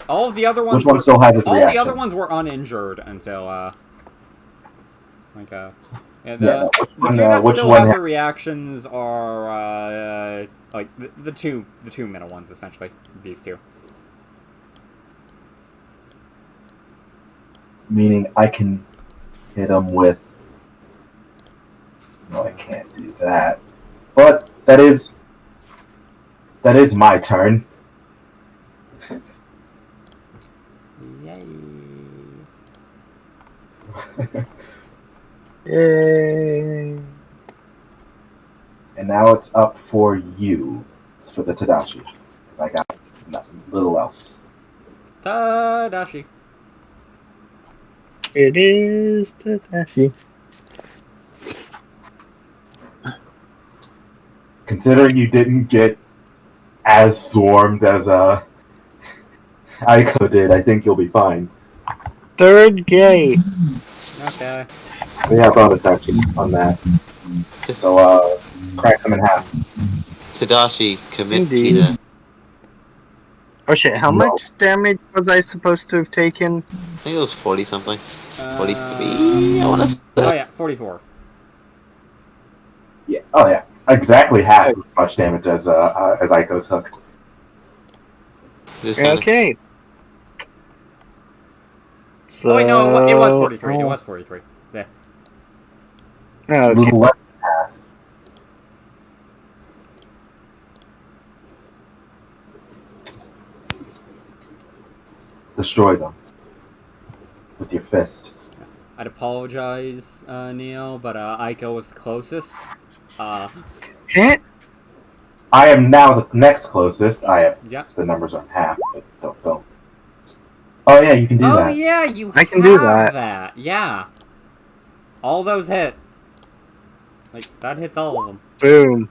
S3: All of the other ones.
S4: Which one still has its reaction?
S3: All the other ones were uninjured until yeah, the two that still have the reactions are like the two middle ones essentially. These two.
S4: Meaning I can hit them with. No, I can't do that. But that is my turn.
S3: Yay!
S5: Yay.
S4: And now it's up for you. It's for the Tadashi. Because I got nothing, little else.
S3: Tadashi.
S5: It is Tadashi.
S4: Considering you didn't get as swarmed as Aiko did, I think you'll be fine.
S5: Third gate.
S6: Okay.
S4: We have bonus action on that. So, crack them in half.
S2: Tadashi, commit
S5: Indeed.
S2: PETA.
S5: Oh shit, how
S4: No.
S5: much damage was I supposed to have taken?
S2: I think it was 40 something. 43, I want to say.
S3: Oh yeah, 44.
S4: Yeah. Oh yeah. Exactly half as much damage as Aiko took.
S2: Just kinda,
S5: Okay. So...
S3: Oh wait, no, it was 43. It was 43. Yeah.
S4: A
S5: Okay.
S4: little less than half. Destroy them with your fist.
S3: I'd apologize, Neil, but Aiko was the closest.
S5: Hit?
S4: I am now the next closest. I have
S3: Yeah.
S4: the numbers are half, but don't. Oh yeah, you can do
S3: Oh
S4: that.
S3: yeah, you
S5: I can
S3: have
S5: do that.
S3: that. Yeah. All those hit. Like, that hits all of them.
S5: Boom.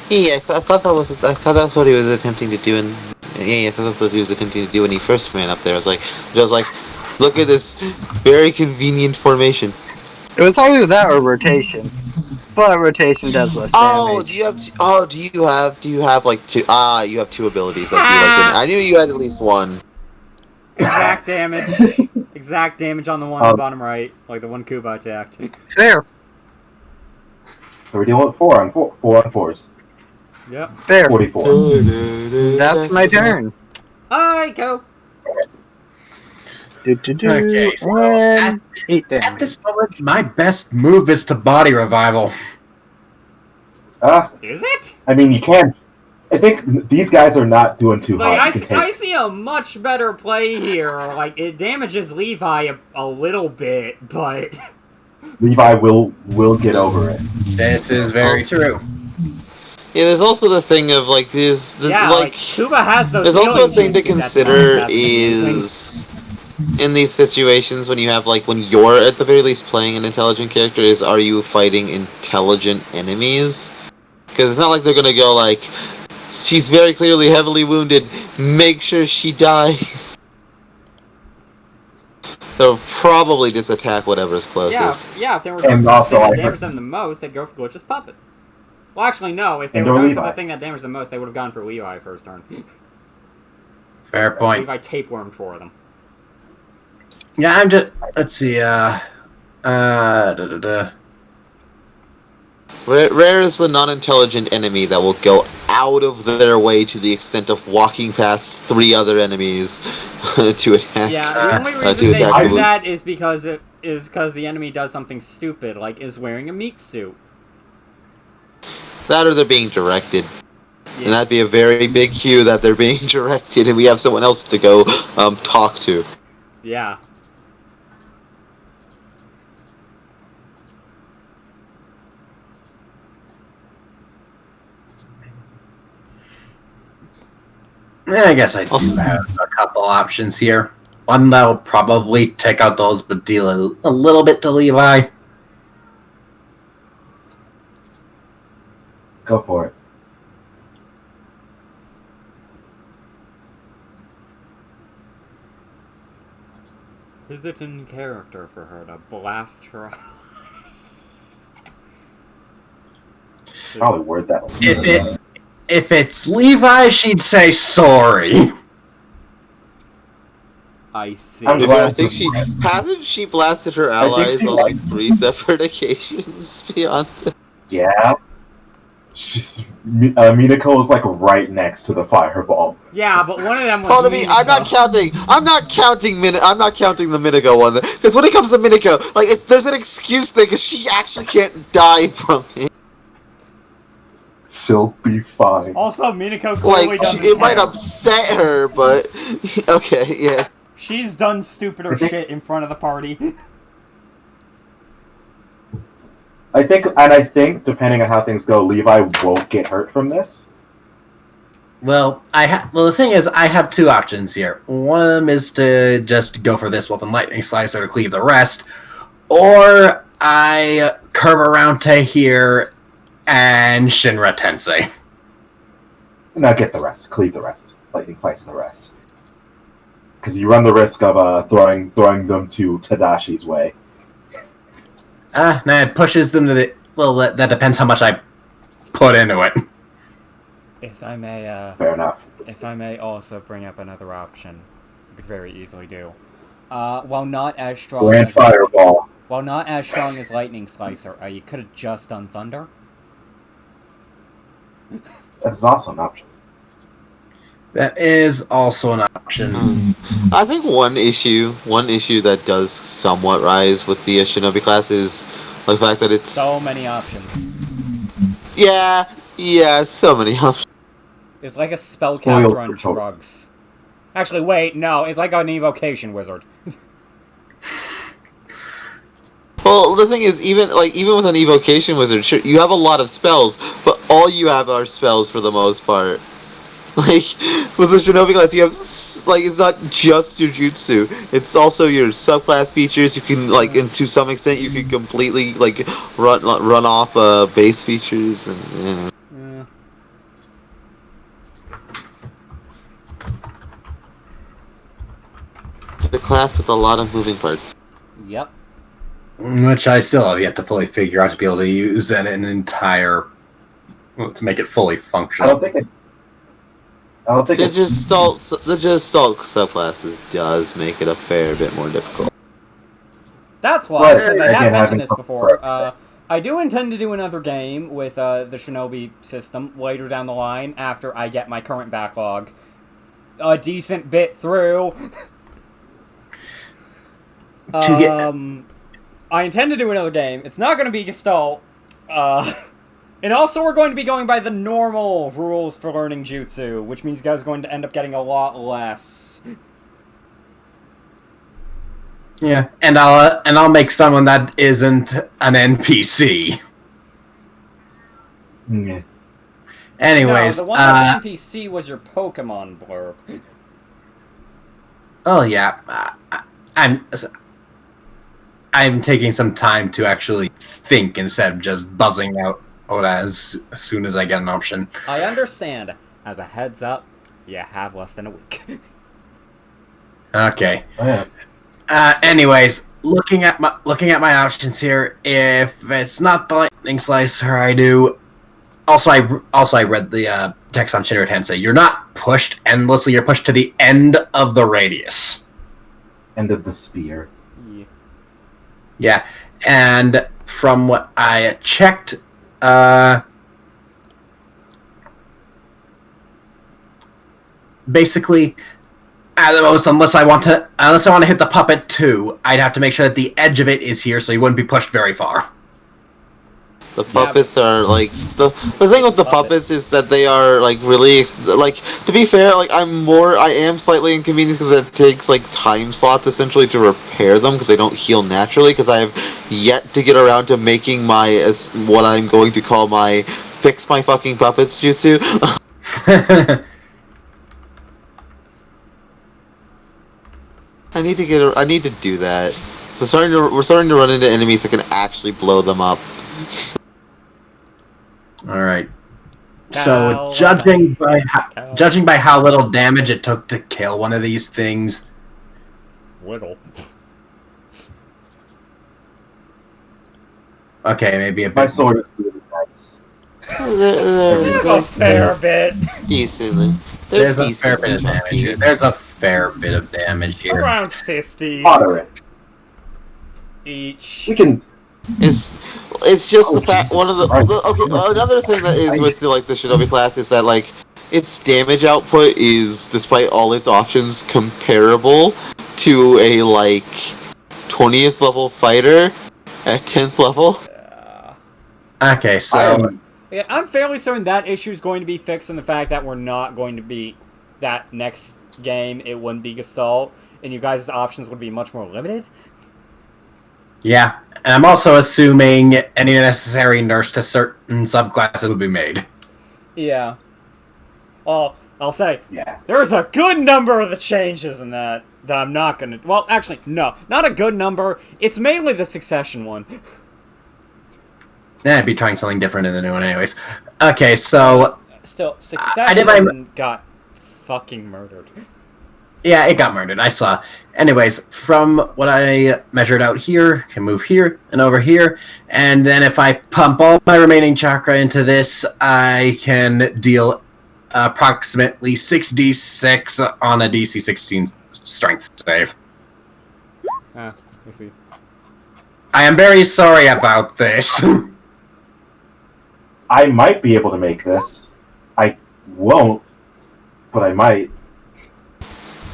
S2: yeah, I thought that's what he was attempting to do, and I thought that's what he was attempting to do when he first ran up there. I was like, look at this very convenient formation.
S5: It was either that or rotation. But rotation does less damage.
S2: Do you have like two? You have two abilities that do like. I knew you had at least one.
S3: Exact damage. Exact damage on the one on the bottom right. Like the one Kuba attacked.
S5: Fair.
S4: So we're dealing with 4 on 4s.
S3: Yep.
S5: Fair.
S4: 44.
S5: That's my turn.
S3: Aiko!
S7: Okay, so
S5: and 8
S7: at
S5: damage.
S7: this moment, my best move is to body revival.
S3: Is it?
S4: I mean, you can. I think these guys are not doing too
S3: Like,
S4: hot.
S3: I see a much better play here. Like, it damages Levi a little bit, but...
S4: Levi will get over it.
S7: This is very true.
S2: Yeah, there's also the thing of like
S3: like Kuba has those.
S2: There's also a thing to
S3: healing
S2: consider
S3: that's amazing.
S2: is in these situations when you have like when you're at the very least playing an intelligent character is are you fighting intelligent enemies? Because it's not like they're gonna go like she's very clearly heavily wounded. Make sure she dies. They'll probably just attack whatever's closest.
S3: Yeah. If they were going for the thing that damaged them the most, they'd go for Glitch's puppets. Well, actually, no. If they were going for the thing that damaged them most, they would have gone for Levi first turn.
S7: Fair point.
S3: Levi tapewormed for them.
S7: Yeah, I'm just. Let's see.
S2: Rare is the non-intelligent enemy that will go out of their way to the extent of walking past 3 other enemies to attack.
S3: Yeah, the only reason they do that is because the enemy does something stupid, like is wearing a meat suit.
S2: That or they're being directed.
S3: Yeah.
S2: And that'd be a very big cue that they're being directed and we have someone else to go talk to.
S3: Yeah.
S7: I guess I do have a couple options here. One that'll probably take out those, but deal a little bit to Levi.
S4: Go for it.
S3: Is it in character for her to blast her?
S4: Probably word that.
S7: If it's Levi, she'd say sorry.
S3: I see.
S2: I think she blasted her allies on like 3 separate occasions beyond this.
S4: Yeah. Minako was like right next to the fireball.
S3: Yeah, but one of them was.
S2: I'm not counting the Minako one because when it comes to Minako, like there's an excuse there because she actually can't die from it.
S4: She'll be fine.
S3: Also, Minako clearly doesn't
S2: it might upset her, but okay, yeah.
S3: She's done stupider shit in front of the party.
S4: I think, depending on how things go, Levi won't get hurt from this.
S7: Well, the thing is, I have 2 options here. One of them is to just go for this Wolf and Lightning Slicer to cleave the rest, or I curve around to here and Shinra Tensei.
S4: Now get the rest. Cleave the rest. Lightning Slice the rest. because you run the risk of throwing them to Tadashi's way.
S7: Nah, it pushes them to the. Well, that depends how much I put into it.
S3: If I may,
S4: Fair enough.
S3: if I may also bring up another option, you could very easily do. While not as strong
S4: Grand
S3: as
S4: Fireball.
S3: while not as strong as Lightning Slicer, you could have just done Thunder.
S4: That's also an option.
S7: That is also an option.
S2: I think one issue that does somewhat rise with the Shinobi class is the fact that it's
S3: So many options.
S2: so many options.
S3: It's like a
S4: Spoiled
S3: spellcaster on
S4: for choice.
S3: drugs. Actually, wait, no, it's like an evocation wizard.
S2: Well, the thing is, even with an evocation wizard, sure, you have a lot of spells, but all you have are spells for the most part. Like with the Shinobi class, you have it's not just your jutsu; it's also your subclass features. You can and to some extent, you can completely run off base features and. It's a class with a lot of moving parts.
S3: Yep.
S7: Which I still have yet to fully figure out to be able to use in an entire. To make it fully
S4: I
S7: functional.
S4: don't think
S2: The
S4: it's
S2: Gestalt subclasses does make it a fair bit more difficult.
S3: That's why,
S4: Right,
S3: because I
S4: again,
S3: have mentioned
S4: having
S3: this
S4: some-
S3: before, I do intend to do another game with the Shinobi system later down the line after I get my current backlog a decent bit through. I intend to do another game. It's not going to be Gestalt. And also we're going to be going by the normal rules for learning Jutsu, which means you guys are going to end up getting a lot less.
S7: Yeah, and I'll make someone that isn't an NPC.
S4: Yeah.
S7: Anyways,
S3: No, the one that was NPC was your Pokemon blurb.
S7: oh yeah, I'm taking some time to actually think instead of just buzzing out as soon as I get an option.
S3: I understand. As a heads up, you have less than a week.
S7: Okay.
S4: Oh, yeah.
S7: Anyways, looking at my options here, if it's not the Lightning Slicer, I do. Also, I read the text on Shinra Tensei. You're not pushed endlessly. You're pushed to the end of the radius.
S4: End of the spear.
S3: Yeah.
S7: Yeah, and from what I checked, basically, at the most, unless I want to hit the puppet too, I'd have to make sure that the edge of it is here, so you wouldn't be pushed very far.
S2: The puppets are the thing with the puppets is that they are really to be fair, I am slightly inconvenienced because it takes time slots essentially to repair them because they don't heal naturally because I have yet to get around to making my what I'm going to call my fix my fucking puppets jutsu. I need to do that. So we're starting to run into enemies that can actually blow them up.
S7: All right. So judging by how little damage it took to kill one of these things,
S3: Little.
S7: okay, maybe a
S4: My
S7: bit.
S4: sword is really nice.
S2: They're
S3: A fair bit.
S2: decently.
S7: There's a fair bit of damage here. There's a fair bit of damage here.
S3: Around 50
S4: Moderate.
S3: each.
S4: We can.
S2: It's just the fact
S4: Jesus
S2: one of the
S4: Christ.
S2: okay another thing that is with the Shinobi class is that its damage output is, despite all its options, comparable to a 20th level fighter at 10th level.
S7: Okay, so
S3: Yeah, I'm fairly certain that issue is going to be fixed in the fact that we're not going to be that next game. It wouldn't be Gestalt, and you guys' options would be much more limited.
S7: yeah, and I'm also assuming any necessary nerfs to certain subclasses will be made.
S3: Yeah. Well, I'll say
S4: Yeah.
S3: there's a good number of the changes in that I'm not gonna. Well, actually, no, not a good number. It's mainly the Succession one.
S7: Yeah, I'd be trying something different in the new one, anyways. Okay, so
S3: Still,
S7: I did
S3: Succession got fucking murdered.
S7: Yeah, it got murdered. I saw. Anyways, from what I measured out here, can move here and over here, and then if I pump all my remaining chakra into this, I can deal approximately 6d6 on a DC 16 strength save.
S3: I see.
S7: I am very sorry about this.
S4: I might be able to make this. I won't, but I might.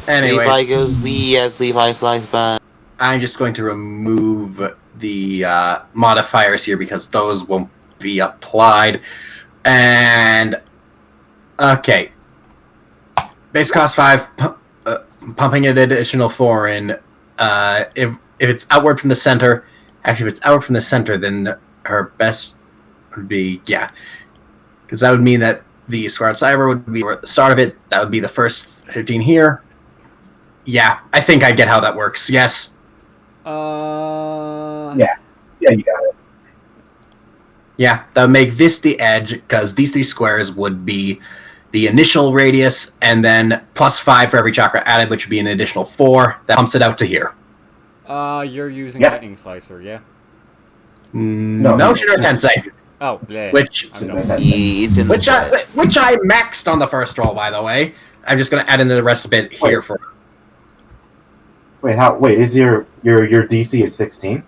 S7: Anyway,
S2: Levi goes wee as Levi flies by.
S7: I'm just going to remove the modifiers here because those won't be applied. And okay, base cost 5, pumping an additional 4 in. If it's outward from the center, actually, if it's outward from the center, then her best would be because that would mean that the Scarlet Cyber would be at the start of it. That would be the first 15 here. Yeah, I think I get how that works. Yes.
S4: Yeah, you got it.
S7: Yeah, that would make this the edge, because these 3 squares would be the initial radius, and then plus 5 for every chakra added, which would be an additional 4. That pumps it out to here.
S3: You're using
S4: Yeah.
S3: Lightning Slicer, yeah?
S7: No, Shinra Tensei.
S3: Oh, yeah.
S7: Which
S3: I'm dumb.
S2: It's in the chat.
S7: which I maxed on the first roll, by the way. I'm just going to add in the rest of it here for...
S4: Wait, is your DC is 16?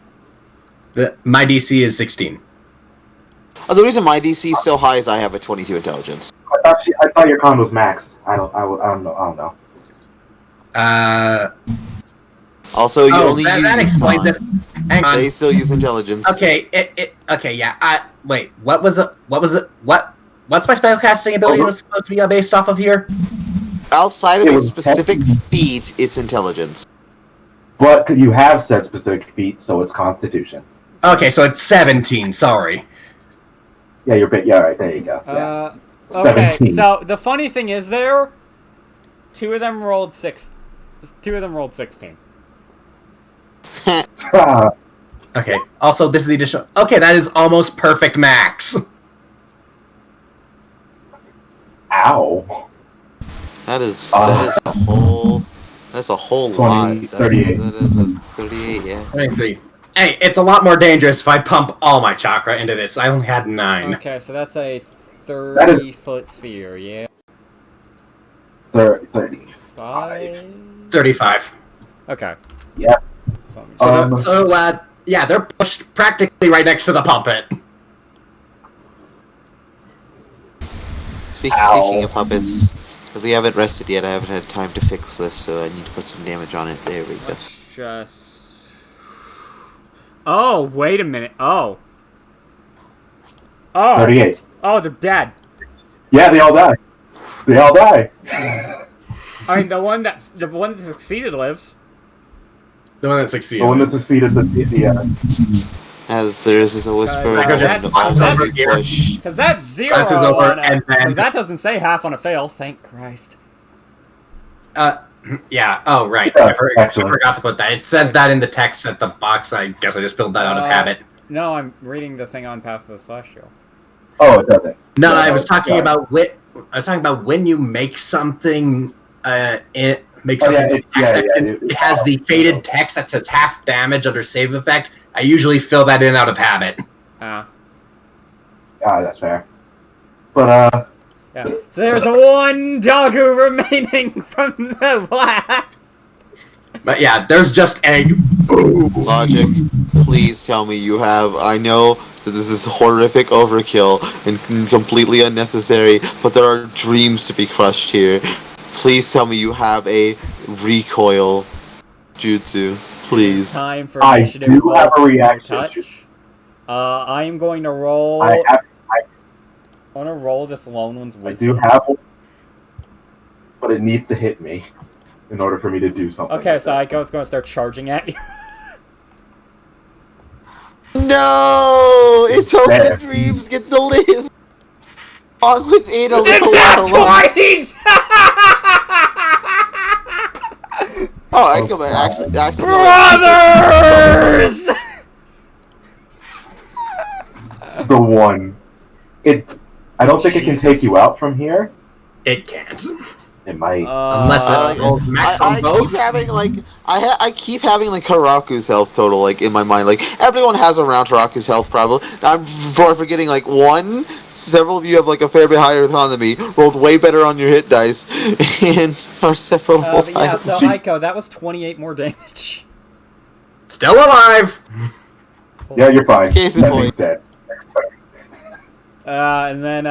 S7: My DC is 16.
S2: The reason my DC is so high is I have a 22 intelligence.
S4: I thought your con was maxed. I don't know.
S2: Also, you only
S7: that
S2: use
S7: explains it. Hang on.
S2: They still use intelligence.
S7: Okay, okay, yeah. Wait, what's my spellcasting ability was supposed to be based off of here?
S2: Outside of
S4: It
S2: a
S4: was
S2: specific feat, it's intelligence.
S4: But you have said specific feat, so it's Constitution.
S7: Okay, so it's 17. Sorry.
S4: Yeah, right, there you go. Yeah.
S3: Okay,
S4: 17.
S3: so the funny thing is two of them rolled 16.
S7: Okay. Also, this is the additional. Okay, that is almost perfect max.
S4: Ow.
S2: That is a whole
S4: 20,
S2: lot.
S4: 38.
S2: That is a 38, yeah.
S7: 23. Hey, it's a lot more dangerous if I pump all my chakra into this. I only had 9.
S3: Okay, so that's a
S4: That is-
S3: 30-foot sphere, yeah?
S4: 30.
S3: 5?
S7: 35.
S3: Okay.
S4: Yeah.
S3: So,
S7: Yeah, they're pushed practically right next to the puppet.
S2: Speaking of puppets, we haven't rested yet. I haven't had time to fix this, so I need to put some damage on it. There we go.
S3: let's just... Oh, wait a minute. Oh.
S4: 38.
S3: Oh, they're dead.
S4: Yeah, they all die.
S3: I mean, the one that succeeded lives.
S7: The one that
S4: The
S7: succeeded.
S4: one that succeeded
S2: As there's a whisper
S3: that-
S2: and also a big
S7: that-
S2: push.
S3: Because that's 0
S7: Class is over,
S3: on
S7: and then-
S3: because that doesn't say half on a fail, thank Christ.
S7: Yeah. Oh, right.
S4: Yeah,
S7: I
S4: actually.
S7: forgot to put that. It said that in the text at the box. I guess I just filled that out of habit.
S3: No, I'm reading the thing on Path of the Celestial.
S4: Oh, it doesn't.
S7: No,
S4: Yeah,
S7: I was talking
S4: yeah.
S7: about when you make something. It makes
S4: Oh, yeah,
S7: something. It has the faded text that says half damage under save effect. I usually fill that in out of habit.
S4: That's fair. But
S3: Yeah. So there's one doggo remaining from the blast.
S7: But yeah, there's just a
S2: Logic, please tell me you have. I know that this is horrific overkill and completely unnecessary, but there are dreams to be crushed here. Please tell me you have a recoil jutsu. Please.
S3: Time for
S4: I
S3: initiative
S4: do
S3: roll
S4: have a
S3: for
S4: reaction.
S3: touch. I am going to roll.
S4: I
S3: want to roll this lone one's wisdom.
S4: do have one, but it needs to hit me in order for me to do something.
S3: Okay,
S4: like
S3: so
S4: that.
S3: Ico's going to start charging at you.
S2: No! It's hopes
S4: There.
S2: and dreams get to live! Along with Ada
S3: It's
S2: Little
S3: not
S2: alone.
S3: twice!
S2: Oh, I come back. Actually,
S3: Brothers!
S4: The one. I don't think it can take you out from here.
S7: It can't.
S4: It might.
S7: Unless
S2: I,
S7: it max on
S2: I
S7: both.
S2: keep having like I keep having like Haraku's health total like in my mind. Like everyone has around Haraku's health probably. I'm forgetting like one. Several of you have like a fair bit higher con than me. Rolled way better on your hit dice, and are several levels
S3: But yeah,
S2: higher.
S3: so Aiko, that was 28 more damage.
S7: Still alive.
S4: Yeah, you're fine.
S2: Case in
S4: That
S2: point.
S4: thing's dead.
S3: And then,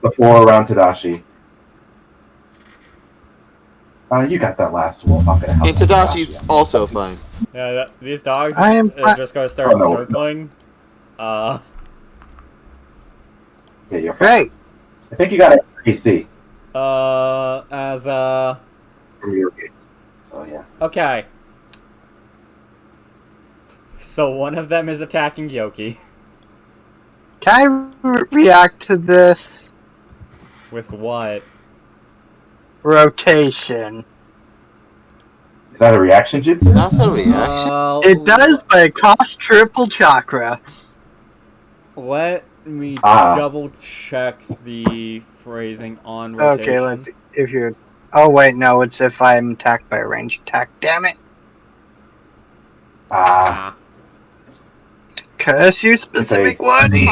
S4: Before around Tadashi. You got that last wolf. I'm gonna help
S2: And
S4: you,
S2: Tadashi's also fine.
S3: yeah, these dogs
S5: I am
S3: are just gonna start
S4: Oh, no.
S3: circling.
S4: Yeah, you're fine.
S5: Great.
S4: I think you got it AC.
S3: As,
S4: For your games. So yeah.
S3: okay. So one of them is attacking Yoki.
S5: Can I react to this
S3: With what?
S5: rotation?
S4: Is that a reaction jutsu?
S2: That's a reaction.
S5: It does, but it costs triple chakra.
S3: Let me
S4: Ah.
S3: double check the phrasing on
S5: Okay,
S3: rotation.
S5: if you're. Oh wait, no, it's if I'm attacked by a ranged attack. Damn it!
S4: Ah.
S5: Curse you, specific wording.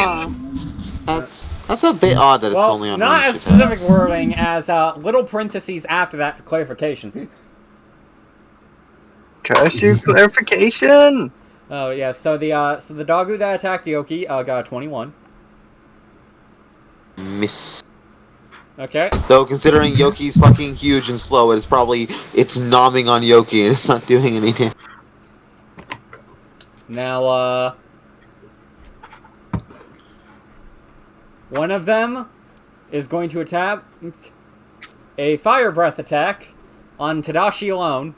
S2: That's a bit odd that it's
S3: Well,
S2: only on
S3: not
S2: ranged
S3: as specific
S2: attacks.
S3: wording as little parentheses after that for clarification.
S5: Curse you, clarification.
S3: Oh yeah, so the doggo that attacked Yoki got a 21.
S2: Miss.
S3: Okay.
S2: Though considering Yoki's fucking huge and slow, it's nomming on Yoki and it's not doing anything.
S3: Now one of them is going to attack a fire breath attack on Tadashi alone.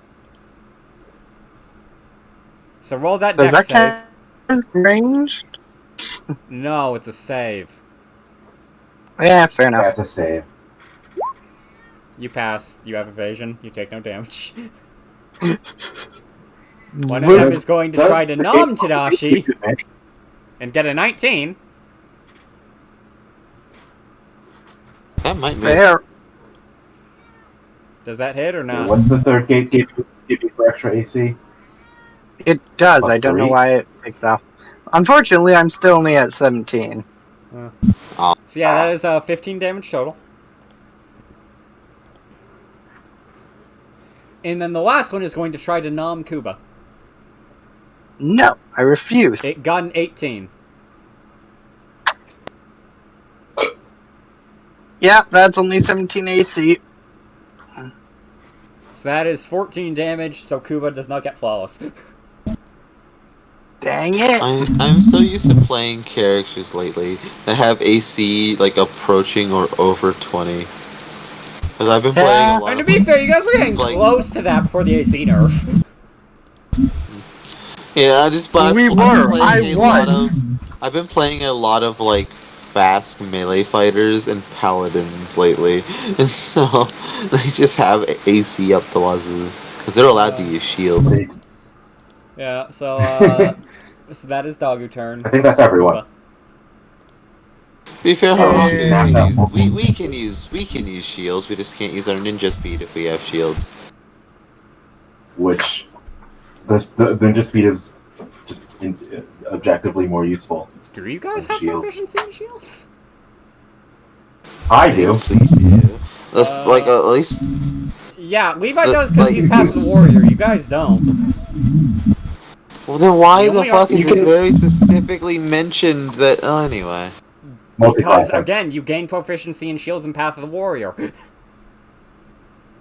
S3: So roll that
S5: Does
S3: dex
S5: that
S3: save.
S5: count as ranged?
S3: No, it's a save.
S5: Yeah, fair enough.
S4: That's a save.
S3: You pass. You have evasion. You take no damage. One of them is going to try to numb Tadashi and get a 19.
S2: That might miss.
S5: Fair.
S3: Does that hit or not?
S4: What's the third gate give you for extra AC?
S5: It does.
S4: Plus
S5: I don't know
S4: 3?
S5: why it picks off. Unfortunately, I'm still only at 17.
S3: So yeah, that is 15 damage total. And then the last one is going to try to numb Kuba.
S5: No, I refuse.
S3: It got an 18.
S5: Yeah, that's only 17 AC.
S3: So that is 14 damage, so Kuba does not get flawless.
S5: Dang it.
S2: I'm so used to playing characters lately that have AC like approaching or over 20. Because I've been playing a lot
S3: And to
S2: of
S3: be fair, you guys were getting
S2: like-
S3: close to that before the AC nerf.
S2: Yeah, I've been playing a lot of like fast melee fighters and paladins lately, and so they just have AC up the wazoo because they're allowed to use shields.
S3: Yeah, so so that is Doggo turn.
S4: I think that's everyone.
S3: Kuba.
S2: To be fair,
S4: Yeah.
S2: Haruki, we can use shields. We just can't use our ninja speed if we have shields.
S4: Which the ninja speed is just objectively more useful.
S3: Do you guys
S4: And
S3: have
S4: shield.
S3: proficiency in shields?
S4: I do.
S2: We do. Like at least.
S3: Yeah, Levi
S2: But,
S3: does because
S2: like-
S3: he's past the warrior. You guys don't.
S2: Well, then why
S3: You
S2: the
S3: only
S2: fuck
S3: are-
S2: is it very specifically mentioned that? Oh, anyway.
S3: Because
S4: Multi-class.
S3: again, you gain proficiency in shields and Path of the Warrior.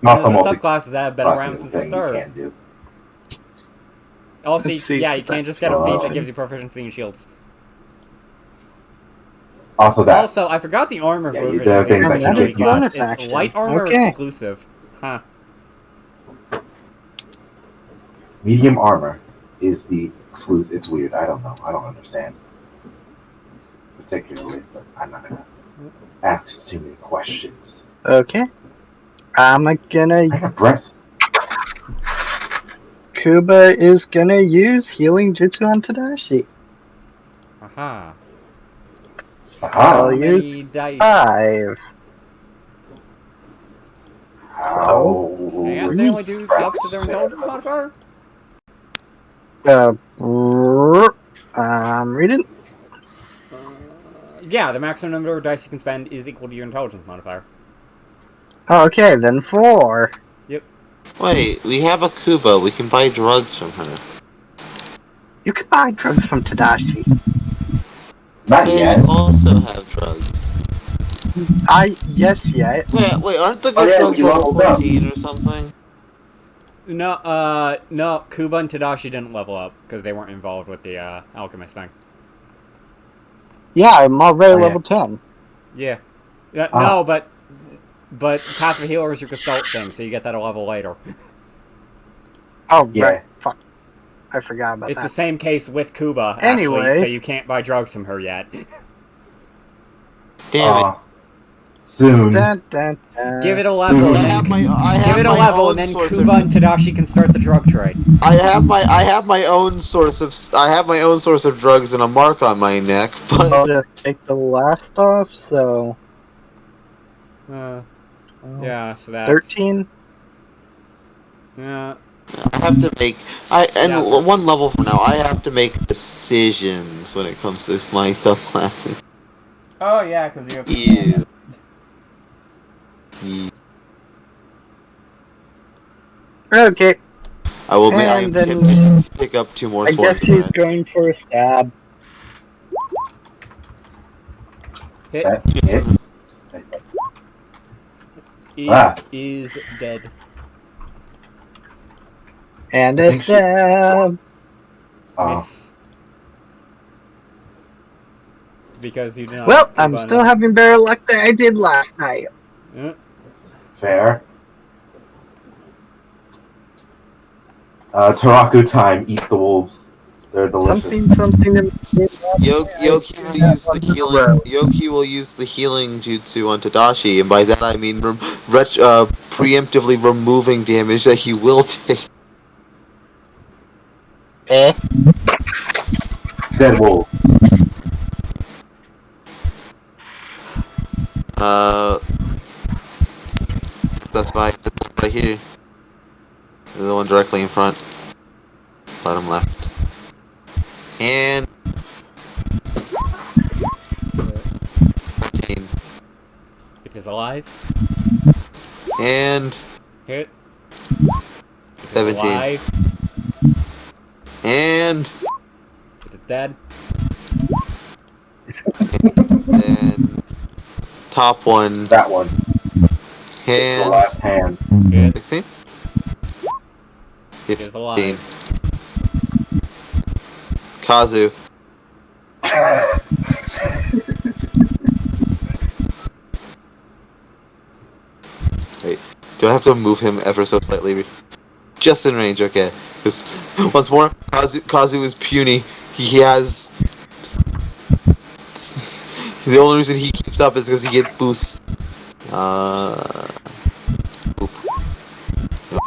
S4: Also
S3: the
S4: multi
S3: subclasses that have been around
S4: class
S3: since
S4: is a
S3: the
S4: thing you
S3: start.
S4: can do.
S3: Also,
S5: Let's see
S3: yeah,
S5: if
S3: you can't
S5: that's
S3: just get a feat that
S4: fine.
S3: gives you proficiency in shields.
S4: Also that.
S3: Also, I forgot the armor
S4: Yeah, you do
S3: proficiency
S4: things
S3: in
S4: that
S3: the
S4: you
S3: ability
S4: do.
S3: class.
S5: Bonus
S3: It's
S5: action.
S3: light armor
S5: Okay.
S3: exclusive. Huh.
S4: Medium armor is the exclusive. It's weird. I don't know. I don't understand. Particularly, but I'm not gonna ask too many questions.
S5: Okay. I'm gonna.
S4: I got breath.
S5: Kuba is gonna use healing jutsu on Tadashi.
S3: Aha.
S5: I'll
S4: Aha.
S3: How
S5: use
S3: many dice?
S5: 5.
S4: How?
S3: And they only do up to their intelligence modifier?
S5: Read it.
S3: Yeah, the maximum number of dice you can spend is equal to your intelligence modifier.
S5: Okay, then 4.
S3: Yep.
S2: Wait, we have a Kuba. We can buy drugs from her.
S5: You can buy drugs from Tadashi.
S4: Not
S2: Hey,
S4: yet.
S2: you also have drugs.
S5: Yes, yet.
S2: Wait, aren't the
S4: Oh,
S2: good
S4: yeah,
S2: drugs
S4: you
S2: level
S4: leveled up.
S2: 14 or something?
S3: No, Kuba and Tadashi didn't level up because they weren't involved with the alchemist thing.
S5: Yeah, I'm already
S4: Oh, yeah.
S5: level 10.
S3: Yeah.
S4: Ah.
S3: No, but Path of Healer is your Gestalt thing, so you get that a level later.
S5: Oh,
S4: Yeah.
S5: right. Fuck. I forgot about
S3: It's the
S5: that.
S3: same case with Kuba, actually,
S5: Anyway.
S3: so you can't buy drugs from her yet.
S2: Damn it.
S4: Soon.
S5: Dun, dun, dun.
S3: Give it a level, and
S2: I
S3: then
S2: have
S3: give it a
S2: my
S3: level,
S2: own
S3: and then
S2: source
S3: Kuba and Tadashi can start the drug trade.
S2: I have my own source of drugs and a mark on my neck, but
S5: I'll just take the last off, so...
S3: Yeah, so that's
S5: 13?
S3: Yeah.
S2: I have to make
S3: Yeah.
S2: one level from now. I have to make decisions when it comes to my subclasses.
S3: Oh yeah, because you have.
S2: Ew.
S5: Okay,
S2: I will. I am
S5: And then-
S2: tempted to pick up 2 more
S5: I
S2: swords.
S5: guess he's going for a stab.
S3: Hit
S4: That hits.
S3: is dead.
S5: And
S4: I
S5: a
S4: think she-
S5: stab.
S3: Miss. Because you did not.
S5: Well,
S3: have
S5: I'm
S3: Kuba
S5: still
S3: on-
S5: having better luck than I did last night.
S4: Fair. Taraku time. Eat the wolves. They're delicious.
S5: Something to
S2: Yoki will use the healing. Yoki will use the healing jutsu on Tadashi, and by that I mean preemptively removing damage that he will take.
S4: Dead wolves.
S2: That's right here. The one directly in front. Bottom left. And 14.
S3: It is alive.
S2: And
S3: Hit. It is
S2: 17.
S3: alive.
S2: And
S3: It is dead.
S2: then top one.
S4: That one. The last
S2: Hand.
S4: hand.
S3: Hit.
S2: 16?
S3: It is
S2: 15.
S3: alive.
S2: Kazu. Wait, do I have to move him ever so slightly? Just in range, okay. Because, once more, Kazu is puny. He has... The only reason he keeps up is because he gets boosts. Oop. No.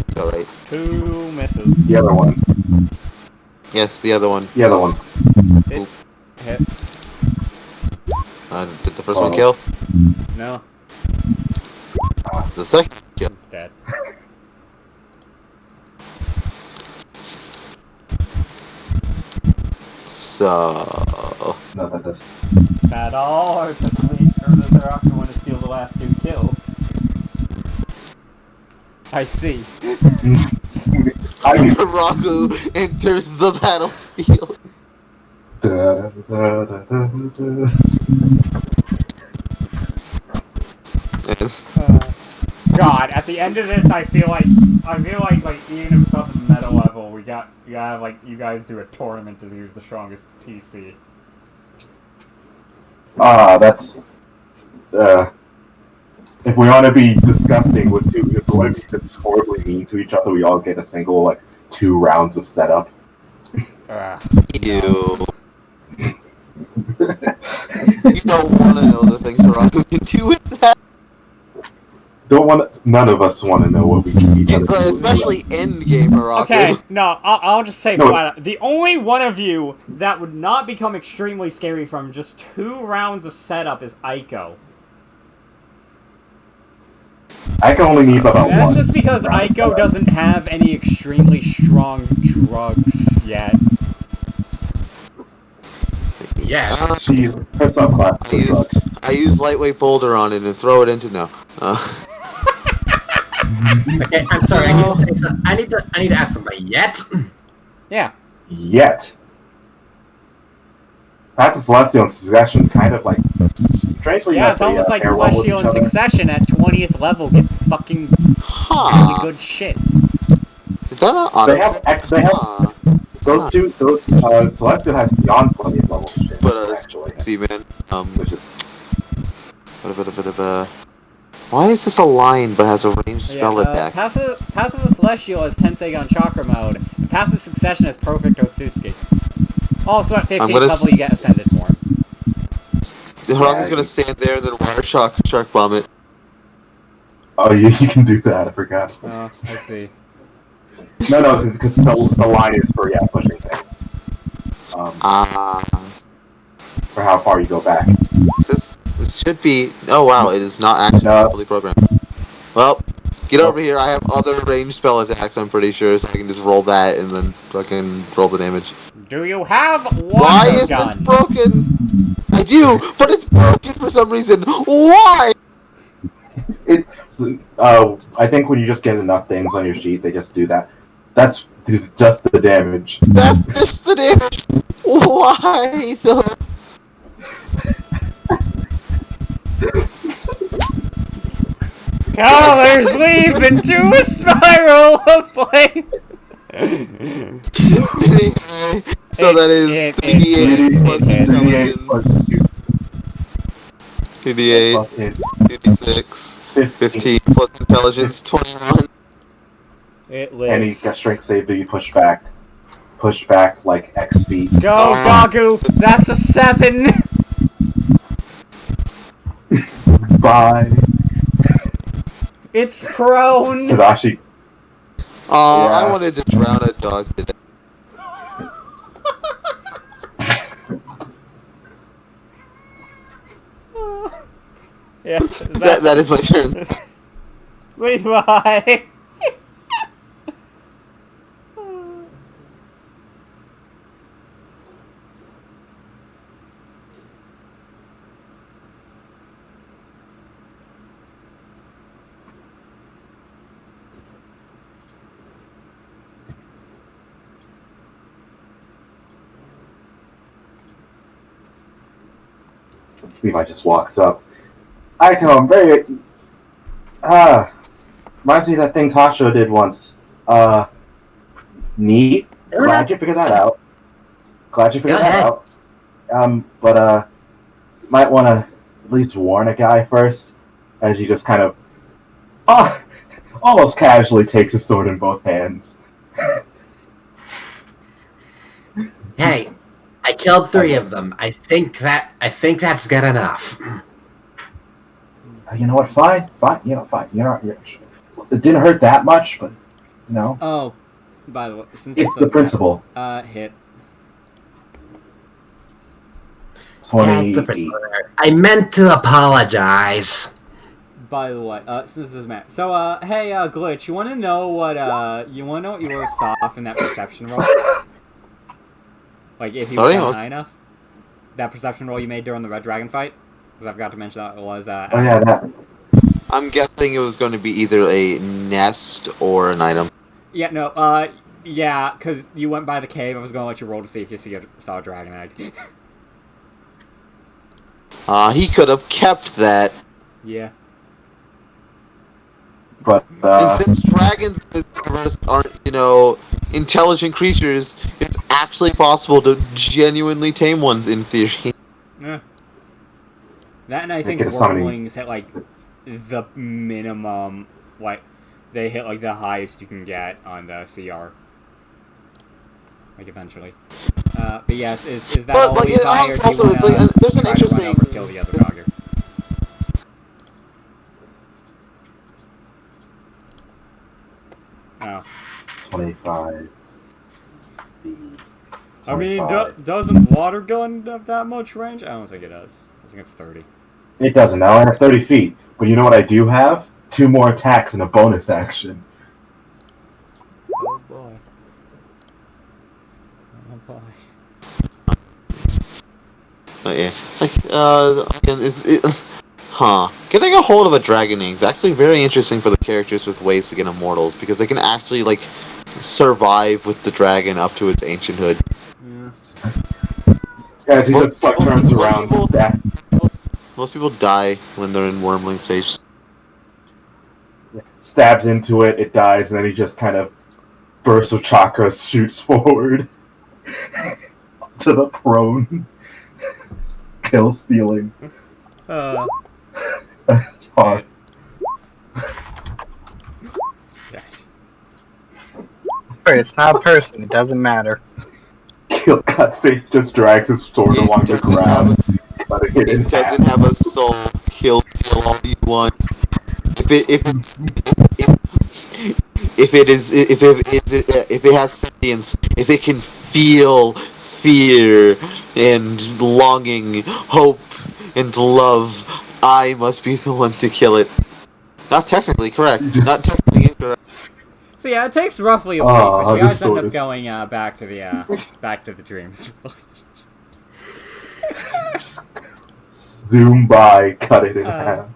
S2: It's alright.
S3: 2 misses.
S4: The other one.
S2: Yes, the other one.
S4: The other one's.
S3: Hit. Hit.
S2: Did the first one kill?
S3: No.
S2: The second kill.
S3: It's dead.
S2: So...
S4: No, that does.
S3: At all, or does Zeraku want to steal the last 2 kills? I see.
S4: I mean,
S2: Raku enters the battlefield. Yes.
S3: God, at the end of this, I feel like even if it's on the meta level, we gotta have like you guys do a tournament to who's the strongest TC.
S4: That's. If we want to be disgusting with two, if we want to be just horribly mean to each other, we all get a single, 2 rounds of setup.
S2: You. You don't want to know the things Raku can do with that.
S4: None of us want to know what we can each other do.
S2: Especially endgame Raku.
S3: Okay, no, I'll just say
S4: No.
S3: flat out. The only one of you that would not become extremely scary from just 2 rounds of setup is Aiko.
S4: I can only need about
S3: That's
S4: one.
S3: just because Aiko doesn't have any extremely strong drugs yet.
S7: Yeah.
S4: She her subclass for drugs.
S2: I use lightweight boulder on it and throw it into no.
S7: Okay, I'm sorry. I need to say something. I need to ask something. Yet.
S3: Yeah.
S4: Yet. Path of Celestial and Succession kind of like strangely
S3: Yeah, it's almost like
S4: pair well with
S3: Celestial
S4: each
S3: and
S4: other.
S3: Succession at 20th level get fucking really
S2: Huh.
S3: good shit.
S2: Did that not
S4: They have
S2: Huh.
S4: those two. Those Celestial has beyond 20th level shit
S2: But
S4: actually,
S2: see, man.
S4: which is
S2: Why is this a line but has a ranged spell attack?
S3: Path of the Celestial has Tenseigan Chakra mode, and Path of Succession has Perfect Otsutsuki. Also at 15th level you get Ascended form.
S2: Haruka's gonna stand there and then water shark bomb it.
S4: oh you can do that. I forgot.
S3: Oh, I see.
S4: No, because the line is for pushing things. For how far you go back.
S2: This should be. Oh wow, it is not actually properly programmed. Well, get over here. I have other ranged spell attacks. I'm pretty sure, so I can just roll that and then fucking roll the damage.
S3: Do you have water
S2: Why is
S3: gun?
S2: this broken? I do, but it's broken for some reason. Why?
S4: I think when you just get enough things on your sheet, they just do that. That's just the damage.
S2: That's just the damage. Why though?
S3: Colors leap into a spiral of flame.
S2: So that is 3d8 plus intelligence. 3d8,
S4: Plus hit
S2: 56, 15 plus intelligence, 21.
S3: It
S4: any
S3: lives.
S4: strength save that you push back. Push back like X feet.
S3: Go, Gagu! That's a 7!
S4: Bye.
S3: It's prone!
S4: Tadashi.
S2: I wanted to drown a dog today.
S3: Yeah,
S2: That is my turn.
S3: Wait, why?
S4: Levi just walks up. I'm very. Reminds me of that thing Tasha did once. Neat. Glad you figured that out. But might want to at least warn a guy first, as he just kind of, almost casually takes his sword in both hands.
S7: Hey, I killed 3 of them. I think that's good enough.
S4: You know what? Fine. Fine. It didn't hurt that much, but
S3: Oh, by the way, since
S4: it's the principle.
S3: Hit.
S4: 28.
S7: I meant to apologize.
S3: By the way, since this is Matt. So, hey, Glitch, you wanna know what you were off in that perception roll? Like, if you were high enough? That perception roll you made during the Red Dragon fight? Because I forgot to mention that it was,
S4: that.
S2: I'm guessing it was going to be either a nest or an item.
S3: Yeah, no, yeah, because you went by the cave, I was gonna let you roll to see if you saw a dragon egg.
S2: He could have kept that.
S3: Yeah.
S4: But
S2: and since dragons in this universe aren't, intelligent creatures, it's actually possible to genuinely tame one in theory.
S3: Yeah. That and I think Wormlings hit, like, the minimum, like, they hit, like, the highest you can get on the CR. Like, eventually. But yes, is that
S2: but,
S3: all
S2: like,
S3: we buy, or
S2: also, it's like, there's an interesting...
S3: kill the other dogger? Oh.
S4: 25.
S3: I mean, doesn't water gun have that much range? I don't think it does. I think it's 30.
S4: It doesn't. Now I have 30 feet. But you know what I do have? 2 more attacks and a bonus action.
S3: Oh boy. Oh boy.
S2: But yeah, again, getting a hold of a dragon egg is actually very interesting for the characters with ways to get immortals, because they can actually, like, survive with the dragon up to its ancienthood.
S4: Yeah, he just like turns around and stab.
S2: Most people die when they're in wormling stage.
S4: Stabs into it, it dies, and then he just kind of bursts of chakras, shoots forward to the prone. Kill stealing. That's hard.
S5: It's not a person. It doesn't matter.
S4: Kill cutscene just drags his sword along the ground.
S2: It doesn't have a soul. Kill steal all you want. If it has sentience, if it can feel fear and longing, hope and love, I must be the one to kill it. Not technically correct. Not technically incorrect.
S3: So yeah, it takes roughly a week, but you guys end up going back to the dreams.
S4: Zoom by, cut it in half.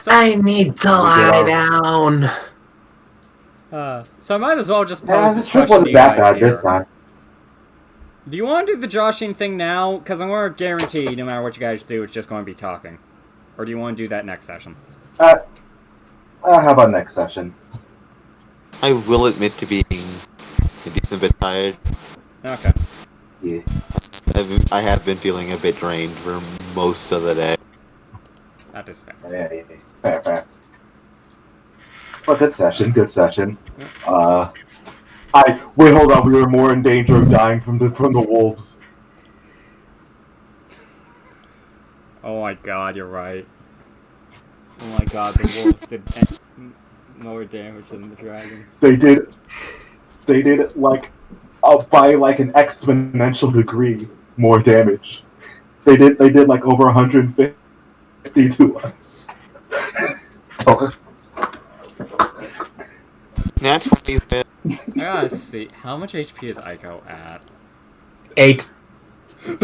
S7: I need to lie down.
S3: So I might as well just pose
S4: This
S3: this
S4: trip
S3: question
S4: wasn't
S3: to you
S4: that
S3: guys
S4: bad this
S3: here.
S4: time.
S3: Do you want to do the joshing thing now? Because I'm going to guarantee, no matter what you guys do, it's just going to be talking. Or do you want to do that next session?
S4: How about next session?
S2: I will admit to being a decent bit tired.
S3: Okay.
S4: Yeah.
S2: I have been feeling a bit drained for most of the day.
S3: That is fair.
S4: Yeah. Fair. Well, good session. Wait, hold on. We were more in danger of dying from the wolves.
S3: Oh my god, you're right. Oh my god, the wolves did more damage than the dragons.
S4: They did like by like an exponential degree more damage. They did like over 150 to us.
S2: Nat 20 is bad.
S3: I gotta see, how much HP is Aiko at?
S7: 8.
S4: She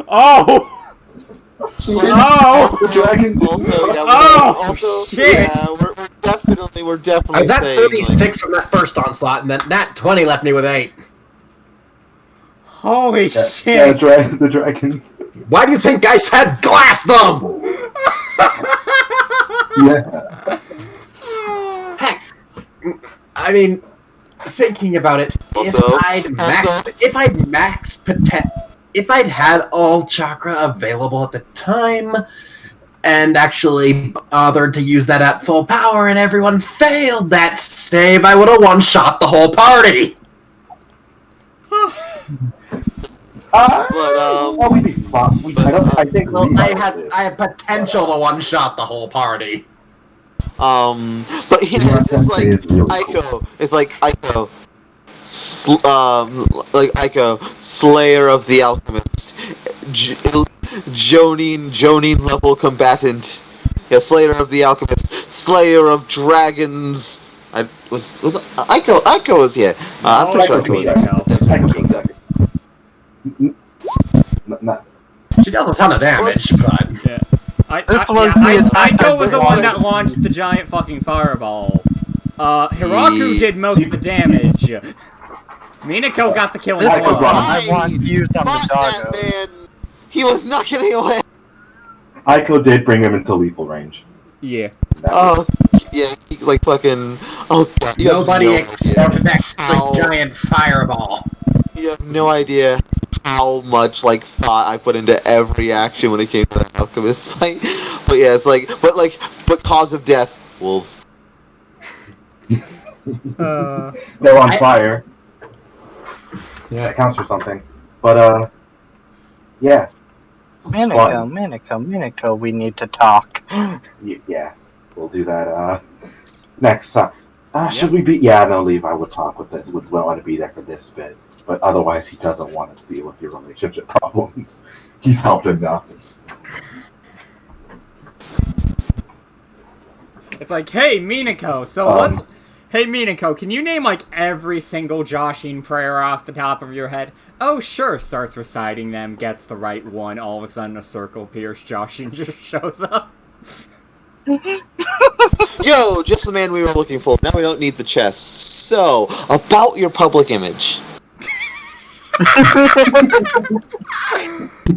S3: Oh!
S4: the dragon.
S2: Also,
S3: shit!
S2: Yeah, we're definitely
S7: I was at
S2: saying,
S7: 36 from that first onslaught, and then that 20 left me with 8.
S3: Holy
S4: Yeah,
S3: shit!
S4: the dragon.
S7: Why do you think I said glass them?
S4: Yeah.
S7: Heck, I mean, thinking about it, if I'd had all chakra available at the time, and actually bothered to use that at full power, and everyone failed that save, I would have one-shot the whole party.
S4: We'd be fine.
S2: I
S7: had potential to one-shot the whole party.
S2: But yeah, it's just like Aiko. It's like Aiko. Aiko, Slayer of the Alchemist, Jonin level combatant. Yeah, Slayer of the Alchemist, Slayer of Dragons. Was Aiko was here. I'm pretty sure Aiko was Desert Kingdom.
S7: She dealt a ton of damage, but
S3: Yeah. Aiko was the one that launched the giant fucking fireball. Hiraku did most of the damage. Minako got the killing blow.
S5: I want to use on the doggo.
S2: Man, he was not getting away.
S4: Aiko did bring him into lethal range.
S3: Yeah.
S2: Yeah, he, like fucking. Oh god,
S7: nobody expects the giant fireball.
S2: You have no idea how much like thought I put into every action when it came to the alchemist fight. But yeah, it's like, but cause of death, wolves.
S4: They're on fire. Yeah, that counts for something. But yeah.
S5: Minako, we need to talk.
S4: Yeah, we'll do that next time. Should we be? Yeah, no, Levi would talk with this. Would want to be there for this bit, but otherwise he doesn't want to deal with your relationship problems. He's helped enough.
S3: It's like, hey, Minako, so what's... Hey, Minako, can you name, like, every single Joshin prayer off the top of your head? Oh, sure, starts reciting them, gets the right one, all of a sudden a circle-pierced Joshin just shows up.
S2: Yo, just the man we were looking for. Now we don't need the chest. So, about your public image.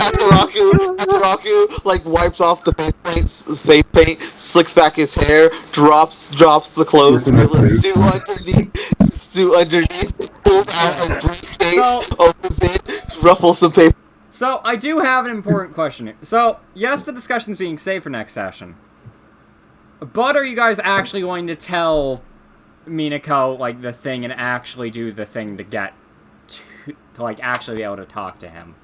S2: Ataraku, like, wipes off the face paint, slicks back his hair, drops the clothes, suit underneath, pulls out a briefcase, opens it, ruffles some paper.
S3: So, I do have an important question here. So, yes, the discussion's being saved for next session. But are you guys actually going to tell Minako, like, the thing and actually do the thing to get to like, actually be able to talk to him?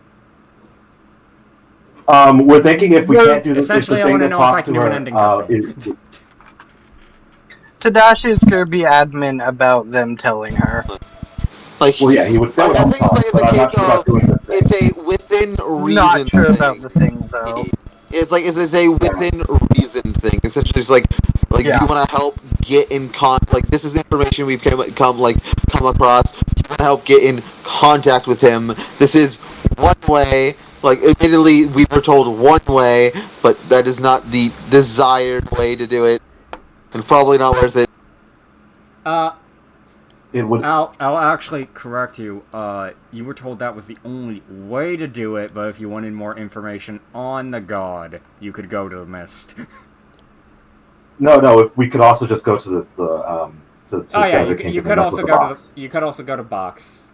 S4: We're thinking if we can't do this,
S3: essentially, I want to know if I can do an ending cutscene.
S5: Tadashi's gonna be admin about them telling her.
S2: Like,
S4: well, yeah, he would.
S2: I think it's a case of it's a within reason.
S5: Not sure about the thing though.
S2: It's like it's a within reason thing. Essentially, it's like do you want to help get in like this is information we've come across. You want to help get in contact with him. This is one way. Like, admittedly, we were told one way, but that is not the desired way to do it, and probably not worth it.
S4: It would.
S3: I'll actually correct you. You were told that was the only way to do it, but if you wanted more information on the god, you could go to the mist.
S4: No. If we could also just go to the
S3: you could also go to you could also go to box,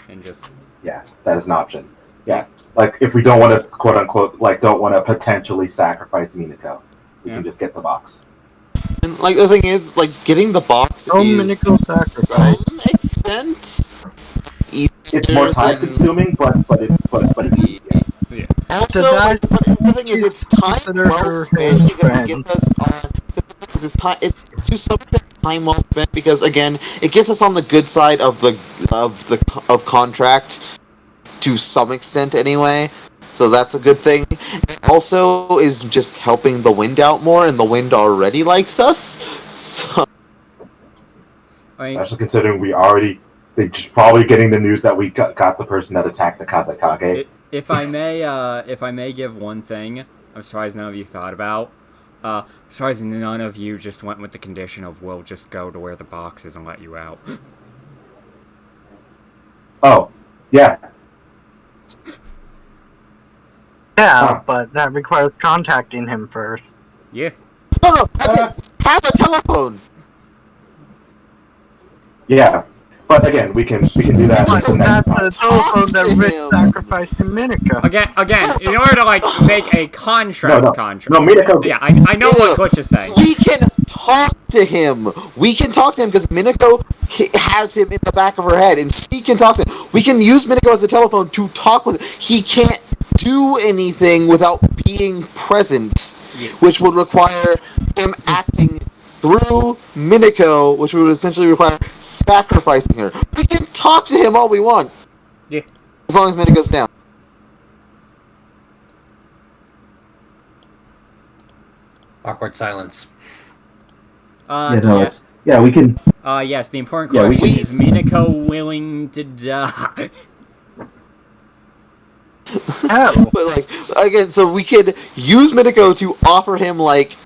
S3: and just
S4: that is an option. Yeah, like if we don't want to quote unquote don't want to potentially sacrifice Minako, we can just get the box.
S2: And like the thing is, like getting the box is to some extent
S4: it's more time consuming, but it's easy.
S2: Yeah. Also, but the thing is, it's time well spent because it gets us on. It's to some extent time well spent because again, it gets us on the good side of contract to some extent anyway. So that's a good thing. It also is just helping the wind out more, and the wind already likes us. So...
S4: Especially considering they're probably getting the news that we got the person that attacked the Kazekage.
S3: If I may give one thing, I'm surprised none of you thought about. I'm surprised none of you just went with the condition of we'll just go to where the box is and let you out.
S4: Oh, yeah.
S5: Yeah, but that requires contacting him first.
S3: Yeah.
S2: No, have a telephone.
S4: Yeah, but again, we can do that.
S5: That's the telephone that Rick sacrificed to Minako.
S3: Again, in order to make a contract.
S4: No, Minako.
S3: Yeah, I know what Glitch is saying.
S2: We can talk to him. We can talk to him because Minako has him in the back of her head, and she can talk to him. We can use Minako as a telephone to talk with him. He can't do anything without being present, which would require him acting through Minako, which would essentially require sacrificing her. We can talk to him all we want.
S3: Yeah.
S2: As long as Minako's down.
S7: Awkward silence.
S3: Yes.
S4: Yeah, we can...
S3: Yes, the important question is Minako willing to die?
S5: Oh.
S2: But like again, so we could use Minako to offer him like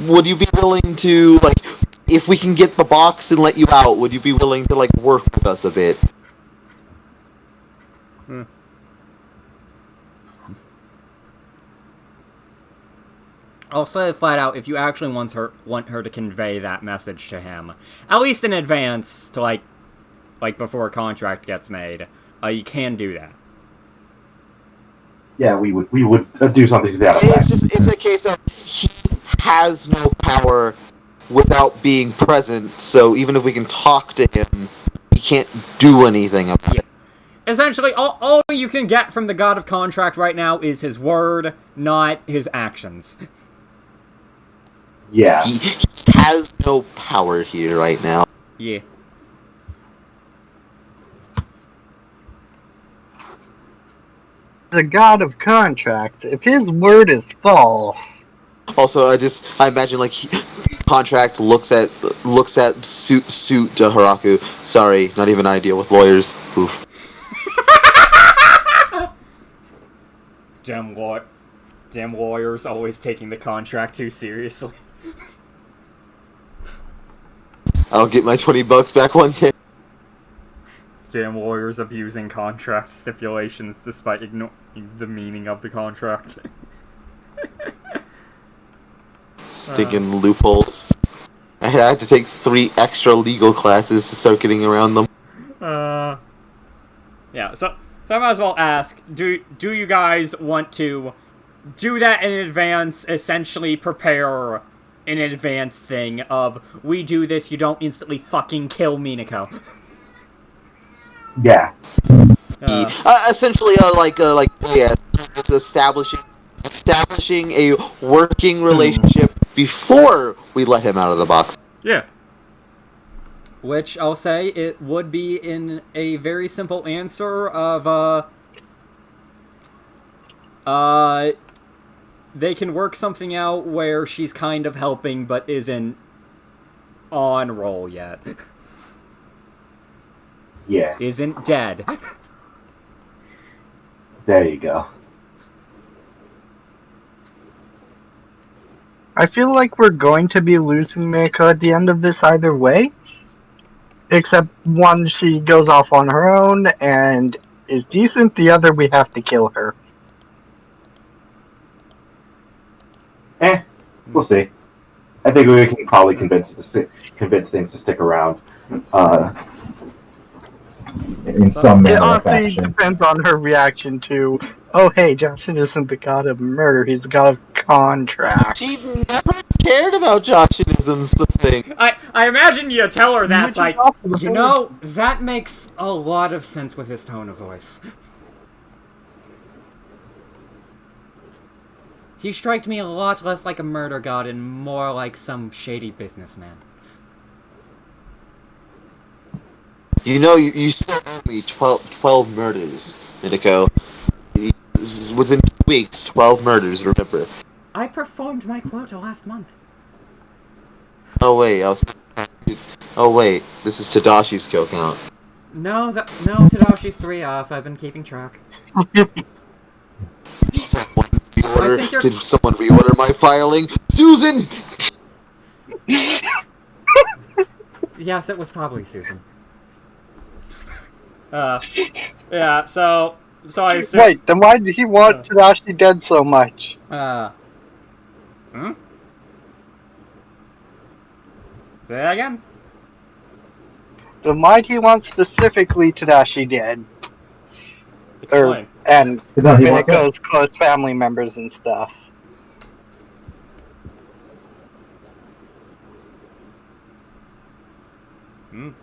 S2: would you be willing to if we can get the box and let you out, would you be willing to work with us a bit?
S3: I'll say it flat out, if you actually want her to convey that message to him, at least in advance to like before a contract gets made, you can do that.
S4: Yeah, we would do something to that effect.
S2: It's a case of he has no power without being present, so even if we can talk to him, he can't do anything about it.
S3: Essentially, all you can get from the God of Contract right now is his word, not his actions.
S4: Yeah.
S2: He has no power here right now.
S3: Yeah.
S5: The God of Contract, if his word is false,
S2: Also, I imagine like contract looks at suit Haraku. Sorry, not even I deal with lawyers. Oof.
S3: Damn lawyers always taking the contract too seriously.
S2: I'll get my $20 back one day.
S3: Damn lawyers abusing contract stipulations despite ignoring the meaning of the contract.
S2: Stinking loopholes. I had to take 3 extra legal classes to start getting around them.
S3: Yeah, so I might as well ask, do you guys want to do that in advance, essentially prepare an advance thing of, we do this, you don't instantly fucking kill Minako?
S4: Yeah.
S2: Essentially, yeah, it's establishing a working relationship before we let him out of the box.
S3: Yeah. Which, I'll say, it would be in a very simple answer of, they can work something out where she's kind of helping but isn't on roll yet.
S4: Yeah.
S3: Isn't dead.
S4: There you go.
S5: I feel like we're going to be losing Mako at the end of this either way. Except one, she goes off on her own and is decent. The other, we have to kill her.
S4: We'll see. I think we can probably convince things to stick around. In some
S5: It
S4: manner of
S5: honestly
S4: fashion.
S5: depends on her reaction to, oh hey, Johnson isn't the god of murder, he's the god of contract.
S2: She never cared about Joshinism's the thing.
S3: I imagine you tell her that,
S5: Which is
S3: like,
S5: also the
S3: you
S5: point.
S3: know, that makes a lot of sense with his tone of voice. He striked me a lot less like a murder god and more like some shady businessman.
S2: You know, you still owe me 12 murders, Minako. Within 2 weeks, 12 murders, remember.
S3: I performed my quota last month.
S2: Oh wait, this is Tadashi's kill count.
S3: No, Tadashi's 3 off. I've been keeping track.
S2: Did someone reorder my filing? Susan!
S3: Yes, it was probably Susan. Yeah, so I assume...
S5: Wait, then why did he want Tadashi dead so much?
S3: Say that again?
S5: Then why do he want specifically Tadashi dead?
S3: Explain.
S5: And
S4: No, he wants
S5: Minako's close family members and stuff. Well,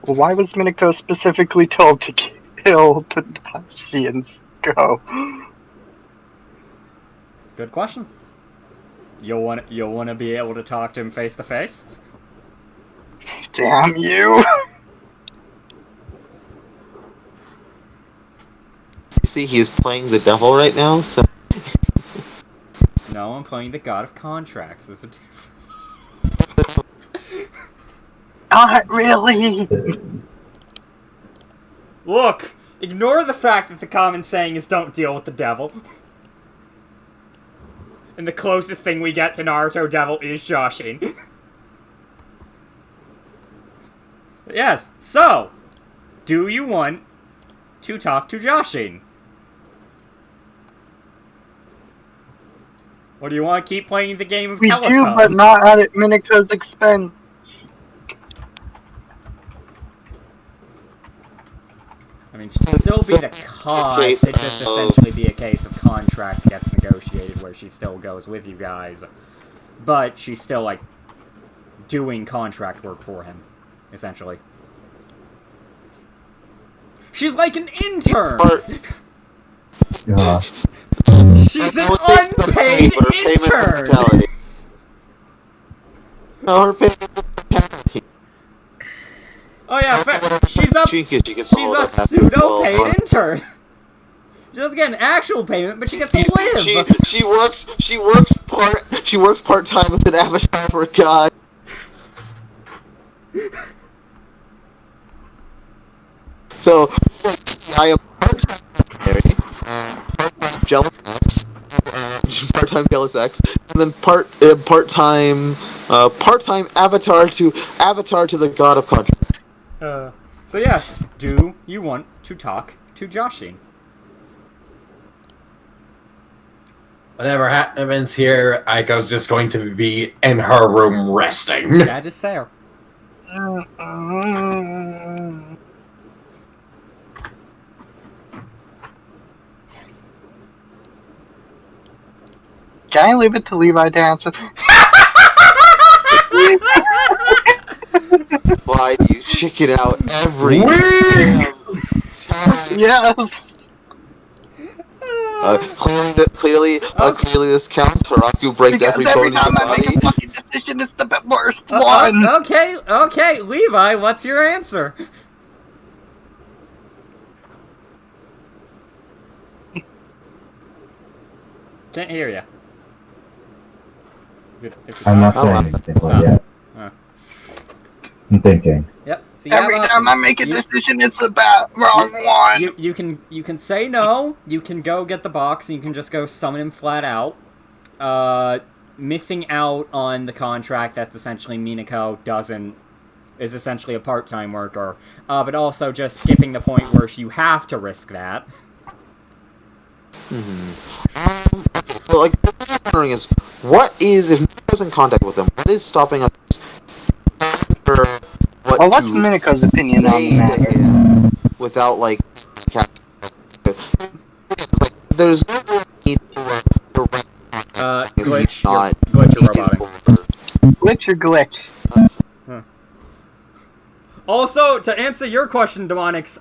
S5: why was Minako specifically told to kill Tadashi and go?
S3: Good question. You'll want to be able to talk to him face to face?
S5: Damn you!
S2: You see, he is playing the devil right now, so...
S3: No, I'm playing the God of Contracts. There's a difference.
S5: Not really!
S3: Look! Ignore the fact that the common saying is don't deal with the devil. And the closest thing we get to Naruto Devil is Joshin. Yes, so, do you want to talk to Joshin? Or do you want to keep playing the game of
S5: We
S3: telephone?
S5: do, but not at Minako's expense.
S3: I mean, she'd still be the cause, it'd just essentially be a case of contract gets negotiated where she still goes with you guys. But she's still, like, doing contract work for him, essentially. She's like an intern! She's an unpaid intern!
S2: No, her payment brutality.
S3: Oh yeah, she's a
S2: She gets all
S3: she's a
S2: that.
S3: pseudo-paid intern! doesn't get an actual payment, but she gets to live.
S2: She works part time as an avatar for a god. So I am part-time mercenary, part-time jealous X, part-time jealous X, and then part-time avatar to the god of contract.
S3: So yes, do you want to talk to Joshin?
S7: Whatever happens here, Aiko's just going to be in her room resting.
S3: That is fair.
S5: Can I leave it to Levi to answer?
S2: Why do you chicken out every damn time?
S5: Yes.
S2: Clearly this counts. Haraku breaks
S5: Because
S2: every bone in your
S5: time I make
S2: body.
S5: a fucking decision, it's the worst one.
S3: Okay, Levi, what's your answer? Can't hear you.
S8: I'm not saying anything quite yet. I'm thinking.
S3: Yep. So
S5: Every time I make a decision, it's the wrong one.
S3: You can say no. You can go get the box, and you can just go summon him flat out. Missing out on the contract that's essentially Minako is essentially a part-time worker. But also just skipping the point where you have to risk that.
S2: So, like, what I'm wondering is, if Minako's in contact with them, what is stopping us?
S5: Well, what's Minako's opinion on the matter?
S2: Without, like, there's no need to
S3: Glitch.
S2: not
S3: Glitch or roboting.
S5: Glitch or glitch?
S3: Also, to answer your question, Daemonicx,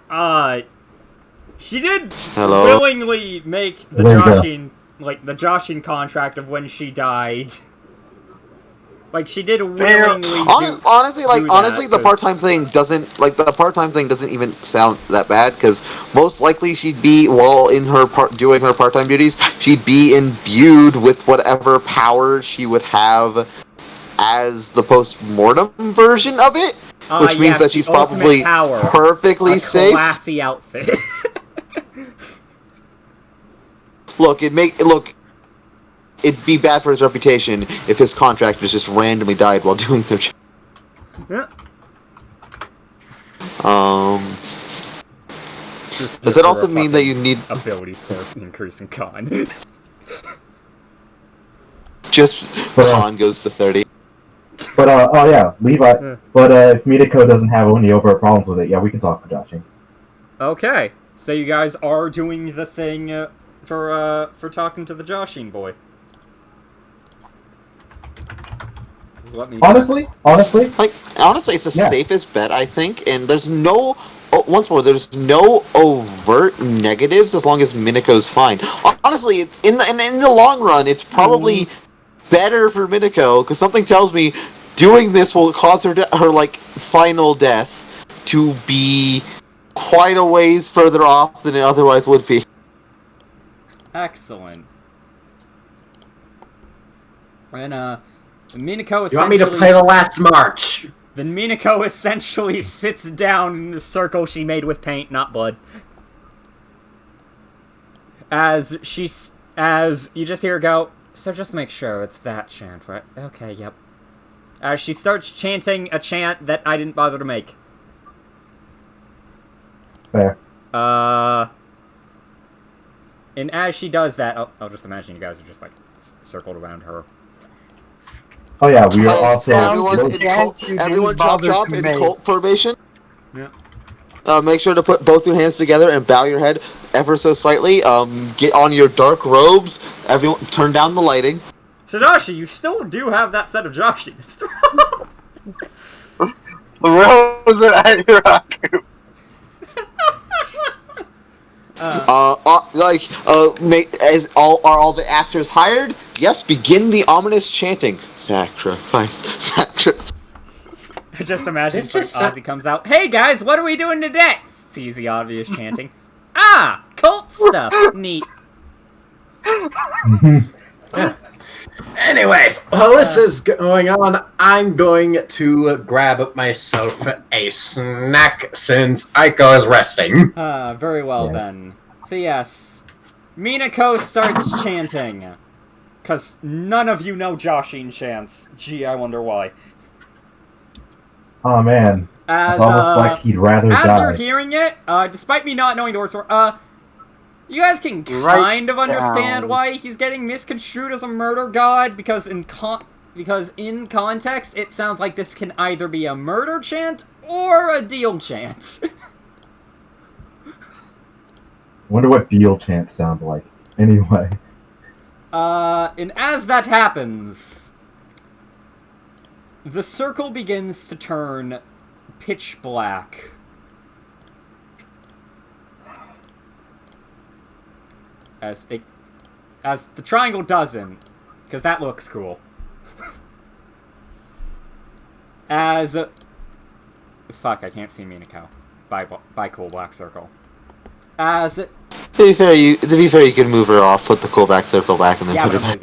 S3: she did willingly make the Joshin contract of when she died. Like, she did willingly
S2: honestly, the part-time thing doesn't even sound that bad, because most likely she'd be, doing her part-time duties, she'd be imbued with whatever power she would have as the post-mortem version of it, which means that she's probably perfectly safe.
S3: Classy outfit.
S2: It'd be bad for his reputation if his contractors just randomly died while doing their job.
S3: Yeah.
S2: Does it also mean that you need
S3: ability score increase in con?
S2: Just con goes to 30.
S8: But Levi. But if Minako doesn't have any overt problems with it, yeah, we can talk to Joshin.
S3: Okay, so you guys are doing the thing for talking to the Joshin boy.
S8: Honestly,
S2: it's the safest bet, I think, and there's no overt negatives as long as Minako's fine. Honestly, in the long run, it's probably better for Minako, because something tells me doing this will cause her final death to be quite a ways further off than it otherwise would be.
S3: Excellent. And Minako essentially...
S7: You want me to play the last march?
S3: Then Minako essentially sits down in the circle she made with paint, not blood. As you just hear her go, so just make sure it's that chant, right? Okay, yep. As she starts chanting a chant that I didn't bother to make.
S8: Fair.
S3: And as she does that, I'll just imagine you guys are just, like, circled around her.
S8: Oh yeah, we are also...
S2: Everyone chop in cult formation.
S3: Yeah.
S2: Make sure to put both your hands together and bow your head ever so slightly. Get on your dark robes. Everyone, turn down the lighting.
S3: Tadashi, you still do have that set of Joshis.
S5: The rose at Hiraku.
S2: Are all the actors hired? Yes, begin the ominous chanting. Sacrifice.
S3: Just imagine Ozzy comes out. Hey guys, what are we doing today? Sees the obvious chanting. Cult
S6: stuff. Neat.
S7: Yeah. Anyways, while this is going on, I'm going to grab myself a snack since Aiko is resting.
S6: Very well
S8: Yeah.
S6: then. So yes, Minako starts chanting. Because none of you know Joshin chants. Gee, I wonder why.
S8: Oh man,
S6: As,
S8: it's almost like he'd rather
S6: as
S8: die.
S6: you're hearing it, despite me not knowing the words, you guys can kind of understand
S5: down.
S6: why he's getting misconstrued as a murder god, because in context, it sounds like this can either be a murder chant or a deal chant.
S8: Wonder what deal chants sound like. Anyway,
S6: And as that happens, the circle begins to turn pitch black. As the triangle doesn't, because that looks cool. Fuck, I can't see Minako. Bye, cool black circle.
S2: To be fair, you can move her off, put the cool back circle back, and then
S6: Yeah,
S2: put
S6: but
S2: her
S6: I'm
S2: back.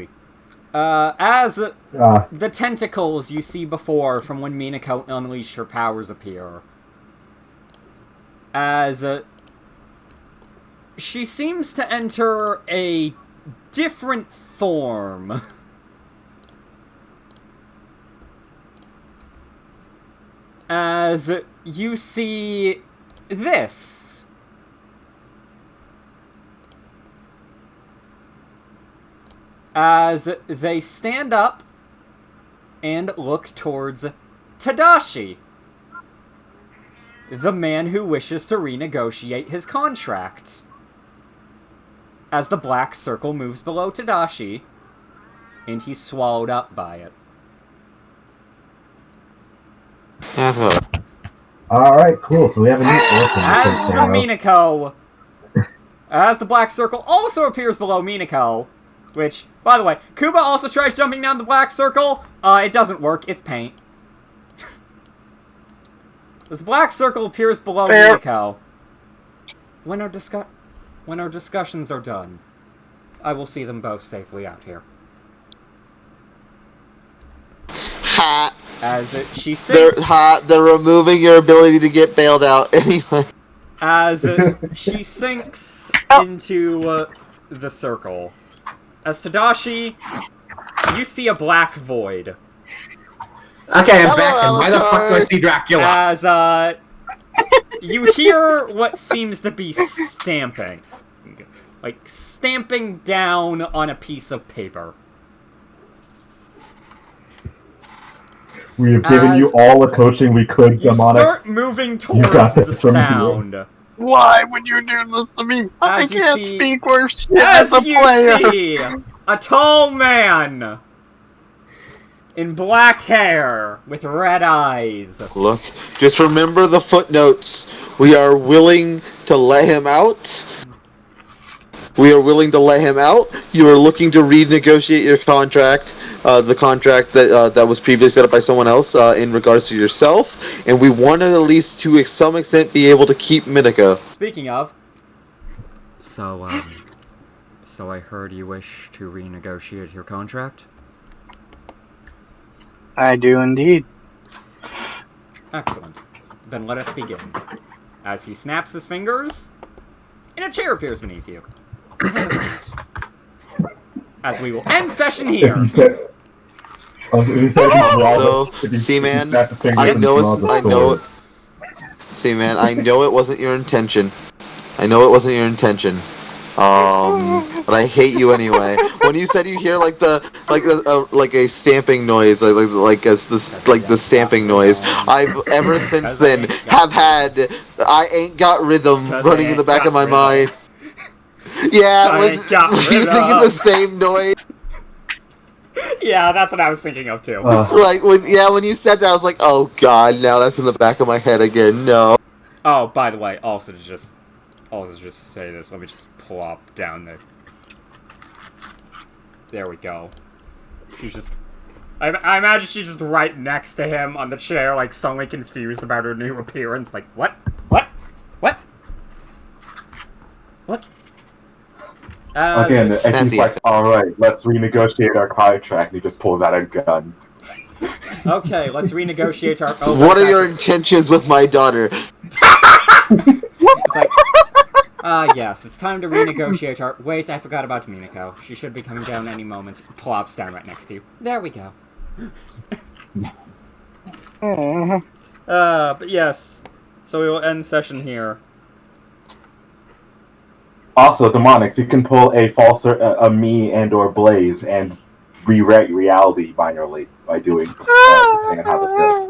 S6: busy. The tentacles you see before from when Minako unleashed her powers appear. She seems to enter a different form. As you see this. As they stand up and look towards Tadashi, the man who wishes to renegotiate his contract. As the black circle moves below Tadashi, and he's swallowed up by it.
S2: Yeah, that's about it.
S8: alright, cool. So we have a new orphan.
S6: As the Minako, as the black circle also appears below Minako, which, by the way, Kuba also tries jumping down the black circle. It doesn't work. It's paint. As the black circle appears below Minako, when our discussions are done, I will see them both safely out here.
S2: Ha!
S6: She
S2: They're
S6: sinks.
S2: hot. They're removing your ability to get bailed out anyway.
S6: As she sinks into the circle. As Tadashi, you see a black void.
S7: Okay, I'm
S2: Hello,
S7: back, and why the fuck do I see Dracula?
S6: As, you hear what seems to be stamping. Like, stamping down on a piece of paper.
S8: We have given you all the coaching we could,
S6: You
S8: Daemonicx.
S6: start moving
S8: You
S6: towards
S8: got
S6: the
S8: this from here.
S6: sound.
S5: Why would you do this to me? I
S6: As you
S5: can't
S6: see-
S5: speak worth shit
S6: As
S5: as a
S6: you
S5: player.
S6: see a tall man in black hair with red eyes.
S2: Look, just remember the footnotes. We are willing to let him out. We are willing to let him out. You are looking to renegotiate your contract, the contract that was previously set up by someone else in regards to yourself, and we want to at least to some extent be able to keep Minako.
S6: Speaking of, so I heard you wish to renegotiate your contract?
S5: I do indeed.
S6: Excellent. Then let us begin. As he snaps his fingers, and a chair appears beneath you. Have a seat. As we will end session here.
S8: If you said, if you said he's
S2: So,
S8: if you
S2: see, man,
S8: snapped the fingers
S2: I
S8: and
S2: know
S8: draws
S2: it's,
S8: a
S2: I know,
S8: sword.
S2: see, man, I know it wasn't your intention. I know it wasn't your intention. But I hate you anyway. When you said you hear like a stamping noise, like the stamping noise, I've ever since then have had I ain't got rhythm running in the back of my mind. Yeah,
S6: I ain't got
S2: were you thinking
S6: rhythm.
S2: the same noise?
S6: Yeah, that's what I was thinking of too.
S2: Like when you said that, I was like, oh god, now that's in the back of my head again. No.
S6: Oh, by the way, also to just say this, let me just plop down the... There we go. She's just... I imagine she's just right next to him on the chair, like, suddenly confused about her new appearance, like, what? What? What? What?
S4: Again, and
S2: That's
S4: he's
S2: the
S4: like, alright, let's renegotiate our contract, and he just pulls out a gun.
S3: Okay, let's renegotiate our.
S2: So what are your intentions with my daughter?
S3: It's like, yes, it's time to renegotiate our. Wait, I forgot about Minako. She should be coming down any moment. Plops down right next to you. There we go. But yes. So we will end session here.
S4: Also, Daemonicx, you can pull a me and/or Blaze and rewrite reality minorly by doing depending on how this goes.